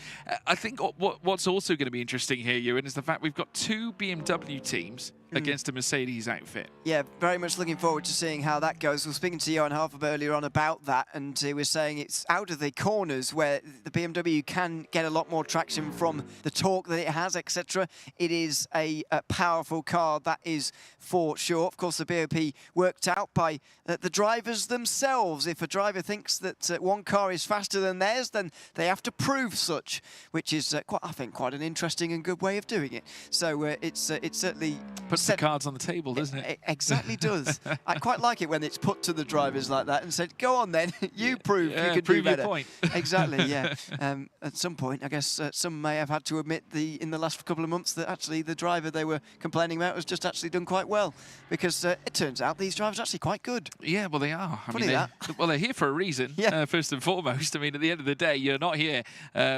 I think what's also going to be interesting here, Ewan, is the fact we've got 2 BMW teams against a Mercedes outfit. Yeah, very much looking forward to seeing how that goes. We were speaking to Johan Harford earlier on about that, and he was saying it's out of the corners where the BMW can get a lot more traction from the torque that it has, etc. It is a powerful car, that is for sure. Of course, the BOP worked out by the drivers themselves. If a driver thinks that one car is faster than theirs, then they have to prove such, which is, I think, quite an interesting and good way of doing it. So it's certainly... Puts the cards on the table, doesn't it? It exactly does. I quite like it when it's put to the drivers like that and said, go on then, you prove you can prove do better. Your point. Exactly, yeah. At some point, I guess some may have had to admit in the last couple of months that actually the driver they were complaining about was just actually done quite well, because it turns out these drivers are actually quite good. Yeah, well, they are. Funny that. Well, they're here for a reason, first and foremost. I mean, at the end of the day, you're not here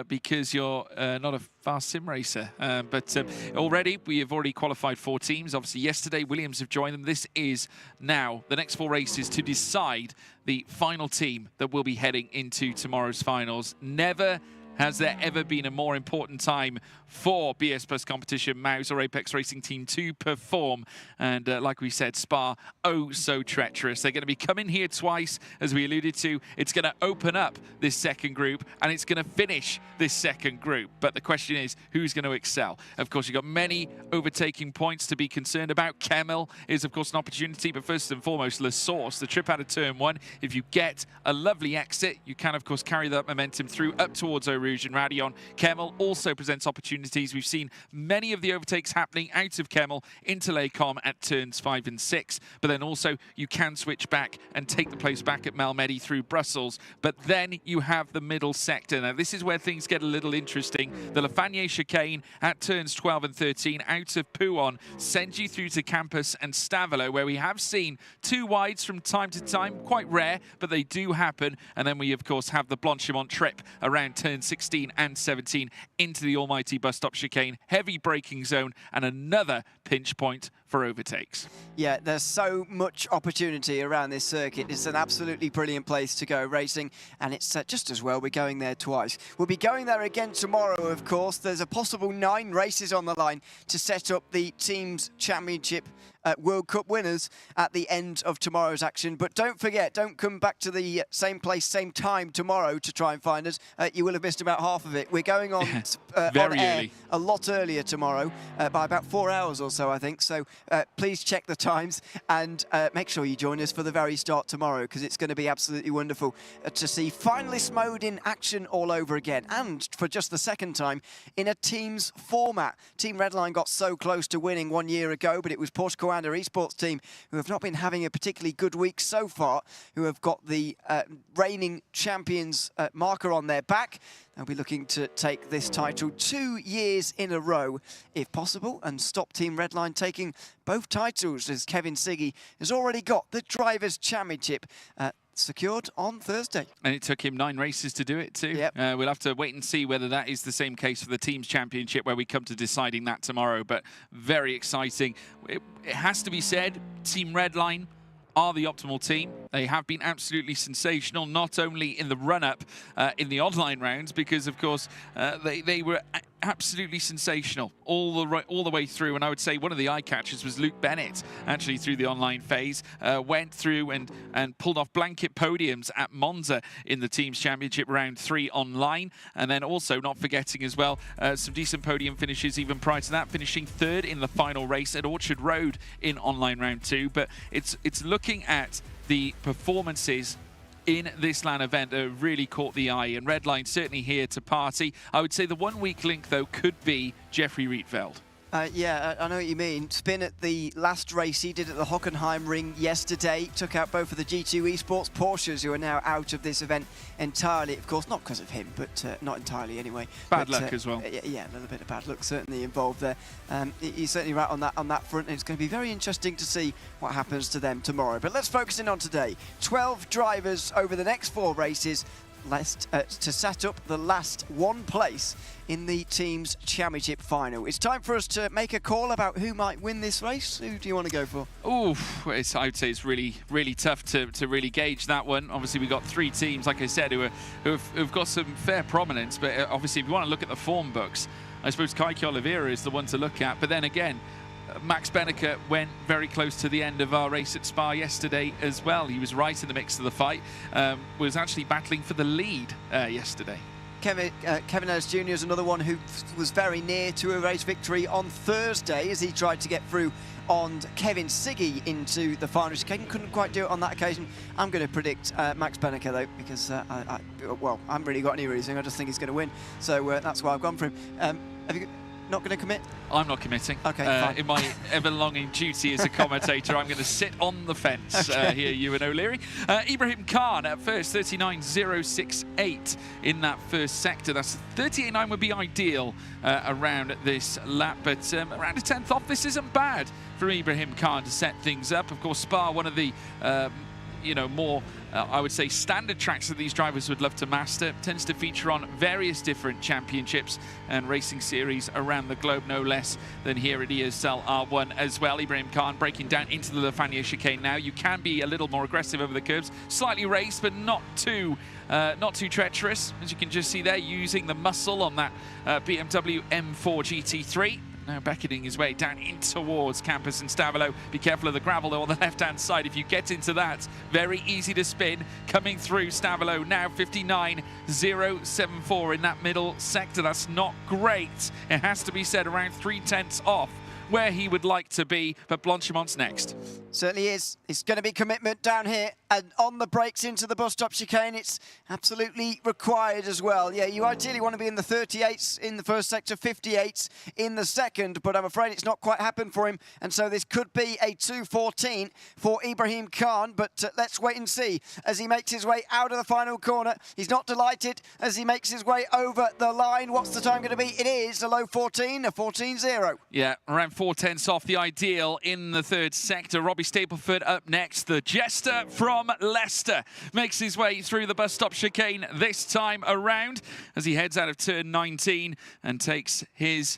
because you're not a fast sim racer. But already, we have already qualified 4 teams. Obviously, yesterday, Williams have joined them. This is now the next 4 races to decide the final team that will be heading into tomorrow's finals. Never has there ever been a more important time for BS Plus Competition, Mouse or Apex Racing Team to perform? And like we said, Spa, oh so treacherous. They're going to be coming here twice, as we alluded to. It's going to open up this second group, and it's going to finish this second group. But the question is, who's going to excel? Of course, you've got many overtaking points to be concerned about. Kemmel is, of course, an opportunity, but first and foremost, La Source, the trip out of turn 1. If you get a lovely exit, you can, of course, carry that momentum through up towards Eau Rouge and Radion. Kemmel also presents opportunities. We've seen many of the overtakes happening out of Kemmel into Lecom at turns 5 and 6, but then also you can switch back and take the place back at Malmedy through Brussels. But then you have the middle sector. Now, this is where things get a little interesting. The Lafanier chicane at turns 12 and 13 out of Pouon sends you through to Campus and Stavelo, where we have seen 2 wides from time to time. Quite rare, but they do happen. And then we, of course, have the Blanchimont trip around turn 16 and 17 into the almighty bus stop chicane, heavy braking zone, and another pinch point for overtakes. Yeah, there's so much opportunity around this circuit. It's an absolutely brilliant place to go racing, and it's just as well we're going there twice. We'll be going there again tomorrow, of course. There's a possible 9 races on the line to set up the Teams Championship World Cup winners at the end of tomorrow's action. But don't forget, don't come back to the same place, same time tomorrow to try and find us. You will have missed about half of it. We're going on, Very on air early. A lot earlier tomorrow, by about 4 hours or so, I think. So please check the times and make sure you join us for the very start tomorrow, because it's going to be absolutely wonderful to see finalist mode in action all over again, and for just the second time in a teams format. Team Redline got so close to winning 1 year ago, but it was Porsche Coander Esports team, who have not been having a particularly good week so far, who have got the reigning champions marker on their back. They'll be looking to take this title 2 years in a row, if possible, and stop Team Redline taking both titles, as Kevin Siggy has already got the Drivers' Championship secured on Thursday. And it took him 9 races to do it too. Yep. We'll have to wait and see whether that is the same case for the Teams Championship, where we come to deciding that tomorrow. But very exciting. It has to be said, Team Redline are the optimal team. They have been absolutely sensational, not only in the run-up in the online rounds, because of course they were absolutely sensational all the way through. And I would say one of the eye catchers was Luke Bennett, actually, through the online phase, went through and pulled off blanket podiums at Monza in the Teams Championship round 3 online. And then also, not forgetting as well, some decent podium finishes even prior to that, finishing 3rd in the final race at Orchard Road in online round 2. But it's looking at the performances in this LAN event that really caught the eye, and Redline certainly here to party. I would say the one weak link, though, could be Jeffrey Rietveld. Yeah, I know what you mean. Spin at the last race he did at the Hockenheim ring yesterday. Took out both of the G2 Esports Porsches, who are now out of this event entirely. Of course, not because of him, but not entirely anyway. Bad luck as well. Yeah, a little bit of bad luck certainly involved there. He's certainly right on that front, and it's going to be very interesting to see what happens to them tomorrow. But let's focus in on today. 12 drivers over the next 4 races to set up the last 1 place in the Teams Championship final. It's time for us to make a call about who might win this race. Who do you want to go for? Oh, I would say it's really, really tough to really gauge that one. Obviously, we've got 3 teams, like I said, who've got some fair prominence. But obviously, if you want to look at the form books, I suppose Kaiki Oliveira is the one to look at. But then again, Max Benneker went very close to the end of our race at Spa yesterday as well. He was right in the mix of the fight, was actually battling for the lead yesterday. Kevin Ellis Jr. is another one who was very near to a race victory on Thursday as he tried to get through on Kevin Siggy into the final chicane. Couldn't quite do it on that occasion. I'm going to predict Max Benneker though, because well, I haven't really got any reason. I just think he's going to win. So that's why I've gone for him. Have you not going to commit? I'm not committing. Okay, fine. In my ever-longing duty as a commentator, I'm going to sit on the fence here, Ewan O'Leary. Ibrahim Khan at first, 39.068 in that first sector. That's 38.9 would be ideal around this lap, but around a 10th off, this isn't bad for Ibrahim Khan to set things up. Of course, Spa, one of the more, I would say, standard tracks that these drivers would love to master. Tends to feature on various different championships and racing series around the globe, no less than here at ESL R1 as well. Ibrahim Khan breaking down into the Lafania chicane now. You can be a little more aggressive over the curves, slightly raced, but not too treacherous. As you can just see there, using the muscle on that BMW M4 GT3. Now beckoning his way down in towards Campus and Stavolo. Be careful of the gravel though on the left-hand side. If you get into that, very easy to spin. Coming through Stavolo now 59.074 in that middle sector. That's not great. It has to be said, around 3/10 off where he would like to be, but Blanchemont's next. Certainly is. It's going to be commitment down here and on the brakes into the bus stop chicane. It's absolutely required as well. Yeah, you ideally want to be in the 38s in the first sector, 58s in the second, but I'm afraid it's not quite happened for him, and so this could be a 2:14 for Ibrahim Khan, but let's wait and see as he makes his way out of the final corner. He's not delighted as he makes his way over the line. What's the time going to be? It is a low 14, a 14.0. Yeah, around 4/10 off the ideal in the third sector. Robbie Stapleford up next. The Jester from Leicester makes his way through the bus stop chicane this time around as he heads out of turn 19 and makes his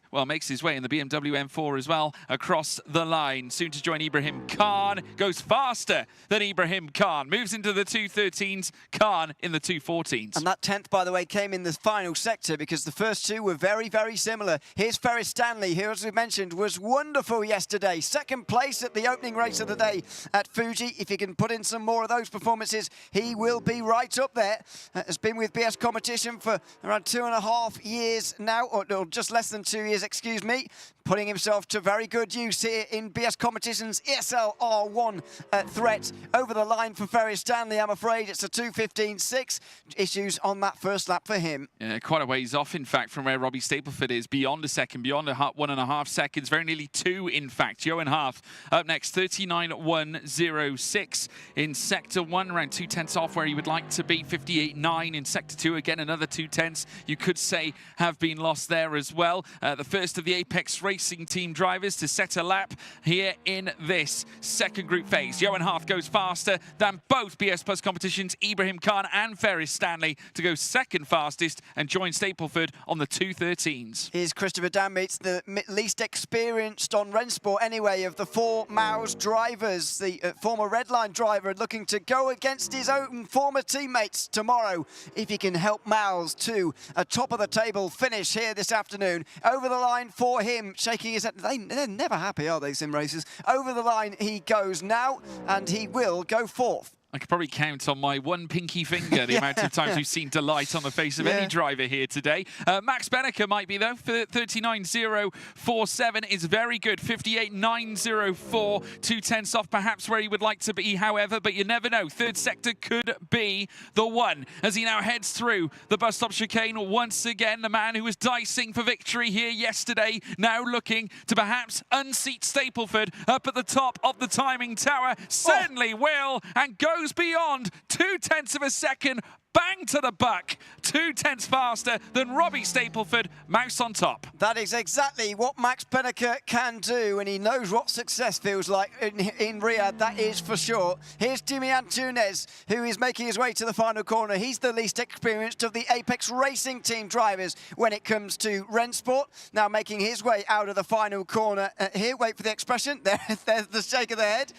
way in the BMW M4 as well across the line. Soon to join Ibrahim Khan. Goes faster than Ibrahim Khan. Moves into the 2:13s. Khan in the 2:14s. And that 10th, by the way, came in the final sector because the first two were very, very similar. Here's Ferris Stanley, who, as we mentioned, was wonderful yesterday. Second place at the opening race of the day at Fuji. If he can put in some more of those performances, he will be right up there. Has been with BS Competition for around 2.5 years now, or just less than 2 years, excuse me. Putting himself to very good use here in BS Competition's ESL R1 threat. Over the line for Ferris Stanley, I'm afraid it's a 2:15.6. Issues on that first lap for him. Yeah, quite a ways off, in fact, from where Robbie Stapleford is. Beyond a second, beyond 1.5 seconds. Very nearly 2, in fact. Johan Half up next, 39.106 in Sector 1. Around 2/10 off where he would like to be. 58.9 in Sector 2. Again, another 2/10 you could say have been lost there as well. The first of the Apex Racing team drivers to set a lap here in this second group phase. Johan Half goes faster than both BS Plus Competitions, Ibrahim Khan and Ferris Stanley, to go second fastest and join Stapleford on the 2:13s. Here's Christopher Danmitz, the least experienced on Rennsport anyway of the 4 Maus drivers. The former Redline driver looking to go against his own former teammates tomorrow if he can help Maus to a top of the table finish here this afternoon. Over the line for him, shaking his head. They're never happy, are they, sim racers? Over the line he goes now, and he will go 4th. I could probably count on my one pinky finger the amount of times we've seen delight on the face of any driver here today. Max Benneker might be, though. 39.047 is very good. 58.904. 2/10 off, perhaps where he would like to be, however, but you never know. Third sector could be the one as he now heads through the bus stop chicane once again. The man who was dicing for victory here yesterday, now looking to perhaps unseat Stapleford up at the top of the timing tower. Certainly will, and goes beyond 0.2 of a second. Bang to the buck. 0.2 faster than Robbie Stapleford. Mouse on top. That is exactly what Max Benneker can do, and he knows what success feels like in Riyadh, that is for sure. Here's Jimmy Antunes, who is making his way to the final corner. He's the least experienced of the Apex Racing team drivers when it comes to Rennsport. Now making his way out of the final corner. Here, wait for the expression. There's the shake of the head.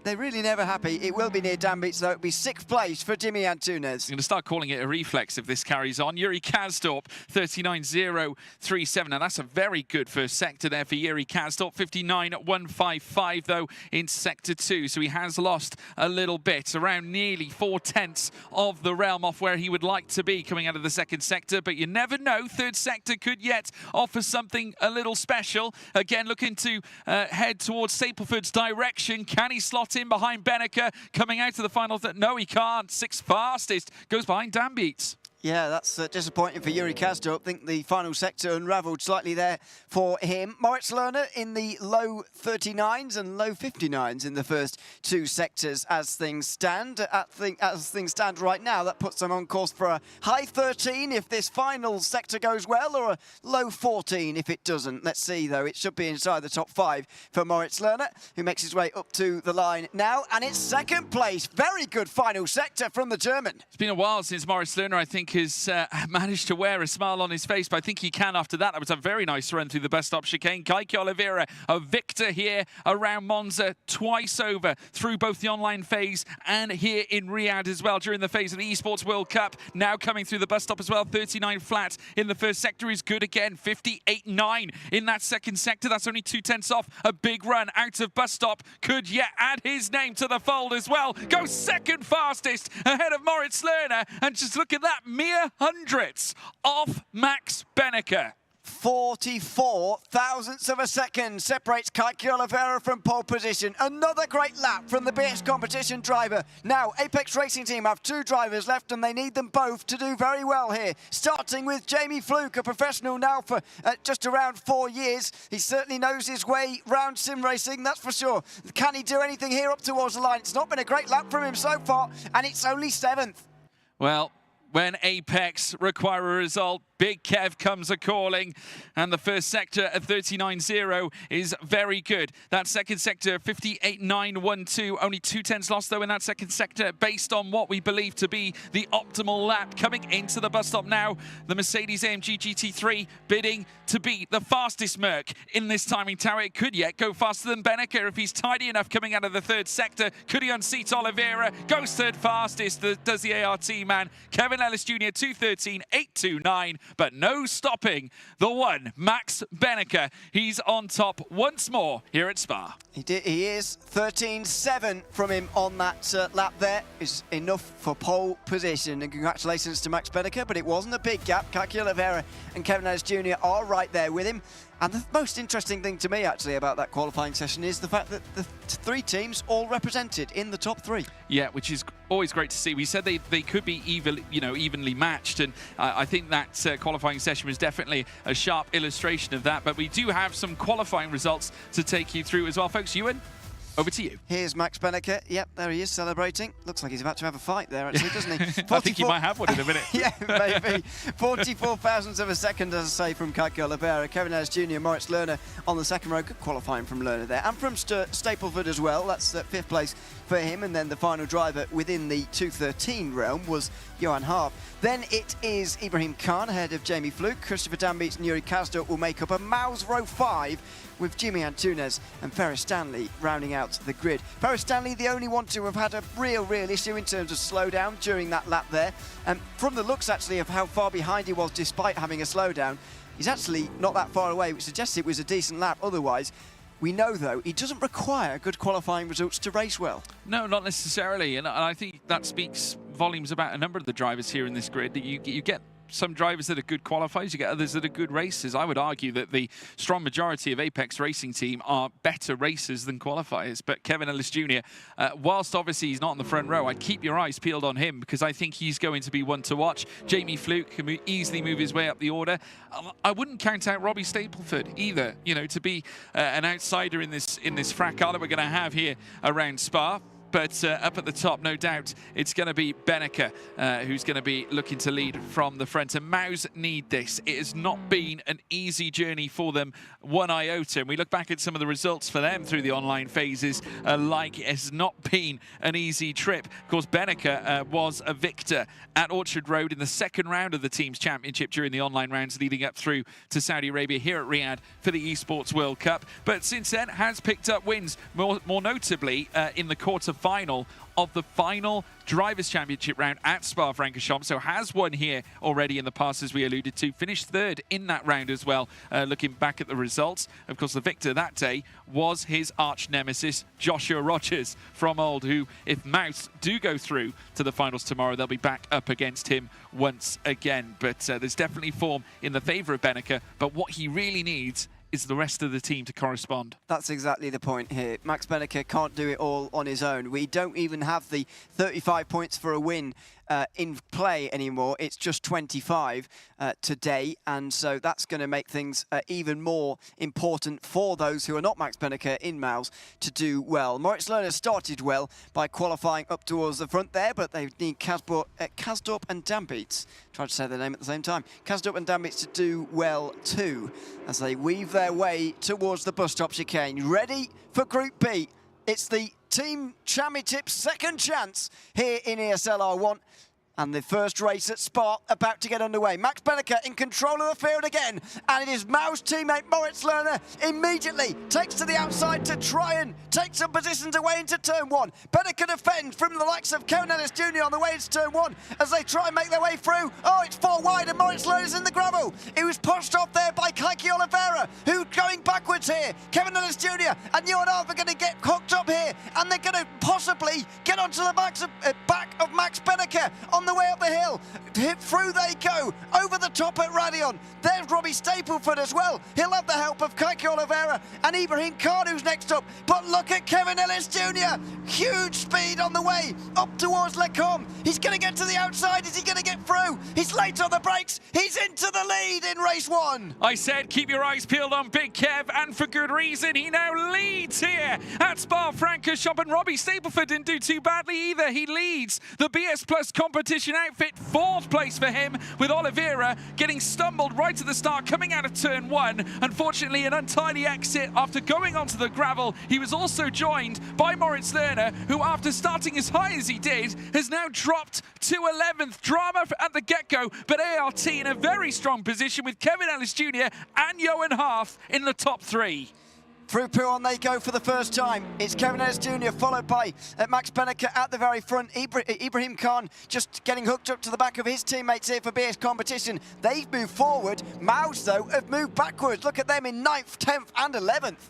They're really never happy. It will be near Danbeats, though. It'll be 6th place for Jimmy Antunes. to start calling it a reflex if this carries on. Yuri Kazdorp, 39.037. Now, that's a very good first sector there for Yuri Kazdorp. 59.155, though, in Sector 2. So he has lost a little bit, around nearly 4/10 of the realm off where he would like to be coming out of the second sector. But you never know. Third sector could yet offer something a little special. Again, looking to head towards Stapleford's direction. Can he slot in behind Benneker coming out of the final? No, he can't. Sixth fastest goes behind Dan Beats. Yeah, that's disappointing for Yuri Kazdorp. I think the final sector unravelled slightly there for him. Moritz Lerner in the low 39s and low 59s in the first two sectors as things stand. As things stand right now, that puts them on course for a high 13 if this final sector goes well, or a low 14 if it doesn't. Let's see, though. It should be inside the top 5 for Moritz Lerner, who makes his way up to the line now. And it's second place. Very good final sector from the German. It's been a while since Moritz Lerner, I think, has managed to wear a smile on his face, but I think he can after that. That was a very nice run through the best stop chicane. Kaiki Oliveira, a victor here around Monza, twice over through both the online phase and here in Riyadh as well during the phase of the Esports World Cup. Now coming through the bus stop as well. 39 flat in the first sector is good again. 58.9 in that second sector. That's only 2/10 off. A big run out of bus stop. Could yet add his name to the fold as well. Goes second fastest ahead of Moritz Lerner. And just look at that, mere hundredths off Max Benneker. 44 thousandths of a second separates Kaiki Oliveira from pole position. Another great lap from the BX competition driver. Now, Apex Racing Team have 2 drivers left, and they need them both to do very well here. Starting with Jamie Fluke, a professional now for just around 4 years. He certainly knows his way round sim racing, that's for sure. Can he do anything here up towards the line? It's not been a great lap from him so far, and it's only 7th. Well, when Apex require a result, Big Kev comes a-calling, and the first sector at 39.0 is very good. That second sector, 58.912, only 2/10 lost, though, in that second sector, based on what we believe to be the optimal lap. Coming into the bus stop now, the Mercedes-AMG GT3 bidding to be the fastest Merc in this timing tower. It could yet go faster than Benneker if he's tidy enough coming out of the third sector. Could he unseat Oliveira? Goes third fastest, does the ART man. Kevin Ellis Jr., 2:13.829. But no stopping the one, Max Benneker. He's on top once more here at Spa. He is 13.7 from him on that lap there. Is enough for pole position. And congratulations to Max Benneker, but it wasn't a big gap. Kaiki Oliveira and Kevin Ellis Jr. are right there with him. And the most interesting thing to me, actually, about that qualifying session is the fact that the 3 teams all represented in the top 3. Yeah, which is always great to see. We said they could be evenly matched, and I think that qualifying session was definitely a sharp illustration of that. But we do have some qualifying results to take you through as well, folks. Ewan, over to you. Here's Max Benneker. Yep, there he is celebrating. Looks like he's about to have a fight there, actually, doesn't he? I think he might have one in a minute. Yeah, maybe. 44 thousandths of a second, as I say, from Kaiki Oliveira. Kevin Ellis Jr., Moritz Lerner on the second row. Good qualifying from Lerner there. And from Stapleford as well. That's 5th place for him. And then the final driver within the 2:13 realm was Johan Harp. Then it is Ibrahim Khan ahead of Jamie Fluke. Christopher Danbeats and Yuri Kazdorp will make up a Mouse row 5 with Jimmy Antunes and Ferris Stanley rounding out the grid. Ferris Stanley, the only one to have had a real issue in terms of slowdown during that lap there. And from the looks, actually, of how far behind he was despite having a slowdown, he's actually not that far away, which suggests it was a decent lap otherwise. We know, though, he doesn't require good qualifying results to race well. No, not necessarily. And I think that speaks volumes about a number of the drivers here in this grid. That you get some drivers that are good qualifiers, you get others that are good racers. I would argue that the strong majority of Apex Racing Team are better racers than qualifiers. But Kevin Ellis Jr., whilst obviously he's not in the front row, I'd keep your eyes peeled on him because I think he's going to be one to watch. Jamie Fluke can easily move his way up the order. I wouldn't count out Robbie Stapleford either, to be an outsider in this fracas that we're going to have here around Spa. But up at the top, no doubt, it's going to be Benneker who's going to be looking to lead from the front. And Mouse need this. It has not been an easy journey for them, one iota. And we look back at some of the results for them through the online phases, like it has not been an easy trip. Of course, Benneker was a victor at Orchard Road in the second round of the Teams Championship during the online rounds leading up through to Saudi Arabia here at Riyadh for the Esports World Cup. But since then, has picked up wins, more notably in the quarter final of the final Drivers' Championship round at Spa-Francorchamps, so has won here already in the past, as we alluded to. Finished third in that round as well, looking back at the results. Of course, the victor that day was his arch nemesis, Joshua Rogers from Old, who, if Mouse do go through to the finals tomorrow, they'll be back up against him once again. But there's definitely form in the favour of Beneke, but what he really needs is the rest of the team to correspond. That's exactly the point here. Max Beneke can't do it all on his own. We don't even have the 35 points for a win in play anymore. It's just 25 today, and so that's going to make things even more important for those who are not Max Beneke in Mouse to do well. Moritz Lerner started well by qualifying up towards the front there, but they need Kasdorp and Dambeats, tried to say their name at the same time, Kasdorp and Dambeats to do well too, as they weave their way towards the bus stop chicane. Ready for Group B. It's the Team Championship second chance here in ESL R1. And the first race at Spa about to get underway. Max Beneke in control of the field again. And it is Mouse teammate Moritz Lerner immediately takes to the outside to try and take some positions away into turn one. Beneke defends from the likes of Kevin Ellis Jr. on the way into turn one as they try and make their way through. Oh, it's 4 wide and Moritz Lerner's in the gravel. He was pushed off there by Kaiki Oliveira, who going backwards here. Kevin Ellis Jr. and Johan Alf are going to get hooked up here, and they're going to possibly get onto the back of Max Beneke on the way up the hill. Hit through they go, over the top at Radion. There's Robbie Stapleford as well. He'll have the help of Kaiki Oliveira and Ibrahim Khan, who's next up. But look at Kevin Ellis Jr. Huge speed on the way up towards Lecombe. He's going to get to the outside. Is he going to get through? He's late on the brakes. He's into the lead in race one. I said keep your eyes peeled on Big Kev, and for good reason. He now leads here at Spa-Francorchamps, and Robbie Stapleford didn't do too badly either. He leads the BS Plus competition outfit, 4th place for him, with Oliveira getting stumbled right at the start, coming out of turn one. Unfortunately, an untidy exit after going onto the gravel. He was also joined by Moritz Lerner, who, after starting as high as he did, has now dropped to 11th. Drama at the get-go, but ART in a very strong position with Kevin Ellis Jr. and Johan Harth in the top 3. Through Puon they go for the first time. It's Kevin Ellis Jr. followed by Max Beneke at the very front. Ibrahim Khan just getting hooked up to the back of his teammates here for BS competition. They've moved forward. Mouse, though, have moved backwards. Look at them in 9th, 10th and 11th.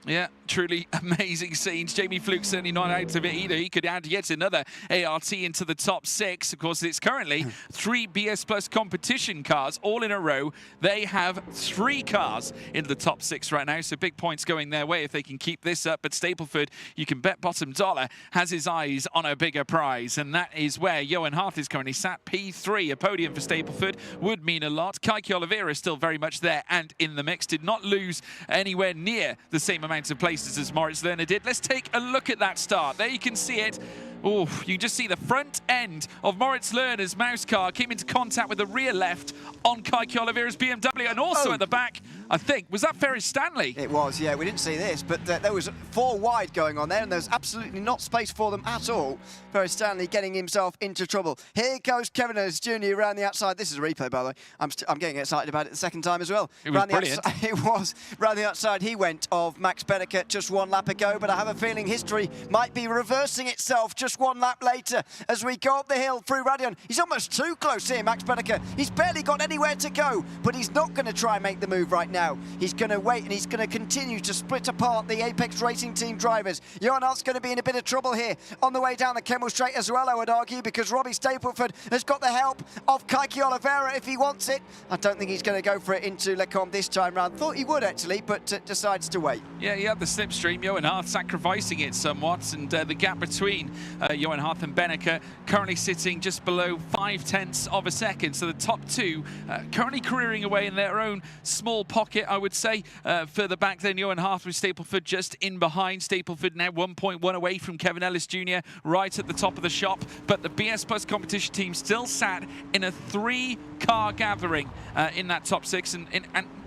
Yeah, truly amazing scenes. Jamie Fluke certainly not out of it either. He could add yet another ART into the top 6. Of course, it's currently 3 BS Plus competition cars all in a row. They have 3 cars in the top 6 right now, so big points going their way if they can keep this up. But Stapleford, you can bet bottom dollar, has his eyes on a bigger prize, and that is where Johan Harth is currently sat. P3, a podium for Stapleford would mean a lot. Kaiki Oliveira is still very much there and in the mix. Did not lose anywhere near the same amount of places as Moritz Lerner did. Let's take a look at that start. There you can see it. Oh, you just see the front end of Moritz Lerner's mouse car came into contact with the rear left on Kaiki Oliveira's BMW, and also at the back, I think, was that Ferris Stanley? It was, yeah. We didn't see this, but there was 4 wide going on there, and there's absolutely not space for them at all. Ferris Stanley getting himself into trouble. Here goes Kevin Ellis Jr. around the outside. This is a replay, by the way. I'm getting excited about it the second time as well. It was brilliant. It was. Round the outside he went of Max Beneke just 1 lap ago, but I have a feeling history might be reversing itself just 1 lap later as we go up the hill through Radion. He's almost too close here, Max Beneke. He's barely got anywhere to go, but he's not going to try and make the move right now. He's going to wait, and he's going to continue to split apart the Apex Racing Team drivers. Johan Hart's going to be in a bit of trouble here on the way down the Kemmel Straight as well, I would argue, because Robbie Stapleford has got the help of Kaiki Oliveira if he wants it. I don't think he's going to go for it into Lecombe this time round. Thought he would, actually, but decides to wait. Yeah, he had the slipstream. Johan Harth sacrificing it somewhat, and the gap between Johan Harth and Beneke currently sitting just below 0.5 of a second. So the top 2 currently careering away in their own small pocket, I would say. Further back then, Johan Harth with Stapleford just in behind. Stapleford now 1.1 away from Kevin Ellis Jr. right at the top of the shop. But the BS Plus competition team still sat in a 3-car gathering in that top 6 and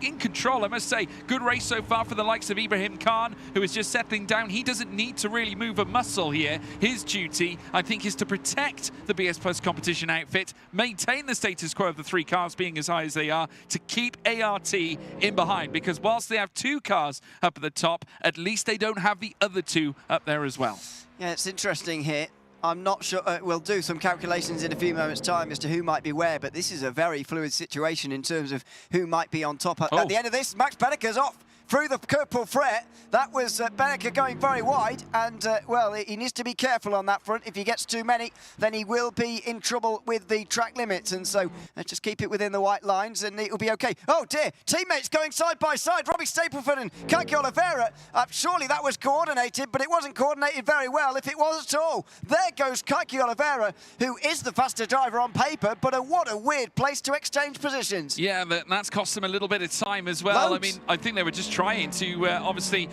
in control, I must say. Good race so far for the likes of Ibrahim Khan, who is just settling down. He doesn't need to really move a muscle here. His duty, I think, is to protect the BS Plus competition outfit, maintain the status quo of the 3 cars being as high as they are, to keep ART in in behind, because whilst they have 2 cars up at the top, at least they don't have the other 2 up there as well. Yeah, it's interesting here. I'm not sure, we'll do some calculations in a few moments' time as to who might be where, but this is a very fluid situation in terms of who might be on top. At the end of this, Max Benneker's off through the purple fret. That was Benneker going very wide, and well, he needs to be careful on that front. If he gets too many, then he will be in trouble with the track limits, and so let's just keep it within the white lines and it'll be okay. Oh dear, teammates going side by side, Robbie Stapleford and Kaki Oliveira. Surely that was coordinated, but it wasn't coordinated very well, if it was at all. There goes Kaki Oliveira, who is the faster driver on paper, but what a weird place to exchange positions. Yeah, that's cost them a little bit of time as well. Loads. I mean, I think they were just trying to obviously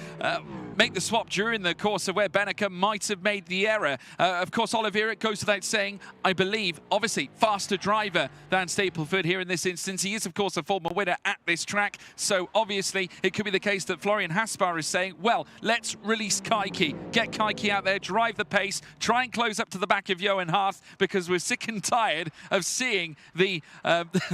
make the swap during the course of where Benneker might have made the error. Of course, Oliveira, it goes without saying, I believe, obviously, faster driver than Stapleford here in this instance. He is, of course, a former winner at this track. So, obviously, it could be the case that Florian Haspar is saying, well, let's release Kaiki. Get Kaiki out there, drive the pace, try and close up to the back of Johan Harth, because we're sick and tired of seeing the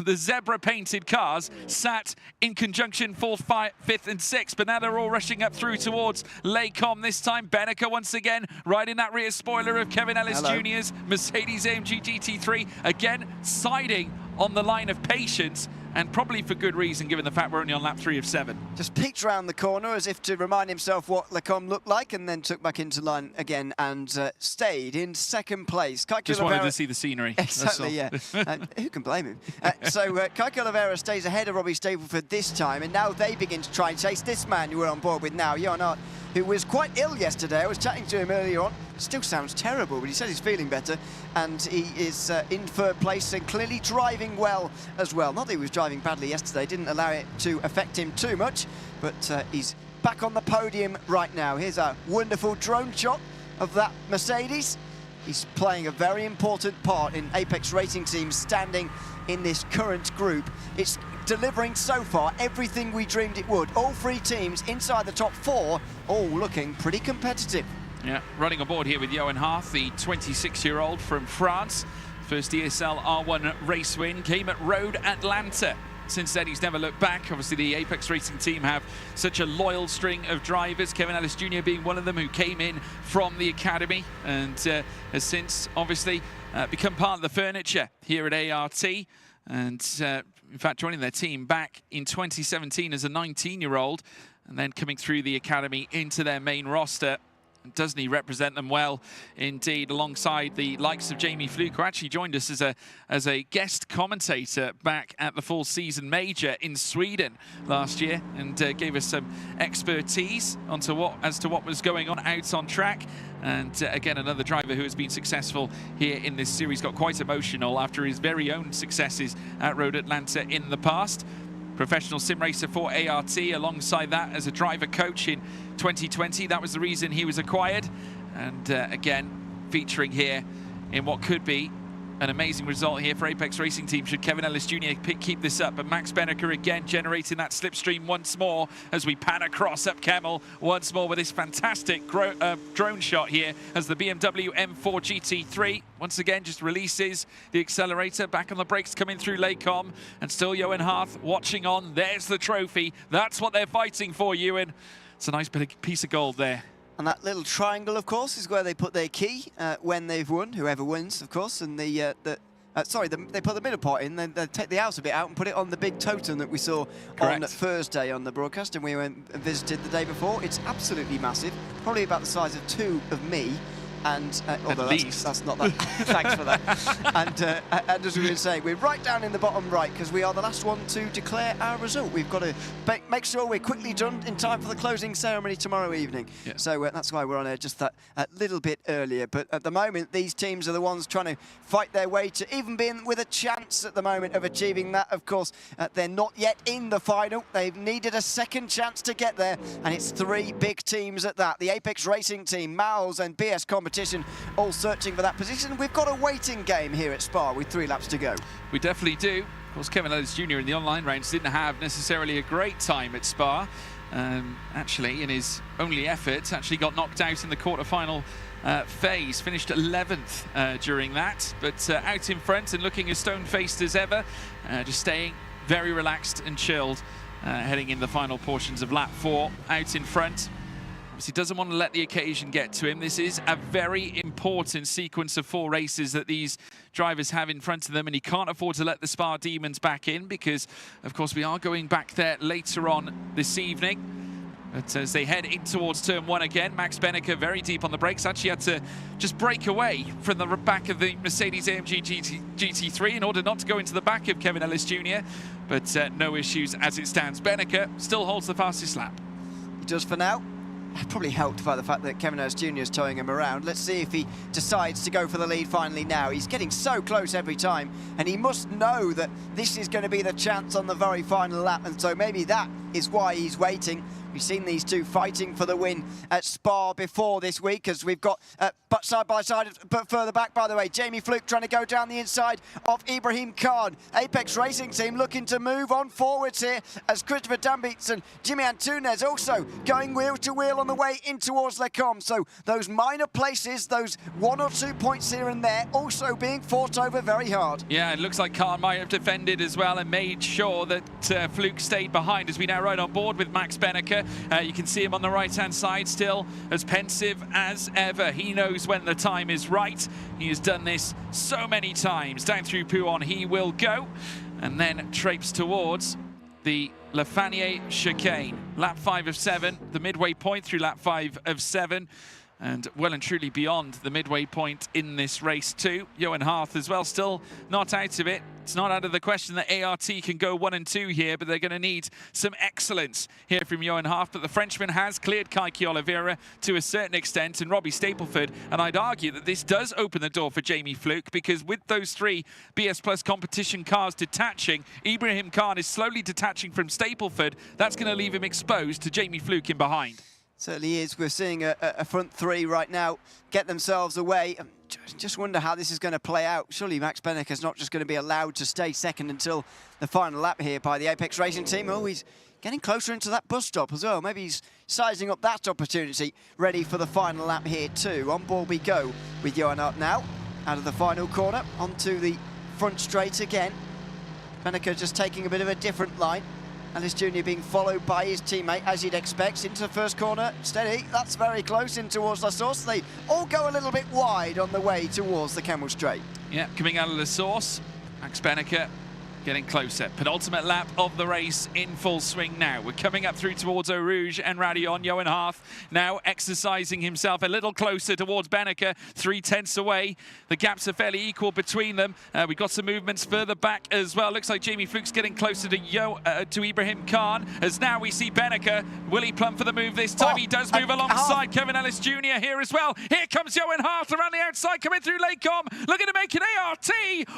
zebra-painted cars sat in conjunction 4th, 5th and 6th. But now they're all rushing up through towards Laycom this time. Benneker once again riding that rear spoiler of Kevin Ellis Jr.'s Mercedes-AMG GT3, again siding on the line of patience, and probably for good reason given the fact we're only on lap 3 of 7. Just peeked round the corner as if to remind himself what Lecom looked like, and then took back into line again and stayed in 2nd place. Just wanted to see the scenery. Exactly, yeah. Who can blame him? So Kaki Oliveira stays ahead of Robbie Stapleford this time, and now they begin to try and chase this man who we're on board with now, Johan Hart, who was quite ill yesterday. I was chatting to him earlier on. Still sounds terrible, but he says he's feeling better, and he is in 3rd place and clearly driving well as well. Not that he was driving badly yesterday, didn't allow it to affect him too much, but he's back on the podium right now. Here's a wonderful drone shot of that Mercedes. He's playing a very important part in Apex Racing Team's standing in this current group. It's delivering so far everything we dreamed it would. All 3 teams inside the top 4, all looking pretty competitive. Yeah, running aboard here with Johan Harth, the 26-year-old from France. First ESL R1 race win came at Road Atlanta. Since then, he's never looked back. Obviously, the Apex Racing team have such a loyal string of drivers, Kevin Ellis Jr. being one of them, who came in from the academy and has since, obviously, become part of the furniture here at ART. And, in fact, joining their team back in 2017 as a 19-year-old, and then coming through the academy into their main roster. Doesn't he represent them well indeed, alongside the likes of Jamie Fluke, who actually joined us as a guest commentator back at the full season major in Sweden last year, and gave us some expertise as to what was going on out on track. And again, another driver who has been successful here in this series, got quite emotional after his very own successes at Road Atlanta in the past. Professional sim racer for ART, alongside that as a driver coach in 2020. That was the reason he was acquired. And again, featuring here in what could be an amazing result here for Apex Racing Team should Kevin Ellis Jr. keep this up. But Max Benneker again generating that slipstream once more as we pan across up Kemmel once more with this fantastic drone shot here as the BMW M4 GT3 once again just releases the accelerator, back on the brakes coming through Laycom, and still Johan Harth watching on. There's the trophy. That's what they're fighting for, Ewan. It's a nice piece of gold there. And that little triangle, of course, is where they put their key when they've won, whoever wins, of course. And they put the middle part in, then they take the outer bit out and put it on the big totem that we saw on Thursday on the broadcast, and we went and visited the day before. It's absolutely massive, probably about the size of 2 of me. And although that's not that, thanks for that. And as we were saying, we're right down in the bottom right because we are the last one to declare our result. We've got to make sure we're quickly done in time for the closing ceremony tomorrow evening. Yeah. So that's why we're on air just that little bit earlier. But at the moment, these teams are the ones trying to fight their way to even being with a chance at the moment of achieving that. Of course, they're not yet in the final. They've needed a second chance to get there, and it's 3 big teams at that. The Apex Racing Team, Miles and BS Competition, all searching for that position. We've got a waiting game here at Spa with 3 laps to go. We definitely do. Of course, Kevin Ellis Jr. in the online rounds didn't have necessarily a great time at Spa. Actually, in his only efforts, actually got knocked out in the quarterfinal phase. Finished 11th during that, but out in front and looking as stone-faced as ever. Just staying very relaxed and chilled heading in the final portions of lap 4, out in front. Obviously doesn't want to let the occasion get to him. This is a very important sequence of 4 races that these drivers have in front of them, and he can't afford to let the Spa Demons back in because, of course, we are going back there later on this evening. But as they head in towards turn 1 again, Max Benneker very deep on the brakes, actually had to just break away from the back of the Mercedes-AMG GT3 in order not to go into the back of Kevin Ellis Jr. But no issues as it stands. Benneker still holds the fastest lap. He does for now. Probably helped by the fact that Kevin Ellis Jr. is towing him around. Let's see if he decides to go for the lead finally now. He's getting so close every time, and he must know that this is going to be the chance on the very final lap, and so maybe that is why he's waiting. We've seen these two fighting for the win at Spa before this week, as we've got but side by side, but further back, by the way, Jamie Fluke trying to go down the inside of Ibrahim Khan. Apex Racing Team looking to move on forwards here, as Christopher Dambitz and Jimmy Antunes also going wheel to wheel on the way in towards Lecom. So those minor places, those 1 or 2 points here and there, also being fought over very hard. Yeah, it looks like Khan might have defended as well and made sure that Fluke stayed behind, as we now ride on board with Max Benneker. You can see him on the right-hand side, still as pensive as ever. He knows when the time is right. He has done this so many times. Down through Pouhon he will go, and then traipse towards the Le Fanier chicane. Lap 5 of 7, the midway point through lap 5 of 7. And well and truly beyond the midway point in this race too. Johan Harth as well, still not out of it. It's not out of the question that ART can go 1 and 2 here, but they're going to need some excellence here from Johan Harth. But the Frenchman has cleared Kaiki Oliveira to a certain extent, and Robbie Stapleford. And I'd argue that this does open the door for Jamie Fluke, because with those 3 BS Plus competition cars detaching, Ibrahim Khan is slowly detaching from Stapleford. That's going to leave him exposed to Jamie Fluke in behind. Certainly is. We're seeing a front 3 right now get themselves away. Just wonder how this is going to play out. Surely Max Benneker's not just going to be allowed to stay second until the final lap here by the Apex Racing Team. Oh, he's getting closer into that bus stop as well. Maybe he's sizing up that opportunity, ready for the final lap here too. On board we go with Johan Harth now, out of the final corner, onto the front straight again. Benneker just taking a bit of a different line. Ellis Jr. being followed by his teammate, as you'd expect, into the first corner. Steady, that's very close in towards La Source. They all go a little bit wide on the way towards the Camel Straight. Yeah, coming out of La Source, Max Benneker getting closer. Penultimate lap of the race in full swing now. We're coming up through towards Eau Rouge and Radion. Johan Harth now exercising himself a little closer towards Benneker, 3/10 away. The gaps are fairly equal between them. We've got some movements further back as well. Looks like Jamie Fluke's getting closer to Ibrahim Khan, as now we see Benneker. Will he plumb for the move this time? He does move alongside Kevin Ellis Jr. here as well. Here comes Johan Harth around the outside, coming through Lecom, looking to make an ART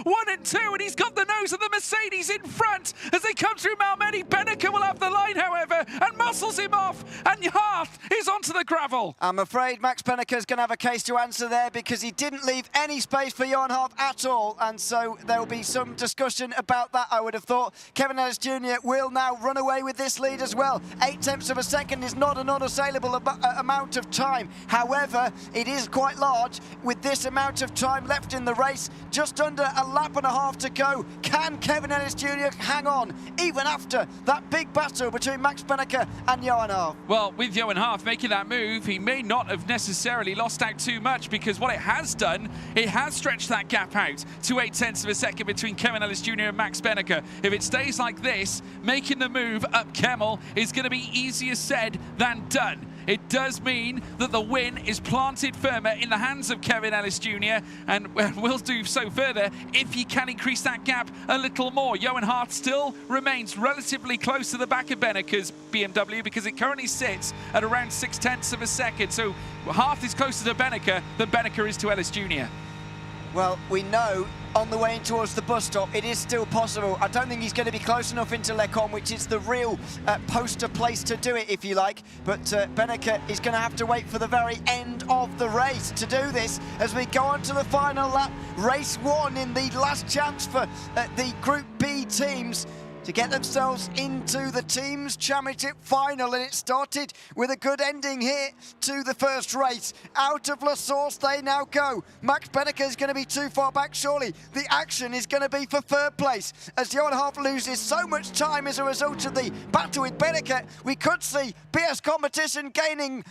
1 and 2, and he's got the nose of the Mercedes in front as they come through Malmedy. Benneker will have the line, however, and muscles him off, and Harth is onto the gravel. I'm afraid Max Benneker's going to have a case to answer there, because he didn't leave any space for Johan Harth at all, and so there'll be some discussion about that, I would have thought. Kevin Ellis Jr. will now run away with this lead as well. 0.8 of a second is not an unassailable amount of time. However, it is quite large with this amount of time left in the race. Just under a lap and a half to go. Can Kevin Ellis Jr. hang on, even after that big battle between Max Benneker and Johan Harth? Well, with Johan Harth making that move, he may not have necessarily lost out too much, because what it has done, it has stretched that gap out to 0.8 of a second between Kevin Ellis Jr. and Max Benneker. If it stays like this, making the move up Kemmel is going to be easier said than done. It does mean that the win is planted firmer in the hands of Kevin Ellis Jr. and will do so further if he can increase that gap a little more. Johan Harth still remains relatively close to the back of Benneker's BMW, because it currently sits at around 0.6 of a second. So Harth is closer to Benneker than Benneker is to Ellis Jr. Well, we know on the way in towards the bus stop, it is still possible. I don't think he's going to be close enough into Lecom, which is the real poster place to do it, if you like. But Benneker is going to have to wait for the very end of the race to do this, as we go on to the final lap. Race 1 in the last chance for the Group B teams. to get themselves into the Teams Championship final, and it started with a good ending here to the first race. Out of La Source they now go. Max Benneker is going to be too far back, surely. The action is going to be for third place, as Johan Harf loses so much time as a result of the battle with Benneker. We could see BS Competition gaining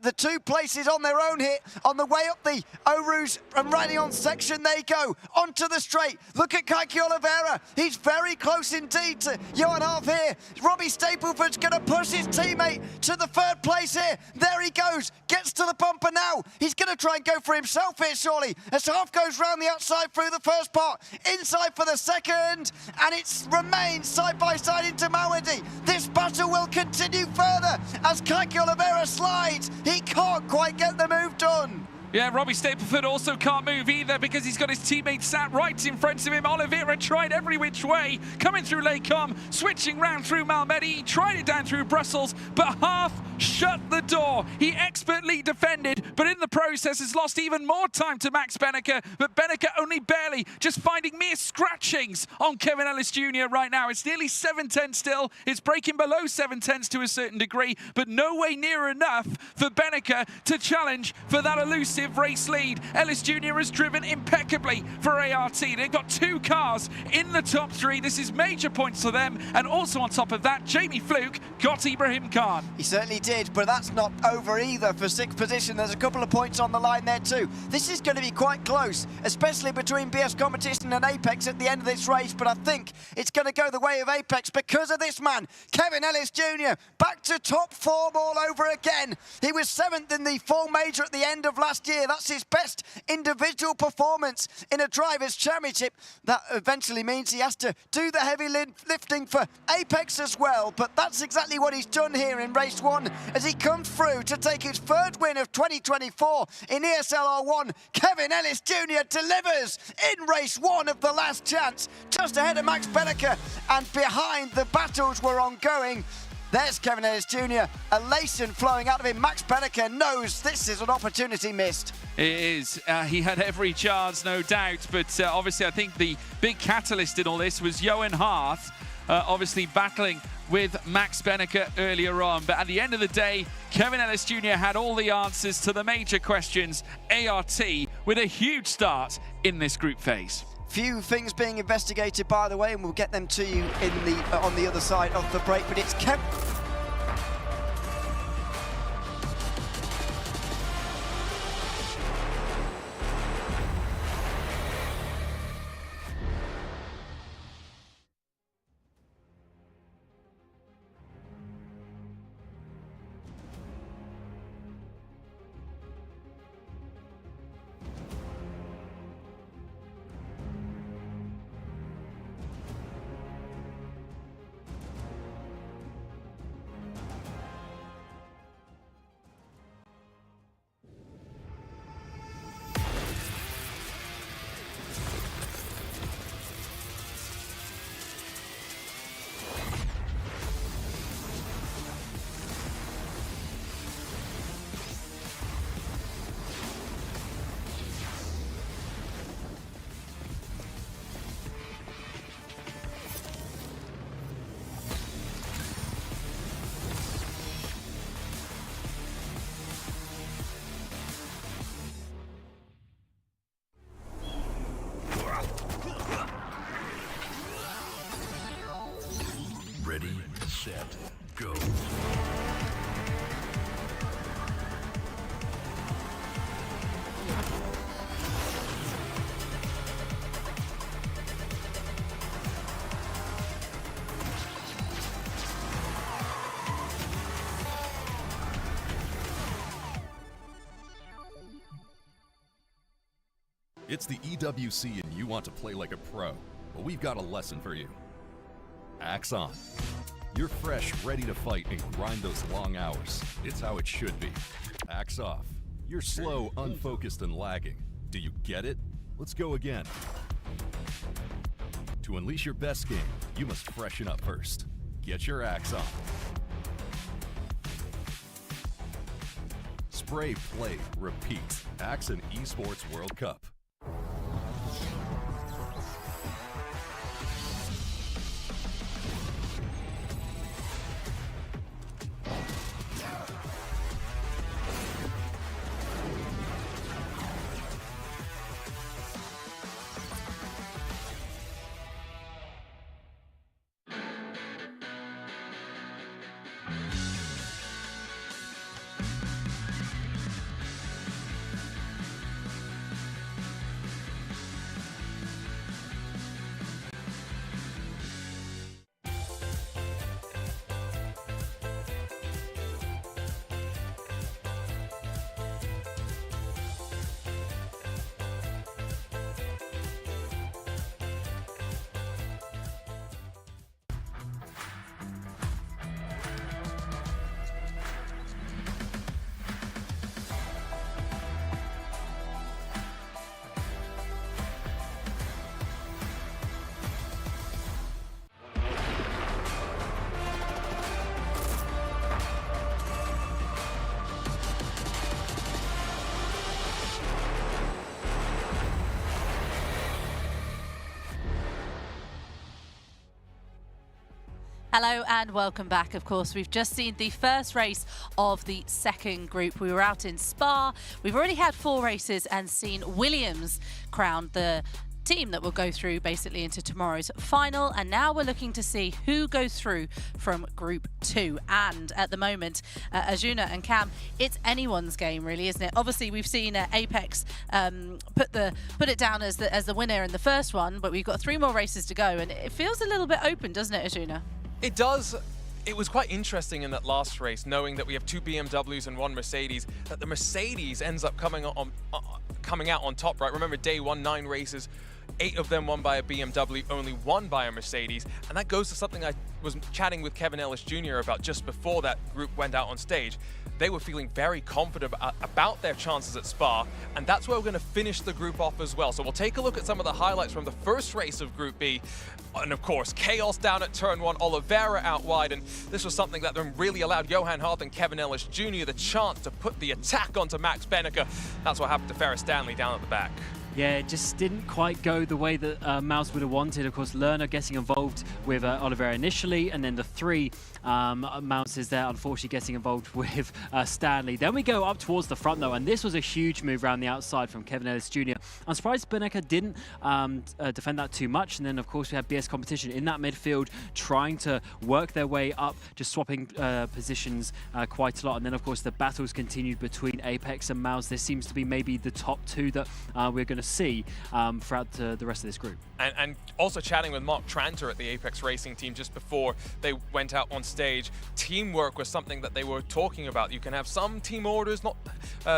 the 2 places on their own here. On the way up the Orus and riding on section they go. Onto the straight. Look at Kaiki Oliveira. He's very close indeed to Johan Harf here. Robbie Stapleford's going to push his teammate to the 3rd place here. There he goes. Gets to the bumper now. He's going to try and go for himself here, surely. As Harf goes round the outside through the first part. Inside for the second. And it remains side by side into Mawadi. This battle will continue further as Kaiki Oliveira slides. He can't quite get the move done. Yeah, Robbie Stapleford also can't move either because he's got his teammate sat right in front of him. Oliveira tried every which way, coming through Les Combes, switching round through Malmedy. He tried it down through Brussels, but Harf shut the door. He expertly defended, but in the process has lost even more time to Max Benneker. But Benneker only barely, just finding mere scratchings on Kevin Ellis Jr. right now. It's nearly 7:10 still. It's breaking below 7:10s to a certain degree, but no way near enough for Benneker to challenge for that elusive race lead. Ellis Jr. has driven impeccably for ART. They've got 2 cars in the top 3. This is major points for them. And also on top of that, Jamie Fluke got Ibrahim Khan. He certainly did, but that's not over either for 6th position. There's a couple of points on the line there too. This is going to be quite close, especially between BS Competition and Apex at the end of this race, but I think it's going to go the way of Apex because of this man, Kevin Ellis Jr. Back to top form all over again. He was 7th in the full major at the end of last year. That's his best individual performance in a Drivers' Championship. That eventually means he has to do the heavy lifting for Apex as well, but that's exactly what he's done here in race 1 as he comes through to take his 3rd win of 2024 in ESL R1. Kevin Ellis Jr. delivers in race 1 of the last chance, just ahead of Max Benneker, and behind the battles were ongoing. There's Kevin Ellis Jr., elation flowing out of him. Max Benneker knows this is an opportunity missed. It is. He had every chance, no doubt, but obviously I think the big catalyst in all this was Johan Harf, obviously battling with Max Benneker earlier on. But at the end of the day, Kevin Ellis Jr. had all the answers to the major questions. ART with a huge start in this group phase. Few things being investigated, by the way, and we'll get them to you in the on the other side of the break, but it's Kevin. Ready, set, go. It's the EWC and you want to play like a pro. Well, we've got a lesson for you. Axe on. You're fresh, ready to fight and grind those long hours. It's how it should be. Axe off. You're slow, unfocused, and lagging. Do you get it? Let's go again. To unleash your best game, you must freshen up first. Get your axe on. Spray, play, repeat. Axe and Esports World Cup. Hello and welcome back. Of course, we've just seen the first race of the second group. We were out in Spa. We've already had 4 races and seen Williams crowned the team that will go through basically into tomorrow's final, and now we're looking to see who goes through from Group 2. And at the moment, Arjuna and Cam, it's anyone's game really, isn't it? Obviously we've seen Apex put it down as the winner in the first one, but we've got 3 more races to go, and it feels a little bit open, doesn't it, Arjuna? It does. It was quite interesting in that last race, knowing that we have 2 BMWs and 1 Mercedes, that the Mercedes ends up coming out on top, right? Remember, day 1, 9 races, 8 of them won by a BMW, only 1 by a Mercedes. And that goes to something I was chatting with Kevin Ellis Jr. about just before that group went out on stage. They were feeling very confident about their chances at Spa, and that's where we're going to finish the group off as well. So we'll take a look at some of the highlights from the first race of Group B. And of course, chaos down at turn 1, Oliveira out wide, and this was something that really allowed Johan Hart and Kevin Ellis Jr. the chance to put the attack onto Max Benneker. That's what happened to Ferris Stanley down at the back. Yeah, it just didn't quite go the way that Mouse would have wanted. Of course, Lerner getting involved with Oliveira initially, and then the 3 Mouses there, unfortunately, getting involved with Stanley. Then we go up towards the front, though, and this was a huge move around the outside from Kevin Ellis Jr. I'm surprised Benneker didn't defend that too much, and then, of course, we had BS Competition in that midfield trying to work their way up, just swapping positions quite a lot. And then, of course, the battles continued between Apex and Mouse. This seems to be maybe the top 2 that we're going to see throughout the rest of this group. And also chatting with Mark Tranter at the Apex Racing team just before they went out on stage, teamwork was something that they were talking about. You can have some team orders, not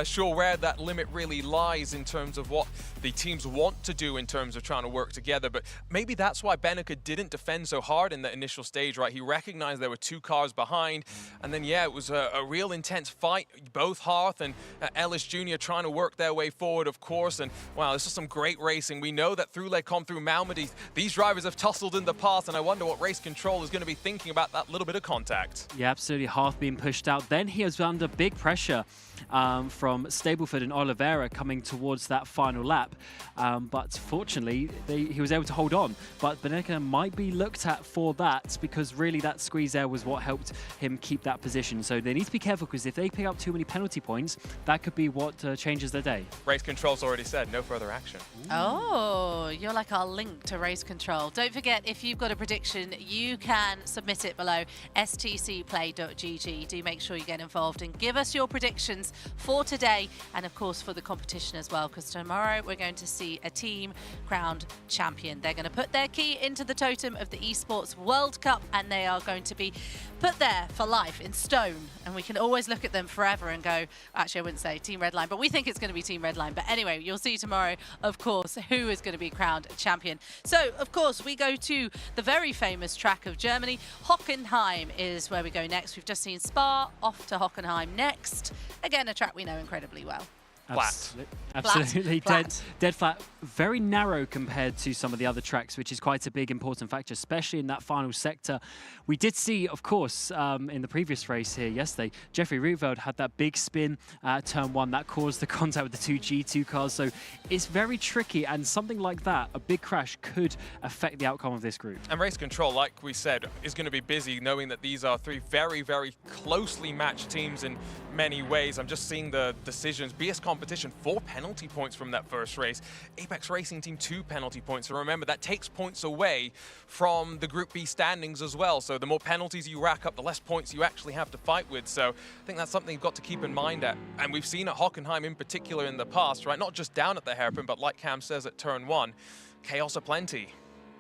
sure where that limit really lies in terms of what the teams want to do in terms of trying to work together, but maybe that's why Benneker didn't defend so hard in the initial stage, right? He recognized there were 2 cars behind, and then, yeah, it was a real intense fight. Both Hearth and Ellis Jr. trying to work their way forward, of course, and wow, this is some great racing. We know that through Lecom, through Malmedy, these drivers have tussled in the past, and I wonder what race control is going to be thinking about that little bit of contact. Yeah, absolutely. Hearth being pushed out. Then he was under big pressure from Stableford and Oliveira coming towards that final lap. But fortunately, he was able to hold on. But Benneker might be looked at for that, because really that squeeze there was what helped him keep that position. So they need to be careful, because if they pick up too many penalty points, that could be what changes their day. Race control's already said, no further action. Oh, you're like our link to race control. Don't forget, if you've got a prediction, you can submit it below stcplay.gg. Do make sure you get involved and give us your predictions for today, and of course for the competition as well, because tomorrow we're going to see a team crowned champion. They're going to put their key into the totem of the Esports World Cup, and they are going to be put there for life in stone, and we can always look at them forever and go, actually I wouldn't say Team Redline, but we think it's going to be Team Redline. But anyway, you'll see tomorrow, of course, who is going to be crowned champion. So of course we go to the very famous track of Germany. Hockenheim is where we go next. We've just seen Spa, off to Hockenheim next. Again, a track we know incredibly well. Absolutely. Flat. Dead flat. Very narrow compared to some of the other tracks, which is quite a big important factor, especially in that final sector. We did see, of course, in the previous race here yesterday, Jeffrey Rietveld had that big spin at turn 1 that caused the contact with the 2 G2 cars. So it's very tricky, and something like that, a big crash, could affect the outcome of this group. And race control, like we said, is going to be busy, knowing that these are 3 very, very closely matched teams in many ways. I'm just seeing the decisions. BS Competition, 4 penalty points from that first race. Apex Racing Team, 2 penalty points. So remember, that takes points away from the Group B standings as well. So the more penalties you rack up, the less points you actually have to fight with. So I think that's something you've got to keep in mind. And we've seen at Hockenheim in particular in the past, right? Not just down at the hairpin, but like Cam says at turn 1, chaos aplenty.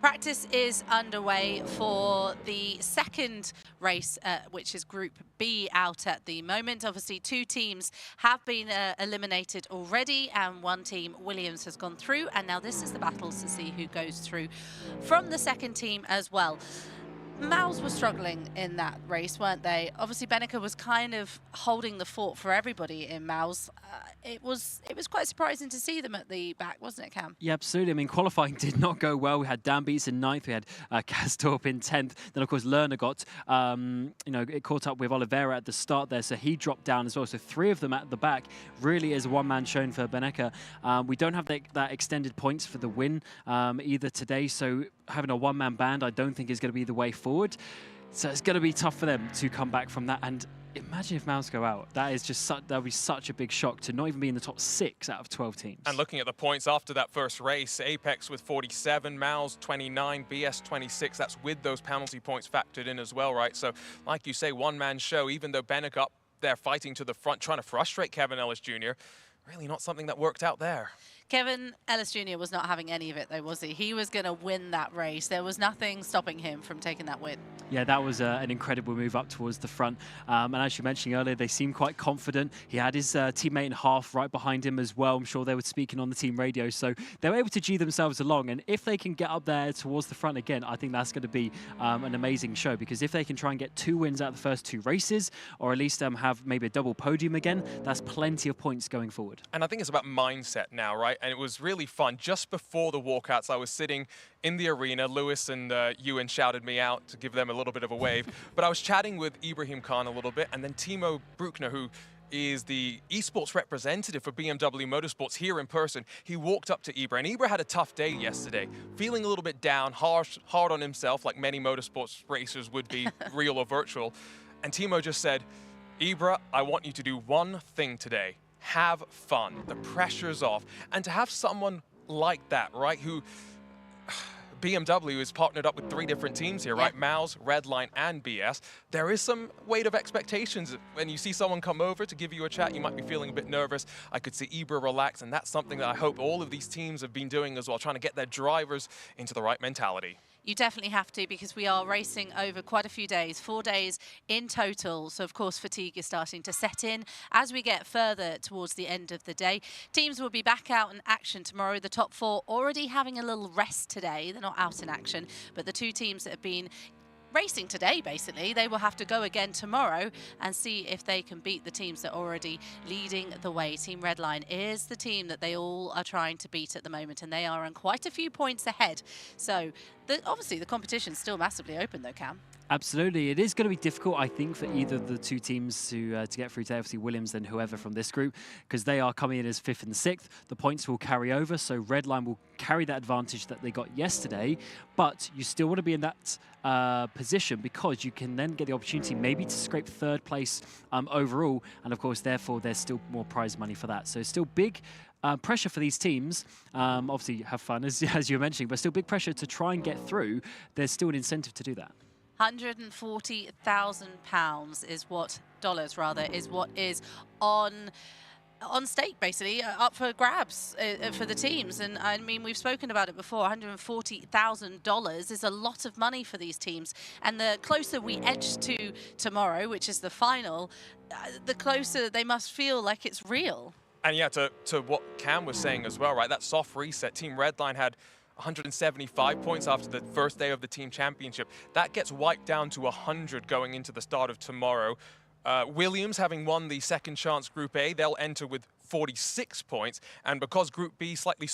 Practice is underway for the second race, which is Group B out at the moment. Obviously, 2 teams have been eliminated already, and 1 team, Williams, has gone through. And now this is the battles to see who goes through from the second team as well. Mouse were struggling in that race, weren't they? Obviously, Benneker was kind of holding the fort for everybody in Mouse. It was quite surprising to see them at the back, wasn't it, Cam? Yeah, absolutely. I mean, qualifying did not go well. We had Dan Beats in 9th. We had Kastorp in 10th. Then, of course, Lerner got, it caught up with Oliveira at the start there, so he dropped down as well. So 3 of them at the back really is a one-man show for Benneker. We don't have that extended points for the win either today, so having a one-man band I don't think is going to be the way forward. So it's going to be tough for them to come back from that. And imagine if Mouse go out. That is just that'll be such a big shock to not even be in the top 6 out of 12 teams. And looking at the points after that first race, Apex with 47, Mouse 29, BS 26. That's with those penalty points factored in as well, right? So, like you say, one-man show. Even though Benek up there fighting to the front, trying to frustrate Kevin Ellis Jr., really not something that worked out there. Kevin Ellis Jr. was not having any of it, though, was he? He was going to win that race. There was nothing stopping him from taking that win. Yeah, that was an incredible move up towards the front. And as you mentioned earlier, they seemed quite confident. He had his teammate in half right behind him as well. I'm sure they were speaking on the team radio. So they were able to G themselves along. And if they can get up there towards the front again, I think that's going to be an amazing show. Because if they can try and get 2 wins out of the first 2 races, or at least have maybe a double podium again, that's plenty of points going forward. And I think it's about mindset now, right? And it was really fun. Just before the walkouts, I was sitting in the arena. Lewis and Ewan shouted me out to give them a little bit of a wave. But I was chatting with Ibrahim Khan a little bit, and then Timo Bruckner, who is the esports representative for BMW Motorsports here in person. He walked up to Ibra, and Ibra had a tough day yesterday, feeling a little bit down, hard on himself, like many motorsports racers would be, real or virtual. And Timo just said, Ibra, I want you to do one thing today. Have fun. The pressure's off. And to have someone like that, right, who BMW is partnered up with 3 different teams here, right? Mouse, Redline, and BS. There is some weight of expectations. When you see someone come over to give you a chat, you might be feeling a bit nervous. I could see Ibra relax, and that's something that I hope all of these teams have been doing as well, trying to get their drivers into the right mentality. You definitely have to, because we are racing over quite a few days, 4 days in total. So, of course, fatigue is starting to set in as we get further towards the end of the day. Teams will be back out in action tomorrow. The top 4 already having a little rest today. They're not out in action, but the 2 teams that have been racing today, basically, they will have to go again tomorrow and see if they can beat the teams that are already leading the way. Team Redline is the team that they all are trying to beat at the moment, and they are on quite a few points ahead. So obviously the competition's still massively open though, Cam. Absolutely. It is going to be difficult, I think, for either of the 2 teams to get through to AFC Williams and whoever from this group, because they are coming in as 5th and 6th. The points will carry over, so Redline will carry that advantage that they got yesterday, but you still want to be in that position, because you can then get the opportunity maybe to scrape 3rd place overall, and of course, therefore, there's still more prize money for that. So still big pressure for these teams. Obviously, have fun, as you were mentioning, but still big pressure to try and get through. There's still an incentive to do that. £140,000 is what is on stake, basically, up for grabs for the teams. And I mean, we've spoken about it before, $140,000 is a lot of money for these teams. And the closer we edge to tomorrow, which is the final, the closer they must feel like it's real. And yeah, to what Cam was saying as well, right? That soft reset, Team Redline had 175 points after the first day of the team championship. That gets wiped down to 100 going into the start of tomorrow. Williams, having won the second chance Group A, they'll enter with 46 points. And because Group B slightly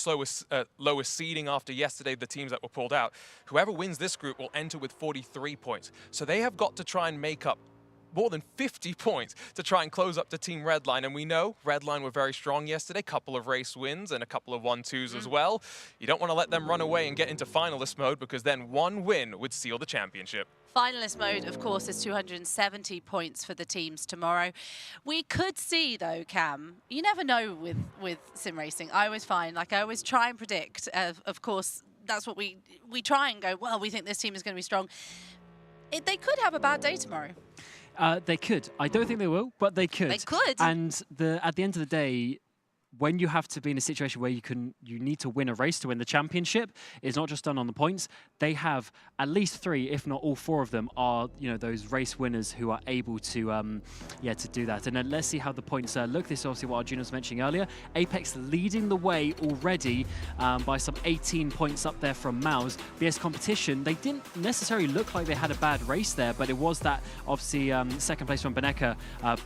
lower seeding after yesterday, the teams that were pulled out, whoever wins this group will enter with 43 points. So they have got to try and make up more than 50 points to try and close up to Team Redline. And we know Redline were very strong yesterday, couple of race wins and a couple of 1-2s as well. You don't want to let them run away and get into finalist mode, because then 1 win would seal the championship. Finalist mode, of course, is 270 points for the teams tomorrow. We could see, though, Cam, you never know with sim racing. I always find, like, I always try and predict. Of course, that's what we try and go, well, we think this team is going to be strong. They could have a bad day tomorrow. They could. I don't think they will, but they could. They could. And at the end of the day, when you have to be in a situation where you need to win a race to win the championship, it's not just done on the points. They have at least 3, if not all 4 of them, are those race winners who are able to to do that. And then let's see how the points look. This is obviously what Arjuna was mentioning earlier. Apex leading the way already by some 18 points up there from Mouse. BS Competition, they didn't necessarily look like they had a bad race there, but it was that obviously second place from Beneka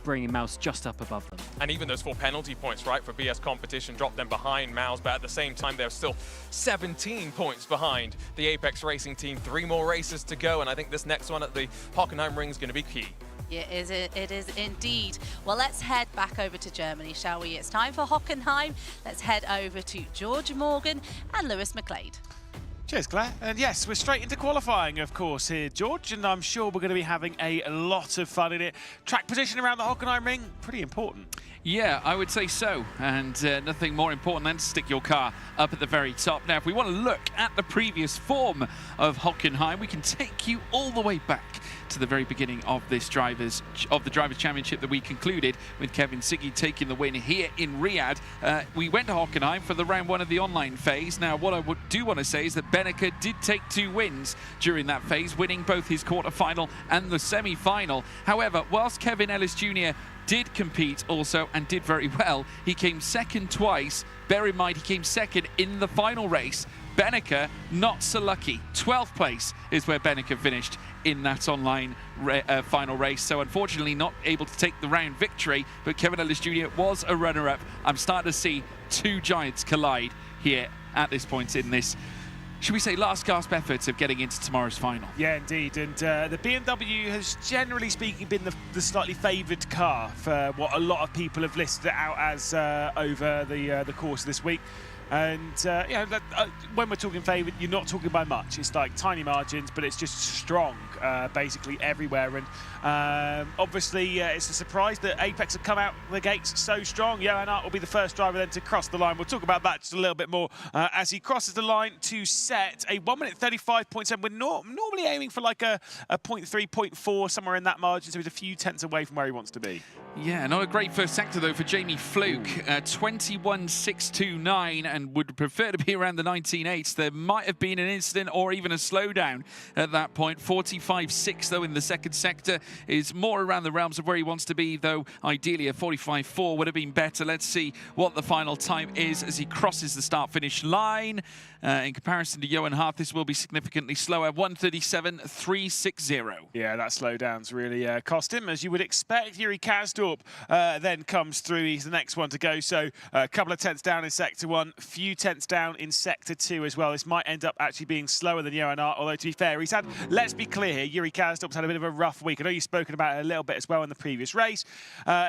bringing Mouse just up above them. And even those 4 penalty points, right, for BS Competition dropped them behind Mouse, but at the same time they're still 17 points behind the Apex Racing team. 3 more races to go, and I think this next one at the Hockenheim ring is going to be key. Yeah, it is indeed. Well, let's head back over to Germany, shall we? It's time for Hockenheim. Let's head over to George Morgan and Lewis McLeod. Cheers, Claire. And yes, we're straight into qualifying, of course, here, George, and I'm sure we're going to be having a lot of fun in it. Track position around the Hockenheim ring, pretty important. Yeah, I would say so, and nothing more important than to stick your car up at the very top. Now, if we want to look at the previous form of Hockenheim, we can take you all the way back to the very beginning of the Drivers' Championship that we concluded with Kevin Siggy taking the win here in Riyadh. We went to Hockenheim for the round 1 of the online phase. Now, what I do want to say is that Benneker did take 2 wins during that phase, winning both his quarter-final and the semi-final. However, whilst Kevin Ellis Jr. did compete also and did very well, he came second twice. Bear in mind, he came second in the final race. Benneker, not so lucky. 12th place is where Benneker finished in that online final race. So unfortunately not able to take the round victory, but Kevin Ellis Jr. was a runner-up. I'm starting to see 2 giants collide here at this point in this, should we say, last gasp efforts of getting into tomorrow's final. Yeah, indeed. And the BMW has, generally speaking, been the slightly favoured car for what a lot of people have listed it out as over the course of this week. And you know, when we're talking favoured, you're not talking by much. It's like tiny margins, but it's just strong, basically everywhere. And obviously, it's a surprise that Apex have come out the gates so strong. Johan Hart will be the first driver then to cross the line. We'll talk about that just a little bit more as he crosses the line to set a 1 minute 35.7. We're normally aiming for like a 0.3, 0.4, somewhere in that margin, so he's a few tenths away from where he wants to be. Yeah, not a great first sector though for Jamie Fluke. 21.629 and would prefer to be around the 19.8s. There might have been an incident or even a slowdown at that point. 45.6 though in the second sector is more around the realms of where he wants to be, though ideally a 45.4 would have been better. Let's see what the final time is as he crosses the start-finish line. In comparison to Johan Hart, this will be significantly slower. 1:37.360. Yeah, that slowdown's really cost him, as you would expect. Yuri Kasdorp then comes through. He's the next one to go. So a couple of tenths down in Sector 1, few tenths down in Sector 2 as well. This might end up actually being slower than Johan Hart, although to be fair, he's had, let's be clear here, Yuri Kasdorp's had a bit of a rough week. I know you've spoken about it a little bit as well in the previous race.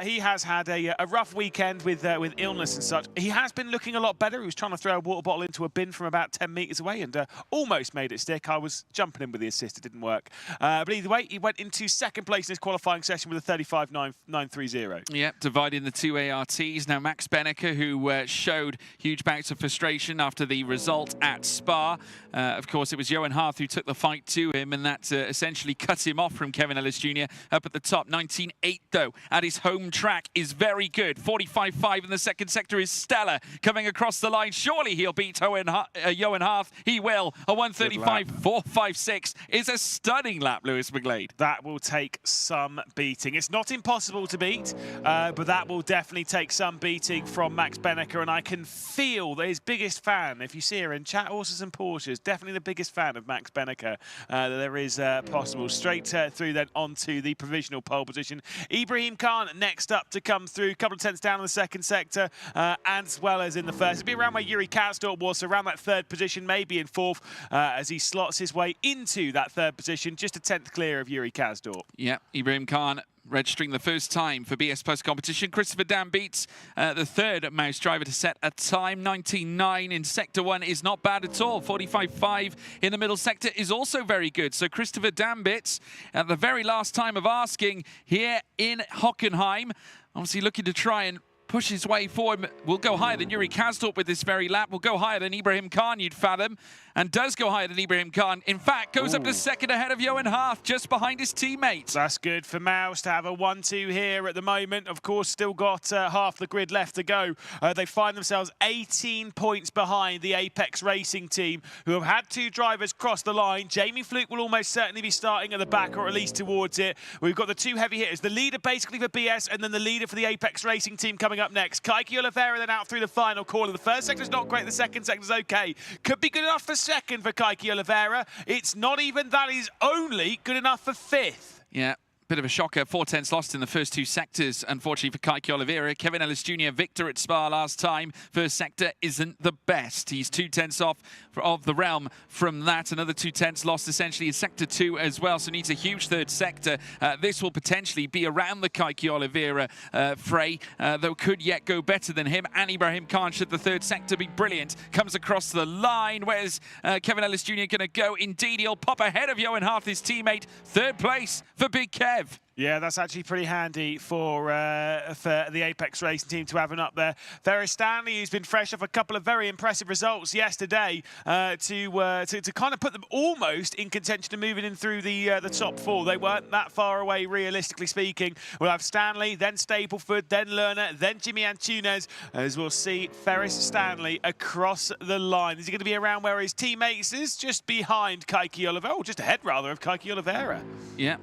He has had a rough weekend with illness and such. He has been looking a lot better. He was trying to throw a water bottle into a bin from about 10 metres away and almost made it stick. I was jumping in with the assist. It didn't work. But either way, he went into second place in his qualifying session with a 35.930. Yep, dividing the 2 ARTs. Now, Max Benneker, who showed huge bouts of frustration after the result at Spa. Of course, it was Johan Hart who took the fight to him, and that essentially cut him off from Kevin Ellis Jr. up at the top. 19.8, though, at his home track is very good. 45.5 in the second sector is stellar. Coming across the line, surely he'll beat Johan Hart. He will. A 1:35.456 is a stunning lap, Lewis McGlade. That will take some beating. It's not impossible to beat, but that will definitely take some beating from Max Benneker, and I can feel that his biggest fan, if you see her in chat, horses and Porsches, definitely the biggest fan of Max Benneker that there is possible. Straight through then onto the provisional pole position. Ibrahim Khan next up to come through, a couple of tenths down in the second sector, as well as in the first. It'll be around where Yuri Kasdorp was, so around that third position, maybe in fourth, as he slots his way into that third position, just a tenth clear of Yuri Kasdorp. Yeah, Ibrahim Khan registering the first time for BS Plus competition. Christopher Dam beats the third mouse driver to set a time. 19.9 in Sector 1 is not bad at all. 45.5 in the middle sector is also very good. So Christopher Dambits, at the very last time of asking here in Hockenheim, obviously looking to try and push his way forward. Will go higher than Yuri Kasdorp with this very lap. Will go higher than Ibrahim Khan, you'd fathom. And does go higher than Ibrahim Khan. In fact, goes up to second ahead of Johan Hart, just behind his teammate. That's good for Mouse to have a 1-2 here at the moment. Of course, still got half the grid left to go. They find themselves 18 points behind the Apex Racing team, who have had 2 drivers cross the line. Jamie Fluke will almost certainly be starting at the back, or at least towards it. We've got the 2 heavy hitters, the leader basically for BS, and then the leader for the Apex Racing team coming up next. Kaiki Oliveira then out through the final corner. The first sector's not great, the second sector's okay. Could be good enough for second for Kaiki Oliveira. It's not even that, he's only good enough for fifth. Yeah, bit of a shocker. 4 tenths lost in the first 2 sectors, unfortunately for Kaiki Oliveira. Kevin Ellis Jr. victor at Spa last time. First sector isn't the best. He's 2 tenths off of the realm from that. Another 2 tenths lost essentially in sector 2 as well, so needs a huge third sector. This will potentially be around the Kaiki Oliveira fray, though could yet go better than him. And Ibrahim Khan, should the third sector be brilliant, comes across the line. Where's Kevin Ellis Jr. going to go? Indeed, he'll pop ahead of Johan Hart, his teammate. Third place for Big Kev. Yeah, that's actually pretty handy for the Apex Racing team to have him up there. Ferris Stanley, who's been fresh off a couple of very impressive results yesterday, to kind of put them almost in contention to moving in through the top 4. They weren't that far away, realistically speaking. We'll have Stanley, then Stapleford, then Lerner, then Jimmy Antunes, as we'll see Ferris Stanley across the line. Is he going to be around where his teammates is? Just behind Kaiki Oliveira, or just ahead, rather, of Kaiki Oliveira. Yeah.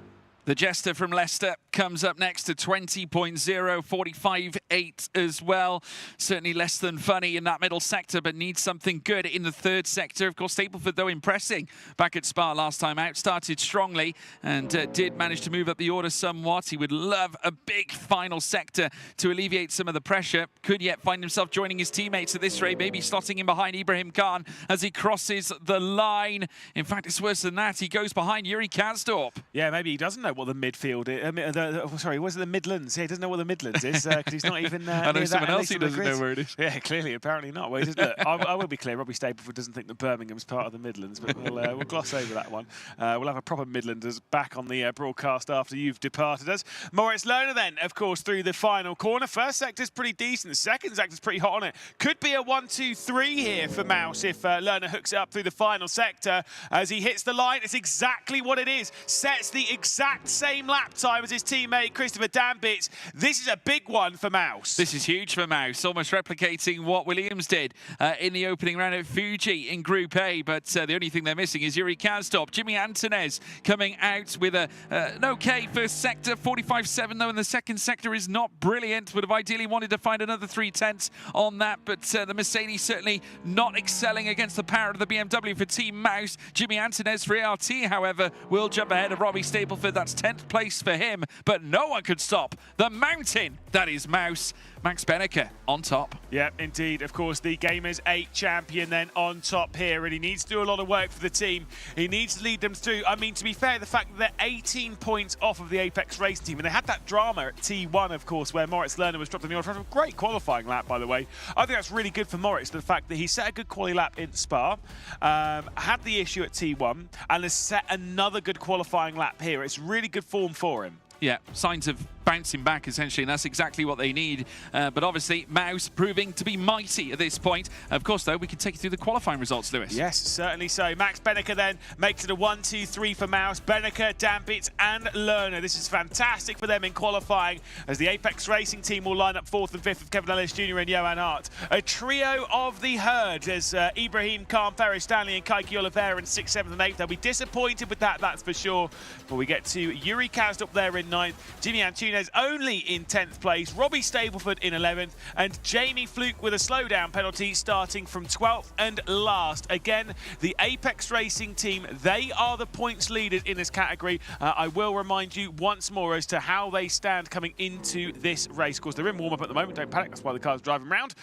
The Jester from Leicester comes up next to 20.0, 45.8 as well. Certainly less than funny in that middle sector, but needs something good in the third sector. Of course, Stapleford, though, impressing back at Spa last time out. Started strongly and did manage to move up the order somewhat. He would love a big final sector to alleviate some of the pressure. Could yet find himself joining his teammates at this rate, maybe slotting in behind Ibrahim Khan as he crosses the line. In fact, it's worse than that. He goes behind Yuri Kazdorp. Yeah, maybe he doesn't know what the midfield is. Sorry, was it the Midlands? Yeah, he doesn't know what the Midlands is because he's not even I know someone else who doesn't know where it is. Yeah, clearly, apparently not. Well, look, I will be clear, Robbie Stapleford doesn't think that Birmingham's part of the Midlands, but we'll gloss over that one. We'll have a proper Midlanders back on the broadcast after you've departed us. Moritz Lerner then, of course, through the final corner. First sector's pretty decent. The second sector's pretty hot on it. Could be a 1-2-3 here for Mouse if Lerner hooks it up through the final sector. As he hits the line, it's exactly what it is. Sets the exact same lap time as his teammate Christopher Dambitz. This is a big one for Mouse. This is huge for Mouse, almost replicating what Williams did in the opening round at Fuji in Group A, but the only thing they're missing is Yuri Kazdorp. Jimmy Antunes coming out with an okay first sector, 45.7 though, and the second sector is not brilliant. Would have ideally wanted to find another 3 tenths on that, but the Mercedes certainly not excelling against the power of the BMW for Team Mouse. Jimmy Antunes for ART, however, will jump ahead of Robbie Stapleford. That's 10th place for him, but no one could stop the mountain that is Mouse. Max Benneker on top. Yeah, indeed. Of course, the Gamers 8 champion then on top here, and he needs to do a lot of work for the team. He needs to lead them through. I mean, to be fair, the fact that they're 18 points off of the Apex Racing team, and they had that drama at T1, of course, where Moritz Lerner was dropped on the order. A great qualifying lap, by the way. I think that's really good for Moritz, the fact that he set a good quali lap in Spa, had the issue at T1, and has set another good qualifying lap here. It's really good form for him. Yeah, signs of bouncing back, essentially, and that's exactly what they need. But obviously, Mouse proving to be mighty at this point. Of course, though, we can take you through the qualifying results, Lewis. Yes, certainly so. Max Benneker then makes it a 1-2-3 for Mouse. Benneker, Dambitz, and Lerner. This is fantastic for them in qualifying, as the Apex Racing team will line up 4th and 5th with Kevin Ellis Jr. and Johan Hart. A trio of the herd as Ibrahim Khan, Ferris Stanley, and Kaiki Oliveira in 6th, 7th, and 8th. They'll be disappointed with that, that's for sure. But we get to Yuri Kazdorp there in 9th, Jimmy Antunes only in 10th place, Robbie Stapleford in 11th, and Jamie Fluke with a slowdown penalty starting from 12th and last. Again, the Apex Racing team, they are the points leaders in this category. I will remind you once more as to how they stand coming into this race. Of course, they're in warm-up at the moment, don't panic, that's why the car's driving around.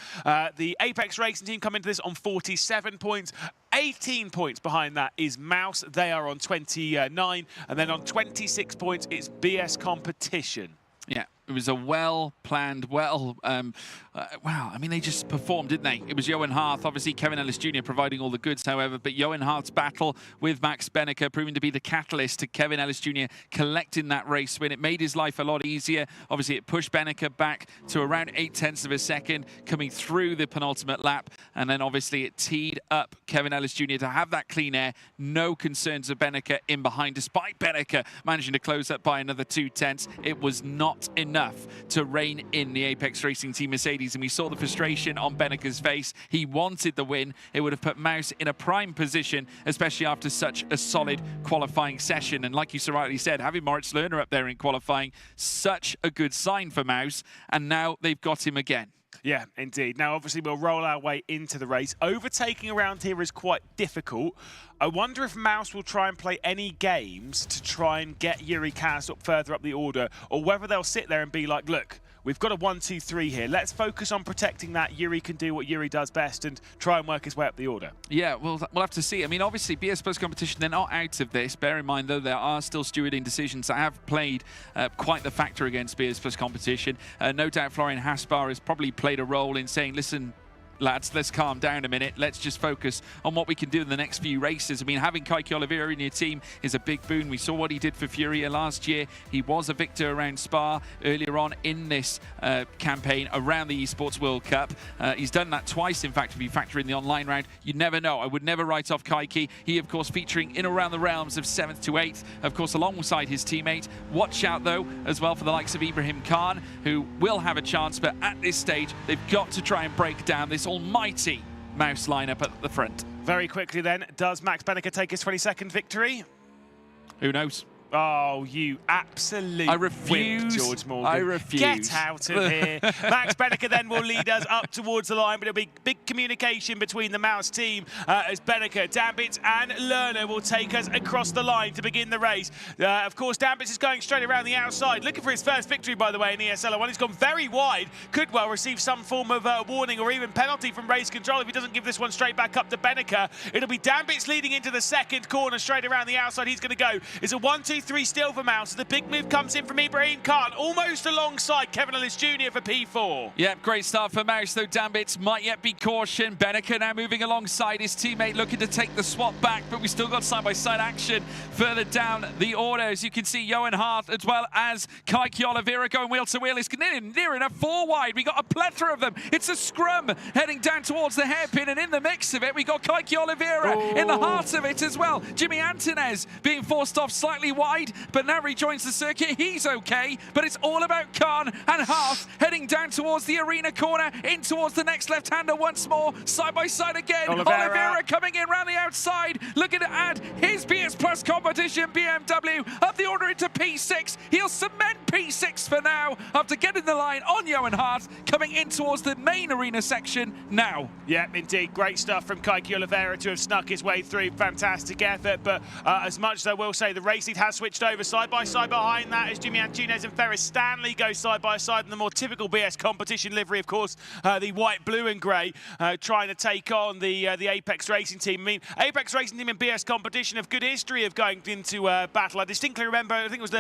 The Apex Racing team come into this on 47 points. 18 points behind that is Mouse. They are on 29, and then on 26 points, it's BS Competition. Yeah, it was a well-planned, wow, I mean, they just performed, didn't they? It was Johan Hart, obviously Kevin Ellis Jr. providing all the goods, however, but Johan Hart's battle with Max Benneker proving to be the catalyst to Kevin Ellis Jr. collecting that race win. It made his life a lot easier. Obviously, it pushed Benneker back to around 8 tenths of a second, coming through the penultimate lap, and then obviously it teed up Kevin Ellis Jr. to have that clean air. No concerns of Benneker in behind, despite Benneker managing to close up by another 2 tenths. It was not enough to rein in the Apex Racing Team Mercedes, and we saw the frustration on Benneker's face. He wanted the win. It would have put Mouse in a prime position, especially after such a solid qualifying session. And like you so rightly said, having Moritz Lerner up there in qualifying, such a good sign for Mouse, and now they've got him again. Yeah, indeed. Now, obviously, we'll roll our way into the race. Overtaking around here is quite difficult. I wonder if Mouse will try and play any games to try and get Yuri Kaz up further up the order, or whether they'll sit there and be like, look, we've got a 1-2-3 here. Let's focus on protecting that. Yuri can do what Yuri does best and try and work his way up the order. Yeah, we'll have to see. I mean, obviously, BS Plus competition, they're not out of this. Bear in mind, though, there are still stewarding decisions that have played quite the factor against BS Plus competition. No doubt Florian Haspar has probably played a role in saying, listen, lads, let's calm down a minute. Let's just focus on what we can do in the next few races. I mean, having Kaiki Oliveira in your team is a big boon. We saw what he did for Furia last year. He was a victor around Spa earlier on in this campaign around the Esports World Cup. He's done that twice, in fact, if you factor in the online round. You never know. I would never write off Kaiki. He, of course, featuring in around the realms of 7th to 8th, of course, alongside his teammate. Watch out, though, as well for the likes of Ibrahim Khan, who will have a chance, but at this stage, they've got to try and break down this almighty Mouse lineup at the front. Very quickly then, does Max Benneker take his 22nd victory? Who knows? Oh, you absolute I refuse. wimp, George Morgan. I refuse. Get out of here. Max Benneker then will lead us up towards the line, but it'll be big communication between the Mouse team as Benneker, Dambits and Lerner will take us across the line to begin the race. Of course, Dambits is going straight around the outside, looking for his first victory, by the way, in ESL R1. He's gone very wide. Could well receive some form of warning or even penalty from race control if he doesn't give this one straight back up to Benneker. It'll be Dambits leading into the second corner, straight around the outside. He's going to go. It's a 1-2-3 still for Mouse. The big move comes in from Ibrahim Khan, almost alongside Kevin Ellis Jr. for P4. Yeah, great start for Mouse, though Dambits might yet be caution. Benneker now moving alongside his teammate, looking to take the swap back, but we still got side-by-side action further down the order. As you can see, Johan Hart as well as Kaiki Oliveira going wheel to wheel. It's near enough 4 wide. We got a plethora of them. It's a scrum heading down towards the hairpin, and in the mix of it, we got Kaiki Oliveira in the heart of it as well. Jimmy Antonez being forced off slightly wide, but now rejoins the circuit. He's okay, but it's all about Khan and Hart heading down towards the arena corner, in towards the next left-hander once more, side by side again. Oliveira coming in round the outside, looking to add his BS Plus competition BMW up the order into P6. He'll cement P6 for now after getting the line on Johan Hart, coming in towards the main arena section now. Yeah, indeed. Great stuff from Kaiki Oliveira to have snuck his way through. Fantastic effort, but as much as I will say, the race lead has switched over side by side behind that as Jimmy Antunes and Ferris Stanley go side by side in the more typical BS competition livery, of course, the white, blue and grey, trying to take on the Apex Racing team. I mean, Apex Racing team in BS competition have good history of going into battle. I distinctly remember, I think it was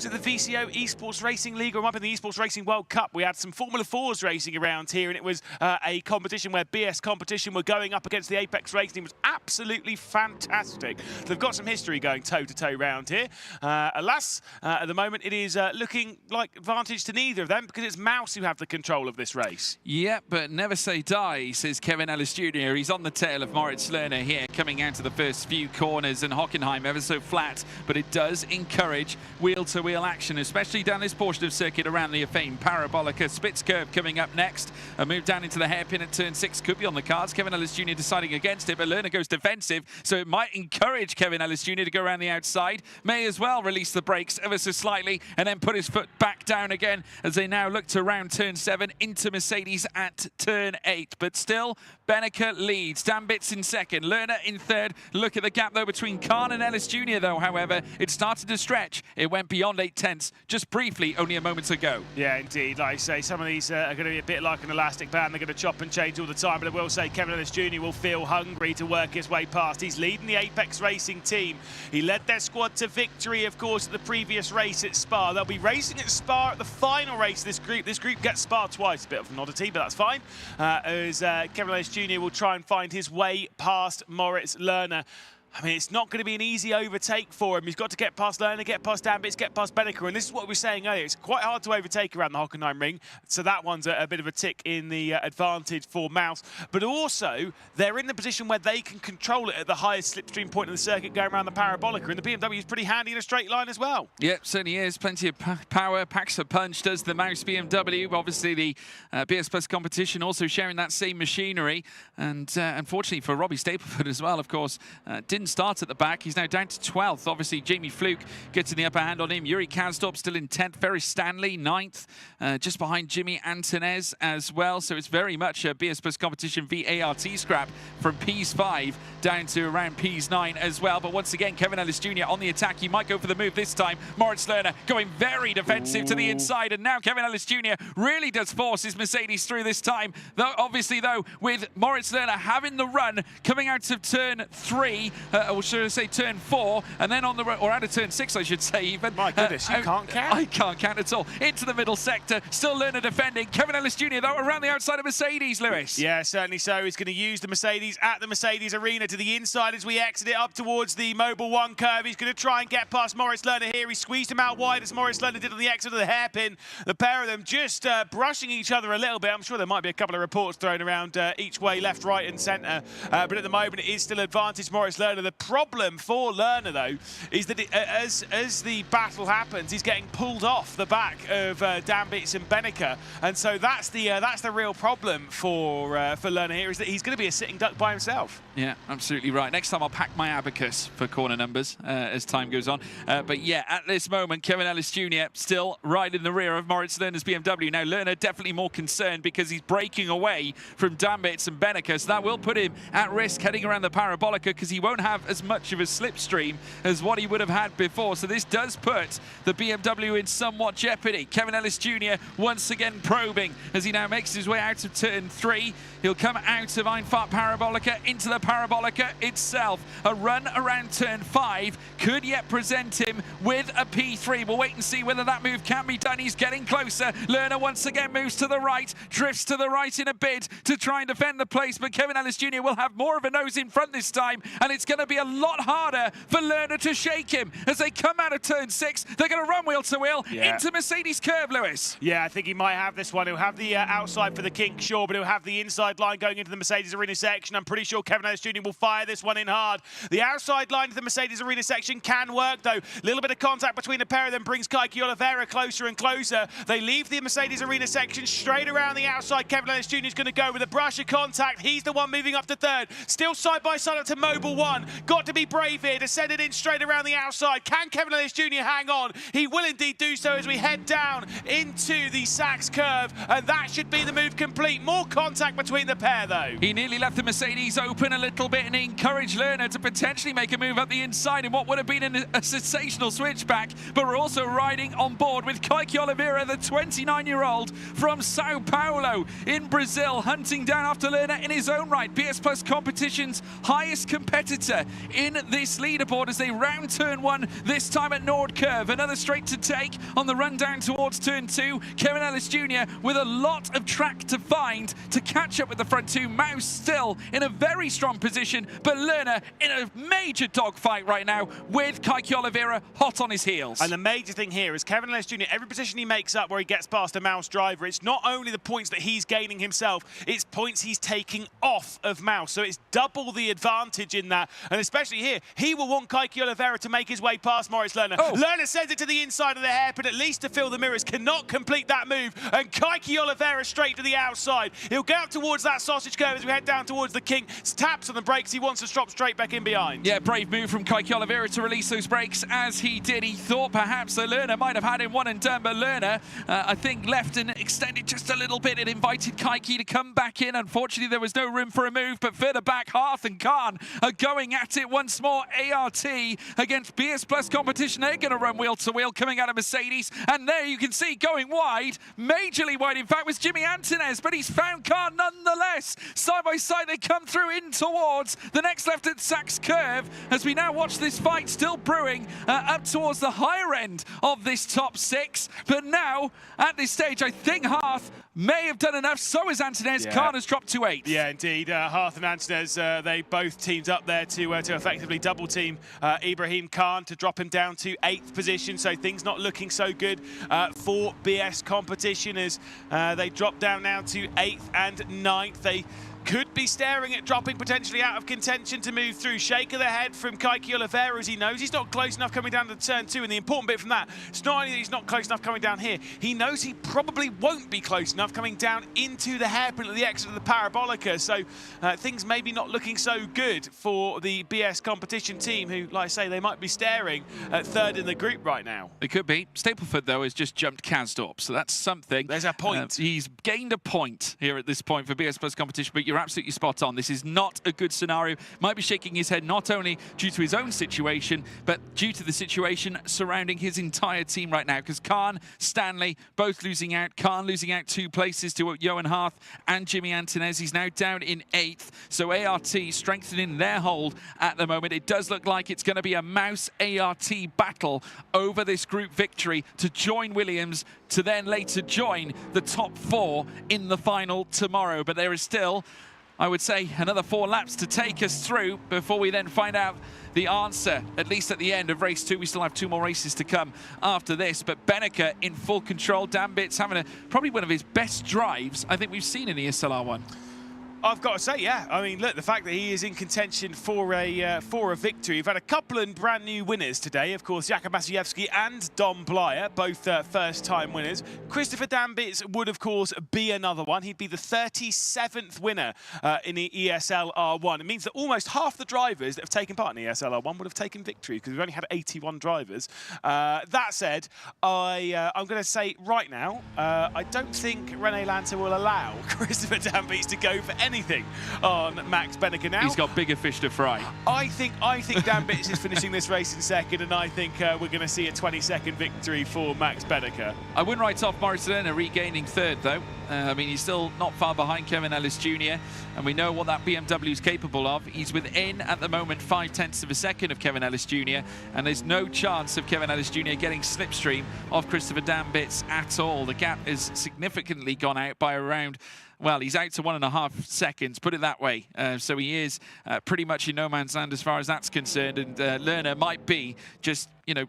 it the VCO Esports Racing League, or it might be the Esports Racing World Cup. We had some Formula 4s racing around here, and it was a competition where BS competition were going up against the Apex Racing team. It was absolutely fantastic. They've got some history going toe-to-toe round here. Alas, at the moment, it is looking like advantage to neither of them because it's Mouse who have the control of this race. Yeah, but never say die, says Kevin Ellis Jr. He's on the tail of Moritz Lerner here, coming out of the first few corners, and Hockenheim ever so flat, but it does encourage wheel-to-wheel action, especially down this portion of circuit around the famed Parabolica. Spitz curve coming up next. A move down into the hairpin at turn 6 could be on the cards. Kevin Ellis Jr. deciding against it, but Lerner goes defensive, so it might encourage Kevin Ellis Jr. to go around the outside. May as well release the brakes ever so slightly and then put his foot back down again as they now look to round turn 7 into Mercedes at turn 8. But still, Benneker leads. Dambits in second, Lerner in third. Look at the gap, though, between Khan and Ellis Jr., though, however. It started to stretch. It went beyond 8 tenths just briefly only a moment ago. Yeah, indeed. Like I say, some of these are going to be a bit like an elastic band. They're going to chop and change all the time, but I will say Kevin Ellis Jr. will feel hungry to work his way past. He's leading the Apex Racing team. He led their squad to victory, of course, at the previous race at Spa. They'll be racing at Spa at the final race of this group. This group gets Spa twice. A bit of an oddity, but that's fine. As Kevin Ellis Jr. will try and find his way past Moritz Lerner. I mean, it's not going to be an easy overtake for him. He's got to get past Lerner, get past Dambits, get past Benneker. And this is what we were saying earlier. It's quite hard to overtake around the Hockenheim ring. So that one's a bit of a tick in the advantage for Mouse. But also, they're in the position where they can control it at the highest slipstream point of the circuit going around the Parabolica. And the BMW is pretty handy in a straight line as well. Yep, certainly is. Plenty of power. Packs a punch, does the Mouse BMW. Obviously, the BS Plus competition also sharing that same machinery. And unfortunately for Robbie Stapleford as well, of course, didn't didn't start at the back. He's now down to 12th. Obviously, Jamie Fluke gets in the upper hand on him. Yuri Kanstorp still in 10th. Ferry Stanley, 9th. Just behind Jimmy Antonez as well. So it's very much a BS Plus competition VART scrap from P's 5 down to around P's 9 as well. But once again, Kevin Ellis Jr. on the attack. He might go for the move this time. Moritz Lerner going very defensive to the inside. And now Kevin Ellis Jr. really does force his Mercedes through this time. Though obviously, though, with Moritz Lerner having the run coming out of turn 3, or should I say turn 4, and then on the or out of turn 6, I should say even. My goodness, you can't count. I can't count at all. Into the middle sector, still Lerner defending. Kevin Ellis Jr. though around the outside of Mercedes, Lewis. Yeah, certainly so. He's going to use the Mercedes at the Mercedes arena to the inside as we exit it up towards the Mobil 1 curve. He's going to try and get past Moritz Lerner here. He squeezed him out wide as Moritz Lerner did on the exit of the hairpin. The pair of them just brushing each other a little bit. I'm sure there might be a couple of reports thrown around each way, left, right and centre. But at the moment, it is still advantage Moritz Lerner. The problem for Lerner, though, is that as the battle happens, he's getting pulled off the back of Dambits and Benneker. And so that's the real problem for Lerner here, is that he's going to be a sitting duck by himself. Yeah, absolutely right. Next time I'll pack my abacus for corner numbers as time goes on. But yeah, at this moment, Kevin Ellis Jr. still right in the rear of Moritz Lerner's BMW. Now, Lerner definitely more concerned because he's breaking away from Dambits and Benneker. So that will put him at risk heading around the Parabolica because he won't have as much of a slipstream as what he would have had before. So this does put the BMW in somewhat jeopardy. Kevin Ellis Jr. once again probing as he now makes his way out of turn 3. He'll come out of Einfahrt Parabolica into the Parabolica itself. A run around turn 5 could yet present him with a P3. We'll wait and see whether that move can be done. He's getting closer. Lerner once again moves to the right, drifts to the right in a bid to try and defend the place, but Kevin Ellis Jr. will have more of a nose in front this time, and it's going to be a lot harder for Lerner to shake him. As they come out of turn 6, they're going to run wheel to wheel into Mercedes curve, Lewis. Yeah, I think he might have this one. He'll have the outside for the kink, sure, but he'll have the inside line going into the Mercedes arena section. I'm pretty sure Kevin Ellis Jr. will fire this one in hard. The outside line to the Mercedes arena section can work, though. A little bit of contact between the pair of them brings Kaiki Oliveira closer and closer. They leave the Mercedes arena section straight around the outside. Kevin Ellis Jr. is going to go with a brush of contact. He's the one moving up to third. Still side by side up to Mobil 1. Got to be brave here to send it in straight around the outside. Can Kevin Ellis Jr. hang on? He will indeed do so as we head down into the Sachs curve, and that should be the move complete. More contact between the pair, though. He nearly left the Mercedes open a little bit, and he encouraged Lerner to potentially make a move up the inside in what would have been a sensational switchback. But we're also riding on board with Kaiki Oliveira, the 29-year-old from Sao Paulo in Brazil, hunting down after Lerner in his own right. BS Plus competition's highest competitor in this leaderboard as they round turn 1, this time at Nord Curve. Another straight to take on the run down towards turn 2. Kevin Ellis Jr. with a lot of track to find to catch up with the front two. Mouse still in a very strong position, but Lerner in a major dogfight right now with Kaiki Oliveira hot on his heels. And the major thing here is Kevin Ellis Jr., every position he makes up where he gets past a Mouse driver, it's not only the points that he's gaining himself, it's points he's taking off of Mouse. So it's double the advantage in that. And especially here, he will want Kaiki Oliveira to make his way past Moritz Lerner. Lerner sends it to the inside of the hairpin, at least to fill the mirrors, cannot complete that move. And Kaiki Oliveira straight to the outside. He'll get up towards that sausage curve as we head down towards the kink. Taps on the brakes, he wants to drop straight back in behind. Yeah, brave move from Kaiki Oliveira to release those brakes as he did. He thought perhaps that Lerner might have had him one and done, but Lerner, I think, left and extended just a little bit. It invited Kaiki to come back in. Unfortunately, there was no room for a move, but further back, Hearth and Khan are going at it once more. ART against BS Plus competition. They're going to run wheel to wheel coming out of Mercedes. And there you can see going wide, majorly wide, in fact, was Jimmy Antonez, but he's found Khan nonetheless. Side by side, they come through in towards the next left at Sachs curve as we now watch this fight still brewing up towards the higher end of this top 6. But now, at this stage, I think Hearth may have done enough. So is Antonez. Yeah. Khan has dropped to 8th. Yeah, indeed. Hearth and Antonez, they both teamed up there to effectively double team Ibrahim Khan to drop him down to 8th position. So things not looking so good for BS competition as they drop down now to 8th and 9th. They could be staring at dropping potentially out of contention to move through. Shake of the head from Kaiki Oliveira as he knows he's not close enough coming down to turn 2, and the important bit from that, it's not only that he's not close enough coming down here, he knows he probably won't be close enough coming down into the hairpin at the exit of the Parabolica, so things maybe not looking so good for the BS competition team, who, like I say, they might be staring at third in the group right now. It could be. Stapleford, though, has just jumped Kazdorp, so that's something. There's a point. He's gained a point here at this point for BS Plus competition, but you're absolutely spot on. This is not a good scenario. Might be shaking his head not only due to his own situation, but due to the situation surrounding his entire team right now, because Khan, Stanley, both losing out. Khan losing out 2 places to Johan Harth and Jimmy Antonez. He's now down in 8th, so ART strengthening their hold at the moment. It does look like it's going to be a Mouse-ART battle over this group victory to join Williams, to then later join the top 4 in the final tomorrow. But there is still, I would say, another 4 laps to take us through before we then find out the answer, at least at the end of race 2. We still have 2 more races to come after this, but Beneke in full control. Dan Bitts having probably one of his best drives I think we've seen in the ESL R1. I've got to say, yeah. I mean, look, the fact that he is in contention for a victory. We've had a couple of brand new winners today. Of course, Jakub Masiewski and Dom Blyer, both first-time winners. Christopher Dambitz would, of course, be another one. He'd be the 37th winner in the ESL R1. It means that almost half the drivers that have taken part in the ESL R1 would have taken victory, because we've only had 81 drivers. That said, I'm going to say right now, I don't think René Lanta will allow Christopher Dambitz to go for anything on Max Beneke now. He's got bigger fish to fry. I think Dan Bitts is finishing this race in second, and I think we're going to see a 20-second victory for Max Beneke. I wouldn't write off Maurice Lerner regaining third, though. I mean, he's still not far behind Kevin Ellis Jr., and we know what that BMW is capable of. He's within, at the moment, 0.5 of a second of Kevin Ellis Jr., and there's no chance of Kevin Ellis Jr. getting slipstream of Christopher Dambitz at all. The gap has significantly gone out by around, well, he's out to 1.5 seconds, put it that way. So he is pretty much in no man's land as far as that's concerned. And Lerner might be just, you know,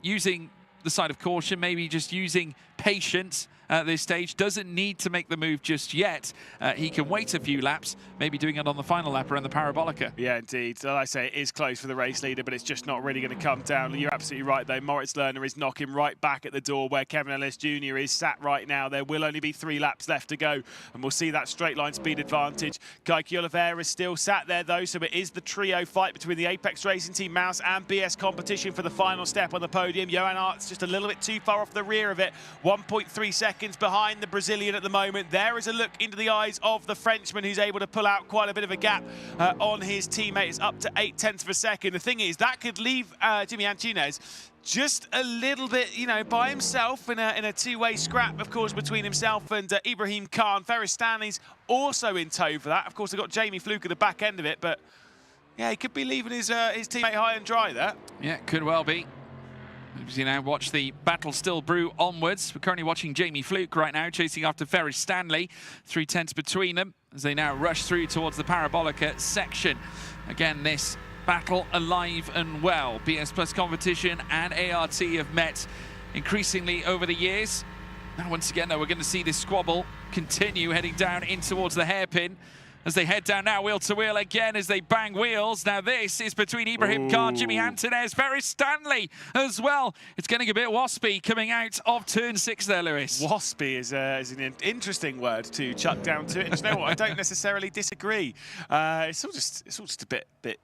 using the side of caution, maybe just using patience at this stage. Doesn't need to make the move just yet. He can wait a few laps, maybe doing it on the final lap around the Parabolica. Yeah, indeed. So like I say, it is close for the race leader, but it's just not really going to come down. You're absolutely right, though. Moritz Lerner is knocking right back at the door where Kevin Ellis Jr. is sat right now. There will only be 3 laps left to go, and we'll see that straight line speed advantage. Kaiki Oliveira is still sat there, though, so it is the trio fight between the Apex Racing Team Mouse and BS competition for the final step on the podium. Johan Hart's just a little bit too far off the rear of it. 1.3 seconds behind the Brazilian at the moment. There is a look into the eyes of the Frenchman, who's able to pull out quite a bit of a gap on his teammate. It's up to 0.8 of a second. The thing is, that could leave Jimmy Antunes just a little bit, you know, by himself in a 2-way scrap, of course, between himself and Ibrahim Khan. Ferris Stanley's also in tow for that. Of course, they've got Jamie Fluke at the back end of it, but yeah, he could be leaving his teammate high and dry there. Yeah, could well be. As you now watch the battle still brew onwards. We're currently watching Jamie Fluke right now, chasing after Ferris Stanley. 0.3 between them as they now rush through towards the Parabolica section. Again, this battle alive and well. BS Plus competition and ART have met increasingly over the years. Now, once again, though, we're going to see this squabble continue heading down in towards the hairpin. As they head down now, wheel to wheel again as they bang wheels. Now this is between Ibrahim Khan, Jimmy Antonez, Ferris Stanley as well. It's getting a bit waspy coming out of turn 6 there, Lewis. Waspy is an interesting word to chuck down to it. And you know what? I don't necessarily disagree. It's all just a bit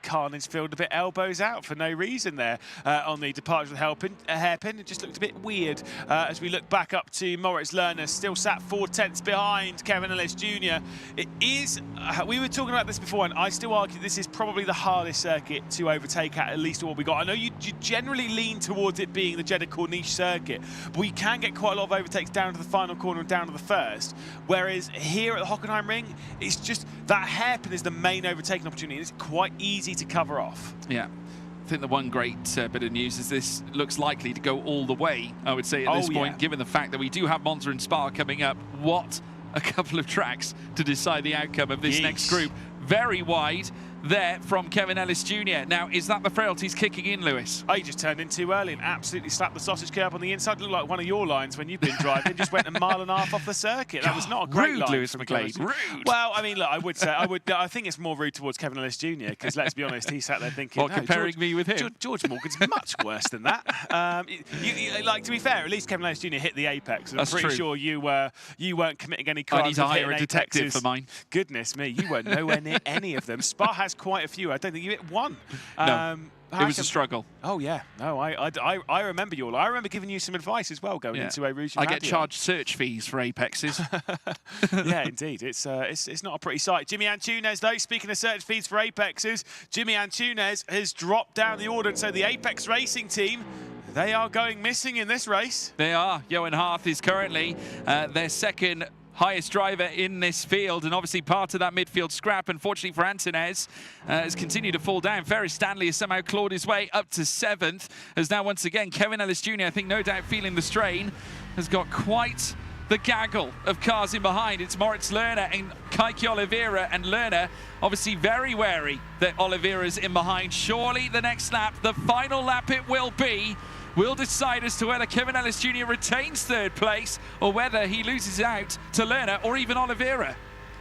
carnage filled, a bit elbows out for no reason there on the departure of the hairpin. It just looked a bit weird as we look back up to Moritz Lerner, still sat 0.4 behind Kevin Ellis Jr. It is, we were talking about this before, and I still argue this is probably the hardest circuit to overtake at least what we got. I know you generally lean towards it being the Jeddah Corniche circuit, but we can get quite a lot of overtakes down to the final corner and down to the first, whereas here at the Hockenheim ring, it's just that hairpin is the main overtaking opportunity, and it's quite easy to cover off. Yeah. I think the one great bit of news is this looks likely to go all the way, I would say, at this point, given the fact that we do have Monza and Spa coming up. What a couple of tracks to decide the outcome of this next group. Very wide. there from Kevin Ellis Jr. Now, is that the frailties kicking in, Lewis? Oh, you just turned in too early and absolutely slapped the sausage curb on the inside. Looked like one of your lines when you've been driving. Just went a mile and a half off the circuit. That was not a great rude, line. Lewis from McGlade, Kevin. rude. Well, I mean, look, I think it's more rude towards Kevin Ellis Jr. because let's be honest, he sat there thinking, What, comparing me with him? George Morgan's much worse than that. Like, to be fair, at least Kevin Ellis Jr. hit the apex. And I'm pretty sure you weren't committing any crimes. I need to hire a detective for mine. Goodness me, you weren't nowhere near any of them. Spa has quite a few. I don't think you hit one. No. It was a struggle. Oh yeah, no, I remember you all. I remember giving you some advice as well going into a Rouge. I get charged search fees for apexes. Yeah, indeed, it's not a pretty sight. Jimmy Antunes, though, speaking of search fees for apexes, Jimmy Antunes has dropped down the order, and so the Apex Racing team, they are going missing in this race. They are. Johan Harth is currently their second highest driver in this field, and obviously part of that midfield scrap, unfortunately for Antunes, has continued to fall down. Ferris Stanley has somehow clawed his way up to 7th, as now once again Kevin Ellis Jr., I think no doubt feeling the strain, has got quite the gaggle of cars in behind. It's Moritz Lerner and Kaiki Oliveira, and Lerner obviously very wary that Oliveira's in behind. Surely the next lap, the final lap it will be, will decide as to whether Kevin Ellis Jr. retains 3rd place or whether he loses out to Lerner or even Oliveira.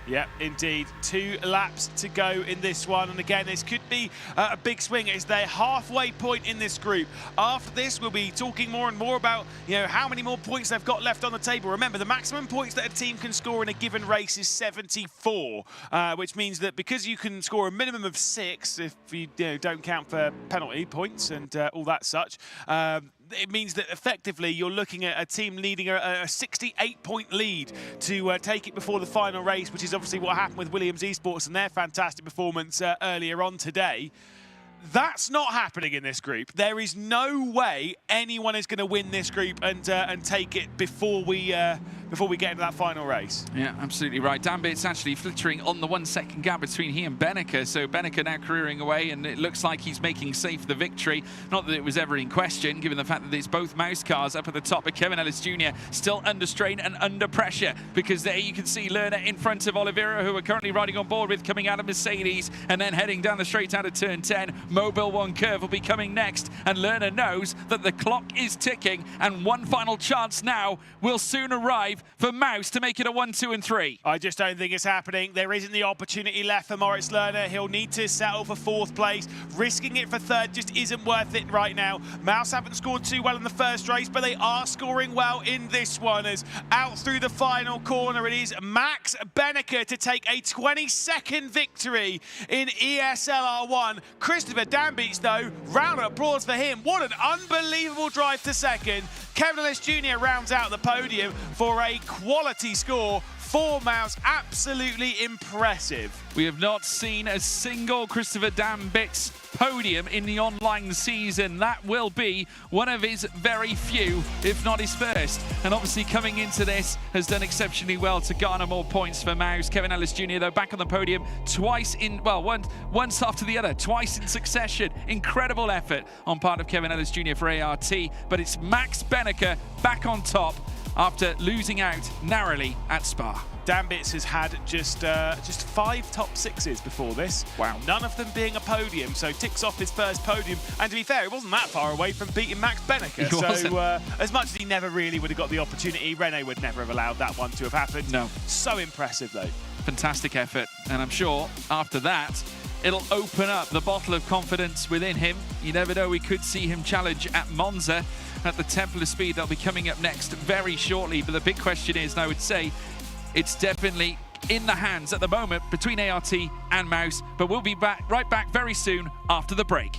Yeah, indeed. 2 laps to go in this one. And again, this could be a big swing. It's their halfway point in this group. After this, we'll be talking more and more about, how many more points they've got left on the table. Remember, the maximum points that a team can score in a given race is 74, which means that because you can score a minimum of 6, if you don't count for penalty points and all that such, it means that effectively you're looking at a team leading a 68-point lead to take it before the final race, which is obviously what happened with Williams Esports and their fantastic performance earlier on today. That's not happening in this group. There is no way anyone is going to win this group and take it before we get into that final race. Yeah, absolutely right. Dambit's actually flittering on the 1 second gap between he and Benneker. So Benneker now careering away, and it looks like he's making safe the victory. Not that it was ever in question, given the fact that it's both mouse cars up at the top, but Kevin Ellis Jr. still under strain and under pressure, because there you can see Lerner in front of Oliveira, who are currently riding on board with, coming out of Mercedes, and then heading down the straight out of turn 10. Mobile 1 curve will be coming next, and Lerner knows that the clock is ticking, and one final chance now will soon arrive for Mouse to make it a 1, 2, and 3. I just don't think it's happening. There isn't the opportunity left for Moritz Lerner. He'll need to settle for 4th place. Risking it for 3rd just isn't worth it right now. Mouse haven't scored too well in the first race, but they are scoring well in this one, as out through the final corner it is Max Benneker to take a 22nd victory in ESL R1. Christopher Dambits, though, round of applause for him. What an unbelievable drive to 2nd. Kevin Ellis Jr. rounds out the podium for a quality score. 4 mounts, absolutely impressive. We have not seen a single Christopher Dambits podium in the online season. That will be one of his very few, if not his first. And obviously coming into this has done exceptionally well to garner more points for Mouse. Kevin Ellis Jr., though, back on the podium twice in, well, once after the other, twice in succession. Incredible effort on part of Kevin Ellis Jr. for ART, but it's Max Benneker back on top after losing out narrowly at Spa. Dambits has had just 5 top 6s before this. Wow. None of them being a podium, so ticks off his first podium. And to be fair, it wasn't that far away from beating Max Benneker. So as much as he never really would have got the opportunity, Rene would never have allowed that one to have happened. No. So impressive, though. Fantastic effort. And I'm sure after that, it'll open up the bottle of confidence within him. You never know, we could see him challenge at Monza at the Temple of Speed. That'll be coming up next very shortly. But the big question is, and I would say, it's definitely in the hands at the moment between ART and Mouse. But we'll be right back very soon after the break.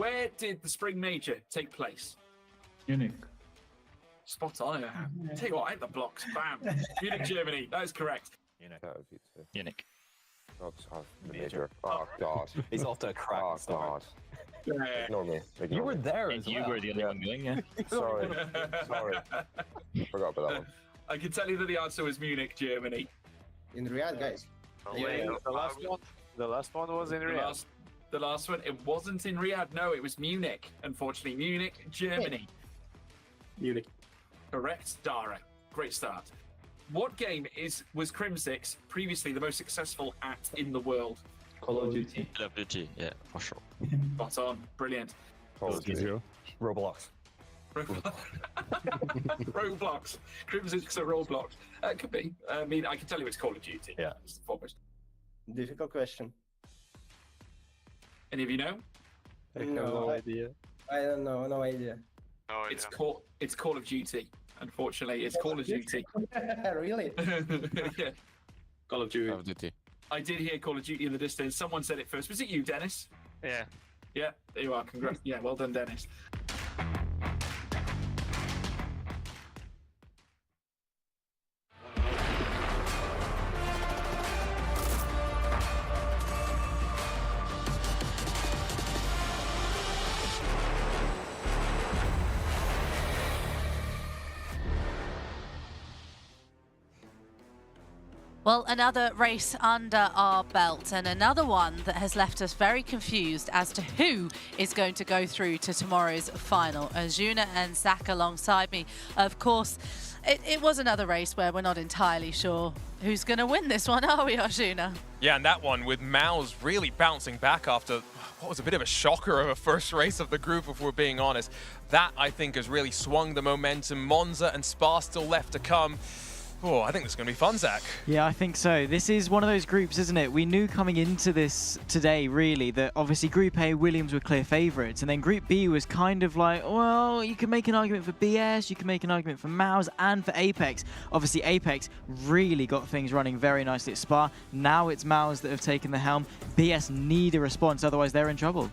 Where did the Spring Major take place? Munich. Spot on. Tell you what, I hit the blocks. Bam. Munich, Germany. That is correct. Munich. Oh, major. Oh, God. He's off to a crack. Oh, God. Ignore me. You were there as well. You were the only one going, yeah. Sorry. Forgot about that one. I can tell you that the answer was Munich, Germany. In Riyadh, guys. The last one was in Riyadh. The last one, it wasn't in Riyadh. No, it was Munich. Unfortunately, Munich, Germany. Munich. Correct, Dara. Great start. What game was Crimsix previously the most successful at in the world? Call of Duty. Call of Duty, yeah, for sure. Spot on. Brilliant. Call of Duty. Roblox. Roblox. Crimsix are Roblox. Could be. I mean, I can tell you it's Call of Duty. Yeah. It's the foremost. Difficult question. Any of you know? I have no idea. I don't know. No idea. It's Call of Duty. Unfortunately, it's Call of Duty. Really? Yeah. Call of Duty. Call of Duty. I did hear Call of Duty in the distance. Someone said it first. Was it you, Dennis? Yeah. Yeah, there you are. Congrats. Yeah, well done, Dennis. Well, another race under our belt and another one that has left us very confused as to who is going to go through to tomorrow's final. Arjuna and Zach alongside me. Of course, it was another race where we're not entirely sure who's going to win this one, are we, Arjuna? Yeah, and that one with Maus really bouncing back after what was a bit of a shocker of a first race of the group, if we're being honest. That, I think, has really swung the momentum. Monza and Spa still left to come. Oh, I think this is going to be fun, Zach. Yeah, I think so. This is one of those groups, isn't it? We knew coming into this today, really, that obviously Group A, Williams were clear favourites. And then Group B was kind of like, well, you can make an argument for BS, you can make an argument for Maus and for Apex. Obviously, Apex really got things running very nicely at Spa. Now it's Maus that have taken the helm. BS need a response, otherwise they're in trouble.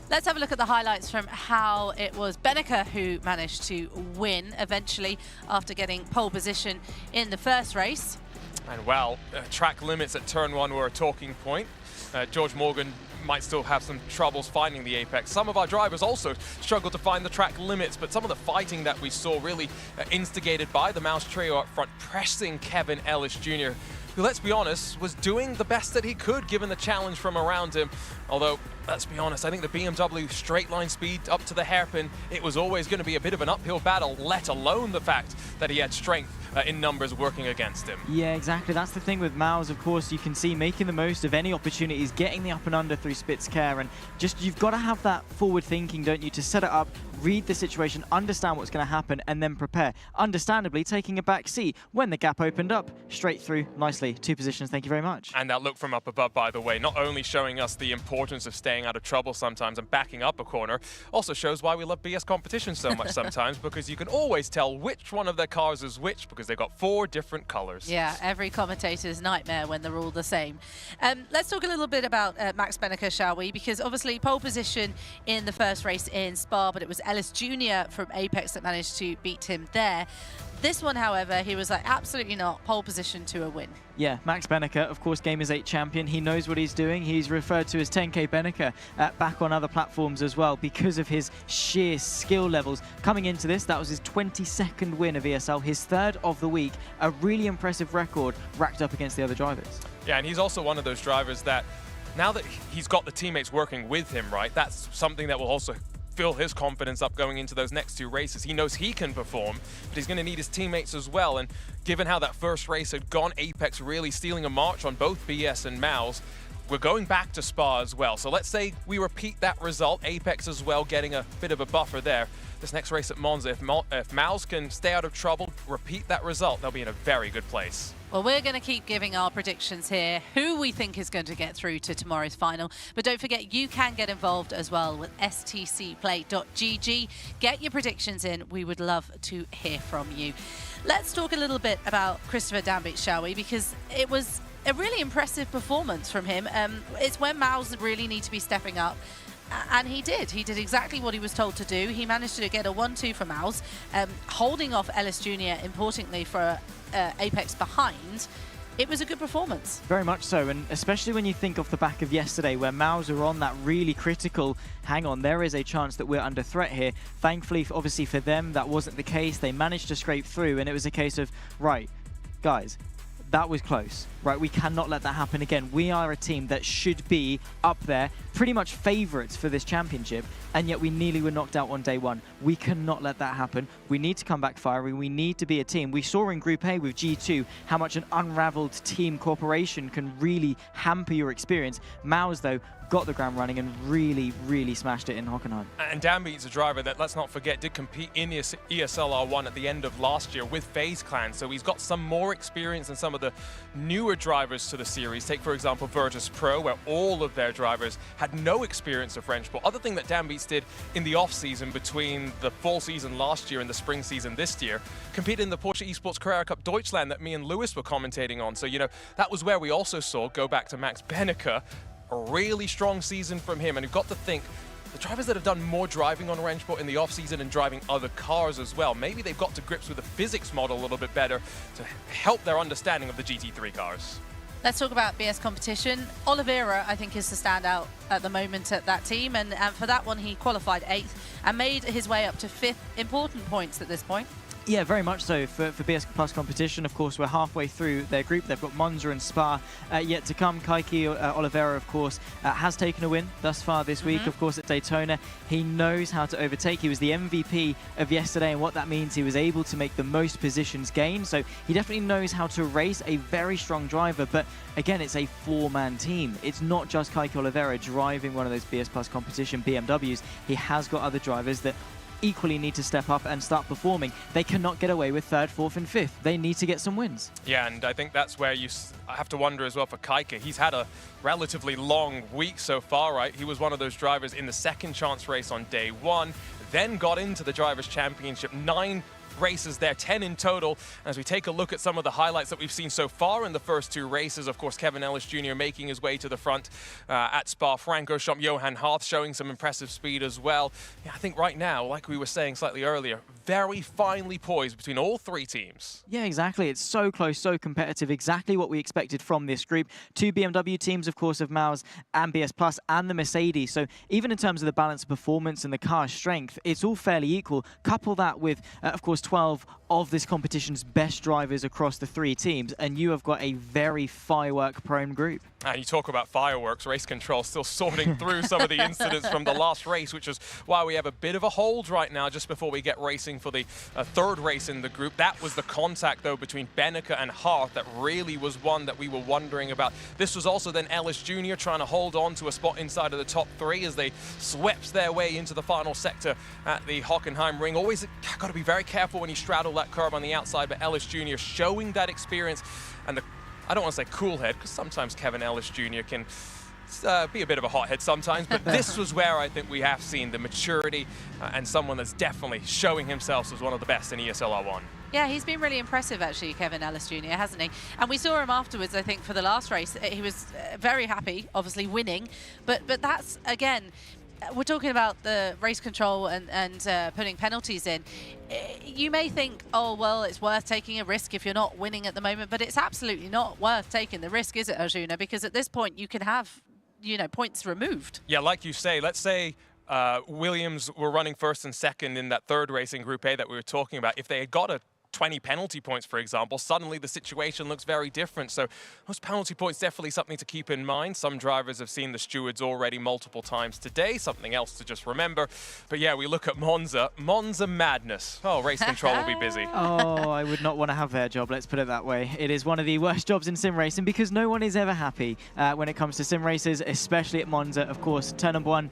Let's have a look at the highlights from how it was Beneke who managed to win eventually after getting pole position in the first race. And well, track limits at turn 1 were a talking point. George Morgan might still have some troubles finding the apex. Some of our drivers also struggled to find the track limits, but some of the fighting that we saw really instigated by the Maus trio up front, pressing Kevin Ellis Jr., who, let's be honest, was doing the best that he could given the challenge from around him. Although, let's be honest, I think the BMW straight line speed up to the hairpin, it was always going to be a bit of an uphill battle, let alone the fact that he had strength in numbers working against him. Yeah, exactly. That's the thing with Maus, of course. You can see making the most of any opportunities, getting the up and under through Spitzkare, and just you've got to have that forward thinking, don't you, to set it up, read the situation, understand what's going to happen, and then prepare. Understandably, taking a back seat when the gap opened up, straight through nicely. 2 positions, thank you very much. And that look from up above, by the way, not only showing us the importance of staying out of trouble sometimes and backing up a corner, also shows why we love BS competition so much sometimes, because you can always tell which one of their cars is which, because they've got 4 different colors. Yeah, every commentator's nightmare when they're all the same. Let's talk a little bit about Max Beneke, shall we? Because obviously pole position in the first race in Spa, but it was Ellis Jr. from Apex that managed to beat him there. This one, however, he was like, absolutely not, pole position to a win. Yeah, Max Beneke, of course, Gamers 8 champion. He knows what he's doing. He's referred to as 10K Beneke back on other platforms as well because of his sheer skill levels. Coming into this, that was his 22nd win of ESL, his 3rd of the week. A really impressive record racked up against the other drivers. Yeah, and he's also one of those drivers that, now that he's got the teammates working with him, right, that's something that will also fill his confidence up going into those next 2 races. He knows he can perform, but he's going to need his teammates as well. And given how that first race had gone, Apex really stealing a march on both BS and Maus, we're going back to Spa as well. So let's say we repeat that result, Apex as well getting a bit of a buffer there. This next race at Monza, if Maus can stay out of trouble, repeat that result, they'll be in a very good place. Well, we're going to keep giving our predictions here, who we think is going to get through to tomorrow's final. But don't forget, you can get involved as well with stcplay.gg. Get your predictions in. We would love to hear from you. Let's talk a little bit about Christopher Dambik, shall we? Because it was a really impressive performance from him. It's when Maus really need to be stepping up. And he did. He did exactly what he was told to do. He managed to get a 1-2 for Mouse, holding off Ellis Jr. importantly for Apex behind. It was a good performance. Very much so, and especially when you think off the back of yesterday where Mouse are on that really critical, hang on, there is a chance that we're under threat here. Thankfully, obviously for them, that wasn't the case. They managed to scrape through, and it was a case of, right, guys, that was close, right? We cannot let that happen again. We are a team that should be up there, pretty much favourites for this championship, and yet we nearly were knocked out on day one. We cannot let that happen. We need to come back firing. We need to be a team. We saw in Group A with G2 how much an unravelled team cooperation can really hamper your experience. Maus, though, got the ground running and really, really smashed it in Hockenheim. And Danbeat's a driver that, let's not forget, did compete in ESL R1 at the end of last year with FaZe Clan, so he's got some more experience than some of the newer drivers to the series. Take, for example, Virtus.pro, where all of their drivers had no experience of French ball. Other thing that Danbeats did in the off-season between the fall season last year and the spring season this year, competed in the Porsche Esports Carrera Cup Deutschland that me and Lewis were commentating on. So, you know, that was where we also saw, go back to Max Benneker, a really strong season from him. And you've got to think, the drivers that have done more driving on Rennsport in the off-season and driving other cars as well, maybe they've got to grips with the physics model a little bit better to help their understanding of the GT3 cars. Let's talk about BS competition. Oliveira, I think, is the standout at the moment at that team, and for that one he qualified 8th and made his way up to 5th. Important points at this point. Yeah, very much so for BS Plus competition. Of course, we're halfway through their group. They've got Monza and Spa yet to come. Kaiki Oliveira, of course, has taken a win thus far this week, of course, at Daytona. He knows how to overtake. He was the MVP of yesterday, and what that means, he was able to make the most positions gained. So he definitely knows how to race, a very strong driver. But again, it's a 4-man team. It's not just Kaiki Oliveira driving one of those BS Plus competition BMWs. He has got other drivers that equally need to step up and start performing. They cannot get away with 3rd, 4th and 5th. They need to get some wins. Yeah, and I think that's where I have to wonder as well for Kaika. He's had a relatively long week so far, right? He was one of those drivers in the second chance race on day 1, then got into the Drivers' Championship, 9 races there, 10 in total. As we take a look at some of the highlights that we've seen so far in the first 2 races, of course, Kevin Ellis Jr. making his way to the front at Spa, Franco Schomp, Johan Harth showing some impressive speed as well. Yeah, I think right now, like we were saying slightly earlier, very finely poised between all 3 teams. Yeah, exactly. It's so close, so competitive. Exactly what we expected from this group. 2 BMW teams, of course, of Maus and BS Plus and the Mercedes. So even in terms of the balance of performance and the car's strength, it's all fairly equal. Couple that with, of course, 12 of this competition's best drivers across the 3 teams, and you have got a very firework-prone group. And you talk about fireworks, race control still sorting through some of the incidents from the last race, which is why we have a bit of a hold right now just before we get racing for the 3rd race in the group. That was the contact, though, between Benneker and Hart that really was one that we were wondering about. This was also then Ellis Jr. trying to hold on to a spot inside of the top 3 as they swept their way into the final sector at the Hockenheim ring. Always got to be very careful when you straddle that curb on the outside, but Ellis Jr. showing that experience and the, I don't want to say cool head, because sometimes Kevin Ellis Jr. can be a bit of a hothead sometimes, but this was where I think we have seen the maturity and someone that's definitely showing himself as one of the best in ESL R1. Yeah, he's been really impressive, actually, Kevin Ellis Jr., hasn't he? And we saw him afterwards, I think, for the last race. He was very happy, obviously winning, but that's, again, we're talking about the race control and putting penalties in. You may think, oh, well, it's worth taking a risk if you're not winning at the moment, but it's absolutely not worth taking the risk, is it, Arjuna? Because at this point, you can have, you know, points removed. Yeah, like you say, let's say Williams were running 1st and 2nd in that 3rd race in Group A that we were talking about. If they had got a 20 penalty points, for example, suddenly the situation looks very different. So those penalty points definitely something to keep in mind. Some drivers have seen the stewards already multiple times today, something else to just remember. But yeah, we look at Monza madness. Oh, race control will be busy. Oh, I would not want to have their job, let's put it that way. It is one of the worst jobs in sim racing because no one is ever happy when it comes to sim races, especially at Monza. Of course, turn number 1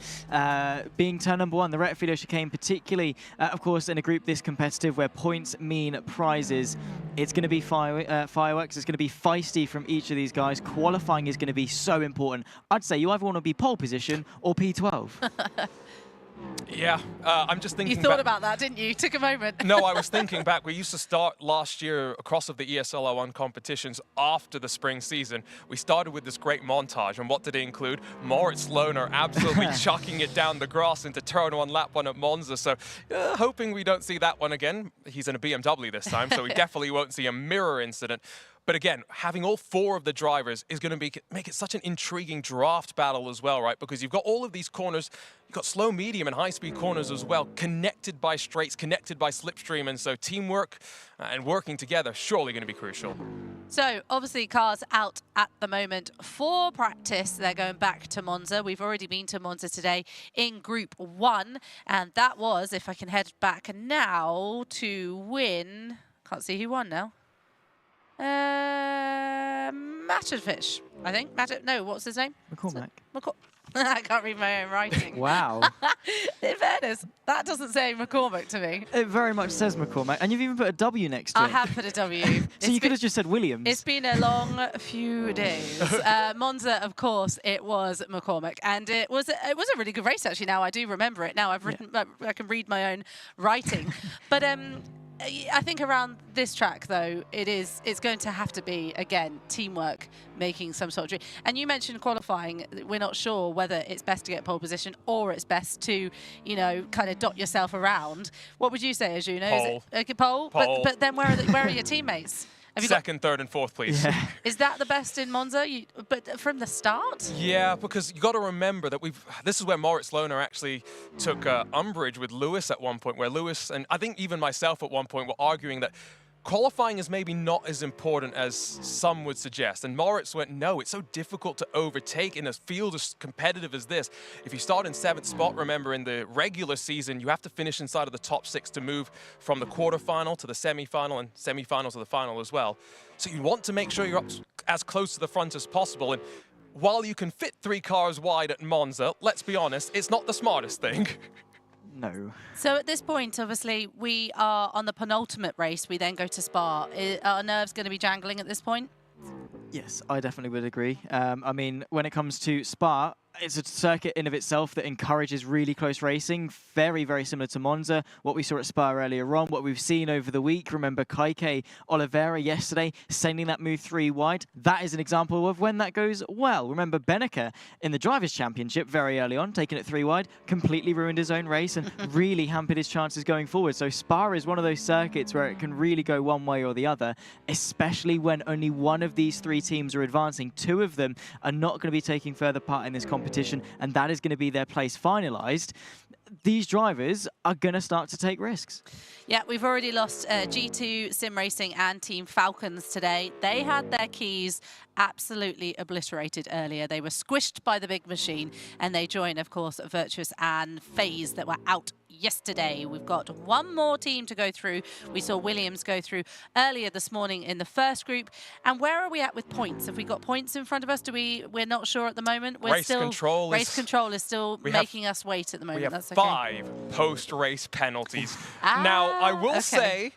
being turn number 1, the Retfield chicane, particularly, of course, in a group this competitive where points mean prizes. It's going to be fireworks. It's going to be feisty from each of these guys. Qualifying is going to be so important. I'd say you either want to be pole position or P12. Yeah, I'm just thinking. You thought back. about that, didn't you? Took a moment. No, I was thinking back. We used to start last year across of the ESL R1 competitions after the spring season. We started with this great montage, and what did it include? Moritz Lohner absolutely chucking it down the grass into turn 1, lap 1 at Monza. So hoping we don't see that one again. He's in a BMW this time, so we definitely won't see a mirror incident. But again, having all 4 of the drivers is going to make it such an intriguing draft battle as well, right? Because you've got all of these corners, you've got slow, medium, and high-speed corners as well, connected by straights, connected by slipstream, and so teamwork and working together surely going to be crucial. So, obviously, cars out at the moment for practice. They're going back to Monza. We've already been to Monza today in Group 1, and that was, if I can head back now, to win... Can't see who won now. Matterfish, I think. No, what's his name? McCormack. I can't read my own writing. Wow. In fairness, that doesn't say McCormack to me. It very much says McCormack, and you've even put a W next to it. I have put a W. So you could have just said Williams. It's been a long few days. Monza, of course, it was McCormack, and it was a really good race actually. Now I do remember it. Now I've written, I can read my own writing, but I think around this track, though, it's going to have to be, again, teamwork making some sort of... And you mentioned qualifying. We're not sure whether it's best to get pole position or it's best to, you know, kind of dot yourself around. What would you say, Arjuna? Pole. Is it pole? But then where are your teammates? Have you Second, third, and fourth, please. Yeah. Is that the best in Monza? But from the start? Yeah, because you got to remember that this is where Moritz Lohner actually took umbrage with Lewis at one point, where Lewis, and I think even myself at one point, were arguing that qualifying is maybe not as important as some would suggest. And Moritz went, no, it's so difficult to overtake in a field as competitive as this. If you start in 7th spot, remember, in the regular season, you have to finish inside of the top 6 to move from the quarterfinal to the semi-final and semi-final to the final as well. So you want to make sure you're up as close to the front as possible. And while you can fit 3 cars wide at Monza, let's be honest, it's not the smartest thing. No. So at this point, obviously, we are on the penultimate race. We then go to Spa. Are nerves going to be jangling at this point? Yes, I definitely would agree. I mean, when it comes to Spa, it's a circuit in of itself that encourages really close racing, very, very similar to Monza, what we saw at Spa earlier on, what we've seen over the week. Remember Kaike Oliveira yesterday sending that move 3 wide. That is an example of when that goes well. Remember Beneke in the Drivers' Championship very early on, taking it 3 wide, completely ruined his own race and really hampered his chances going forward. So Spa is one of those circuits where it can really go one way or the other, especially when only one of these 3 teams are advancing. 2 of them are not going to be taking further part in this competition, and that is going to be their place finalized. These drivers are going to start to take risks. Yeah, we've already lost G2 Sim Racing and Team Falcons today. They had their keys absolutely obliterated earlier. They were squished by the big machine, and they join, of course, Virtuous and FaZe that were out yesterday. We've got one more team to go through. We saw Williams go through earlier this morning in the first group. And where are we at with points? Have we got points in front of us? We're not sure at the moment. Race control is still making us wait at the moment. We have That's okay. 5 post-race penalties. Now, I will say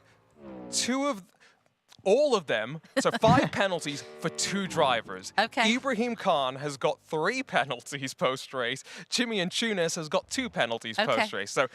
all of them, so 5 penalties for 2 drivers. Okay. Ibrahim Khan has got 3 penalties post-race. Jimmy and Tunis has got 2 penalties post-race. So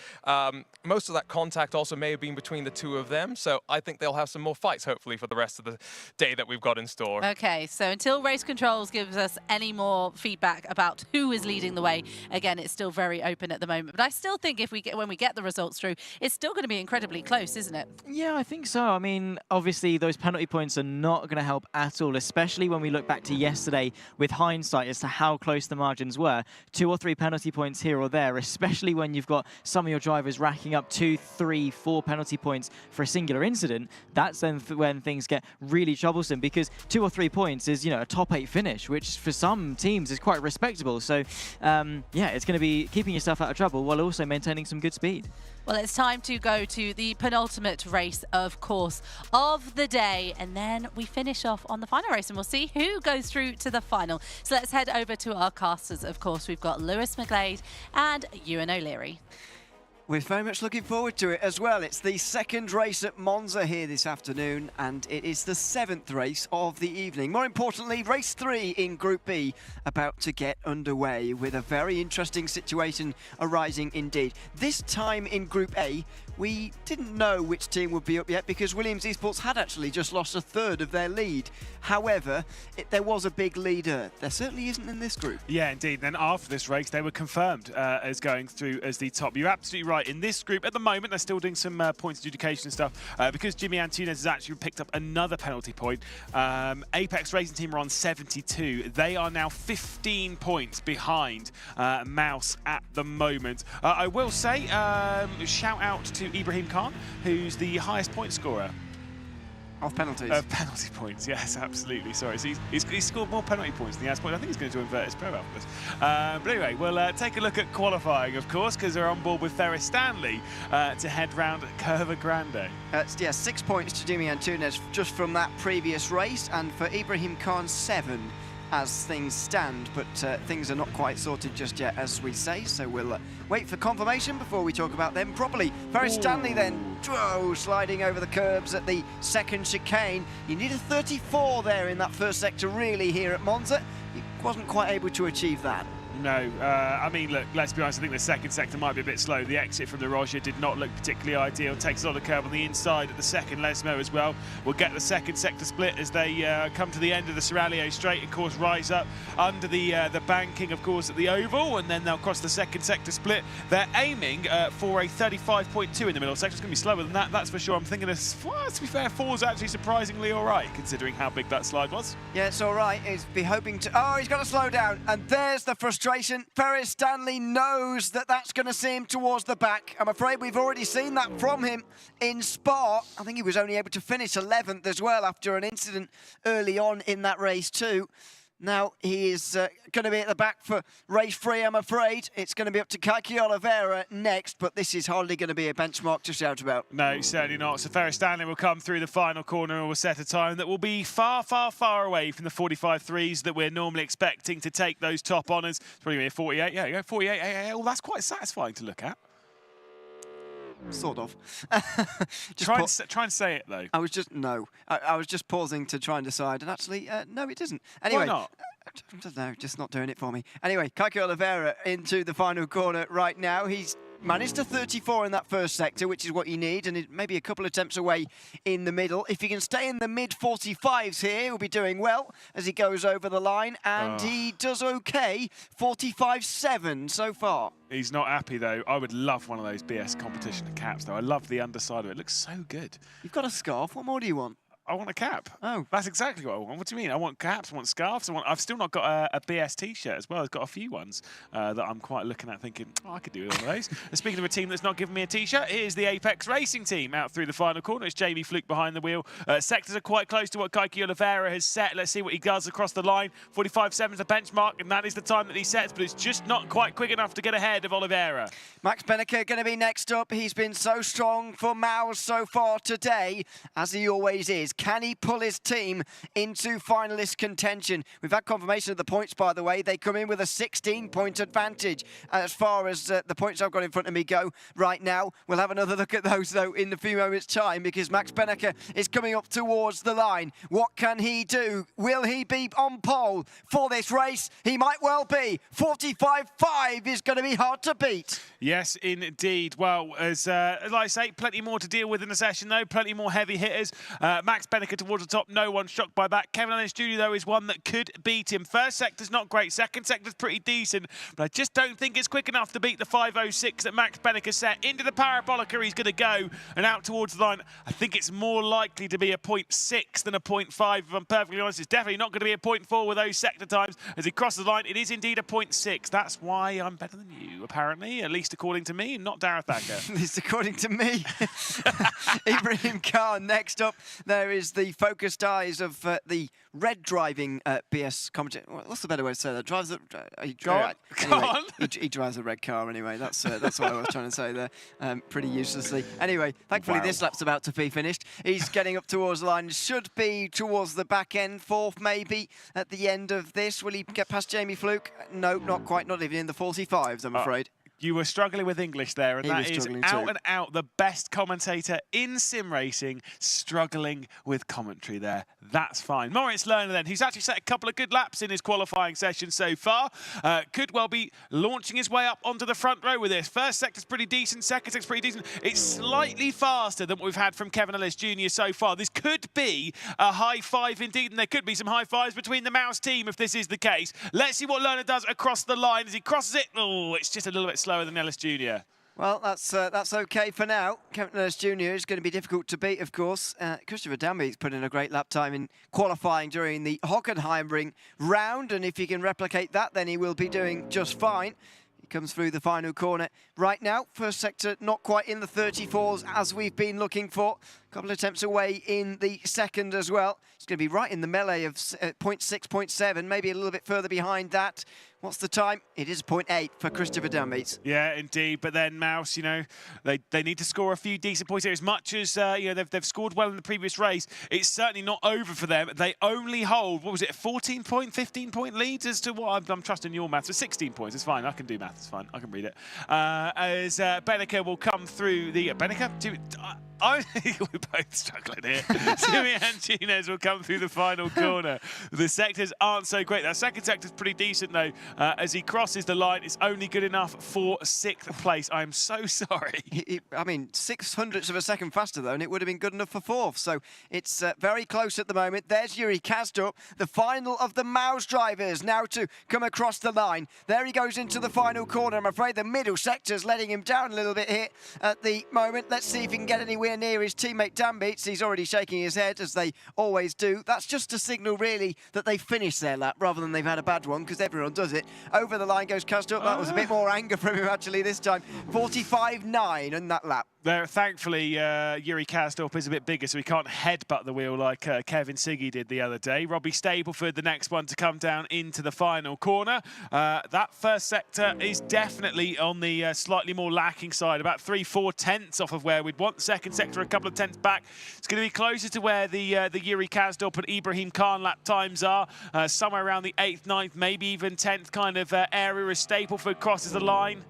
most of that contact also may have been between the 2 of them. So I think they'll have some more fights, hopefully, for the rest of the day that we've got in store. Okay, so until Race Controls gives us any more feedback about who is leading the way, again, it's still very open at the moment. But I still think when we get the results through, it's still going to be incredibly close, isn't it? Yeah, I think so. I mean, obviously, those penalty points are not going to help at all, especially when we look back to yesterday with hindsight as to how close the margins were. 2 or 3 penalty points here or there, especially when you've got some of your drivers racking up 2, 3, 4 penalty points for a singular incident. That's then when things get really troublesome, because 2 or 3 points is, you know, a top 8 finish, which for some teams is quite respectable. So, yeah, it's going to be keeping yourself out of trouble while also maintaining some good speed. Well, it's time to go to the penultimate race, of course, of the day. And then we finish off on the final race and we'll see who goes through to the final. So let's head over to our casters. Of course, we've got Lewis McGlade and Ewan O'Leary. We're very much looking forward to it as well. It's the second race at Monza here this afternoon, and it is the 7th race of the evening. More importantly, race 3 in Group B about to get underway with a very interesting situation arising indeed. This time in Group A, we didn't know which team would be up yet because Williams Esports had actually just lost a third of their lead. However, there was a big leader. There certainly isn't in this group. Yeah, indeed. Then after this race, they were confirmed as going through as the top. You're absolutely right. In this group, at the moment, they're still doing some points adjudication and stuff because Jimmy Antunes has actually picked up another penalty point. Apex Racing Team are on 72. They are now 15 points behind Mouse at the moment. I will say, shout out to Ibrahim Khan, who's the highest point scorer. Of penalties? Of penalty points, yes, absolutely. Sorry, so he's scored more penalty points than he has points. I think he's going to invert his pro after this. But anyway, we'll take a look at qualifying, of course, because they're on board with Ferris Stanley to head round Curva Grande. Yeah, 6 points to Jimmy Antunes just from that previous race, and for Ibrahim Khan, 7 as things stand, but things are not quite sorted just yet, as we say, so we'll wait for confirmation before we talk about them properly. Ferris Stanley then, sliding over the curbs at the second chicane. You need a 34 there in that first sector, really, here at Monza. He wasn't quite able to achieve that. No, I mean, look, let's be honest, I think the second sector might be a bit slow. The exit from the Roger did not look particularly ideal. Takes a lot of curb on the inside at the second Lesmo as well. We'll get the second sector split as they come to the end of the Seraglio straight, of course, rise up under the banking, of course, at the oval, and then they'll cross the second sector split. They're aiming for a 35.2 in the middle sector. It's going to be slower than that, that's for sure. I'm thinking, to be fair, 4's actually surprisingly all right, considering how big that slide was. Yeah, it's all right. He's be hoping to... Oh, he's got to slow down, and there's the frustration. Ferris Stanley knows that that's going to see him towards the back. I'm afraid we've already seen that from him in Spa. I think he was only able to finish 11th as well after an incident early on in that race too. Now he is going to be at the back for race 3, I'm afraid. It's going to be up to Kiki Oliveira next, but this is hardly going to be a benchmark to shout about. No, certainly not. So Ferris Stanley will come through the final corner and will set a time that will be far, far, far away from the 45.3s that we're normally expecting to take those top honours. It's probably going to be a 48. Yeah, 48. Well, that's quite satisfying to look at. Sort of. Try and say it, though. I was just pausing to try and decide, and actually, no, it isn't. Anyway, why not? I don't know, just not doing it for me. Anyway, Kiki Oliveira into the final corner right now. He's managed a 34 in that first sector, which is what you need, and maybe a couple of attempts away in the middle. If he can stay in the mid-45s here, he'll be doing well as he goes over the line, and he does okay. 45.7 so far. He's not happy, though. I would love one of those BS competition caps, though. I love the underside of it. It looks so good. You've got a scarf. What more do you want? I want a cap. Oh. That's exactly what I want. What do you mean? I want caps, I want scarves. I've still not got a BS t-shirt as well. I've got a few ones that I'm quite looking at thinking, I could do one of those. And speaking of a team that's not giving me a t-shirt, here's the Apex Racing team out through the final corner. It's Jamie Fluke behind the wheel. Sectors are quite close to what Kiki Oliveira has set. Let's see what he does across the line. 45.7 is the benchmark, and that is the time that he sets, but it's just not quite quick enough to get ahead of Oliveira. Max Benneker going to be next up. He's been so strong for Maus so far today, as he always is. Can he pull his team into finalist contention? We've had confirmation of the points, by the way. They come in with a 16-point advantage as far as the points I've got in front of me go right now. We'll have another look at those, though, in a few moments' time, because Max Benneker is coming up towards the line. What can he do? Will he be on pole for this race? He might well be. 45.5 is going to be hard to beat. Yes, indeed. Well, as like I say, plenty more to deal with in the session, though. Plenty more heavy hitters. Max Benneker towards the top. No one shocked by that. Kevin Ellis Jr., though, is one that could beat him. First sector's not great. Second sector's pretty decent. But I just don't think it's quick enough to beat the 5.06 that Max Benneker set. Into the parabolica he's going to go and out towards the line. I think it's more likely to be a 0.6 than a 0.5, if I'm perfectly honest. It's definitely not going to be a 0.4 with those sector times. As he crosses the line, it is indeed a 0.6. That's why I'm better than you, apparently. At least according to me, not Dareth Thacker. At least according to me. Ibrahim Khan next up. There is the focused eyes of the red driving BS commentator. What's the better way to say that? Drives he drives a red car anyway. That's what I was trying to say there. Pretty uselessly. Anyway, thankfully this lap's about to be finished. He's getting up towards the line. Should be towards the back end, fourth maybe at the end of this. Will he get past Jamie Fluke? No, not quite. Not even in the 45s, I'm afraid. You were struggling with English there, and He that was is struggling out too. and out the best commentator in sim racing, struggling with commentary there. That's fine. Moritz Lerner then, who's actually set a couple of good laps in his qualifying session so far, could well be launching his way up onto the front row with this. First sector's pretty decent, second sector's pretty decent. It's slightly faster than what we've had from Kevin Ellis Jr. so far. This could be a high five indeed, and there could be some high fives between the Mouse team if this is the case. Let's see what Lerner does across the line as he crosses it. Oh, it's just a little bit slower than Ellis Jr. Well, that's okay for now. Kevin Ellis Jr. is going to be difficult to beat, of course. Christopher Danby's put in a great lap time in qualifying during the Hockenheim ring round, and if he can replicate that, then he will be doing just fine. He comes through the final corner right now. First sector not quite in the 34s as we've been looking for. A couple of attempts away in the second as well. It's going to be right in the melee of 0.6, 0.7, maybe a little bit further behind that. What's the time? It is 0.8 for Christopher Danby. Yeah, indeed. But then Mouse, you know, they need to score a few decent points here. As much as you know they've scored well in the previous race, it's certainly not over for them. They only hold, what was it, a 14-point, 15-point lead as to what I'm trusting your maths. So 16 points. It's fine. I can do maths. It's fine. I can read it. As Benneker will come through the Benneker. We're both struggling here. Jimmy Antunes will come through the final corner. The sectors aren't so great. That second sector's pretty decent though. As he crosses the line, it's only good enough for 6th place. I'm so sorry. I mean, 0.06 of a second faster though, and it would have been good enough for 4th. So it's very close at the moment. There's Yuri Kazdup, the final of the Mouse drivers, now to come across the line. There he goes into the final corner. I'm afraid the middle sector's letting him down a little bit here at the moment. Let's see if he can get anywhere near his teammate Danby. He's already shaking his head, as they always do. That's just a signal, really, that they finished their lap rather than they've had a bad one, because everyone does it. Over the line goes Kazdup. That was a bit more anger from him, actually, this time. 45.9 in that lap. There, thankfully, Yuri Kazdup is a bit bigger, so he can't headbutt the wheel like Kevin Siggy did the other day. Robbie Stapleford, the next one to come down into the final corner. That first sector is definitely on the slightly more lacking side, about 3-4 tenths off of where we'd want. The second sector a couple of tenths back. It's going to be closer to where the Yuri Kazdup and Ibrahim Khan lap times are, somewhere around the 8th, 9th, maybe even 10th kind of area as Stapleford crosses the line.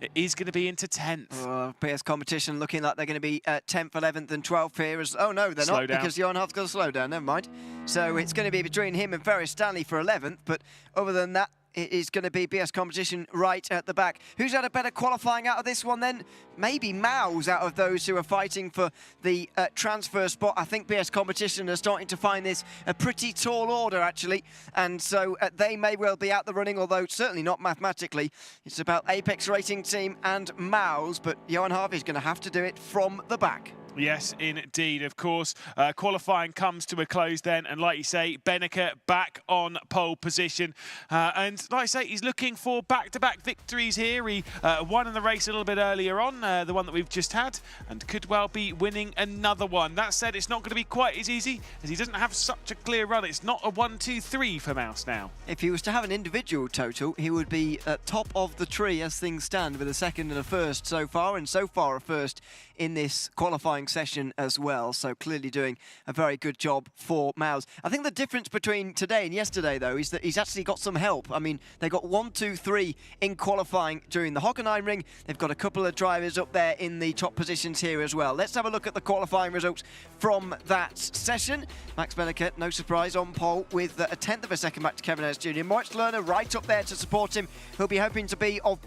It is going to be into 10th. PS competition looking like they're going to be 10th, 11th and 12th here. Oh, no, they're Slow not, down. because Johan Hart's got to slow down. Never mind. So it's going to be between him and Ferris Stanley for 11th. But other than that, it is going to be BS competition right at the back. Who's had a better qualifying out of this one then? Maybe Maus out of those who are fighting for the transfer spot. I think BS competition are starting to find this a pretty tall order, actually. And so they may well be out the running, although certainly not mathematically. It's about Apex Racing Team and Maus, but Johan Harvey's going to have to do it from the back. Yes, indeed, of course. Qualifying comes to a close then, and like you say, Benneker back on pole position. And like I say, he's looking for back-to-back victories here. He won in the race a little bit earlier on, the one that we've just had, and could well be winning another one. That said, it's not going to be quite as easy, as he doesn't have such a clear run. It's not a 1-2-3 for Mouse now. If he was to have an individual total, he would be at top of the tree as things stand, with a second and a first so far, and so far a first in this qualifying session as well, so clearly doing a very good job for Maus. I think the difference between today and yesterday, though, is that he's actually got some help. I mean, they got 1, 2, 3 in qualifying during the Hockenheim ring. They've got a couple of drivers up there in the top positions here as well. Let's have a look at the qualifying results from that session. Max Benneker, no surprise, on pole with a tenth of a second back to Kevin Ellis Jr. Moritz Lerner right up there to support him. He'll be hoping to be of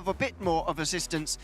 a bit more of assistance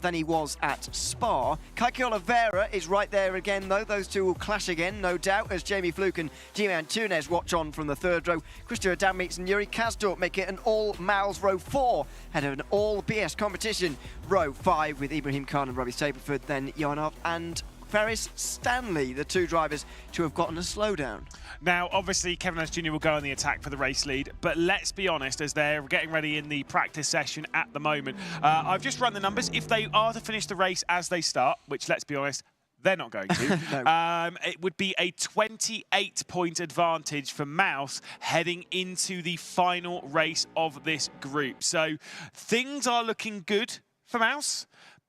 than he was at Spa. Kaiki Oliveira is right there again, though. Those two will clash again, no doubt, as Jamie Fluke and Jimmy Antunes watch on from the third row. Christopher Danby and Yuri Kazdup make it an all-Maus row 4, and an all-BS competition row 5 with Ibrahim Khan and Robbie Stapleford, then Johan Hart and Ferris Stanley, the two drivers to have gotten a slowdown. Now, obviously, Kevin Ellis Jr. will go on the attack for the race lead, but let's be honest, as they're getting ready in the practice session at the moment, I've just run the numbers. If they are to finish the race as they start, which, let's be honest, they're not going to, No. it would be a 28-point advantage for Mouse heading into the final race of this group. So things are looking good for Mouse.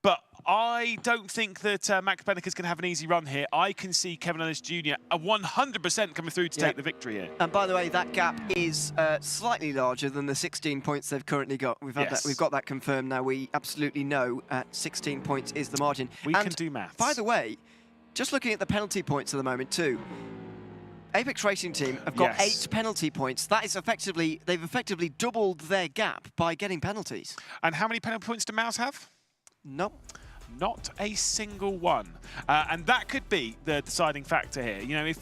but I don't think that Max Benneker's going to have an easy run here. I can see Kevin Ellis Jr. 100% coming through to take the victory here. And by the way, that gap is slightly larger than the 16 points they've currently got. We've got that confirmed now. We absolutely know 16 points is the margin. We can do maths. By the way, just looking at the penalty points at the moment too, Apex Racing Team have got 8 penalty points. That is effectively, they've effectively doubled their gap by getting penalties. And how many penalty points do Mouse have? No. Not a single one. And that could be the deciding factor here. You know,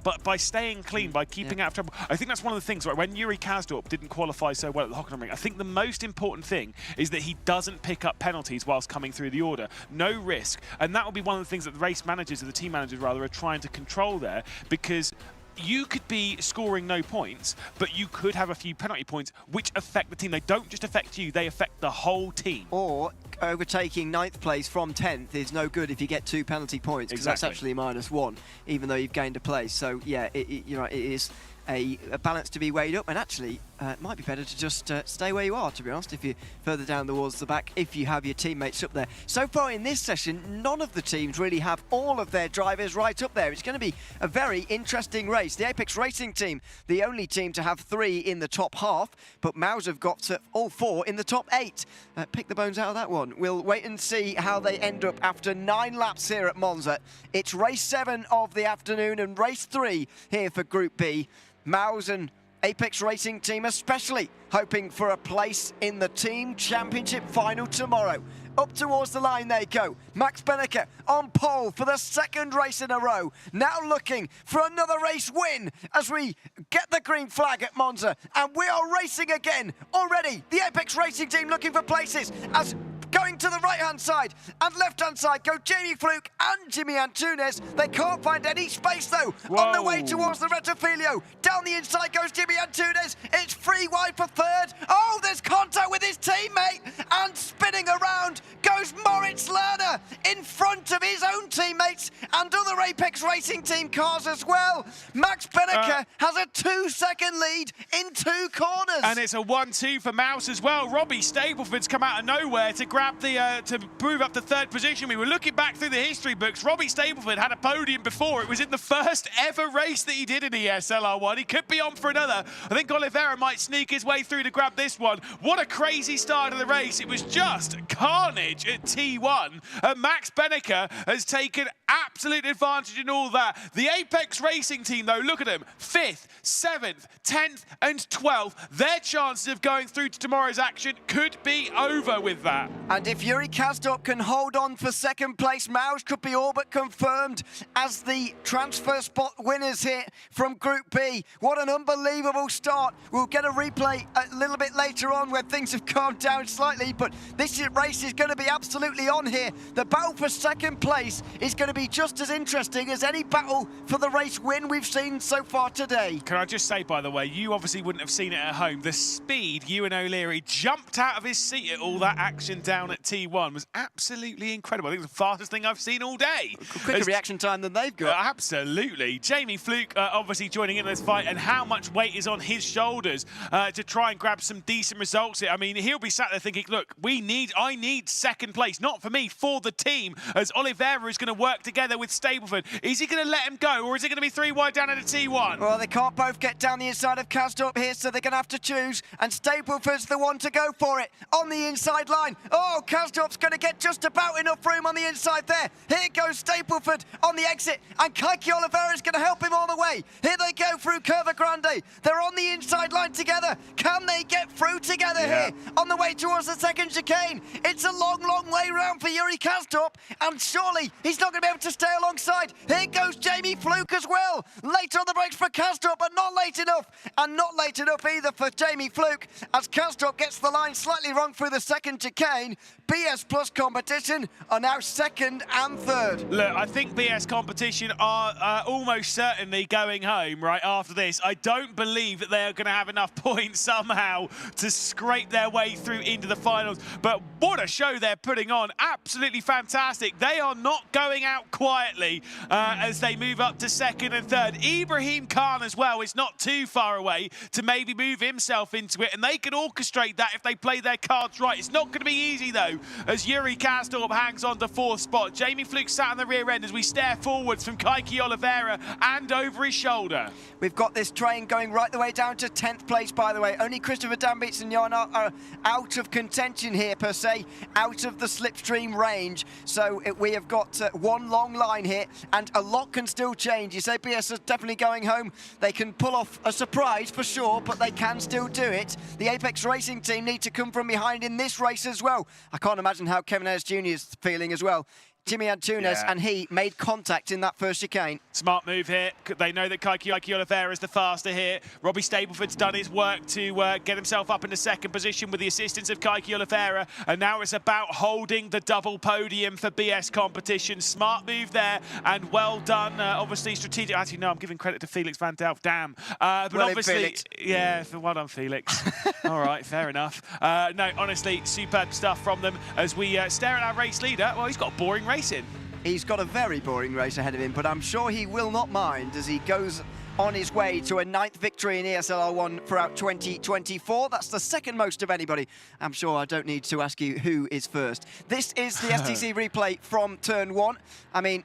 but by staying clean, by keeping out of trouble, I think that's one of the things, right? When Yuri Kasdorp didn't qualify so well at the Hockenheim ring, I think the most important thing is that he doesn't pick up penalties whilst coming through the order. No risk. And that will be one of the things that the race managers, or the team managers rather, are trying to control there, because you could be scoring no points, but you could have a few penalty points which affect the team. They don't just affect you, they affect the whole team. Or overtaking 9th place from 10th is no good if you get 2 penalty points, because that's actually -1, even though you've gained a place. So yeah, it is a balance to be weighed up, and actually it might be better to just stay where you are, to be honest, if you're further down towards the back, if you have your teammates up there. So far in this session, none of the teams really have all of their drivers right up there. It's going to be a very interesting race. The Apex Racing Team, the only team to have 3 in the top half, but Mouse have got all 4 in the top 8. Pick the bones out of that one. We'll wait and see how they end up after 9 laps here at Monza. It's race 7 of the afternoon and race 3 here for Group B. Mouse and Apex Racing Team especially hoping for a place in the Team Championship final tomorrow. Up towards the line they go. Max Benneker on pole for the 2nd race in a row. Now looking for another race win as we get the green flag at Monza. And we are racing again already. The Apex Racing Team looking for places as going to the right-hand side and left-hand side go Jamie Fluke and Jimmy Antunes. They can't find any space, though, on the way towards the Retofilio. Down the inside goes Jimmy Antunes. It's free wide for 3rd. Oh, there's contact with his teammate. And spinning around goes Moritz Lerner in front of his own teammates and other Apex Racing Team cars as well. Max Benneker has a 2-second lead in 2 corners. And it's a 1-2 for Mouse as well. Robbie Stapleford's come out of nowhere to grab to move up to 3rd position. We were looking back through the history books. Robbie Stapleford had a podium before. It was in the first ever race that he did in ESL R1. He could be on for another. I think Oliveira might sneak his way through to grab this one. What a crazy start of the race. It was just carnage at T1. And Max Benneker has taken absolute advantage in all that. The Apex Racing Team, though, look at them. 5th, 7th, 10th and 12th. Their chances of going through to tomorrow's action could be over with that. And if Yuri Kasdorp can hold on for 2nd place, Mouse could be all but confirmed as the transfer spot winners here from Group B. What an unbelievable start. We'll get a replay a little bit later on where things have calmed down slightly, but this race is going to be absolutely on here. The battle for 2nd place is going to be just as interesting as any battle for the race win we've seen so far today. Can I just say, by the way, you obviously wouldn't have seen it at home. The speed Ewan O'Leary jumped out of his seat at all that action down at T1 was absolutely incredible. I think it was the fastest thing I've seen all day. Quicker reaction time than they've got. Absolutely. Jamie Fluke obviously joining in this fight, and how much weight is on his shoulders to try and grab some decent results here. I mean, he'll be sat there thinking, look, I need 2nd place, not for me, for the team, as Oliveira is going to work together with Stapleford. Is he going to let him go, or is it going to be 3 wide down at a T1? Well, they can't both get down the inside of Kasdorp here, so they're going to have to choose, and Stapleford's the one to go for it on the inside line. Oh, Kasdorp's going to get just about enough room on the inside there. Here goes Stapleford on the exit, and Kaiki Oliveira is going to help him all the way. Here they go through Curva Grande. They're on the inside line together. Can they get through together here on the way towards the 2nd chicane? It's a long, long way round for Yuri Kasdorp, and surely he's not going to be able to stay alongside. Here goes Jamie Fluke as well. Late on the brakes for Kasdorp, but not late enough. And not late enough either for Jamie Fluke, as Kasdorp gets the line slightly wrong through the 2nd chicane. BS Plus competition are now 2nd and 3rd. Look, I think BS competition are almost certainly going home right after this. I don't believe that they're going to have enough points somehow to scrape their way through into the finals. But what a show they're putting on. Absolutely fantastic. They are not going out quietly as they move up to 2nd and 3rd. Ibrahim Khan as well is not too far away to maybe move himself into it, and they can orchestrate that if they play their cards right. It's not going to be easy, though, go as Yuri Kastorp hangs on to 4th spot. Jamie Fluke sat on the rear end as we stare forwards from Kaiki Oliveira and over his shoulder. We've got this train going right the way down to 10th place, by the way. Only Christopher Dambits and Jan are out of contention here, per se, out of the slipstream range. So we have got one long line here, and a lot can still change. You say BS is definitely going home. They can pull off a surprise for sure, but they can still do it. The Apex Racing team need to come from behind in this race as well. I can't imagine how Kevin Ayers Jr. is feeling as well. Jimmy Antunes and he made contact in that first chicane. Smart move here. They know that Kaiki Oliveira is the faster here. Robbie Stableford's done his work to get himself up into 2nd position with the assistance of Kaiki Oliveira, and now it's about holding the double podium for BS competition. Smart move there, and well done. Obviously strategic. Actually, no, I'm giving credit to Felix Van Delft. Damn. But well obviously, Felix. yeah, well done, Felix. All right, fair enough. No, honestly, superb stuff from them as we stare at our race leader. Well, he's got a boring race in. He's got a very boring race ahead of him, but I'm sure he will not mind as he goes on his way to a 9th victory in ESL R1 throughout 2024. That's the 2nd most of anybody. I'm sure I don't need to ask you who is first. This is the STC replay from turn 1. I mean,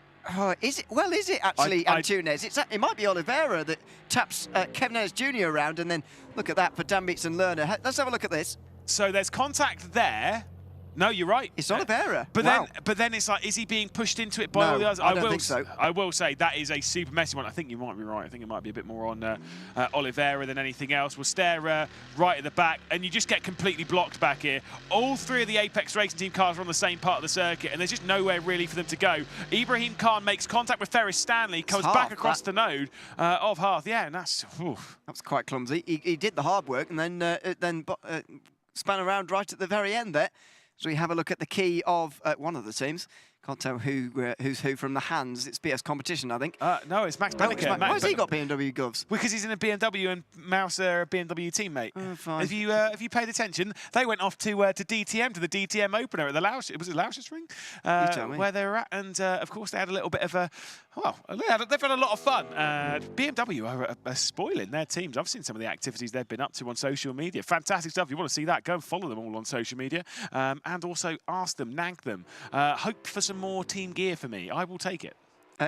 is it? Well, is it actually Antunes? It might be Oliveira that taps Kevin Ayers Jr. around, and then look at that for Dambits and Lerner. Let's have a look at this. So there's contact there. No, you're right. It's Oliveira. But wow. then it's like, is he being pushed into it by all the others? I don't think so. I will say that is a super messy one. I think you might be right. I think it might be a bit more on Oliveira than anything else. We'll stare right at the back, and you just get completely blocked back here. All 3 of the Apex Racing Team cars are on the same part of the circuit, and there's just nowhere really for them to go. Ibrahim Khan makes contact with Ferris Stanley, comes back across the node of Hearth. Yeah, and that's... Oof. That was quite clumsy. He did the hard work, and then span around right at the very end there. So we have a look at the key of one of the teams. Can't tell who's who from the hands. It's BS competition, I think. No, it's Max Benneker. Why has he got BMW gloves? Because he's in a BMW and Mouse are a BMW teammate. Oh, fine. If you paid attention, they went off to DTM, to the DTM opener at the Lausches. Was it Lausches Ring? Where they were at. And, of course, they had a little bit of a... Well, they've had a lot of fun. BMW are spoiling their teams. I've seen some of the activities they've been up to on social media. Fantastic stuff. If you want to see that, go and follow them all on social media. And also ask them, nag them. Hope for some more team gear for me. I will take it.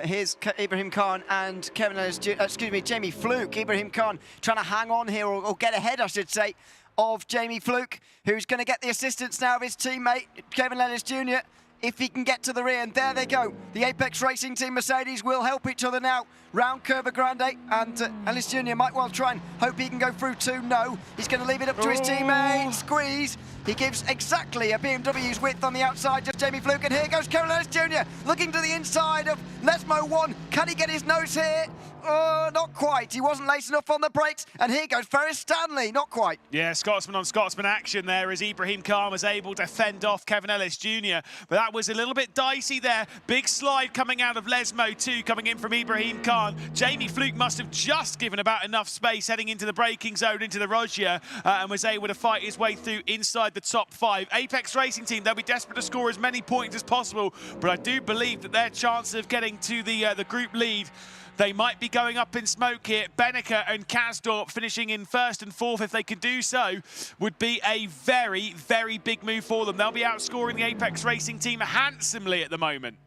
Here's Ibrahim Khan and Jamie Fluke. Ibrahim Khan trying to hang on here, or get ahead, I should say, of Jamie Fluke, who's going to get the assistance now of his teammate, Kevin Ayers Jr., if he can get to the rear. And there they go. The Apex Racing Team Mercedes will help each other now. Round Curva Grande, and Ellis Jr. might well try and hope he can go through 2. No, he's going to leave it up to his teammate. Squeeze. He gives exactly a BMW's width on the outside, just Jamie Fluke. And here goes Kevin Ayers Jr. looking to the inside of Lesmo 1. Can he get his nose here? Not quite. He wasn't laced enough on the brakes. And here goes Ferris Stanley. Not quite. Yeah, Scotsman on Scotsman action there as Ibrahim Khan was able to fend off Kevin Ellis Jr. But that was a little bit dicey there. Big slide coming out of Lesmo 2, coming in from Ibrahim Khan. Jamie Fluke must have just given about enough space heading into the braking zone, into the Rogia, and was able to fight his way through inside the top 5. Apex Racing Team, they'll be desperate to score as many points as possible, but I do believe that their chance of getting to the group lead, they might be going up in smoke here. Benneker and Kasdorp finishing in 1st and 4th, if they can do so, would be a very, very big move for them. They'll be outscoring the Apex Racing Team handsomely at the moment.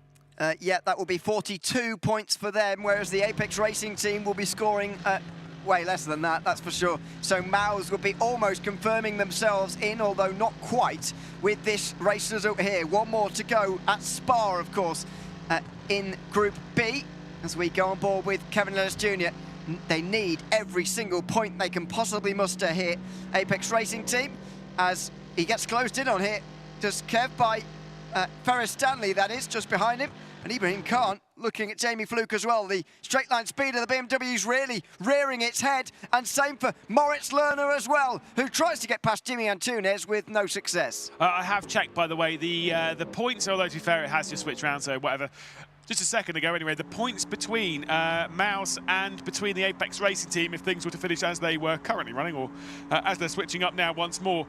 Yeah, that will be 42 points for them, whereas the Apex Racing Team will be scoring way less than that, that's for sure. So Mouse will be almost confirming themselves in, although not quite, with this race result here. One more to go at Spa, of course, in Group B. As we go on board with Kevin Ayers Jr. They need every single point they can possibly muster here. Apex Racing Team, as he gets closed in on here, just Kev by Ferris Stanley, that is, just behind him. And Ibrahim Khan looking at Jamie Fluke as well. The straight line speed of the BMW's really rearing its head. And same for Moritz Lerner as well, who tries to get past Jimmy Antunes with no success. I have checked, by the way, the points, although to be fair, it has just switched around, so whatever. Just a second ago, anyway, the points between Mouse and between the Apex Racing Team, if things were to finish as they were currently running, or as they're switching up now once more,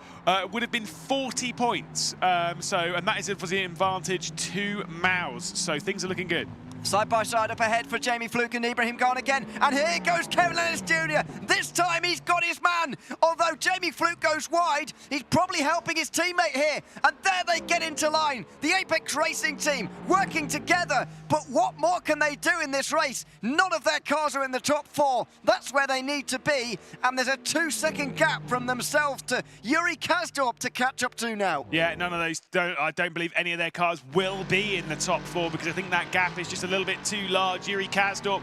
would have been 40 points. And that is obviously an advantage to Mouse. So things are looking good. Side by side up ahead for Jamie Fluke and Ibrahim Khan again. And here goes Kevin Ellis Jr. This time he's got his man. Although Jamie Fluke goes wide, he's probably helping his teammate here. And there they get into line. The Apex Racing team working together. But what more can they do in this race? None of their cars are in the top 4. That's where they need to be. And there's a 2-second gap from themselves to Yuri Kasdorp to catch up to now. Yeah, none of those, I don't believe any of their cars will be in the top 4 because I think that gap is just a little bit too large. Yuri Kasdorp,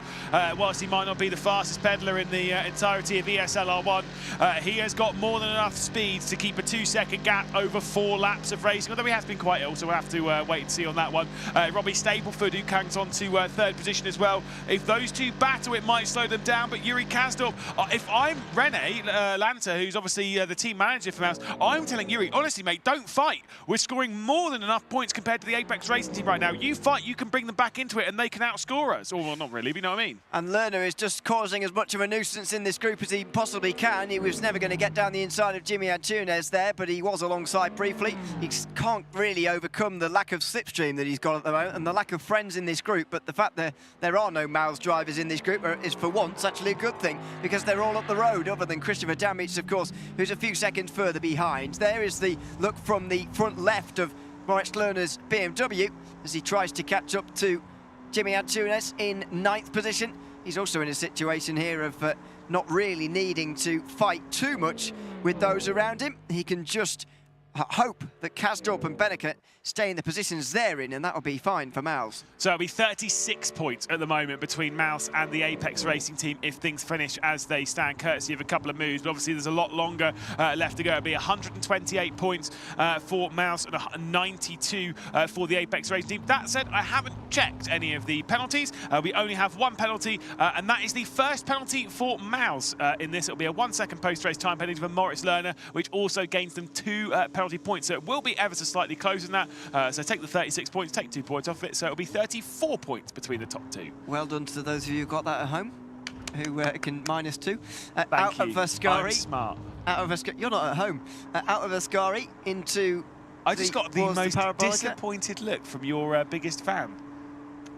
whilst he might not be the fastest peddler in the entirety of ESL R1, he has got more than enough speed to keep a 2-second gap over 4 laps of racing, although he has been quite ill, so we'll have to wait and see on that one. Robbie Stapleford, who hangs on to 3rd position as well. If those two battle, it might slow them down, but Yuri Kasdorp, if I'm Rene Lanta, who's obviously the team manager for Mouse, I'm telling Yuri, honestly, mate, don't fight. We're scoring more than enough points compared to the Apex Racing team right now. You fight, you can bring them back into it, and they can outscore us. Or, well, not really, but you know what I mean? And Lerner is just causing as much of a nuisance in this group as he possibly can. He was never going to get down the inside of Jimmy Antunes there, but he was alongside briefly. He can't really overcome the lack of slipstream that he's got at the moment and the lack of friends in this group, but the fact that there are no Mouse drivers in this group is for once actually a good thing because they're all up the road, other than Christopher Damage, of course, who's a few seconds further behind. There is the look from the front left of Moritz Lerner's BMW as he tries to catch up to Jimmy Antunes in 9th position. He's also in a situation here of not really needing to fight too much with those around him. He can just hope that Kasdorp and Benneker stay in the positions they're in, and that'll be fine for Mouse. So it'll be 36 points at the moment between Mouse and the Apex Racing team if things finish as they stand, courtesy of a couple of moves. But obviously there's a lot longer left to go. It'll be 128 points for Mouse and 92 for the Apex Racing team. That said, I haven't checked any of the penalties. We only have 1 penalty, and that is the first penalty for Mouse in this. It'll be a 1-second post-race time penalty for Moritz Lerner, which also gains them 2 penalty points. So it will be ever so slightly closer than that. So take the 36 points, take 2 points off it, so it'll be 34 points between the top 2. Well done to those of you who got that at home, who can -2. Thank you. Of Ascari. I'm smart. Out of Ascari. You're not at home. Out of Ascari into. I just got the most Parabolica. disappointed look from your biggest fan.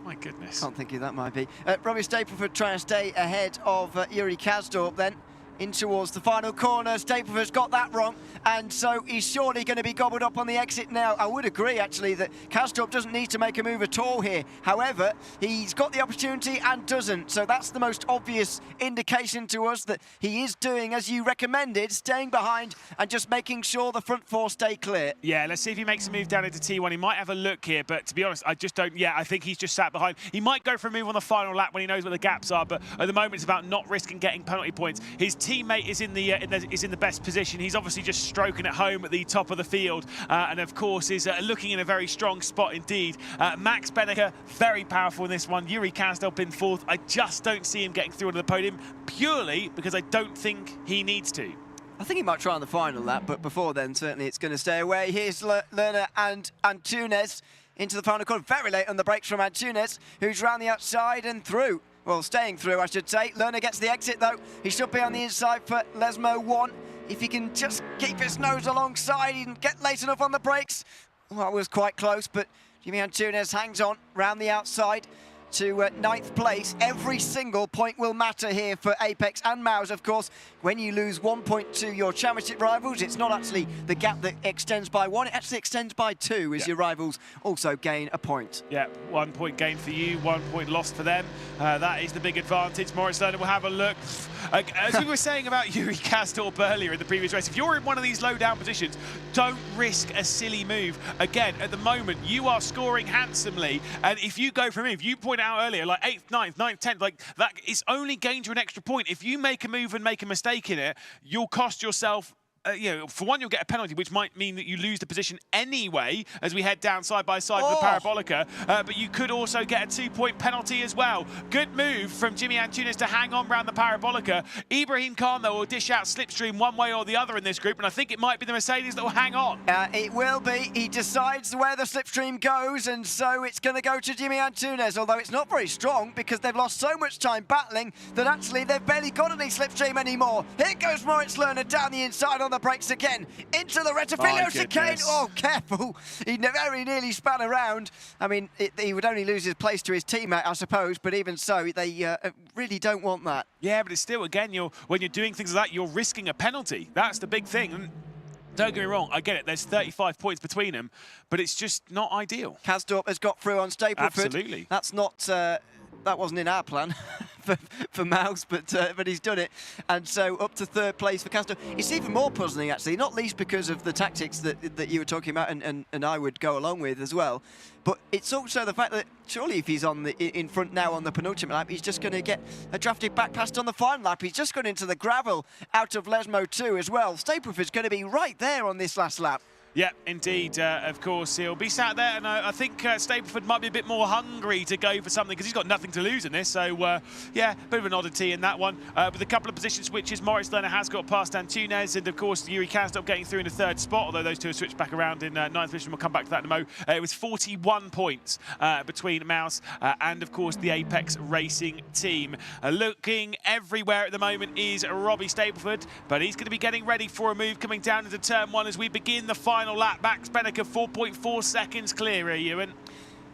My goodness. Can't think who that might be. Robbie Stapleford trying to stay ahead of Yuri Kasdorp then. In towards the final corner. Stapleford's got that wrong, and so he's surely going to be gobbled up on the exit now. I would agree, actually, that Kasdorp doesn't need to make a move at all here. However, he's got the opportunity and doesn't, so that's the most obvious indication to us that he is doing as you recommended, staying behind and just making sure the front 4 stay clear. Yeah, let's see if he makes a move down into T1. He might have a look here, but to be honest, I just don't. Yeah, I think he's just sat behind. He might go for a move on the final lap when he knows where the gaps are, but at the moment it's about not risking getting penalty points. His teammate is in the best position. He's obviously just stroking at home at the top of the field, and of course is looking in a very strong spot indeed. Max Benneker, very powerful in this one. Yuri Kasdorp in 4th. I just don't see him getting through onto the podium, purely because I don't think he needs to. I think he might try on the final lap, but before then, certainly it's going to stay away. Here's Lerner and Antunes into the final corner. Very late on the brakes from Antunes, who's round the outside and through. Well, staying through, I should say. Lerner gets the exit, though. He should be on the inside for Lesmo 1. If he can just keep his nose alongside and get late enough on the brakes. Well, it was quite close, but Jimmy Antunes hangs on round the outside to 9th place. Every single point will matter here for Apex and Mouse, of course. When you lose 1 point to your championship rivals, it's not actually the gap that extends by 1, it actually extends by 2 as your rivals also gain a point. Yeah, 1 point gain for you, 1 point lost for them. That is the big advantage. Moritz Lerner will have a look. As we were saying about Yuri Kasdorp earlier in the previous race, if you're in one of these low down positions, don't risk a silly move. Again, at the moment, you are scoring handsomely, and if you go for a move, you point out earlier, like 8th, 9th, 9th, 10th, like that is only gained you an extra point. If you make a move and make a mistake in it, you'll cost yourself for one, you'll get a penalty, which might mean that you lose the position anyway as we head down side by side with the Parabolica. But you could also get a 2-point penalty as well. Good move from Jimmy Antunes to hang on round the Parabolica. Ibrahim Khan, though, will dish out slipstream one way or the other in this group, and I think it might be the Mercedes that will hang on. It will be. He decides where the slipstream goes, and so it's going to go to Jimmy Antunes, although it's not very strong because they've lost so much time battling that actually they've barely got any slipstream anymore. Here goes Moritz Lerner down the inside on the the brakes again. Into the Rettifilo chicane. Oh, careful. He very nearly span around. I mean, he would only lose his place to his teammate, I suppose, but even so, they really don't want that. Yeah, but it's still, again, when you're doing things like that, you're risking a penalty. That's the big thing. And don't get me wrong, I get it. There's 35 points between them, but it's just not ideal. Kasdorp has got through on Stapleford. Absolutely. That's not... that wasn't in our plan for Mouse, but he's done it. And so up to third place for Kasdorp. It's even more puzzling, actually, not least because of the tactics that you were talking about and I would go along with as well. But it's also the fact that surely if he's in front now on the penultimate lap, he's just going to get a drafted back past on the final lap. He's just gone into the gravel out of Lesmo 2 as well. Stapleford's going to be right there on this last lap. Yeah, indeed. Of course, he'll be sat there, and I think Stapleford might be a bit more hungry to go for something because he's got nothing to lose in this. So, yeah, bit of an oddity in that one. With a couple of position switches, Moritz Lerner has got past Antunes, and of course, Yuri Kasdorp getting through in the third spot, although those two have switched back around in ninth position. We'll come back to that in a mo. It was 41 points between Mouse and, of course, the Apex Racing team. Looking everywhere at the moment is Robbie Stapleford, but he's going to be getting ready for a move coming down into turn one as we begin the final lap. Max Benneker 4.4 seconds clear here, Ewan.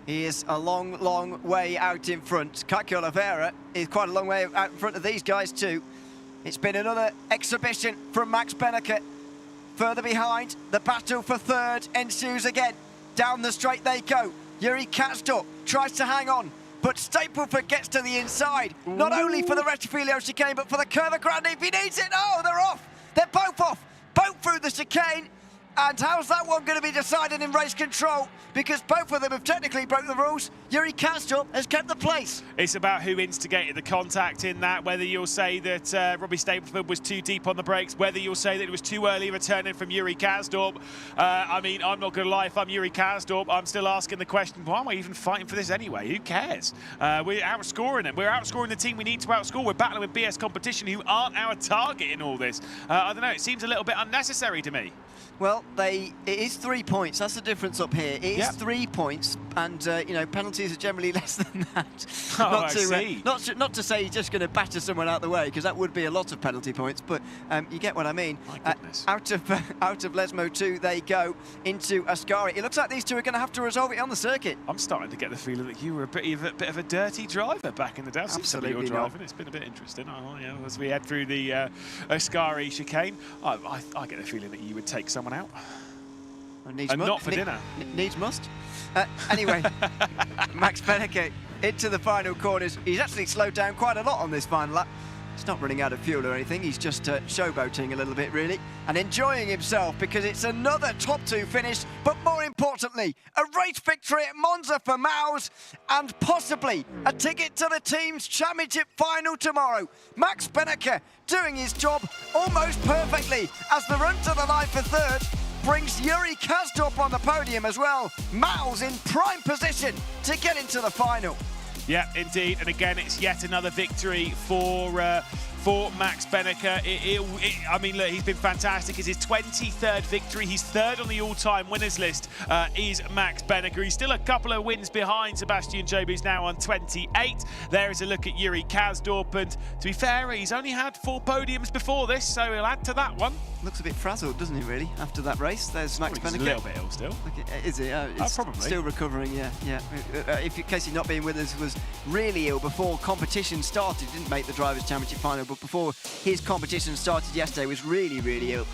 He is a long, long way out in front. Kaki Oliveira is quite a long way out in front of these guys too. It's been another exhibition from Max Benneker. Further behind, the battle for third ensues again. Down the straight they go. Yuri Kasdorp tries to hang on, but Stapleford gets to the inside. Not only for the Rettifilo chicane, but for the Curva Grande if he needs it. Oh, they're off. They're both off. Both through the chicane. And how's that one going to be decided in race control? Because both of them have technically broken the rules. Yuri Kasdorp has kept the place. It's about who instigated the contact in that, whether you'll say that Robbie Stapleford was too deep on the brakes, whether you'll say that it was too early returning from Yuri Kasdorp. I mean, I'm not going to lie, if I'm Yuri Kasdorp, I'm still asking the question, why am I even fighting for this anyway? Who cares? We're outscoring them. We're outscoring the team we need to outscore. We're battling with BS Competition, who aren't our target in all this. I don't know, it seems a little bit unnecessary to me. Well, it is 3 points. That's the difference up here. It is 3 points, and you know, penalties are generally less than that. Oh, not to say he's just going to batter someone out the way, because that would be a lot of penalty points. But you get what I mean. My goodness. Out of Lesmo 2, they go into Ascari. It looks like these two are going to have to resolve it on the circuit. I'm starting to get the feeling that you were a bit of a dirty driver back in the day. Absolutely driving. It's been a bit interesting. Yeah, as we head through the Ascari chicane, I get the feeling that you would take someone out. And not for dinner. Needs must. Anyway, Max Benneker into the final corners. He's actually slowed down quite a lot on this final lap. He's not running out of fuel or anything. He's just showboating a little bit, really, and enjoying himself because it's another top two finish, but more importantly, a race victory at Monza for Mouse and possibly a ticket to the team's championship final tomorrow. Max Benneker doing his job almost perfectly as the run to the line for third brings Yuri Kasdorp on the podium as well. Mouse in prime position to get into the final. Yeah, indeed. And again, it's yet another victory for Max Benneker. I mean, look, he's been fantastic. It's his 23rd victory. He's third on the all-time winners list, is Max Benneker. He's still a couple of wins behind Sebastian Jobe, who's now on 28. There is a look at Yuri Kasdorp, and to be fair, he's only had 4 podiums before this, so he'll add to that one. Looks a bit frazzled, doesn't he, really, after that race? There's Max Benneker. He's a little bit ill still. Is he? Probably. Still recovering, yeah. In case he's not being with us, was really ill before competition started. Didn't make the Drivers' Championship final, but before his competition started yesterday was really, really ill,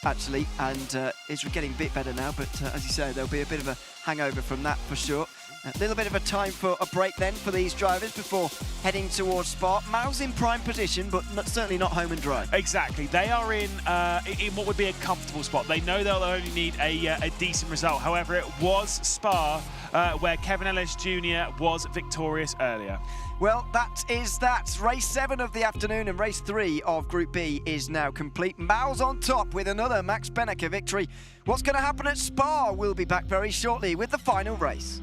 actually, and is getting a bit better now, but as you say, there'll be a bit of a hangover from that for sure. A little bit of a time for a break then for these drivers before heading towards Spa. Mao's in prime position, but certainly not home and dry. Exactly. They are in what would be a comfortable spot. They know they'll only need a decent result. However, it was Spa where Kevin Ellis Jr. was victorious earlier. Well, that is that. Race 7 of the afternoon and race 3 of Group B is now complete. Mao's on top with another Max Benneker victory. What's going to happen at Spa? We'll be back very shortly with the final race.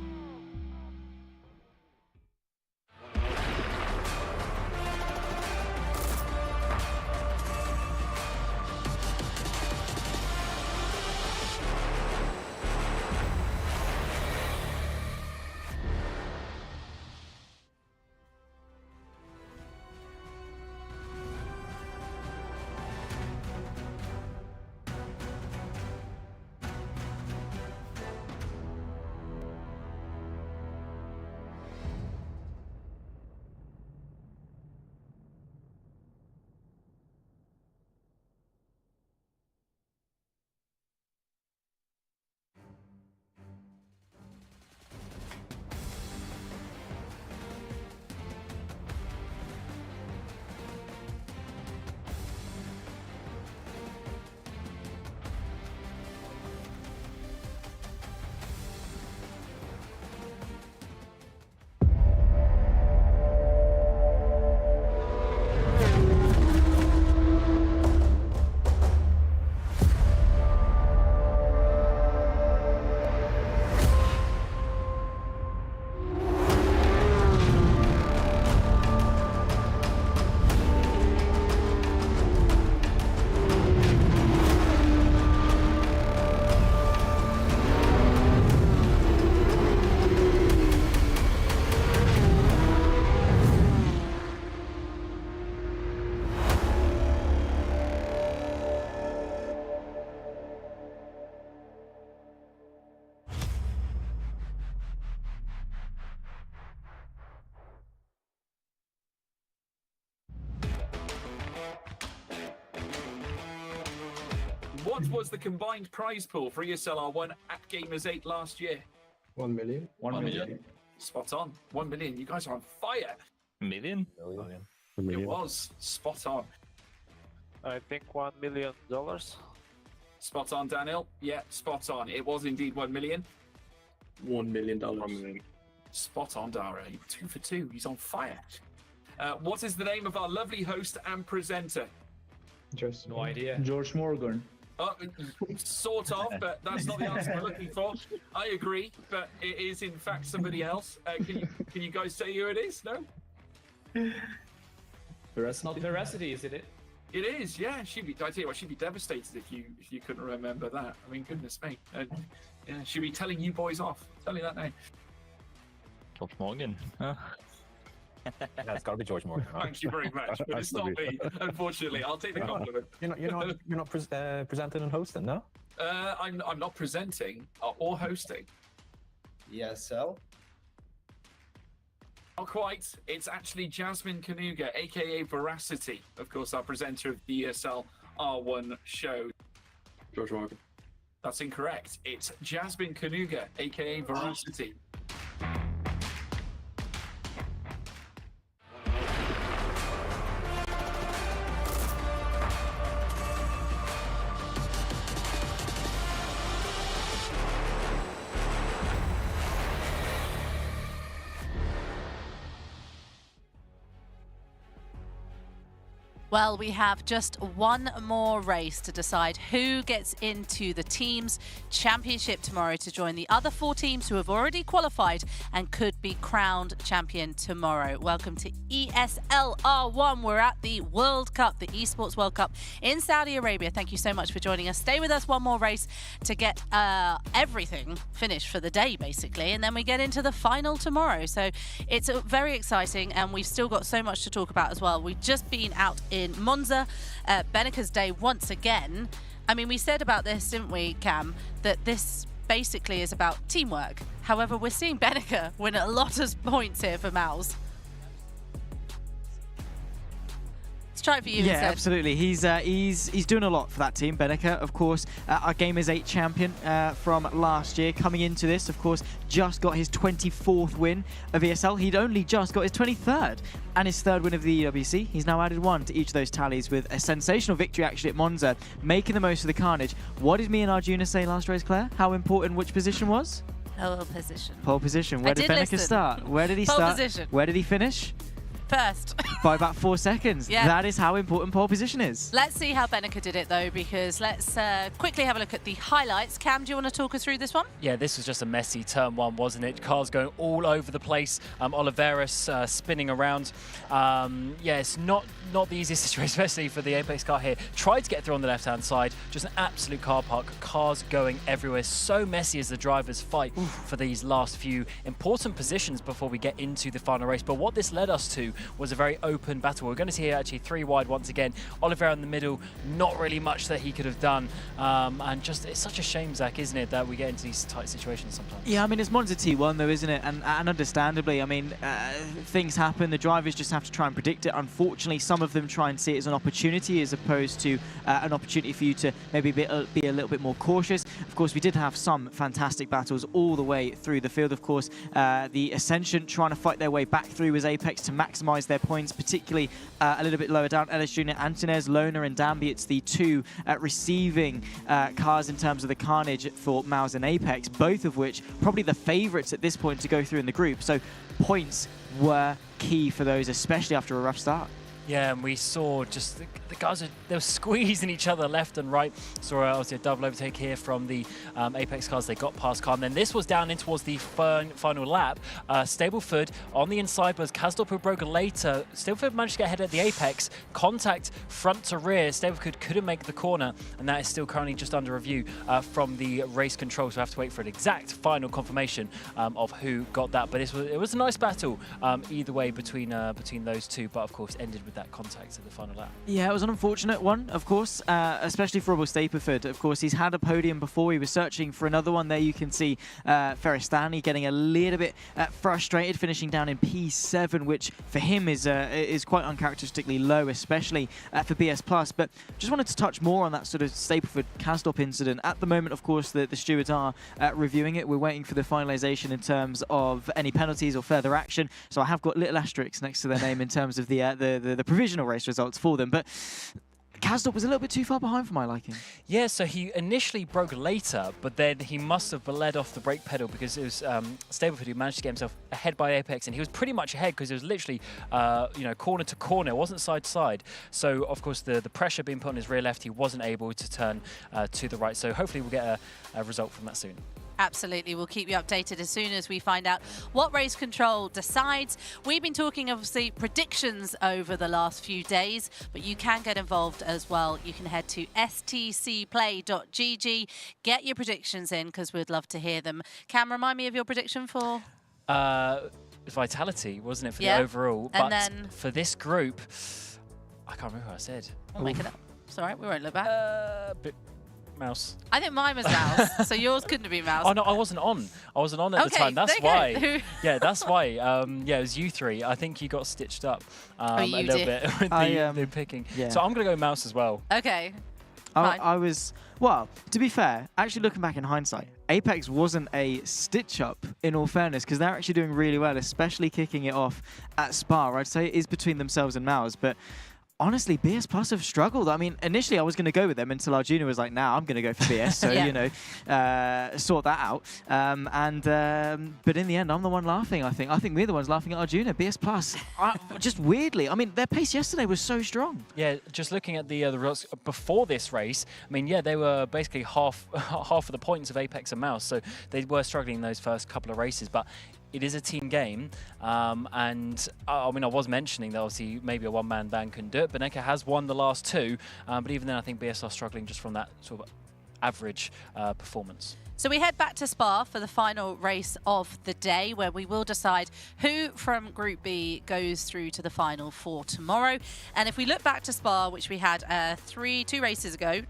What was the combined prize pool for ESL R1 at Gamers 8 last year? 1 million. 1 million. Spot on. 1 million. You guys are on fire. Million? It was spot on. I think $1 million. Spot on, Daniel. Yeah, spot on. It was indeed 1 million. $1 million. Spot on, Dara. 2 for 2. He's on fire. What is the name of our lovely host and presenter? Just no idea. George Morgan. Sort of, but that's not the answer we're looking for. I agree, but it is in fact somebody else. Can you guys say who it is? No? It's not Veracity, is it? It is, yeah. I tell you what, she'd be devastated if you couldn't remember that. I mean, goodness me. Yeah, she'd be telling you boys off. Tell you that now. George Morgan. Huh? Yeah, it's got to be George Morgan. Right? Thank you very much, but it's not me. Unfortunately, I'll take the compliment. You're not presenting and hosting, no? I'm not presenting or hosting. ESL. Not quite. It's actually Jasmine Kanuga, aka Veracity, of course, our presenter of the ESL R1 show. George Morgan. That's incorrect. It's Jasmine Kanuga, aka Veracity. Well, we have just one more race to decide who gets into the team's championship tomorrow to join the other 4 teams who have already qualified and could be crowned champion tomorrow. Welcome to ESL R1. We're at the World Cup, the Esports World Cup in Saudi Arabia. Thank you so much for joining us. Stay with us one more race to get everything finished for the day, basically, and then we get into the final tomorrow. So it's very exciting, and we've still got so much to talk about as well. We've just been out in Monza, Benneke's day once again. I mean, we said about this, didn't we, Cam, that this basically is about teamwork. However, we're seeing Benneke win a lot of points here for Mouse. Let's try it for you instead. Absolutely. He's doing a lot for that team. Benneke, of course, our Gamers 8 champion from last year. Coming into this, of course, just got his 24th win of ESL. He'd only just got his 23rd and his 3rd win of the EWC. He's now added 1 to each of those tallies with a sensational victory actually at Monza, making the most of the carnage. What did me and Arjuna say last race, Claire? How important which position was? Pole position. Pole position. Where did Benneke start? Where did he Pole start? position. Where did he finish? First. By about 4 seconds. Yeah. That is how important pole position is. Let's see how Benneke did it, though, because let's quickly have a look at the highlights. Cam, do you want to talk us through this one? Yeah, this was just a messy turn 1, wasn't it? Cars going all over the place. Oliveras spinning around. Yeah, it's not the easiest situation, especially for the Apex car here. Tried to get through on the left-hand side. Just an absolute car park. Cars going everywhere. So messy as the drivers fight for these last few important positions before we get into the final race. But what this led us to was a very open battle. We're going to see here actually 3 wide once again. Oliveira in the middle, not really much that he could have done. And just, it's such a shame, Zach, isn't it, that we get into these tight situations sometimes. Yeah, I mean, it's Monza T1 though, isn't it? And understandably, I mean, things happen. The drivers just have to try and predict it. Unfortunately, some of them try and see it as an opportunity as opposed to an opportunity for you to maybe be a little bit more cautious. Of course, we did have some fantastic battles all the way through the field. Of course, the Ascension trying to fight their way back through as Apex to maximize their points, particularly a little bit lower down. Ellis Jr., Antunes, Lona and Danby, it's the 2 receiving cars in terms of the carnage for Mouse and Apex, both of which probably the favourites at this point to go through in the group. So points were key for those, especially after a rough start. Yeah, and we saw just the guys, they were squeezing each other left and right. Saw obviously a double overtake here from the Apex cars. They got past car, and then this was down in towards the final lap. Stableford on the inside, but Kasdorp who broke later. Stableford managed to get ahead at the Apex. Contact front to rear. Stableford couldn't make the corner, and that is still currently just under review from the race control. So we have to wait for an exact final confirmation of who got that. But it was a nice battle either way between those two, but of course ended with with that contact at the final lap. Yeah, it was an unfortunate one, of course, especially for Rob Stapleford. Of course, he's had a podium before. He was searching for another one. There you can see Ferris Stanley getting a little bit frustrated, finishing down in P7, which for him is quite uncharacteristically low, especially for BS+. But just wanted to touch more on that sort of Stapleford Kasdorp incident. At the moment, of course, the stewards are reviewing it. We're waiting for the finalisation in terms of any penalties or further action. So I have got little asterisks next to their name in terms of the provisional race results for them. But Kasdorp was a little bit too far behind for my liking. Yeah, so he initially broke later, but then he must have bled off the brake pedal because it was Stapleford who managed to get himself ahead by Apex, and he was pretty much ahead because it was literally, corner to corner. It wasn't side to side. So, of course, the pressure being put on his rear left, he wasn't able to turn to the right. So hopefully we'll get a result from that soon. Absolutely. We'll keep you updated as soon as we find out what race control decides. We've been talking, obviously, predictions over the last few days, but you can get involved as well. You can head to stcplay.gg, get your predictions in, because we'd love to hear them. Cam, remind me of your prediction for? Vitality, wasn't it, for the overall? And but then for this group, I can't remember what I said. We'll make it up. It's all right. We won't look back. Mouse. I think mine was Mouse, so yours couldn't have been Mouse. Oh no, I wasn't on. I wasn't on at the time. That's why. Yeah, that's why. Yeah, it was you three. I think you got stitched up a little bit with the picking. Yeah. So I'm gonna go Mouse as well. Okay. I was, well, to be fair, actually looking back in hindsight, Apex wasn't a stitch-up, in all fairness, because they're actually doing really well, especially kicking it off at Spa. I'd say it is between themselves and Mouse, but honestly, BS Plus have struggled. I mean, initially I was going to go with them until our junior was like, nah, I'm going to go for BS. So, sort that out. But in the end, I'm the one laughing, I think. I think we're the ones laughing at our junior. BS Plus, just weirdly, I mean, their pace yesterday was so strong. Yeah, just looking at the results before this race, I mean, yeah, they were basically half of the points of Apex and Mouse. So they were struggling in those first couple of races. But it is a team game, and I mean, I was mentioning that obviously maybe a one-man band couldn't do it. Beneka has won the last two, but even then I think BS are struggling just from that sort of average performance. So we head back to Spa for the final race of the day, where we will decide who from Group B goes through to the final for tomorrow. And if we look back to Spa, which we had 3 races ago,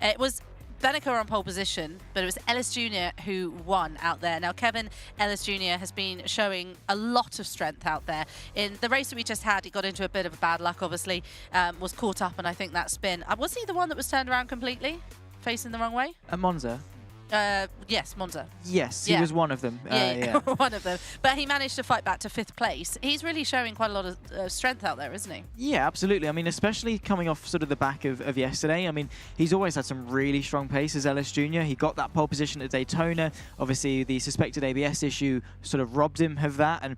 it was Beneka on pole position, but it was Ellis Jr. who won out there. Now, Kevin Ellis Jr. has been showing a lot of strength out there. In the race that we just had, he got into a bit of bad luck, obviously, was caught up, and I think that spin. Was he the one that was turned around completely, facing the wrong way? At Monza? Yes, Monza. Yes, he was one of them. Yeah, one of them. But he managed to fight back to 5th place. He's really showing quite a lot of strength out there, isn't he? Yeah, absolutely. I mean, especially coming off sort of the back of yesterday. I mean, he's always had some really strong pace as Ellis Jr. He got that pole position at Daytona. Obviously, the suspected ABS issue sort of robbed him of that. And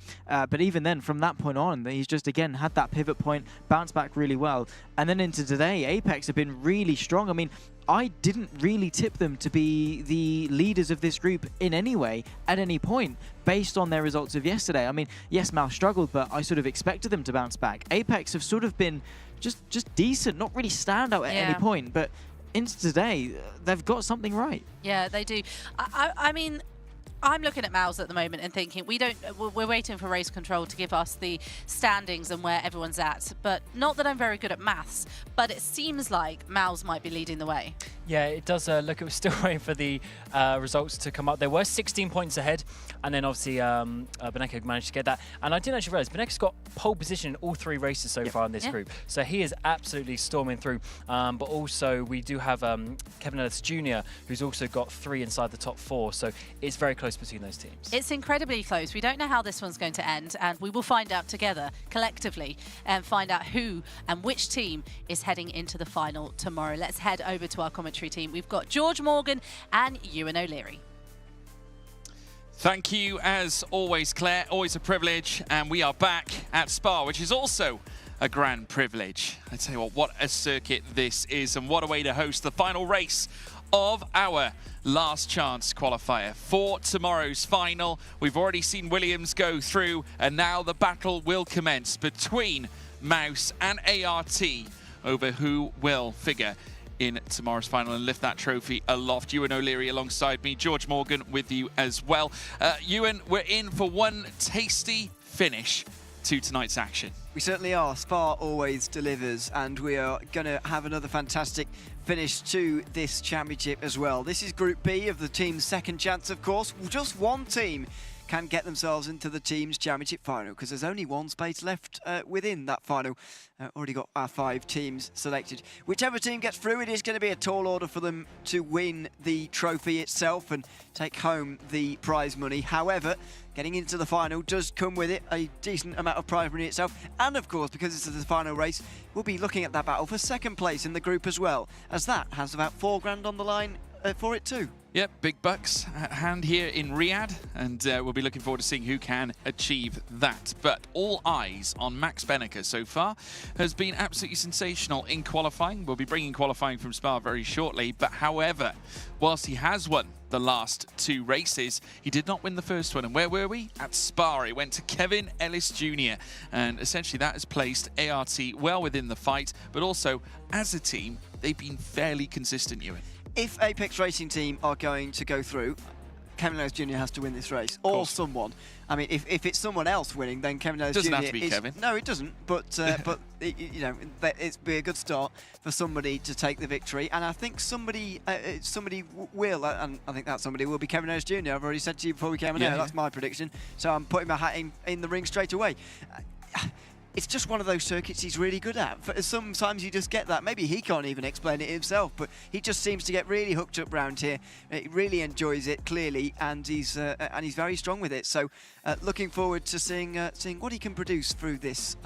but even then, from that point on, he's just, again, had that pivot point, bounced back really well. And then into today, Apex have been really strong. I mean, I didn't really tip them to be the leaders of this group in any way, at any point, based on their results of yesterday. I mean, yes, Mouse struggled, but I sort of expected them to bounce back. Apex have sort of been just decent, not really stand out at any point, but into today, they've got something right. Yeah, they do. I mean, I'm looking at Mouse at the moment and thinking we're waiting for race control to give us the standings and where everyone's at. But not that I'm very good at maths, but it seems like Mouse might be leading the way. Yeah, it does look, it was still waiting for the results to come up. There were 16 points ahead, and then obviously Beneka managed to get that. And I didn't actually realize Beneka's got pole position in all 3 races so far in this group. So he is absolutely storming through. But also we do have Kevin Ellis Jr., who's also got 3 inside the top 4. So it's very close between those teams. It's incredibly close. We don't know how this one's going to end, and we will find out together, collectively, and find out who and which team is heading into the final tomorrow. Let's head over to our commentary team. We've got George Morgan and Ewan O'Leary. Thank you, as always, Claire. Always a privilege. And we are back at Spa, which is also a grand privilege. I tell you what a circuit this is, and what a way to host the final race of our last chance qualifier for tomorrow's final. We've already seen Williams go through, and now the battle will commence between Mouse and ART over who will figure in tomorrow's final and lift that trophy aloft. Ewan O'Leary alongside me, George Morgan with you as well. Ewan, we're in for one tasty finish to tonight's action. We certainly are. Spa always delivers, and we are going to have another fantastic finish to this championship as well. This is Group B of the team's second chance, of course. Just one team can get themselves into the team's championship final because there's only one space left within that final. Already got our 5 teams selected. Whichever team gets through, it is going to be a tall order for them to win the trophy itself and take home the prize money. However, getting into the final does come with it a decent amount of prize money itself. And of course, because this is the final race, we'll be looking at that battle for second place in the group as well, as that has about $4 on the line for it too. Yep, big bucks at hand here in Riyadh, and we'll be looking forward to seeing who can achieve that. But all eyes on Max Benneker so far. Has been absolutely sensational in qualifying. We'll be bringing qualifying from Spa very shortly, but however, whilst he has won the last 2 races, he did not win the first one. And where were we? At Spa. It went to Kevin Ellis Jr. And essentially that has placed ART well within the fight, but also as a team, they've been fairly consistent, Ewan. If Apex Racing Team are going to go through, Kevin Ellis Jr. has to win this race, or someone. I mean, if it's someone else winning, then Kevin Ellis Jr. Doesn't have to be Kevin. No, it doesn't. But you know, it's be a good start for somebody to take the victory, and I think somebody will, and I think that somebody will be Kevin Ellis Jr. I've already said to you before we came in here. That's my prediction. So I'm putting my hat in the ring straight away. It's just one of those circuits he's really good at. Sometimes you just get that. Maybe he can't even explain it himself, but he just seems to get really hooked up round here. He really enjoys it, clearly, and he's very strong with it. So looking forward to seeing what he can produce through this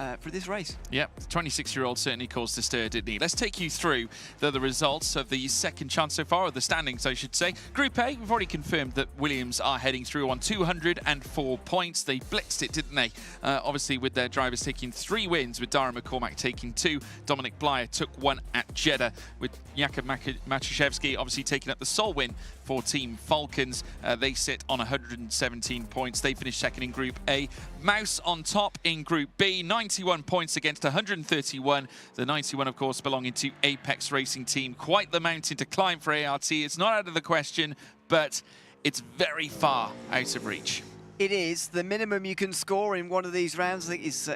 race. Yep, the 26-year-old certainly caused a stir, didn't he? Let's take you through the results of the second chance so far, or the standings, I should say. Group A, we've already confirmed that Williams are heading through on 204 points. They blitzed it, didn't they? Obviously, with their drivers taking 3 wins, with Dara McCormack taking 2. Dominic Blyer took 1 at Jeddah, with Jakub Matuszewski obviously taking up the sole win for Team Falcons. They sit on 117 points. They finished second in Group A. Mouse on top in Group B, 91 points against 131. The 91, of course, belonging to Apex Racing Team. Quite the mountain to climb for ART. It's not out of the question, but it's very far out of reach. It is. The minimum you can score in one of these rounds is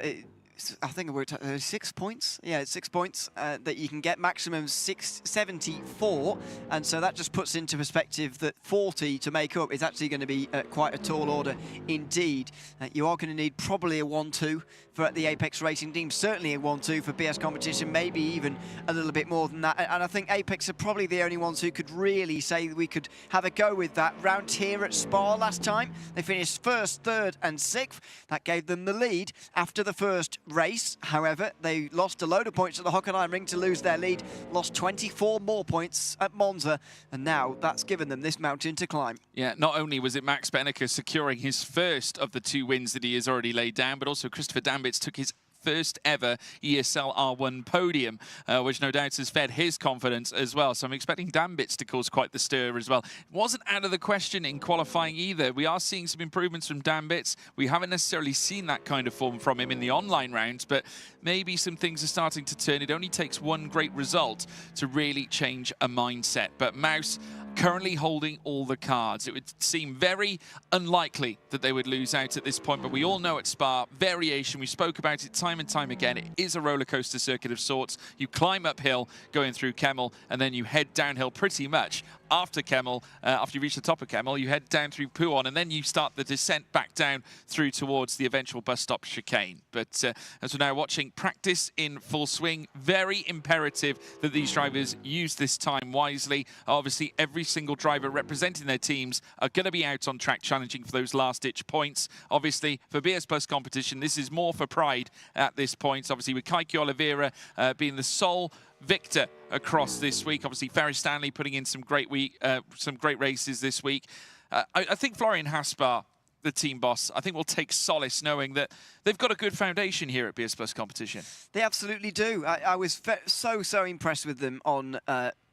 I think it worked out 6 points. Yeah, it's 6 points that you can get, maximum 674, and so that just puts into perspective that 40 to make up is actually going to be quite a tall order indeed. You are going to need probably a 1-2 for the Apex Racing Team, certainly a 1-2 for BS Competition, maybe even a little bit more than that. And I think Apex are probably the only ones who could really say we could have a go with that. Round here at Spa last time, they finished 1st, 3rd and 6th. That gave them the lead after the first race. However, they lost a load of points at the Hockenheim ring to lose their lead, lost 24 more points at Monza, and now that's given them this mountain to climb. Yeah, not only was it Max Benneker securing his first of the 2 wins that he has already laid down, but also Christopher Dambitz took his first ever ESL R1 podium, which no doubt has fed his confidence as well. So I'm expecting Dambitz to cause quite the stir as well. It wasn't out of the question in qualifying either. We are seeing some improvements from Dambitz. We haven't necessarily seen that kind of form from him in the online rounds, but maybe some things are starting to turn. It only takes one great result to really change a mindset. But Mouse currently holding all the cards. It would seem very unlikely that they would lose out at this point, but we all know at Spa, variation, we spoke about it time and time again, it is a roller coaster circuit of sorts. You climb uphill going through Kemmel, and then you head downhill pretty much after Kemmel. After you reach the top of Kemmel, you head down through Puon, and then you start the descent back down through towards the eventual bus stop chicane. But as we're now watching practice in full swing, very imperative that these drivers use this time wisely. Obviously, every single driver representing their teams are going to be out on track challenging for those last-ditch points. Obviously, for BS Plus competition, this is more for pride at this point. Obviously, with Kaiki Oliveira being the sole victor across this week. Obviously, Ferris Stanley putting in some great races this week. I think Florian Haspar, the team boss, I think will take solace knowing that they've got a good foundation here at BS Plus competition. They absolutely do. I was so impressed with them on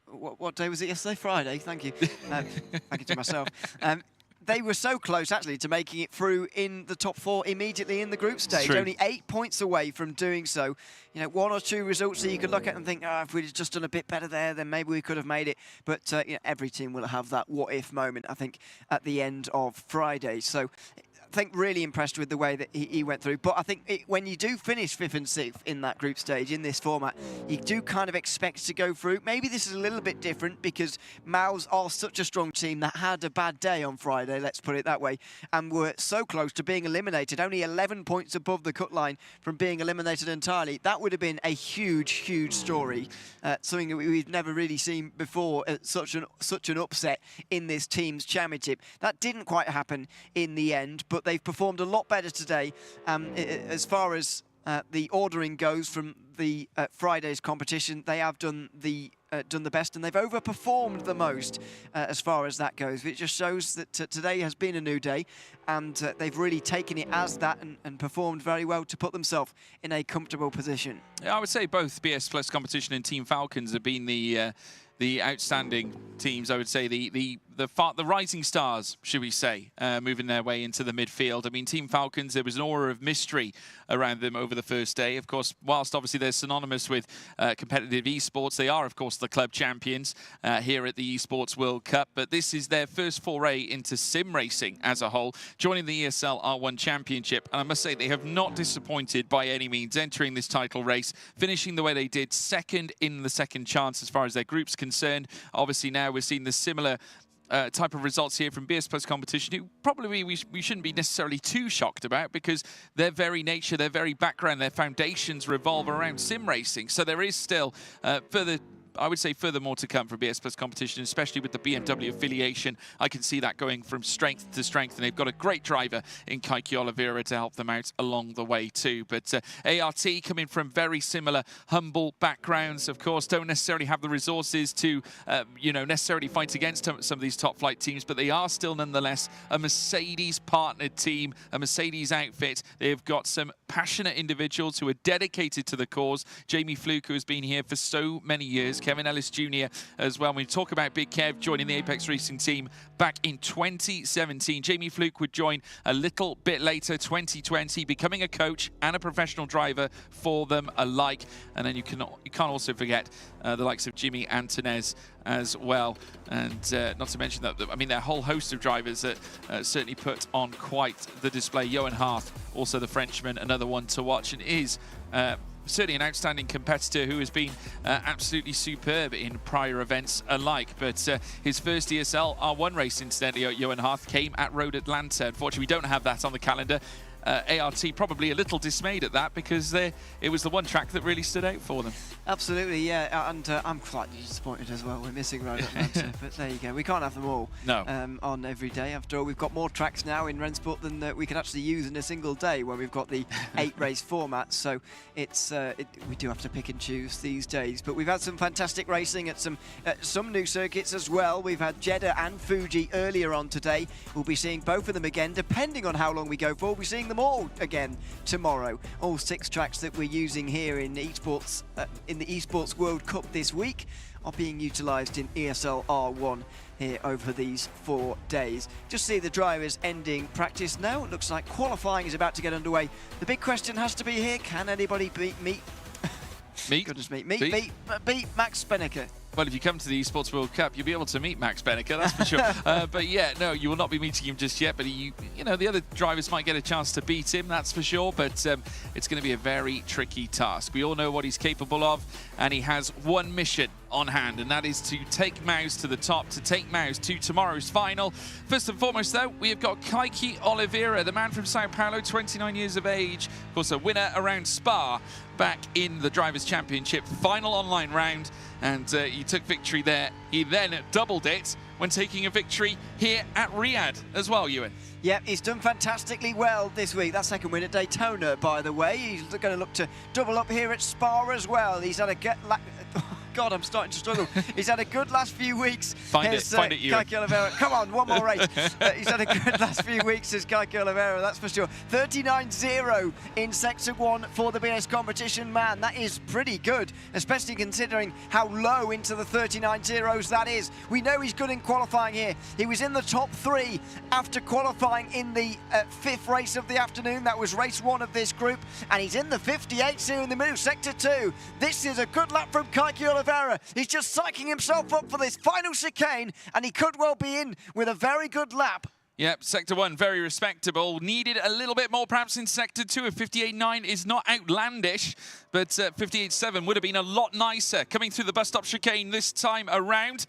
what day was it yesterday? Friday. Thank you. Thank you to myself. They were so close, actually, to making it through in the top 4 immediately in the group stage. Only 8 points away from doing so. You know, 1 or 2 results that you could look at and think, if we'd just done a bit better there, then maybe we could have made it. But you know, every team will have that what-if moment, I think, at the end of Friday. So think really impressed with the way that he went through. But I think when you do finish 5th and 6th in that group stage in this format, you do kind of expect to go through. Maybe this is a little bit different because Maus are such a strong team that had a bad day on Friday, let's put it that way, and were so close to being eliminated, only 11 points above the cut line from being eliminated entirely. That would have been a huge, huge story, something that we've never really seen before, such an upset in this team's championship. That didn't quite happen in the end, but they've performed a lot better today as far as the ordering goes from the Friday's competition. They have done the best, and they've overperformed the most as far as that goes. It just shows that today has been a new day, and they've really taken it as that and performed very well to put themselves in a comfortable position. Yeah, I would say both BS Plus competition and Team Falcons have been the outstanding teams. I would say the rising stars, should we say, moving their way into the midfield. I mean, Team Falcons, there was an aura of mystery around them over the first day. Of course, whilst obviously they're synonymous with competitive esports, they are, of course, the club champions here at the Esports World Cup. But this is their first foray into sim racing as a whole, joining the ESL R1 Championship. And I must say, they have not disappointed by any means, entering this title race, finishing the way they did, second in the second chance as far as their group's concerned. Obviously, now we're seeing the similar type of results here from BS Plus competition, who probably we shouldn't be necessarily too shocked about, because their very nature, their very background, their foundations revolve around sim racing. So there is still furthermore to come from BS Plus competition, especially with the BMW affiliation. I can see that going from strength to strength, and they've got a great driver in Kaiki Oliveira to help them out along the way too. But ART, coming from very similar humble backgrounds, of course, don't necessarily have the resources to necessarily fight against some of these top flight teams, but they are still nonetheless a Mercedes partnered team, a Mercedes outfit. They've got some passionate individuals who are dedicated to the cause. Jamie Fluke, who has been here for so many years, Kevin Ellis Jr. as well. When we talk about Big Kev joining the Apex Racing team back in 2017, Jamie Fluke would join a little bit later, 2020, becoming a coach and a professional driver for them alike. And then you can't also forget the likes of Jimmy Antonez as well, and not to mention that, I mean, there are a whole host of drivers that certainly put on quite the display. Johan Hart, also the Frenchman, another one to watch, and is certainly an outstanding competitor who has been absolutely superb in prior events alike. But his first ESL R1 race, incidentally, Johan Hart, came at Road Atlanta. Unfortunately, we don't have that on the calendar. ART probably a little dismayed at that, because it was the one track that really stood out for them. Absolutely, yeah, and I'm slightly disappointed as well. We're missing Road Atlanta, but there you go. We can't have them all on every day. After all, we've got more tracks now in Rennsport than we can actually use in a single day when we've got the 8-race format. So we do have to pick and choose these days. But we've had some fantastic racing at some new circuits as well. We've had Jeddah and Fuji earlier on today. We'll be seeing both of them again, depending on how long we go for. We'll be seeing them all again tomorrow. All 6 tracks that we're using here in Esports in the Esports World Cup this week are being utilised in ESL R1 here over these 4 days. Just see the drivers ending practice now. It looks like qualifying is about to get underway. The big question has to be here: can anybody beat Max Spinnaker? Well, if you come to the Esports World Cup, you'll be able to meet Max Spinnaker, that's for sure. But yeah, no, you will not be meeting him just yet. But the other drivers might get a chance to beat him, that's for sure. But it's going to be a very tricky task. We all know what he's capable of, and he has one mission on hand, and that is to take Maus to the top, to take Maus to tomorrow's final. First and foremost, though, we have got Kaiki Oliveira, the man from Sao Paulo, 29 years of age, of course a winner around Spa back in the Drivers' Championship final online round, and he took victory there. He then doubled it when taking a victory here at Riyadh as well, Ewan. Yeah, he's done fantastically well this week. That second win at Daytona, by the way. He's going to look to double up here at Spa as well. He's had a God, I'm starting to struggle. He's had a good last few weeks. Find it, Kaiki Oliveira. Come on, one more race. He's had a good last few weeks as Kaiki Oliveira, that's for sure. 39-0 in Sector 1 for the BS competition. Man, that is pretty good, especially considering how low into the 39-0s that is. We know he's good in qualifying here. He was in the top 3 after qualifying in the 5th race of the afternoon. That was race 1 of this group, and he's in the 58s here in the middle, Sector 2. This is a good lap from Kaiki Oliveira. He's just psyching himself up for this final chicane, and he could well be in with a very good lap. Yep, Sector 1, very respectable. Needed a little bit more perhaps in Sector 2. A 58.9 is not outlandish, but 58.7 would have been a lot nicer. Coming through the bus stop chicane this time around.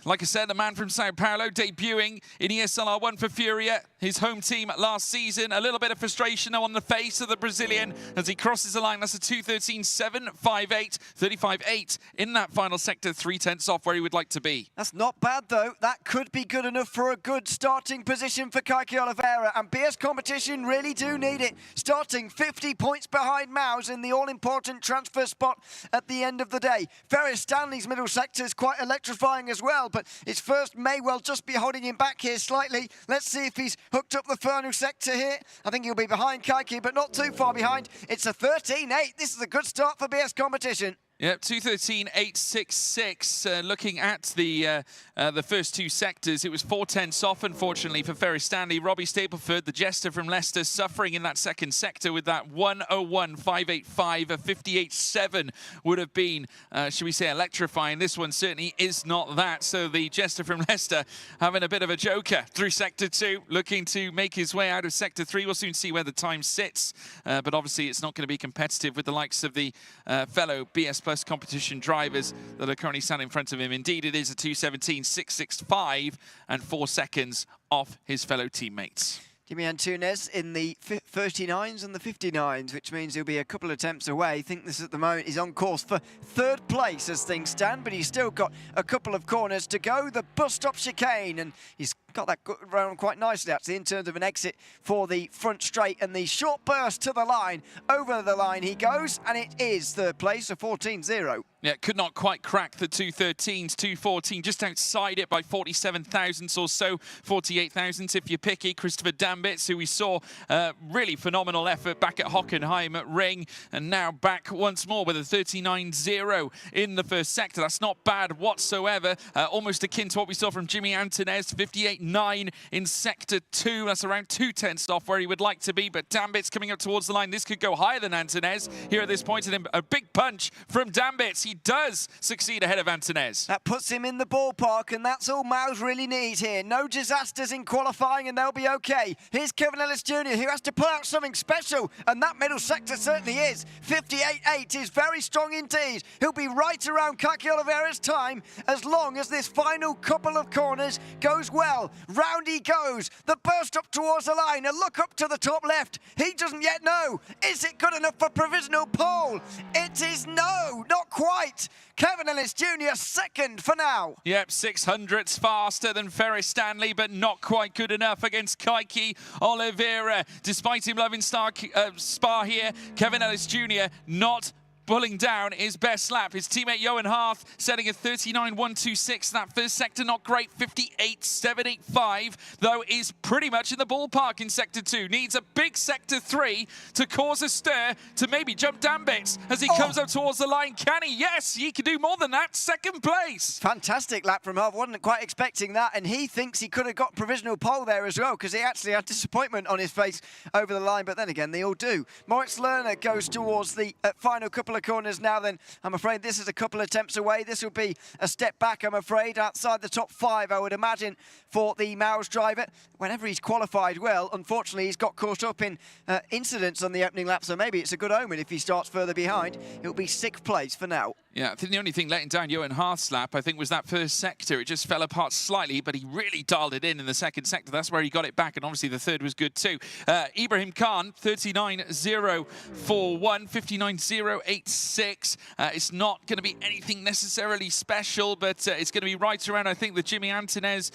Like I said, the man from Sao Paulo debuting in ESL R1 for Furia, his home team last season. A little bit of frustration on the face of the Brazilian as he crosses the line. That's a 2:13.758, 35.8 in that final sector, 3/10 off where he would like to be. That's not bad, though. That could be good enough for a good starting position for Kaiki Oliveira, and BS Competition really do need it. Starting 50 points behind Maus in the all-important transfer spot at the end of the day. Ferris Stanley's middle sector is quite electrifying as well, but his first may well just be holding him back here slightly. Let's see if he's hooked up the final sector here. I think he'll be behind Kaiki, but not too far behind. It's a 13.8. This is a good start for BS Competition. Yep, 2:13.866. Looking at the first two sectors, it was 4/10 off, unfortunately, for Ferris Stanley. Robbie Stapleford, the jester from Leicester, suffering in that second sector with that 1:01.585. A 58.7 would have been, should we say, electrifying. This one certainly is not that. So the jester from Leicester having a bit of a joker through Sector 2, looking to make his way out of Sector 3. We'll soon see where the time sits. But obviously, it's not going to be competitive with the likes of the fellow BS Plus competition drivers that are currently standing in front of him. Indeed, it is a 2:17.665 and 4 seconds off his fellow teammates. Jimmy Antunes in the 39s and the 59s, which means he'll be a couple of attempts away. I think this at the moment is on course for 3rd place as things stand, but he's still got a couple of corners to go. The bus stop chicane, and he's got that round quite nicely, actually, in terms of an exit for the front straight, and the short burst to the line. Over the line he goes, and it is 3rd place, a 14.0. Yeah, could not quite crack the 2:13s, 2:14, just outside it by 47 thousandths or so, 48 thousandths if you're picky. Christopher Dambitz, who we saw really phenomenal effort back at Hockenheim at Ring, and now back once more with a 39.0 in the first sector. That's not bad whatsoever, almost akin to what we saw from Jimmy Antunes, 58.9 in Sector 2. That's around 2/10 off where he would like to be, but Dambitz coming up towards the line. This could go higher than Antunes here at this point, and a big punch from Dambitz. He does succeed ahead of Antunes. That puts him in the ballpark, and that's all Maus really needs here. No disasters in qualifying, and they'll be okay. Here's Kevin Ellis Jr., who has to pull out something special, and that middle sector certainly is. 58.8 is very strong indeed. He'll be right around Kaiki Oliveira's time as long as this final couple of corners goes well. Round he goes. The burst up towards the line. A look up to the top left. He doesn't yet know. Is it good enough for provisional pole? It is no, not quite. Kevin Ellis Jr. second for now. Yep, 600ths faster than Ferris Stanley, but not quite good enough against Kaiki Oliveira. Despite him loving Spa here, Kevin Ellis Jr. not pulling down his best lap. His teammate Johan Harth setting a 39.126. That first sector not great. 58.785, though, is pretty much in the ballpark in Sector 2. Needs a big Sector 3 to cause a stir, to maybe jump Dambitz as he comes up towards the line. Can he? Yes, he can do more than that. 2nd place. Fantastic lap from Harth. Wasn't quite expecting that, and he thinks he could have got provisional pole there as well, because he actually had disappointment on his face over the line, but then again, they all do. Moritz Lerner goes towards the final couple of corners now. Then I'm afraid this is a couple of attempts away. This will be a step back, I'm afraid, outside the top 5, I would imagine, for the Maus driver. Whenever he's qualified well, unfortunately, he's got caught up in incidents on the opening lap, so maybe it's a good omen if he starts further behind. It'll be 6th place for now. Yeah, I think the only thing letting down Johan Harth's lap, I think, was that first sector. It just fell apart slightly, but he really dialed it in the second sector. That's where he got it back, and obviously the third was good too. Ibrahim Khan, 39.041, 59.086. It's not going to be anything necessarily special, but it's going to be right around, I think, the Jimmy Antunes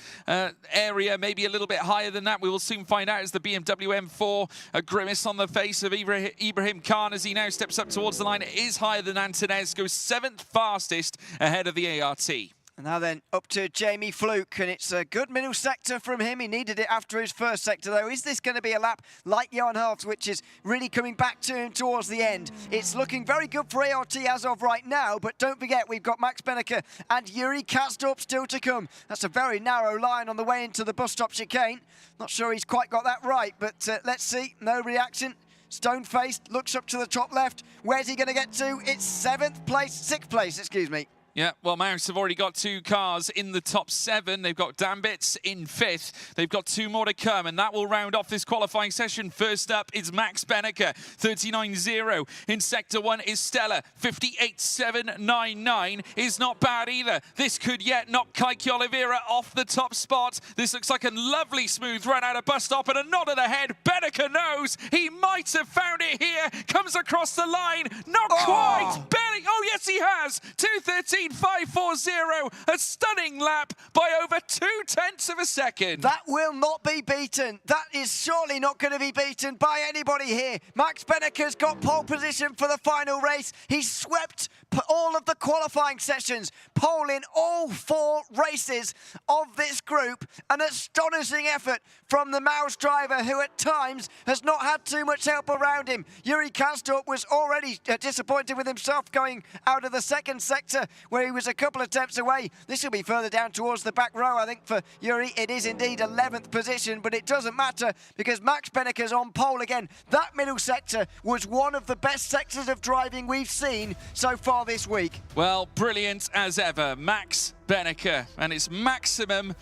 area, maybe a little bit higher than that. We will soon find out as the BMW M4, a grimace on the face of Ibrahim Khan as he now steps up towards the line. It is higher than Antunes, goes 7th fastest ahead of the ART. And now then, up to Jamie Fluke, and it's a good middle sector from him. He needed it after his first sector, though. Is this going to be a lap like Johan Hart's, which is really coming back to him towards the end? It's looking very good for ART as of right now, but don't forget, we've got Max Benneker and Yuri Kastorp still to come. That's a very narrow line on the way into the bus stop chicane. Not sure he's quite got that right, but let's see. No reaction. Stone-faced, looks up to the top left. Where's he going to get to? It's 6th place, excuse me. Yeah, well, Mouse have already got 2 cars in the top 7. They've got Dambits in 5th. They've got 2 more to come, and that will round off this qualifying session. First up is Max Benneker, 39.0. In Sector 1 is Stella, 58.799. Is not bad either. This could yet knock Kaiki Oliveira off the top spot. This looks like a lovely smooth run out of bus stop and a nod of the head. Benneker knows he might have found it here. Comes across the line. Not quite. Barely. Oh, yes, he has. 2:13.540. A stunning lap by over 0.2 of a second. That will not be beaten. That is surely not going to be beaten by anybody here. Max Benneker's got pole position for the final race. He swept all of the qualifying sessions, pole in all 4 races of this group. An astonishing effort from the Mouse driver, who at times has not had too much help around him. Yuri Kastorp was already disappointed with himself going out of the second sector, where he was a couple of attempts away. This will be further down towards the back row, I think, for Yuri. It is indeed 11th position, but it doesn't matter because Max Benneker's on pole again. That middle sector was one of the best sectors of driving we've seen so far this week. Well, brilliant as ever, Max Benneker, and it's maximum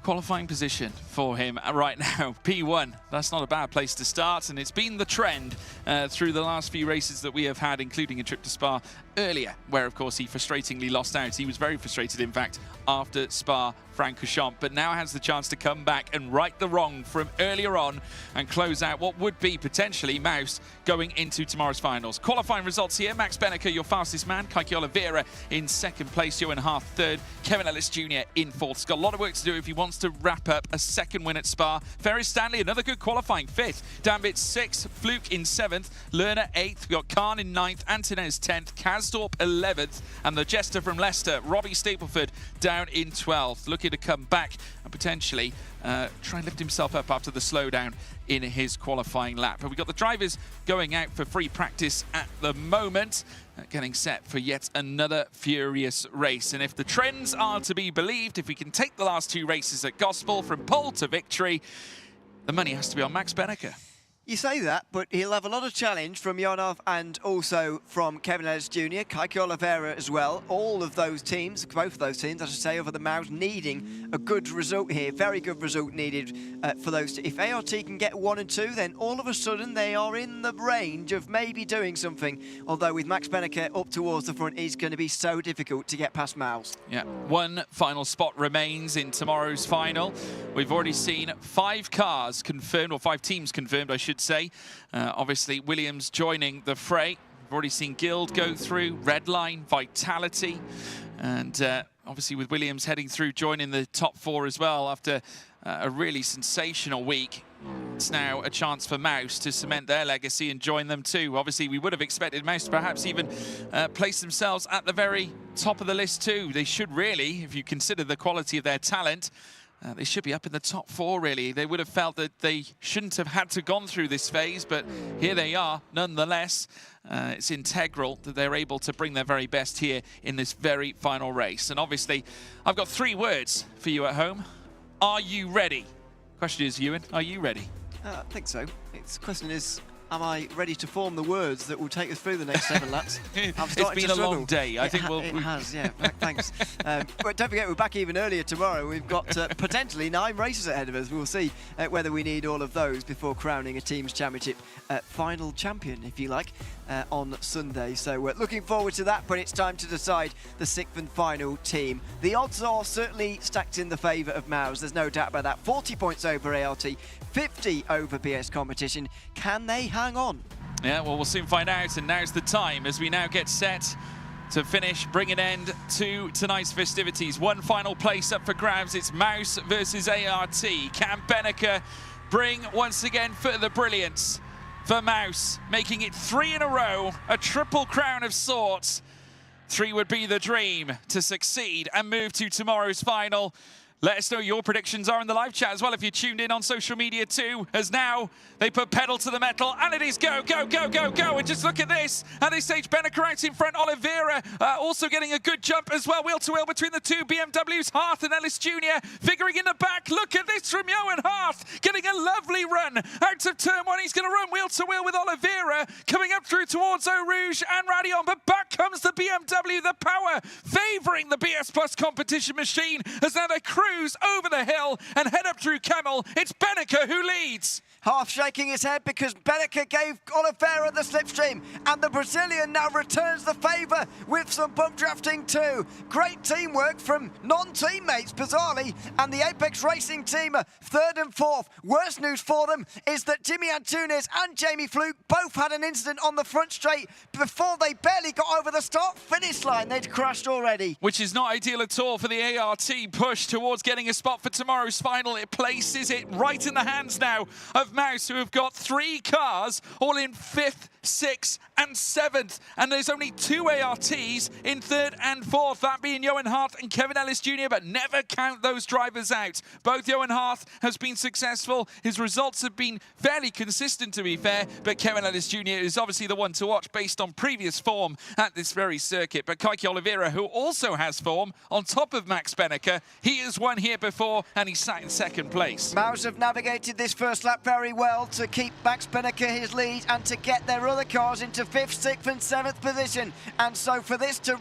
qualifying position for him right now. P1, that's not a bad place to start, and it's been the trend through the last few races that we have had, including a trip to Spa earlier, where of course he frustratingly lost out. He was very frustrated, in fact, after Spa-Francorchamps, but now has the chance to come back and right the wrong from earlier on and close out what would be potentially Mouse going into tomorrow's finals. Qualifying results here: Max Benneker, your fastest man; Kaiki Oliveira in second place; Johan Hart third; Kevin Ellis Jr. in fourth. He's got a lot of work to do if he wants to wrap up a second win at Spa. Ferris Stanley, another good qualifying, 5th. Dambit 6th, Fluke in 7th, Lerner 8th, we've got Khan in 9th, Antonez 10th, Kastorp 11th, and the jester from Leicester, Robbie Stapleford, down in 12th, looking to come back and potentially try and lift himself up after the slowdown in his qualifying lap. But we've got the drivers going out for free practice at the moment, getting set for yet another furious race. And if the trends are to be believed, if we can take the last 2 races at gospel from pole to victory, the money has to be on Max Benneker. You say that, but he'll have a lot of challenge from Jonov and also from Kevin Ellis Jr., Kaiki Oliveira as well. All of those teams, both of those teams, I should say, over the Mouse, needing a good result here. Very good result needed for those. If ART can get 1 and 2, then all of a sudden they are in the range of maybe doing something. Although with Max Benneker up towards the front, it's going to be so difficult to get past Mouse. Yeah, 1 final spot remains in tomorrow's final. We've already seen 5 cars confirmed, or 5 teams confirmed, I should say. Obviously, Williams joining the fray. We've already seen Guild go through, Redline, Vitality, and obviously with Williams heading through, joining the top 4 as well after a really sensational week. It's now a chance for Mouse to cement their legacy and join them too. Obviously, we would have expected Mouse to perhaps even place themselves at the very top of the list too. They should really, if you consider the quality of their talent, they should be up in the top 4, really. They would have felt that they shouldn't have had to gone through this phase, but here they are, nonetheless. It's integral that they're able to bring their very best here in this very final race. And obviously, I've got 3 words for you at home. Are you ready? Question is, Ewan, are you ready? I think so. The question is, am I ready to form the words that will take us through the next 7 laps? It's been a long day. I think it has, yeah. Thanks. But don't forget, we're back even earlier tomorrow. We've got potentially 9 races ahead of us. We'll see whether we need all of those before crowning a Teams Championship final champion, if you like, on Sunday. So we're looking forward to that, but it's time to decide the 6th and final team. The odds are certainly stacked in the favour of Mouse. There's no doubt about that. 40 points over ART, 50 over BS Competition. Can they hang on? Yeah, well, we'll soon find out, and now's the time as we now get set to finish, bring an end to tonight's festivities. 1 final place up for grabs. It's Mouse versus ART. Can Benneker bring once again further brilliance for Mouse, making it 3 in a row, a triple crown of sorts? 3 would be the dream to succeed and move to tomorrow's final. Let us know your predictions are in the live chat as well if you tuned in on social media too, as now they put pedal to the metal and it is go, go, go, go, go. And just look at this. At this stage, Beneker out in front. Oliveira also getting a good jump as well. Wheel to wheel between the two BMWs. Harth and Ellis Jr. figuring in the back. Look at this from Johan Harth getting a lovely run out of turn one. He's going to run wheel to wheel with Oliveira coming up through towards Eau Rouge and Radion. But back comes the BMW, the power favouring the BS Plus competition machine as now they cruise over the hill and head up through Camel. It's Beneker who leads. Half shaking his head because Beneker gave Oliveira the slipstream, and the Brazilian now returns the favour with some bump drafting too. Great teamwork from non-teammates, bizarrely, and the Apex Racing team are third and fourth. Worst news for them is that Jimmy Antunes and Jamie Fluke both had an incident on the front straight before they barely got over the start-finish line. They'd crashed already. Which is not ideal at all for the ART push towards getting a spot for tomorrow's final. It places it right in the hands now of Mouse, who have got 3 cars, all in 5th, 6th and 7th. And there's only 2 ARTs in 3rd and 4th, that being Johan Harth and Kevin Ellis Jr., but never count those drivers out. Both Johan Harth has been successful. His results have been fairly consistent, to be fair, but Kevin Ellis Jr. is obviously the one to watch based on previous form at this very circuit. But Kaiki Oliveira, who also has form on top of Max Beneker, he has won here before and he sat in 2nd place. Mouse have navigated this first lap very well to keep Max Beneker his lead and to get their other cars into 5th, 6th and 7th position. And so for this to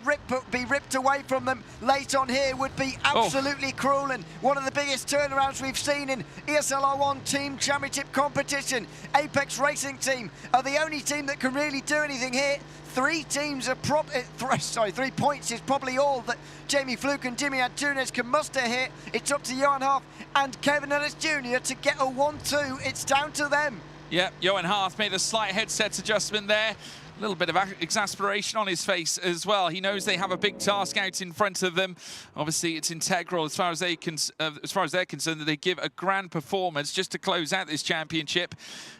be ripped away from them late on here would be absolutely cruel, and one of the biggest turnarounds we've seen in ESL R1 Team Championship competition. Apex Racing team are the only team that can really do anything here. 3 teams are 3 points is probably all that Jamie Fluke and Jimmy Antunes can muster here. It's up to Johan Harth and Kevin Ellis Jr. to get a 1-2. It's down to them. Yeah, Johan Harth made a slight headset adjustment there. A little bit of exasperation on his face as well. He knows they have a big task out in front of them. Obviously, it's integral as far as they're concerned that they give a grand performance just to close out this championship.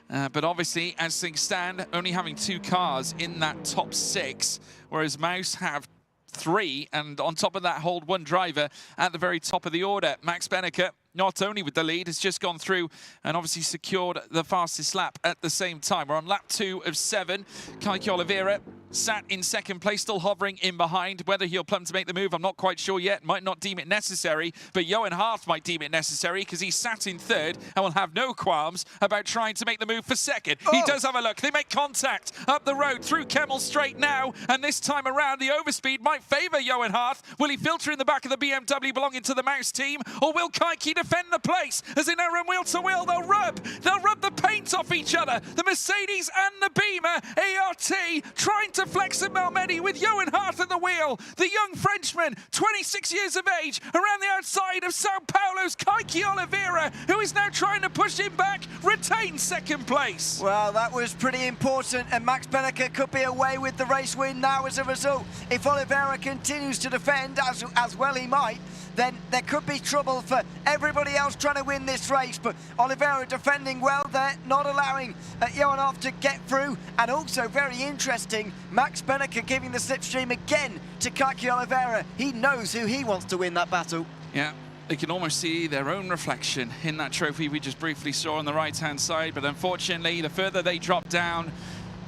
But obviously, as things stand, only having 2 cars in that top 6, whereas Mouse have 3, and on top of that, hold 1 driver at the very top of the order. Max Beneker, not only with the lead, has just gone through and obviously secured the fastest lap at the same time. We're on lap 2 of 7. Kaiki Oliveira sat in 2nd place, still hovering in behind. Whether he'll plan to make the move, I'm not quite sure yet. Might not deem it necessary, but Johan Harth might deem it necessary because he sat in 3rd and will have no qualms about trying to make the move for 2nd. He does have a look. They make contact up the road through Kemmel Straight now, and this time around the overspeed might favour Johan Harth. Will he filter in the back of the BMW belonging to the Mouse team, or will Kaiki defend the place as they now run wheel to wheel? They'll rub the paint off each other. The Mercedes and the Beamer ART trying to flex and Malmedy with Johan Harth at the wheel. The young Frenchman, 26 years of age, around the outside of Sao Paulo's Kaiki Oliveira, who is now trying to push him back, retains 2nd place. Well, that was pretty important, and Max Beneker could be away with the race win now as a result. If Oliveira continues to defend, as well he might, then there could be trouble for everybody else trying to win this race. But Oliveira defending well there, not allowing Johan Harth to get through. And also very interesting, Max Beneker giving the slipstream again to Kaiki Oliveira. He knows who he wants to win that battle. Yeah. They can almost see their own reflection in that trophy we just briefly saw on the right-hand side. But unfortunately, the further they drop down,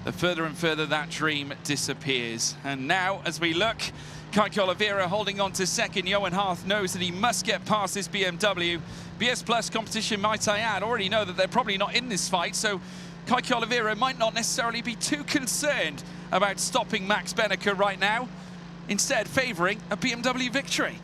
the further and further that dream disappears. And now, as we look, Kaiki Oliveira holding on to 2nd. Johan Harth knows that he must get past this BMW. BS Plus competition, might I add, already know that they're probably not in this fight, so Kaiki Oliveira might not necessarily be too concerned about stopping Max Beneker right now, instead favouring a BMW victory.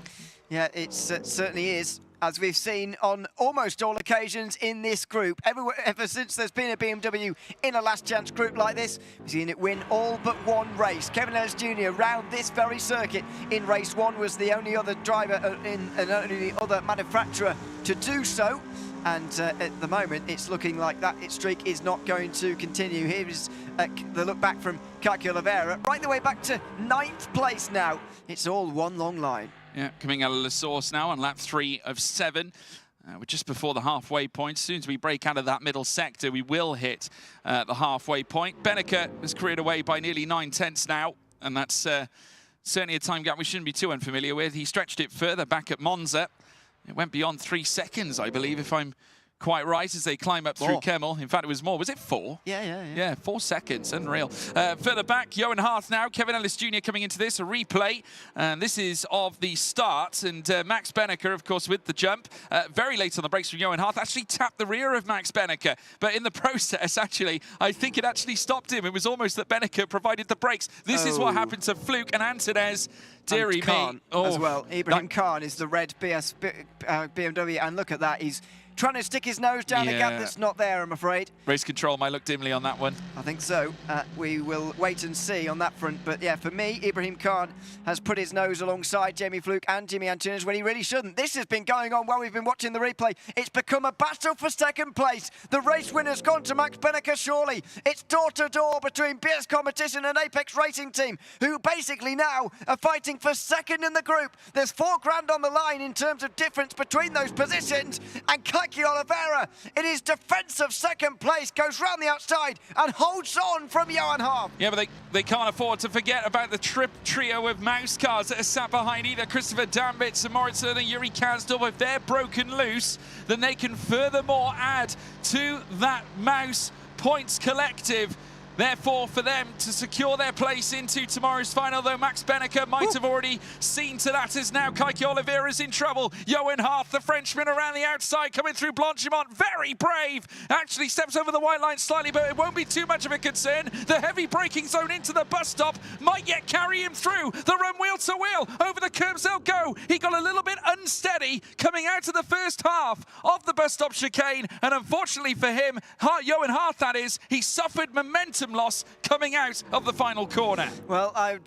Yeah, it certainly is, as we've seen on almost all occasions in this group. Ever since there's been a BMW in a last chance group like this, we've seen it win all but 1 race. Kevin Ellis Jr. round this very circuit in race 1 was the only other driver and only other manufacturer to do so. And at the moment, it's looking like that streak is not going to continue. Here is the look back from Kaiki Oliveira, right the way back to 9th place now. It's all one long line. Yeah, coming out of La Source now on lap 3 of 7. We're just before the halfway point. As soon as we break out of that middle sector, we will hit the halfway point. Beneker has cleared away by nearly 9/10 now, and that's certainly a time gap we shouldn't be too unfamiliar with. He stretched it further back at Monza. It went beyond 3 seconds, I believe, if I'm quite right, as they climb up through Kemmel. In fact, it was more. Was it 4? Yeah, 4 seconds. Unreal. Further back, Johan Harth now. Kevin Ellis Jr. coming into this. A replay. And this is of the start. And Max Benneker, of course, with the jump. Very late on the brakes from Johan Harth. Actually tapped the rear of Max Benneker. But in the process, actually, I think it actually stopped him. It was almost that Benneker provided the brakes. This is what happened to Fluke and Antunes. Deary me. As well. Ibrahim Khan is the red BMW. And look at that. He's trying to stick his nose down a gap that's not there, I'm afraid. Race control might look dimly on that one. I think so. We will wait and see on that front. But yeah, for me, Ibrahim Khan has put his nose alongside Jamie Fluke and Jimmy Antunes when he really shouldn't. This has been going on while we've been watching the replay. It's become a battle for second place. The race winner's gone to Max Benneker, surely. It's door-to-door between BS Competition and Apex Racing Team, who basically now are fighting for second in the group. There's $4 on the line in terms of difference between those positions. And Oliveira, in his defence of second place, goes round the outside and holds on from Johan Harth. Yeah, but they can't afford to forget about the trio of mouse cars that are sat behind either Christopher Dambitz and Moritz and Yuri Kazdorp. If they're broken loose, then they can furthermore add to that mouse points collective. Therefore, for them to secure their place into tomorrow's final, though Max Benneker might have already seen to that, as now Keke Oliveira's in trouble. Johan Harth, the Frenchman, around the outside, coming through Blanchimont, very brave. Actually steps over the white line slightly, but it won't be too much of a concern. The heavy braking zone into the bus stop might yet carry him through. The run wheel to wheel, over the curbs they'll go. He got a little bit unsteady coming out of the first half of the bus stop chicane, and unfortunately for him, Johan Harth that is, he suffered momentum loss coming out of the final corner. Well, I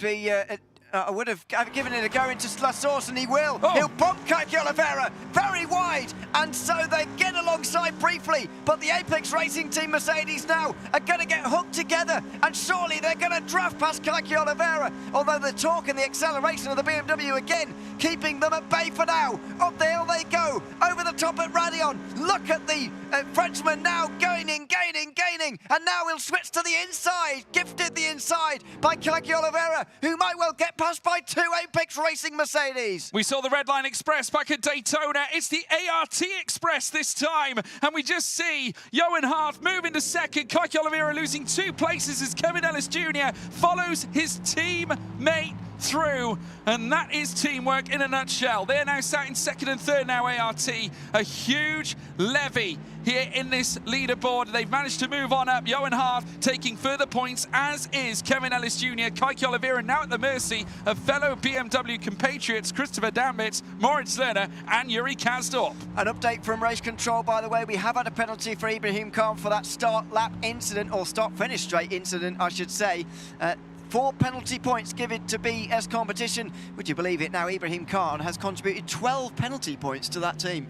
would have given it a go into La Source, and he will. He'll bump Keke Oliveira very wide, and so they get alongside briefly. But the Apex Racing Team Mercedes now are going to get hooked together, and surely they're going to draft past Keke Oliveira. Although the torque and the acceleration of the BMW again keeping them at bay for now. Up the hill they go, over the top at Radion. Look at the Frenchman now gaining, and now he'll switch to the inside. Gifted the inside by Keke Oliveira, who might well get past by 2 Apex Racing Mercedes. We saw the Red Line Express back at Daytona. It's the ART Express this time, and we just see Johan Harth move into second. Keke Oliveira losing 2 places as Kevin Ellis Jr. follows his teammate through, and that is teamwork in a nutshell. They're now sat in second and third now, ART. A huge levy here in this leaderboard. They've managed to move on up. Johan Harth taking further points, as is Kevin Ellis Jr. Keke Oliveira now at the mercy of fellow BMW compatriots Christopher Dambitz, Moritz Lerner and Yuri Kazdorp. An update from race control, by the way. We have had a penalty for Ibrahim Khan for that start lap incident, or start-finish straight incident, I should say. 4 penalty points given to BS Competition. Would you believe it? Now Ibrahim Khan has contributed 12 penalty points to that team.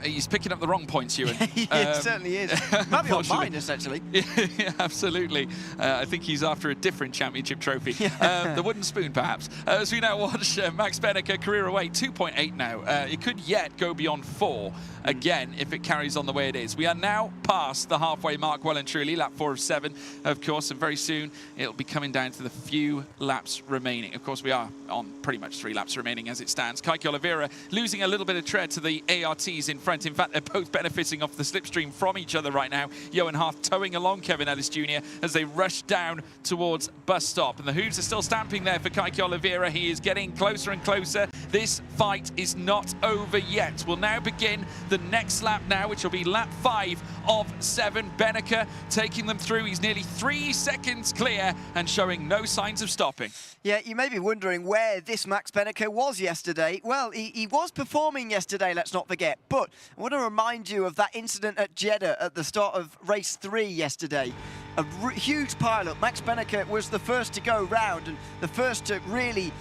He's picking up the wrong points, Ewan. He certainly is. Maybe on minus, actually. Yeah, absolutely. I think he's after a different championship trophy. The wooden spoon, perhaps. As we now watch Max Benneker career away, 2.8 now. It could yet go beyond 4 again if it carries on the way it is. We are now past the halfway mark, well and truly. Lap 4 of 7, of course, and very soon it'll be coming down to the few laps remaining. Of course, we are on pretty much 3 laps remaining as it stands. Keke Oliveira losing a little bit of tread to the ARTs in front. In fact, they're both benefiting off the slipstream from each other right now. Johan Harth towing along Kevin Ellis Jr. as they rush down towards bus stop. And the hooves are still stamping there for Keke Oliveira. He is getting closer and closer. This fight is not over yet. We'll now begin the next lap now, which will be lap 5 of 7. Benneker taking them through. He's nearly 3 seconds clear and showing no signs of stopping. Yeah, you may be wondering where this Max Benneker was yesterday. Well, he was performing yesterday, let's not forget. But I want to remind you of that incident at Jeddah at the start of race 3 yesterday. A huge pile-up. Max Benneker was the first to go round and the first to really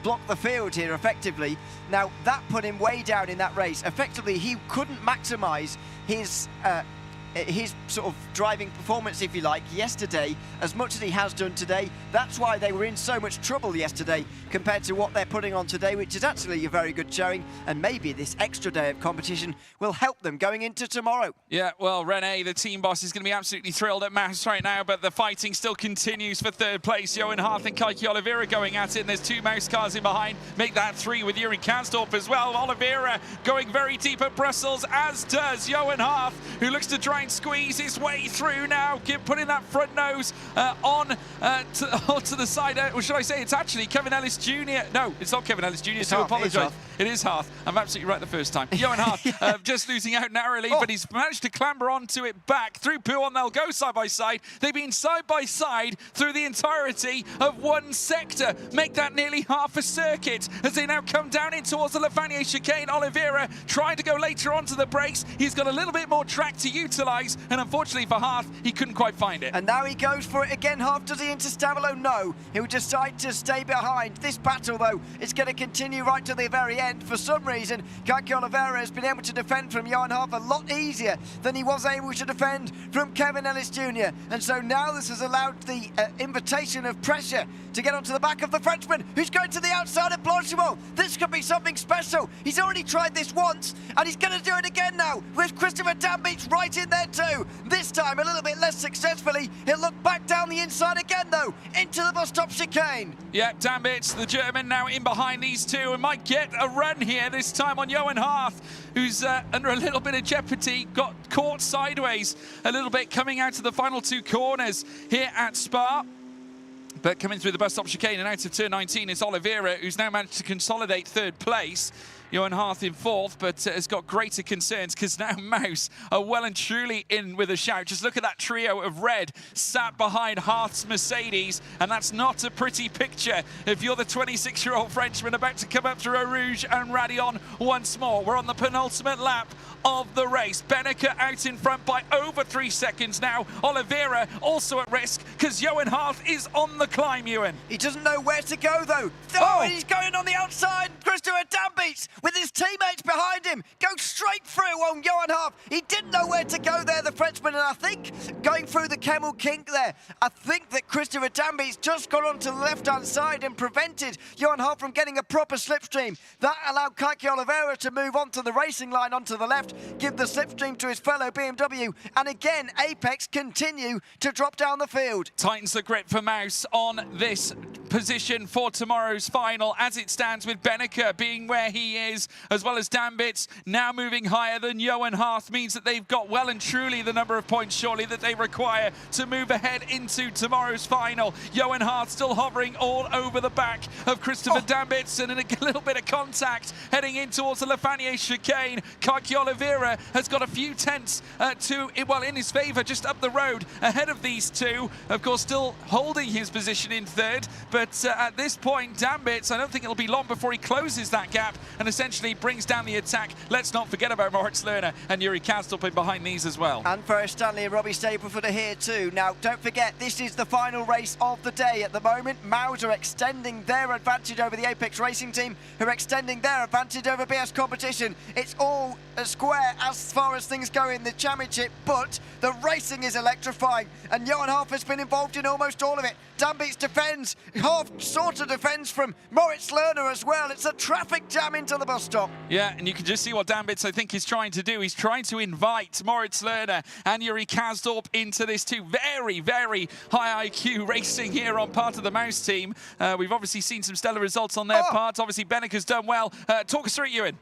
block the field here effectively. Now, that put him way down in that race. Effectively, he couldn't maximise his his sort of driving performance, if you like, yesterday, as much as he has done today. That's why they were in so much trouble yesterday compared to what they're putting on today, which is actually a very good showing, and maybe this extra day of competition will help them going into tomorrow. Yeah, well, Rene, the team boss, is going to be absolutely thrilled at Mouse right now, but the fighting still continues for third place. Johan Harth and Kaiki Oliveira going at it, and there's 2 Mouse cars in behind. Make that 3 with Yuri Kanstorp as well. Oliveira going very deep at Brussels, as does Johan Harth, who looks to try and squeeze his way through now, putting that front nose onto the side. Or should I say it's actually Kevin Ellis Jr. No, it's not Kevin Ellis Jr. It's to Harth, apologise. It is Harth. I'm absolutely right the first time. Johan Harth just losing out narrowly, but he's managed to clamber onto it back through Pouhon. They'll go side by side. They've been side by side through the entirety of one sector. Make that nearly half a circuit as they now come down in towards the Lafanier chicane. Oliveira trying to go later onto the brakes. He's got a little bit more track to utilise, and unfortunately for Harth, he couldn't quite find it. And now he goes for it again. Harth, does he into Stavilo? No. He'll decide to stay behind. This battle, though, is going to continue right to the very end. For some reason, Kaiki Oliveira has been able to defend from Johan Harth a lot easier than he was able to defend from Kevin Ellis Jr. And so now this has allowed the invitation of pressure to get onto the back of the Frenchman, who's going to the outside of Blanchimont. This could be something special. He's already tried this once, and he's going to do it again now, with Christopher Dambeats right in there too. This time a little bit less successfully. He'll look back down the inside again, though, into the bus stop chicane. Yeah, Dambeats, the German, now in behind these two, and might get a run here, this time on Johan Harth, who's under a little bit of jeopardy, got caught sideways a little bit coming out of the final 2 corners here at Spa. But coming through the bus stop chicane and out of turn 19 is Oliveira, who's now managed to consolidate 3rd place. Johan Harth in 4th, but has got greater concerns because now Mouse are well and truly in with a shout. Just look at that trio of red sat behind Harth's Mercedes, and that's not a pretty picture if you're the 26-year-old Frenchman about to come up through Eau Rouge and Radion once more. We're on the penultimate lap of the race. Benneker out in front by over 3 seconds now. Oliveira also at risk because Johan Harth is on the climb, Ewan. He doesn't know where to go, though. Oh, he's going on the outside. Christopher Dambeats with his teammates behind him. Go straight through on Johan Harth. He didn't know where to go there, the Frenchman, and I think going through the camel kink there, I think that Christopher Dambeats just got onto the left-hand side and prevented Johan Harth from getting a proper slipstream. That allowed Kaiki Oliveira to move onto the racing line onto the left, give the slipstream to his fellow BMW, and again, Apex continue to drop down the field. Tightens the grip for Mouse on this position for tomorrow's final as it stands, with Benneker being where he is, as well as Dambeats now moving higher than Johan Harth, means that they've got well and truly the number of points surely that they require to move ahead into tomorrow's final. Johan Harth still hovering all over the back of Christopher Dambeats, and in a little bit of contact heading in towards the Lafanier chicane. Kaiki Oliveira has got a few tenths in his favour just up the road ahead of these two. Of course, still holding his position in 3rd, but at this point, Dambeats, I don't think it'll be long before he closes that gap and essentially brings down the attack. Let's not forget about Moritz Lerner and Yuri Kanstorp in behind these as well. And Ferris Stanley and Robbie Stapleford are here too. Now, don't forget, this is the final race of the day at the moment. Maus are extending their advantage over the Apex Racing team, who are extending their advantage over BS Competition. It's all a square as far as things go in the championship, but the racing is electrifying, and Johan Harth has been involved in almost all of it. Dambeats defends, Harth sort of defends from Moritz Lerner as well. It's a traffic jam into the bus stop. Yeah, and you can just see what Dambeats, I think, is trying to do. He's trying to invite Moritz Lerner and Yuri Kanstorp into this too. Very, very high IQ racing here on part of the Mouse team. We've obviously seen some stellar results on their part. Obviously, Benneker's done well. Talk us through it, Ewan.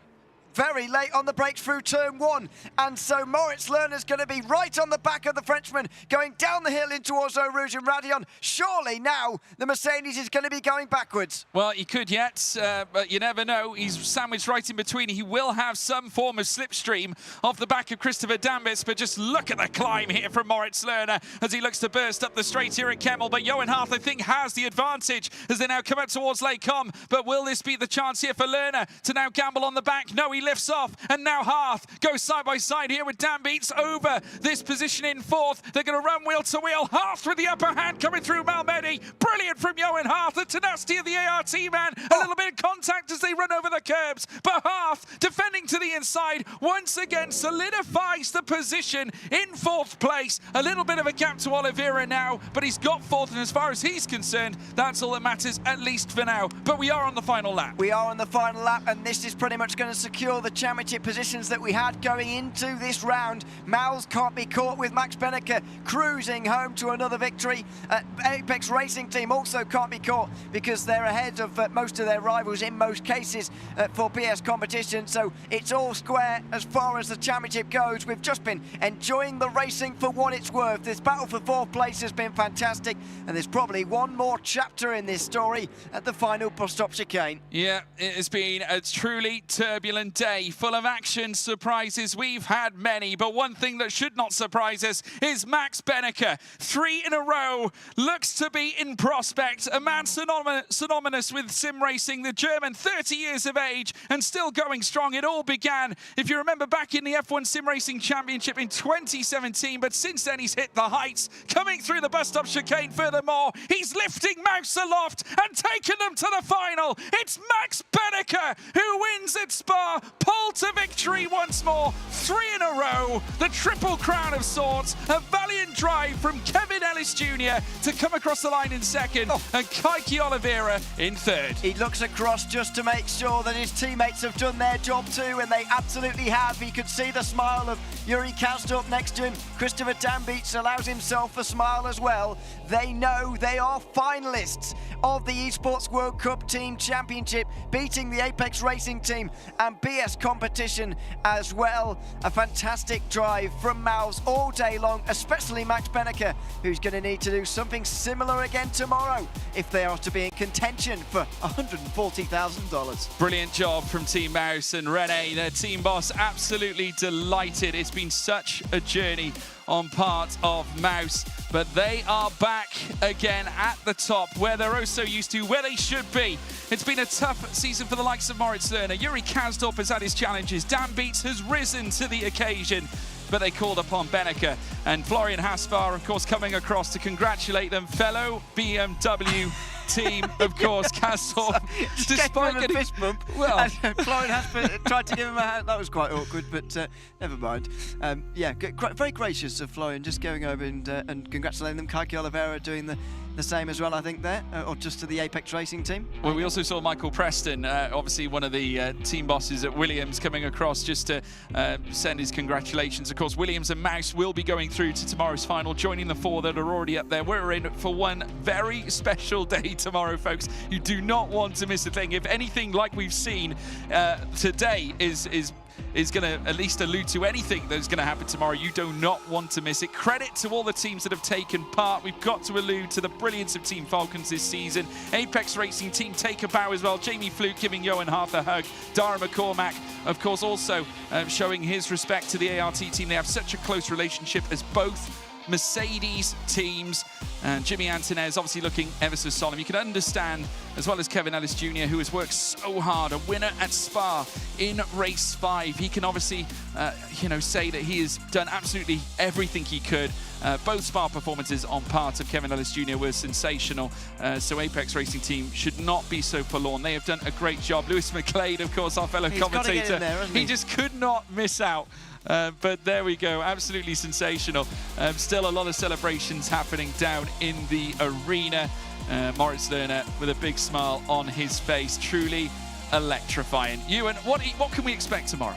Very late on the brakes through turn 1, and so Moritz Lerner's going to be right on the back of the Frenchman, going down the hill in towards Eau Rouge and Radion. Surely now the Mercedes is going to be going backwards. Well, he could yet, but you never know. He's sandwiched right in between. He will have some form of slipstream off the back of Christopher Dambeats, but just look at the climb here from Moritz Lerner as he looks to burst up the straight here at Kemmel. But Johan Harth, I think, has the advantage as they now come up towards Lake Com. But will this be the chance here for Lerner to now gamble on the back? No, he lifts off, and now Harth goes side by side here with Dambeats over this position in 4th. They're going to run wheel to wheel. Harth with the upper hand coming through Malmedy. Brilliant from Johan Harth. The tenacity of the ART man. A little bit of contact as they run over the curbs, but Harth defending to to the inside, once again solidifies the position in 4th place. A little bit of a gap to Oliveira now, but he's got 4th, and as far as he's concerned, that's all that matters, at least for now. But we are on the final lap. We are on the final lap, and this is pretty much going to secure the championship positions that we had going into this round. Miles can't be caught with Max Benneker cruising home to another victory. Apex Racing Team also can't be caught because they're ahead of most of their rivals in most cases for BS competition. So it's all square as far as the championship goes. We've just been enjoying the racing for what it's worth. This battle for 4th place has been fantastic, and there's probably one more chapter in this story at the final bus-stop chicane. Yeah, it has been a truly turbulent day, full of action, surprises. We've had many, but one thing that should not surprise us is Max Benneker. 3 in a row, looks to be in prospect. A man synonymous with sim racing, the German, 30 years of age, and still going strong. It all began, if you remember, back in the F1 Sim Racing Championship in 2017, but since then he's hit the heights, coming through the bus-stop chicane. Furthermore, he's lifting Mouse aloft and taking them to the final. It's Max Benneker who wins at Spa, pole to victory once more. 3 in a row, the triple crown of sorts. A valiant drive from Kevin Ellis Jr. to come across the line in 2nd, and Kaiki Oliveira in 3rd. He looks across just to make sure that his teammates have done their job too, and they absolutely have. He could see the smile of Yuri Kastrup next to him. Christopher Dambeats allows himself a smile as well. They know they are finalists of the Esports World Cup Team Championship, beating the Apex Racing Team and BS competition as well. A fantastic drive from Mouse all day long, especially Max Benneker, who's going to need to do something similar again tomorrow if they are to be in contention for $140,000. Brilliant job from Team Mouse, and Rene, their team boss, absolutely delighted. It's been such a journey on part of Mouse, but they are back again at the top, where they're oh so used to, where they should be. It's been a tough season for the likes of Moritz Lerner. Yuri Kazdorp has had his challenges. Dambeats has risen to the occasion, but they called upon Benneker. And Florian Haspar, of course, coming across to congratulate them. Fellow BMW team, of course, Kazdorp. Despite getting a fist bump, well, Florian Haspar tried to give him a hand. That was quite awkward, but never mind. Yeah, very gracious of Florian, just going over and congratulating them. Kaiki Oliveira doing the same as well, I think, there, or just to the Apex Racing Team. Well, we also saw Michael Preston, obviously one of the team bosses at Williams, coming across just to send his congratulations. Of course, Williams and Mouse will be going through to tomorrow's final, joining the 4 that are already up there. We're in for one very special day tomorrow, folks. You do not want to miss a thing. If anything like we've seen today is going to at least allude to anything that's going to happen tomorrow, you do not want to miss it. Credit to all the teams that have taken part. We've got to allude to the brilliance of Team Falcons this season. Apex Racing Team take a bow as well. Jamie Fluke giving Johan Hart a hug. Dara McCormack, of course, also showing his respect to the ART team. They have such a close relationship as both Mercedes teams. And Jimmy Antonez obviously looking ever so solemn. You can understand, as well as Kevin Ellis Jr., who has worked so hard, a winner at Spa in race 5. He can obviously, say that he has done absolutely everything he could. Both Spa performances on part of Kevin Ellis Jr. were sensational. So Apex Racing Team should not be so forlorn. They have done a great job. Lewis McLeod, of course, our fellow commentator, he just could not miss out. But there we go, absolutely sensational. Still a lot of celebrations happening down in the arena. Moritz Lerner with a big smile on his face, truly electrifying. Ewan, what can we expect tomorrow?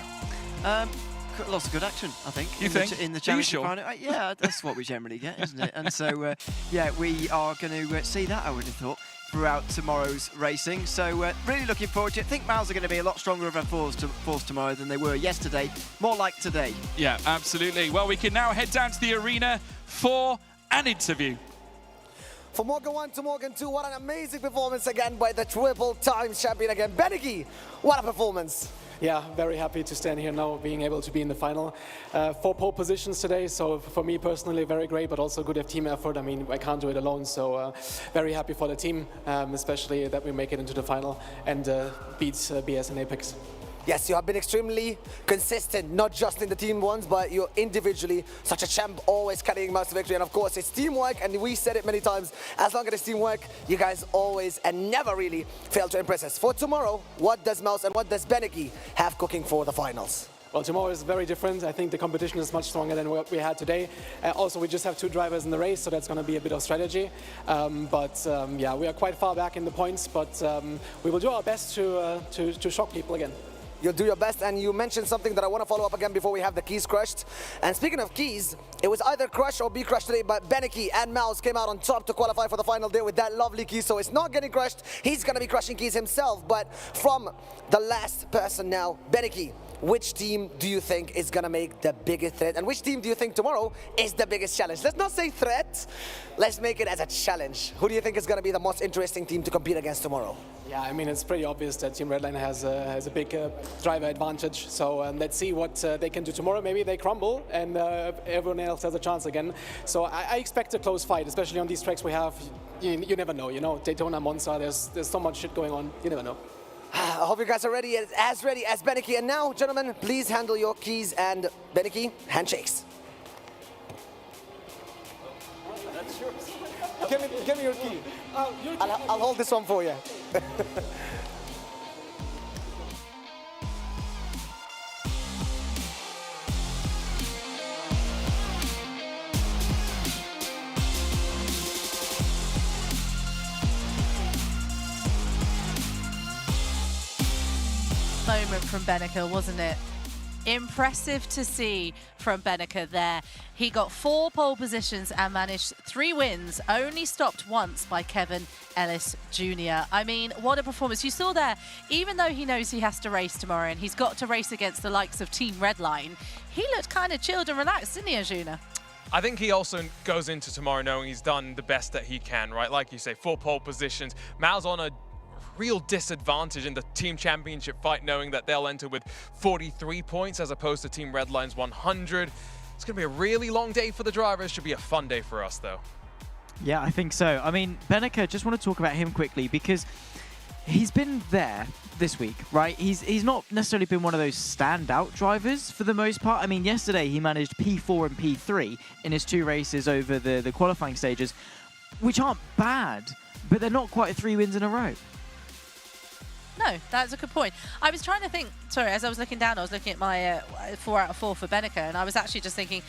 Lots of good action, I think. You think? In the championship sure? final. Yeah, that's what we generally get, isn't it? And so, yeah, we are going to see that, I would have thought, throughout tomorrow's racing. So really looking forward to it. I think Miles are going to be a lot stronger of a force tomorrow than they were yesterday. More like today. Yeah, absolutely. Well, we can now head down to the arena for an interview. From Morgan 1 to Morgan 2, what an amazing performance again by the triple-time champion again. Benneky, what a performance. Yeah, very happy to stand here now, being able to be in the final. 4 pole positions today, so for me personally, very great, but also good team effort. I mean, I can't do it alone, so very happy for the team, especially that we make it into the final and beats BS and Apex. Yes, you have been extremely consistent, not just in the team ones, but you're individually such a champ, always carrying Mouse to victory. And of course, it's teamwork, and we said it many times, as long as it's teamwork, you guys always and never really fail to impress us. For tomorrow, what does Mouse and what does Beneki have cooking for the finals? Well, tomorrow is very different. I think the competition is much stronger than what we had today. Also, we just have 2 drivers in the race, so that's going to be a bit of strategy. Yeah, we are quite far back in the points, but we will do our best to shock people again. You'll do your best, and you mentioned something that I want to follow up again before we have the keys crushed. And speaking of keys, it was either crush or be crushed today, but Beneki and Mouse came out on top to qualify for the final day with that lovely key, so it's not getting crushed. He's going to be crushing keys himself, but from the last person now, Beneki, which team do you think is going to make the biggest threat? And which team do you think tomorrow is the biggest challenge? Let's not say threat, let's make it as a challenge. Who do you think is going to be the most interesting team to compete against tomorrow? Yeah, I mean, it's pretty obvious that Team Redline has a big driver advantage. So let's see what they can do tomorrow. Maybe they crumble and everyone else has a chance again. So I expect a close fight, especially on these tracks we have. You never know, you know, Daytona, Monza, there's so much shit going on. You never know. I hope you guys are ready as Beneki. And now, gentlemen, please handle your keys, and Beneki, handshakes. That's yours. Give me your key. I'll hold this one for you. Moment from Beneka, wasn't it? Impressive to see from Beneka there. He got 4 pole positions and managed 3 wins, only stopped once by Kevin Ellis Jr. I mean, what a performance. You saw there, even though he knows he has to race tomorrow and he's got to race against the likes of Team Redline, he looked kind of chilled and relaxed, didn't he, Arjuna? I think he also goes into tomorrow knowing he's done the best that he can, right? Like you say, 4 pole positions. Mal's on a real disadvantage in the team championship fight, knowing that they'll enter with 43 points as opposed to Team Redline's 100. It's going to be a really long day for the drivers. Should be a fun day for us, though. Yeah, I think so. I mean, Beneka, just want to talk about him quickly because he's been there this week, right? He's not necessarily been one of those standout drivers for the most part. I mean, yesterday he managed P4 and P3 in his 2 races over the qualifying stages, which aren't bad, but they're not quite 3 wins in a row. No, that's a good point. I was trying to think, sorry, as I was looking down, I was looking at my 4 out of 4 for Beneka, and I was actually just thinking,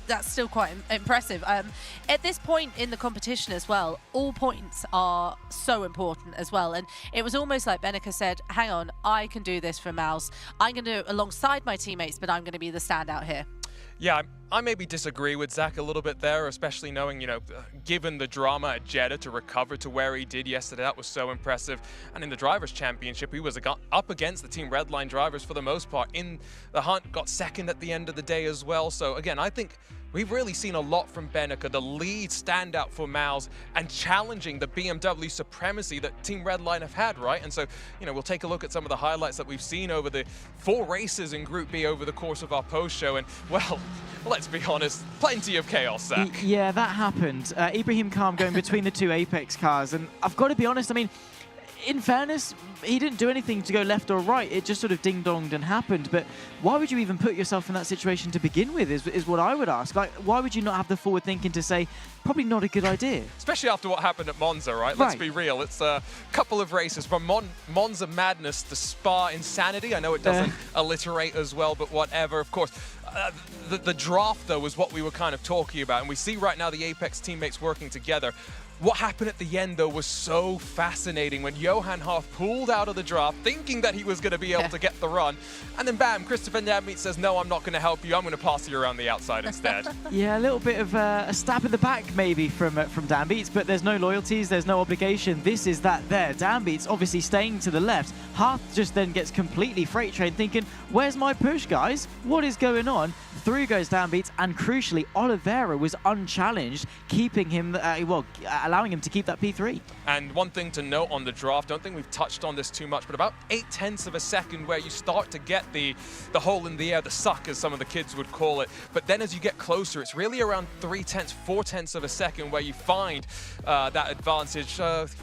that's still quite impressive. At this point in the competition as well, all points are so important as well. And it was almost like Beneka said, hang on, I can do this for Mouse. I'm going to do it alongside my teammates, but I'm going to be the standout here. Yeah, I maybe disagree with Zach a little bit there, especially knowing, you know, given the drama at Jeddah to recover to where he did yesterday, that was so impressive. And in the Drivers' Championship, he was up against the Team Redline drivers for the most part. In the hunt, got second at the end of the day as well. So again, I think we've really seen a lot from Beneka, the lead standout for Mouse and challenging the BMW supremacy that Team Redline have had, right? And so, you know, we'll take a look at some of the highlights that we've seen over the 4 races in Group B over the course of our post-show. And, well, let's be honest, plenty of chaos, Zach. Yeah, that happened. Ibrahim Khan going between the 2 Apex cars. And I've got to be honest, I mean, in fairness, he didn't do anything to go left or right. It just sort of ding-donged and happened. But why would you even put yourself in that situation to begin with is what I would ask. Like, why would you not have the forward thinking to say, probably not a good idea? Especially after what happened at Monza, right? Let's be real. It's a couple of races from Monza madness to Spa insanity. I know it doesn't alliterate as well, but whatever. Of course, the draft, though, was what we were kind of talking about. And we see right now the Apex teammates working together. What happened at the end, though, was so fascinating when Johan Half pulled out of the draft, thinking that he was going to be able to get the run. And then, bam, Christopher Dambeat says, no, I'm not going to help you. I'm going to pass you around the outside instead. Yeah, a little bit of a stab in the back, maybe, from Dambeats, but there's no loyalties, there's no obligation. This is that there. Dambeats obviously staying to the left. Half just then gets completely freight trained, thinking, where's my push, guys? What is going on? through goes downbeats, and crucially, Oliveira was unchallenged, keeping him, allowing him to keep that P3. And one thing to note on the draft, don't think we've touched on this too much, but about 0.8 of a second where you start to get the hole in the air, the suck as some of the kids would call it. But then as you get closer, it's really around 0.3, 0.4 of a second where you find that advantage.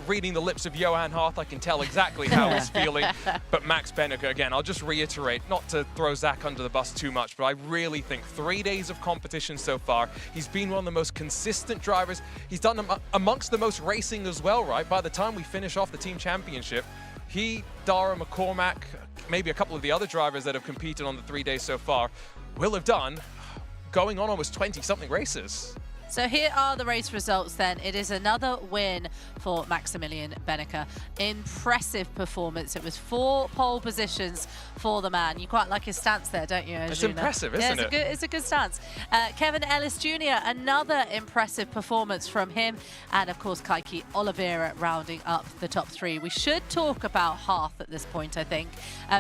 Reading the lips of Johan Hart, I can tell exactly how he's feeling. But Max Benneker, again, I'll just reiterate, not to throw Zach under the bus too much, but I really think 3 days of competition so far, he's been one of the most consistent drivers. He's done amongst the most racing as well, right? By the time we finish off the team championship, he, Dara, McCormack, maybe a couple of the other drivers that have competed on the 3 days so far, will have done going on almost 20-something races. So here are the race results then. It is another win for Maximilian Benneker. Impressive performance. It was 4 pole positions for the man. You quite like his stance there, don't you, Arjuna? It's impressive, isn't it? It's a good stance. Kevin Ellis Jr., another impressive performance from him. And of course, Kaiki Oliveira rounding up the top 3. We should talk about Hearth at this point, I think,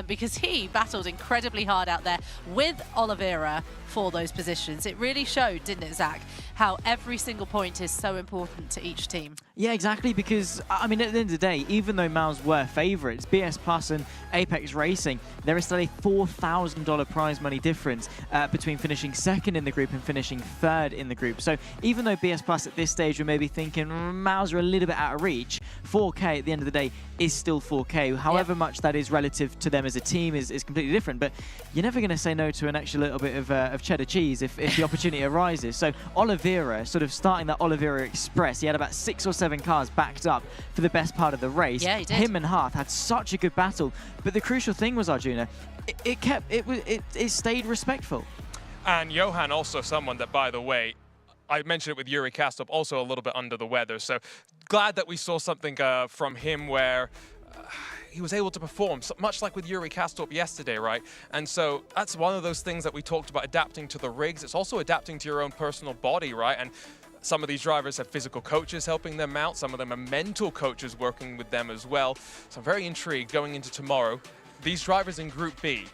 because he battled incredibly hard out there with Oliveira for those positions. It really showed, didn't it, Zach, how every single point is so important to each team. Yeah, exactly, because, I mean, at the end of the day, even though Mals were favourites, BS Plus and Apex Racing, there is still a $4,000 prize money difference between finishing second in the group and finishing third in the group. So even though BS Plus at this stage were maybe thinking Mals are a little bit out of reach, 4K at the end of the day is still 4K. However much that is relative to them as a team is completely different, but you're never going to say no to an extra little bit of cheddar cheese if the opportunity arises. So Oliveira, sort of starting that Oliveira Express, he had about 6 or 7 cars backed up for the best part of the race. Yeah, he did. Him and Hearth had such a good battle, but the crucial thing was, Arjuna, it stayed respectful. And Johan also someone that, by the way, I mentioned it with Yuri Kastrop, also a little bit under the weather. So glad that we saw something from him where he was able to perform, so much like with Yuri Kastrop yesterday, right? And so that's one of those things that we talked about, adapting to the rigs. It's also adapting to your own personal body, right? And some of these drivers have physical coaches helping them out. Some of them are mental coaches working with them as well. So I'm very intrigued going into tomorrow. These drivers in Group B,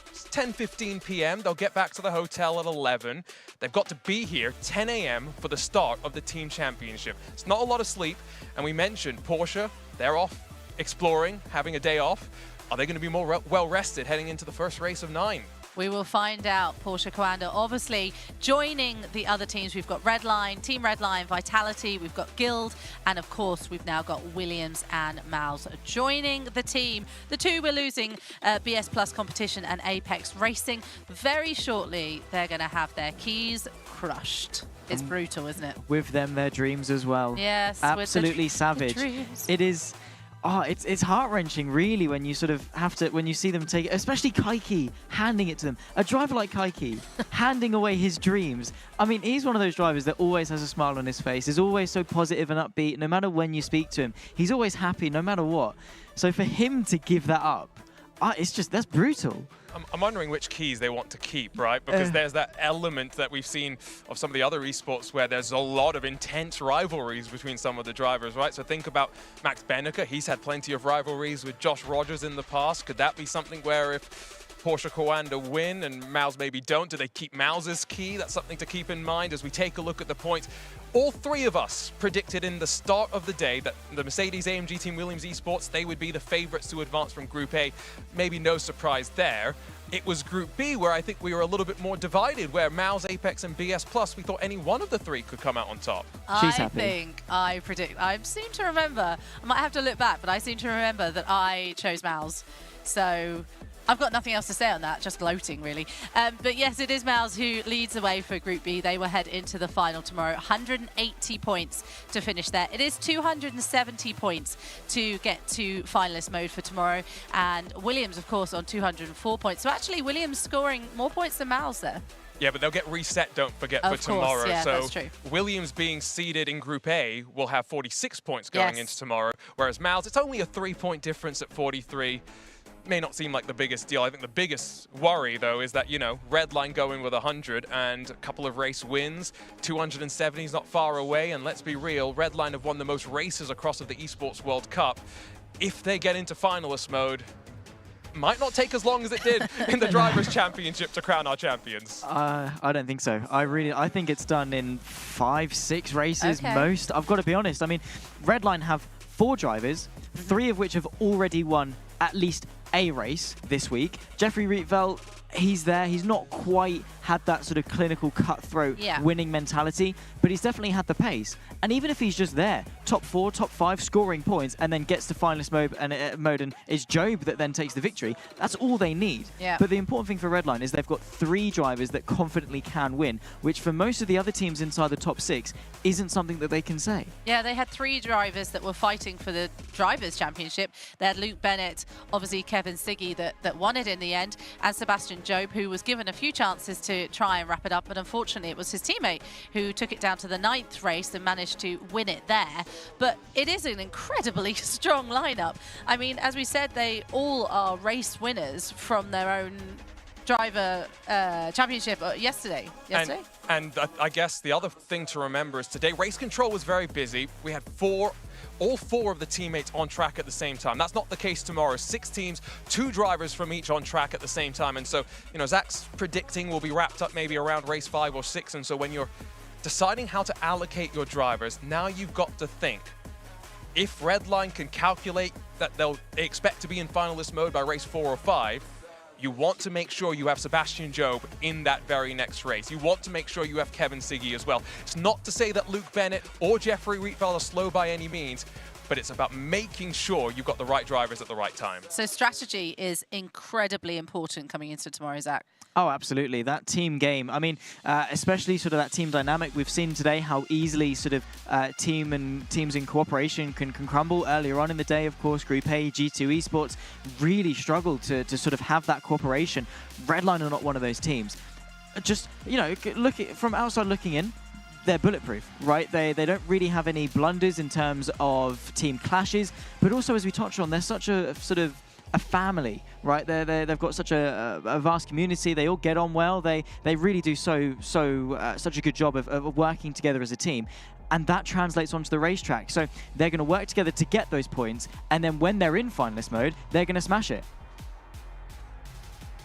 it's 10:15 p.m. They'll get back to the hotel at 11. They've got to be here 10 a.m. for the start of the team championship. It's not a lot of sleep. And we mentioned Porsche, they're off exploring, having a day off. Are they going to be more well-rested heading into the first race of 9? We will find out. Porsche Coanda obviously joining the other teams. We've got Redline, Team Redline, Vitality, we've got Guild, and of course we've now got Williams and Mals joining the team. The two we're losing, BS Plus Competition and Apex Racing. Very shortly they're going to have their keys crushed. It's brutal, isn't it? With them, their dreams as well. Yes. Absolutely with savage. It is. Oh, it's heart-wrenching, really, when you sort of have to, when you see them take it, especially Kaiki handing it to them. A driver like Kaiki handing away his dreams. I mean, he's one of those drivers that always has a smile on his face, is always so positive and upbeat. No matter when you speak to him, he's always happy, no matter what. So for him to give that up, it's just, that's brutal. I'm wondering which keys they want to keep, right? Because there's that element that we've seen of some of the other esports where there's a lot of intense rivalries between some of the drivers, right? So think about Max Benneker. He's had plenty of rivalries with Josh Rogers in the past. Could that be something where if Porsche Coanda win and Mals maybe don't, do they keep Mal's key? That's something to keep in mind as we take a look at the points. All three of us predicted in the start of the day that the Mercedes-AMG Team Williams Esports, they would be the favorites to advance from Group A. Maybe no surprise there. It was Group B where I think we were a little bit more divided, where Mals, Apex, and BS Plus, we thought any one of the three could come out on top. I seem to remember, I might have to look back, but I seem to remember that I chose Mals. So I've got nothing else to say on that, just gloating, really. But yes, it is Mals who leads the way for Group B. They will head into the final tomorrow. 180 points to finish there. It is 270 points to get to finalist mode for tomorrow. And Williams, of course, on 204 points. So actually, Williams scoring more points than Mals there. Yeah, but they'll get reset, don't forget, for tomorrow. Yeah, so that's true. Williams being seeded in Group A will have 46 points going into tomorrow, whereas Mals, it's only a 3-point difference at 43. May not seem like the biggest deal. I think the biggest worry, though, is that, you know, Redline going with 100 and a couple of race wins. 270 is not far away, and let's be real, Redline have won the most races across of the Esports World Cup. If they get into finalist mode, might not take as long as it did in the Drivers' Championship to crown our champions. I don't think so. I think it's done in 5-6 races most. I've got to be honest. I mean, Redline have 4 drivers, 3 of which have already won at least a race this week. Jeffrey Rietveld, he's there. He's not quite had that sort of clinical cutthroat winning mentality, but he's definitely had the pace. And even if he's just there, top 4, top 5, scoring points, and then gets to finalist mode and it's Job that then takes the victory, that's all they need. But the important thing for Redline is they've got 3 drivers that confidently can win, which for most of the other teams inside the top 6 isn't something that they can say. Yeah, they had 3 drivers that were fighting for the Drivers' Championship. They had Luke Bennett, obviously Kevin Siggy that won it in the end, and Sebastian Job, who was given a few chances to try and wrap it up, but unfortunately it was his teammate who took it down to the 9th race and managed to win it there. But it is an incredibly strong lineup. I mean, as we said, they all are race winners from their own driver championship yesterday. And I guess the other thing to remember is today race control was very busy. We had all 4 of the teammates on track at the same time. That's not the case tomorrow. 6 teams, 2 drivers from each on track at the same time. And so, you know, Zach's predicting will be wrapped up maybe around race 5 or 6. And so when you're deciding how to allocate your drivers, now you've got to think, if Redline can calculate that they expect to be in finalist mode by race 4 or 5, you want to make sure you have Sebastian Job in that very next race. You want to make sure you have Kevin Siggy as well. It's not to say that Luke Bennett or Jeffrey Rietveld are slow by any means, but it's about making sure you've got the right drivers at the right time. So strategy is incredibly important coming into tomorrow, Zach. Oh, absolutely. That team game. I mean, especially sort of that team dynamic. We've seen today how easily sort of teams in cooperation can crumble. Earlier on in the day, of course, Group A, G2 Esports really struggled to sort of have that cooperation. Redline are not one of those teams. Just, you know, from outside looking in, they're bulletproof, right? They don't really have any blunders in terms of team clashes, but also, as we touched on, they're such a sort of a family, right? They've got such a vast community. They all get on well. They really do such a good job of working together as a team. And that translates onto the racetrack. So they're going to work together to get those points. And then when they're in finalist mode, they're going to smash it.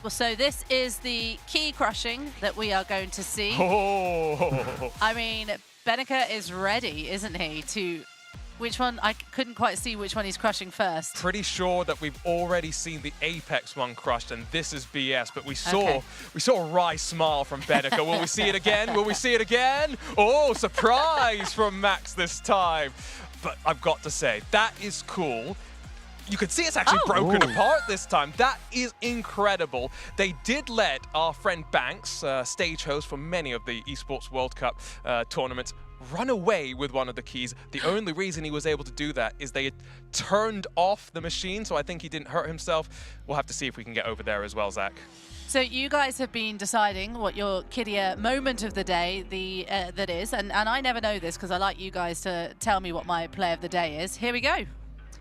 Well, so this is the key crushing that we are going to see. Oh. I mean, Beneke is ready, isn't he, which one? I couldn't quite see which one he's crushing first. Pretty sure that we've already seen the Apex one crushed, and this is BS. But we saw a wry smile from Beneke. Will we see it again? Will we see it again? Oh, surprise from Max this time. But I've got to say, that is cool. You could see it's actually broken apart this time. That is incredible. They did let our friend Banks, stage host for many of the Esports World Cup tournaments, run away with one of the keys. The only reason he was able to do that is they had turned off the machine, so I think he didn't hurt himself. We'll have to see if we can get over there as well, Zach. So you guys have been deciding what your Kidia moment of the day that is, and I never know this because I like you guys to tell me what my play of the day is. Here we go.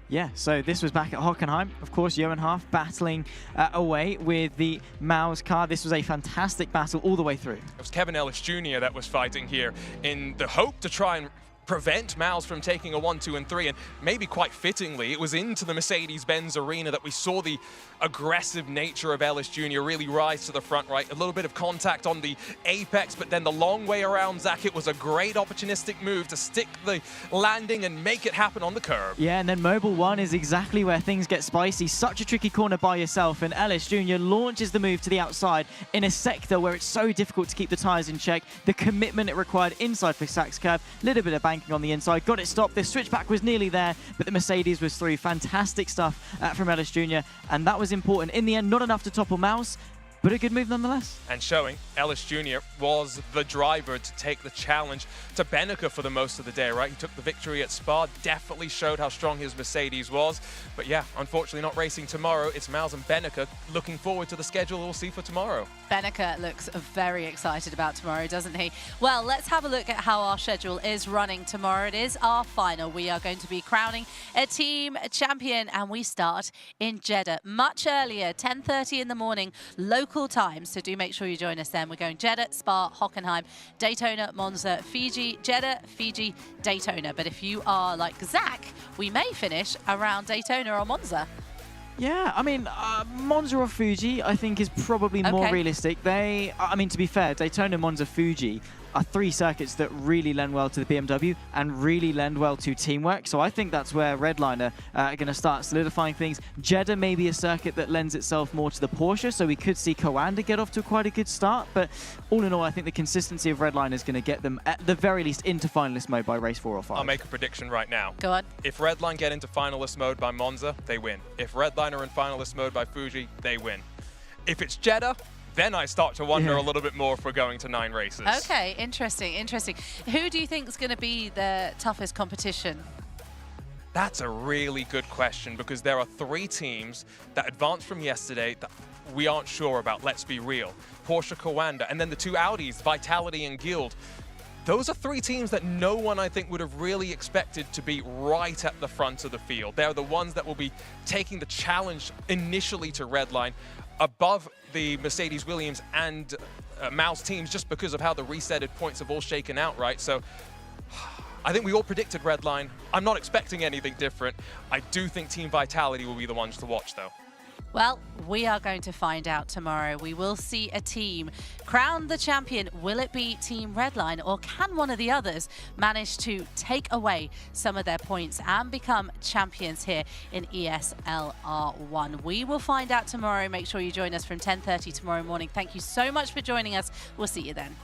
Yeah, so this was back at Hockenheim. Of course, Johan Half battling away with the Maus car. This was a fantastic battle all the way through. It was Kevin Ellis Jr. that was fighting here in the hope to try and prevent Maus from taking a 1, 2, and 3, and maybe quite fittingly, it was into the Mercedes-Benz arena that we saw the aggressive nature of Ellis Jr. really rise to the front, right? A little bit of contact on the apex, but then the long way around, Zach, it was a great opportunistic move to stick the landing and make it happen on the curb. Yeah, and then Mobile 1 is exactly where things get spicy. Such a tricky corner by yourself, and Ellis Jr. launches the move to the outside in a sector where it's so difficult to keep the tyres in check. The commitment it required inside for Sachs curve, little bit of banking on the inside, got it stopped. The switchback was nearly there, but the Mercedes was through. Fantastic stuff from Ellis Jr., and that was important. In the end, not enough to topple Maus, but a good move nonetheless. And showing Ellis Jr. was the driver to take the challenge to Beneke for the most of the day, right? He took the victory at Spa, definitely showed how strong his Mercedes was. But yeah, unfortunately not racing tomorrow. It's Maus and Beneke. Looking forward to the schedule we'll see for tomorrow. Beneke looks very excited about tomorrow, doesn't he? Well, let's have a look at how our schedule is running tomorrow. It is our final. We are going to be crowning a team champion, and we start in Jeddah much earlier, 10:30 in the morning, local time, so do make sure you join us then. We're going Jeddah, Spa, Hockenheim, Daytona, Monza, Fiji, Jeddah, Fiji, Daytona. But if you are like Zach, we may finish around Daytona or Monza. Yeah, I mean, Monza or Fuji, I think, is probably more realistic. I mean, to be fair, Daytona, Monza, Fuji are 3 circuits that really lend well to the BMW and really lend well to teamwork. So I think that's where Redline are going to start solidifying things. Jeddah may be a circuit that lends itself more to the Porsche, so we could see Coanda get off to quite a good start. But all in all, I think the consistency of Redline is going to get them, at the very least, into finalist mode by race 4 or 5. I'll make a prediction right now. Go on. If Redline get into finalist mode by Monza, they win. If Redline are in finalist mode by Fuji, they win. If it's Jeddah, then I start to wonder a little bit more if we're going to 9 races. Okay, interesting, interesting. Who do you think is going to be the toughest competition? That's a really good question because there are 3 teams that advanced from yesterday that we aren't sure about, let's be real. Porsche, Coanda, and then the 2 Audis, Vitality and Guild. Those are 3 teams that no one, I think, would have really expected to be right at the front of the field. They're the ones that will be taking the challenge initially to Redline above the Mercedes-Williams and Mouse teams just because of how the resetted points have all shaken out, right? So I think we all predicted Redline. I'm not expecting anything different. I do think Team Vitality will be the ones to watch, though. Well, we are going to find out tomorrow. We will see a team crown the champion. Will it be Team Redline, or can one of the others manage to take away some of their points and become champions here in ESL R1? We will find out tomorrow. Make sure you join us from 10:30 tomorrow morning. Thank you so much for joining us. We'll see you then.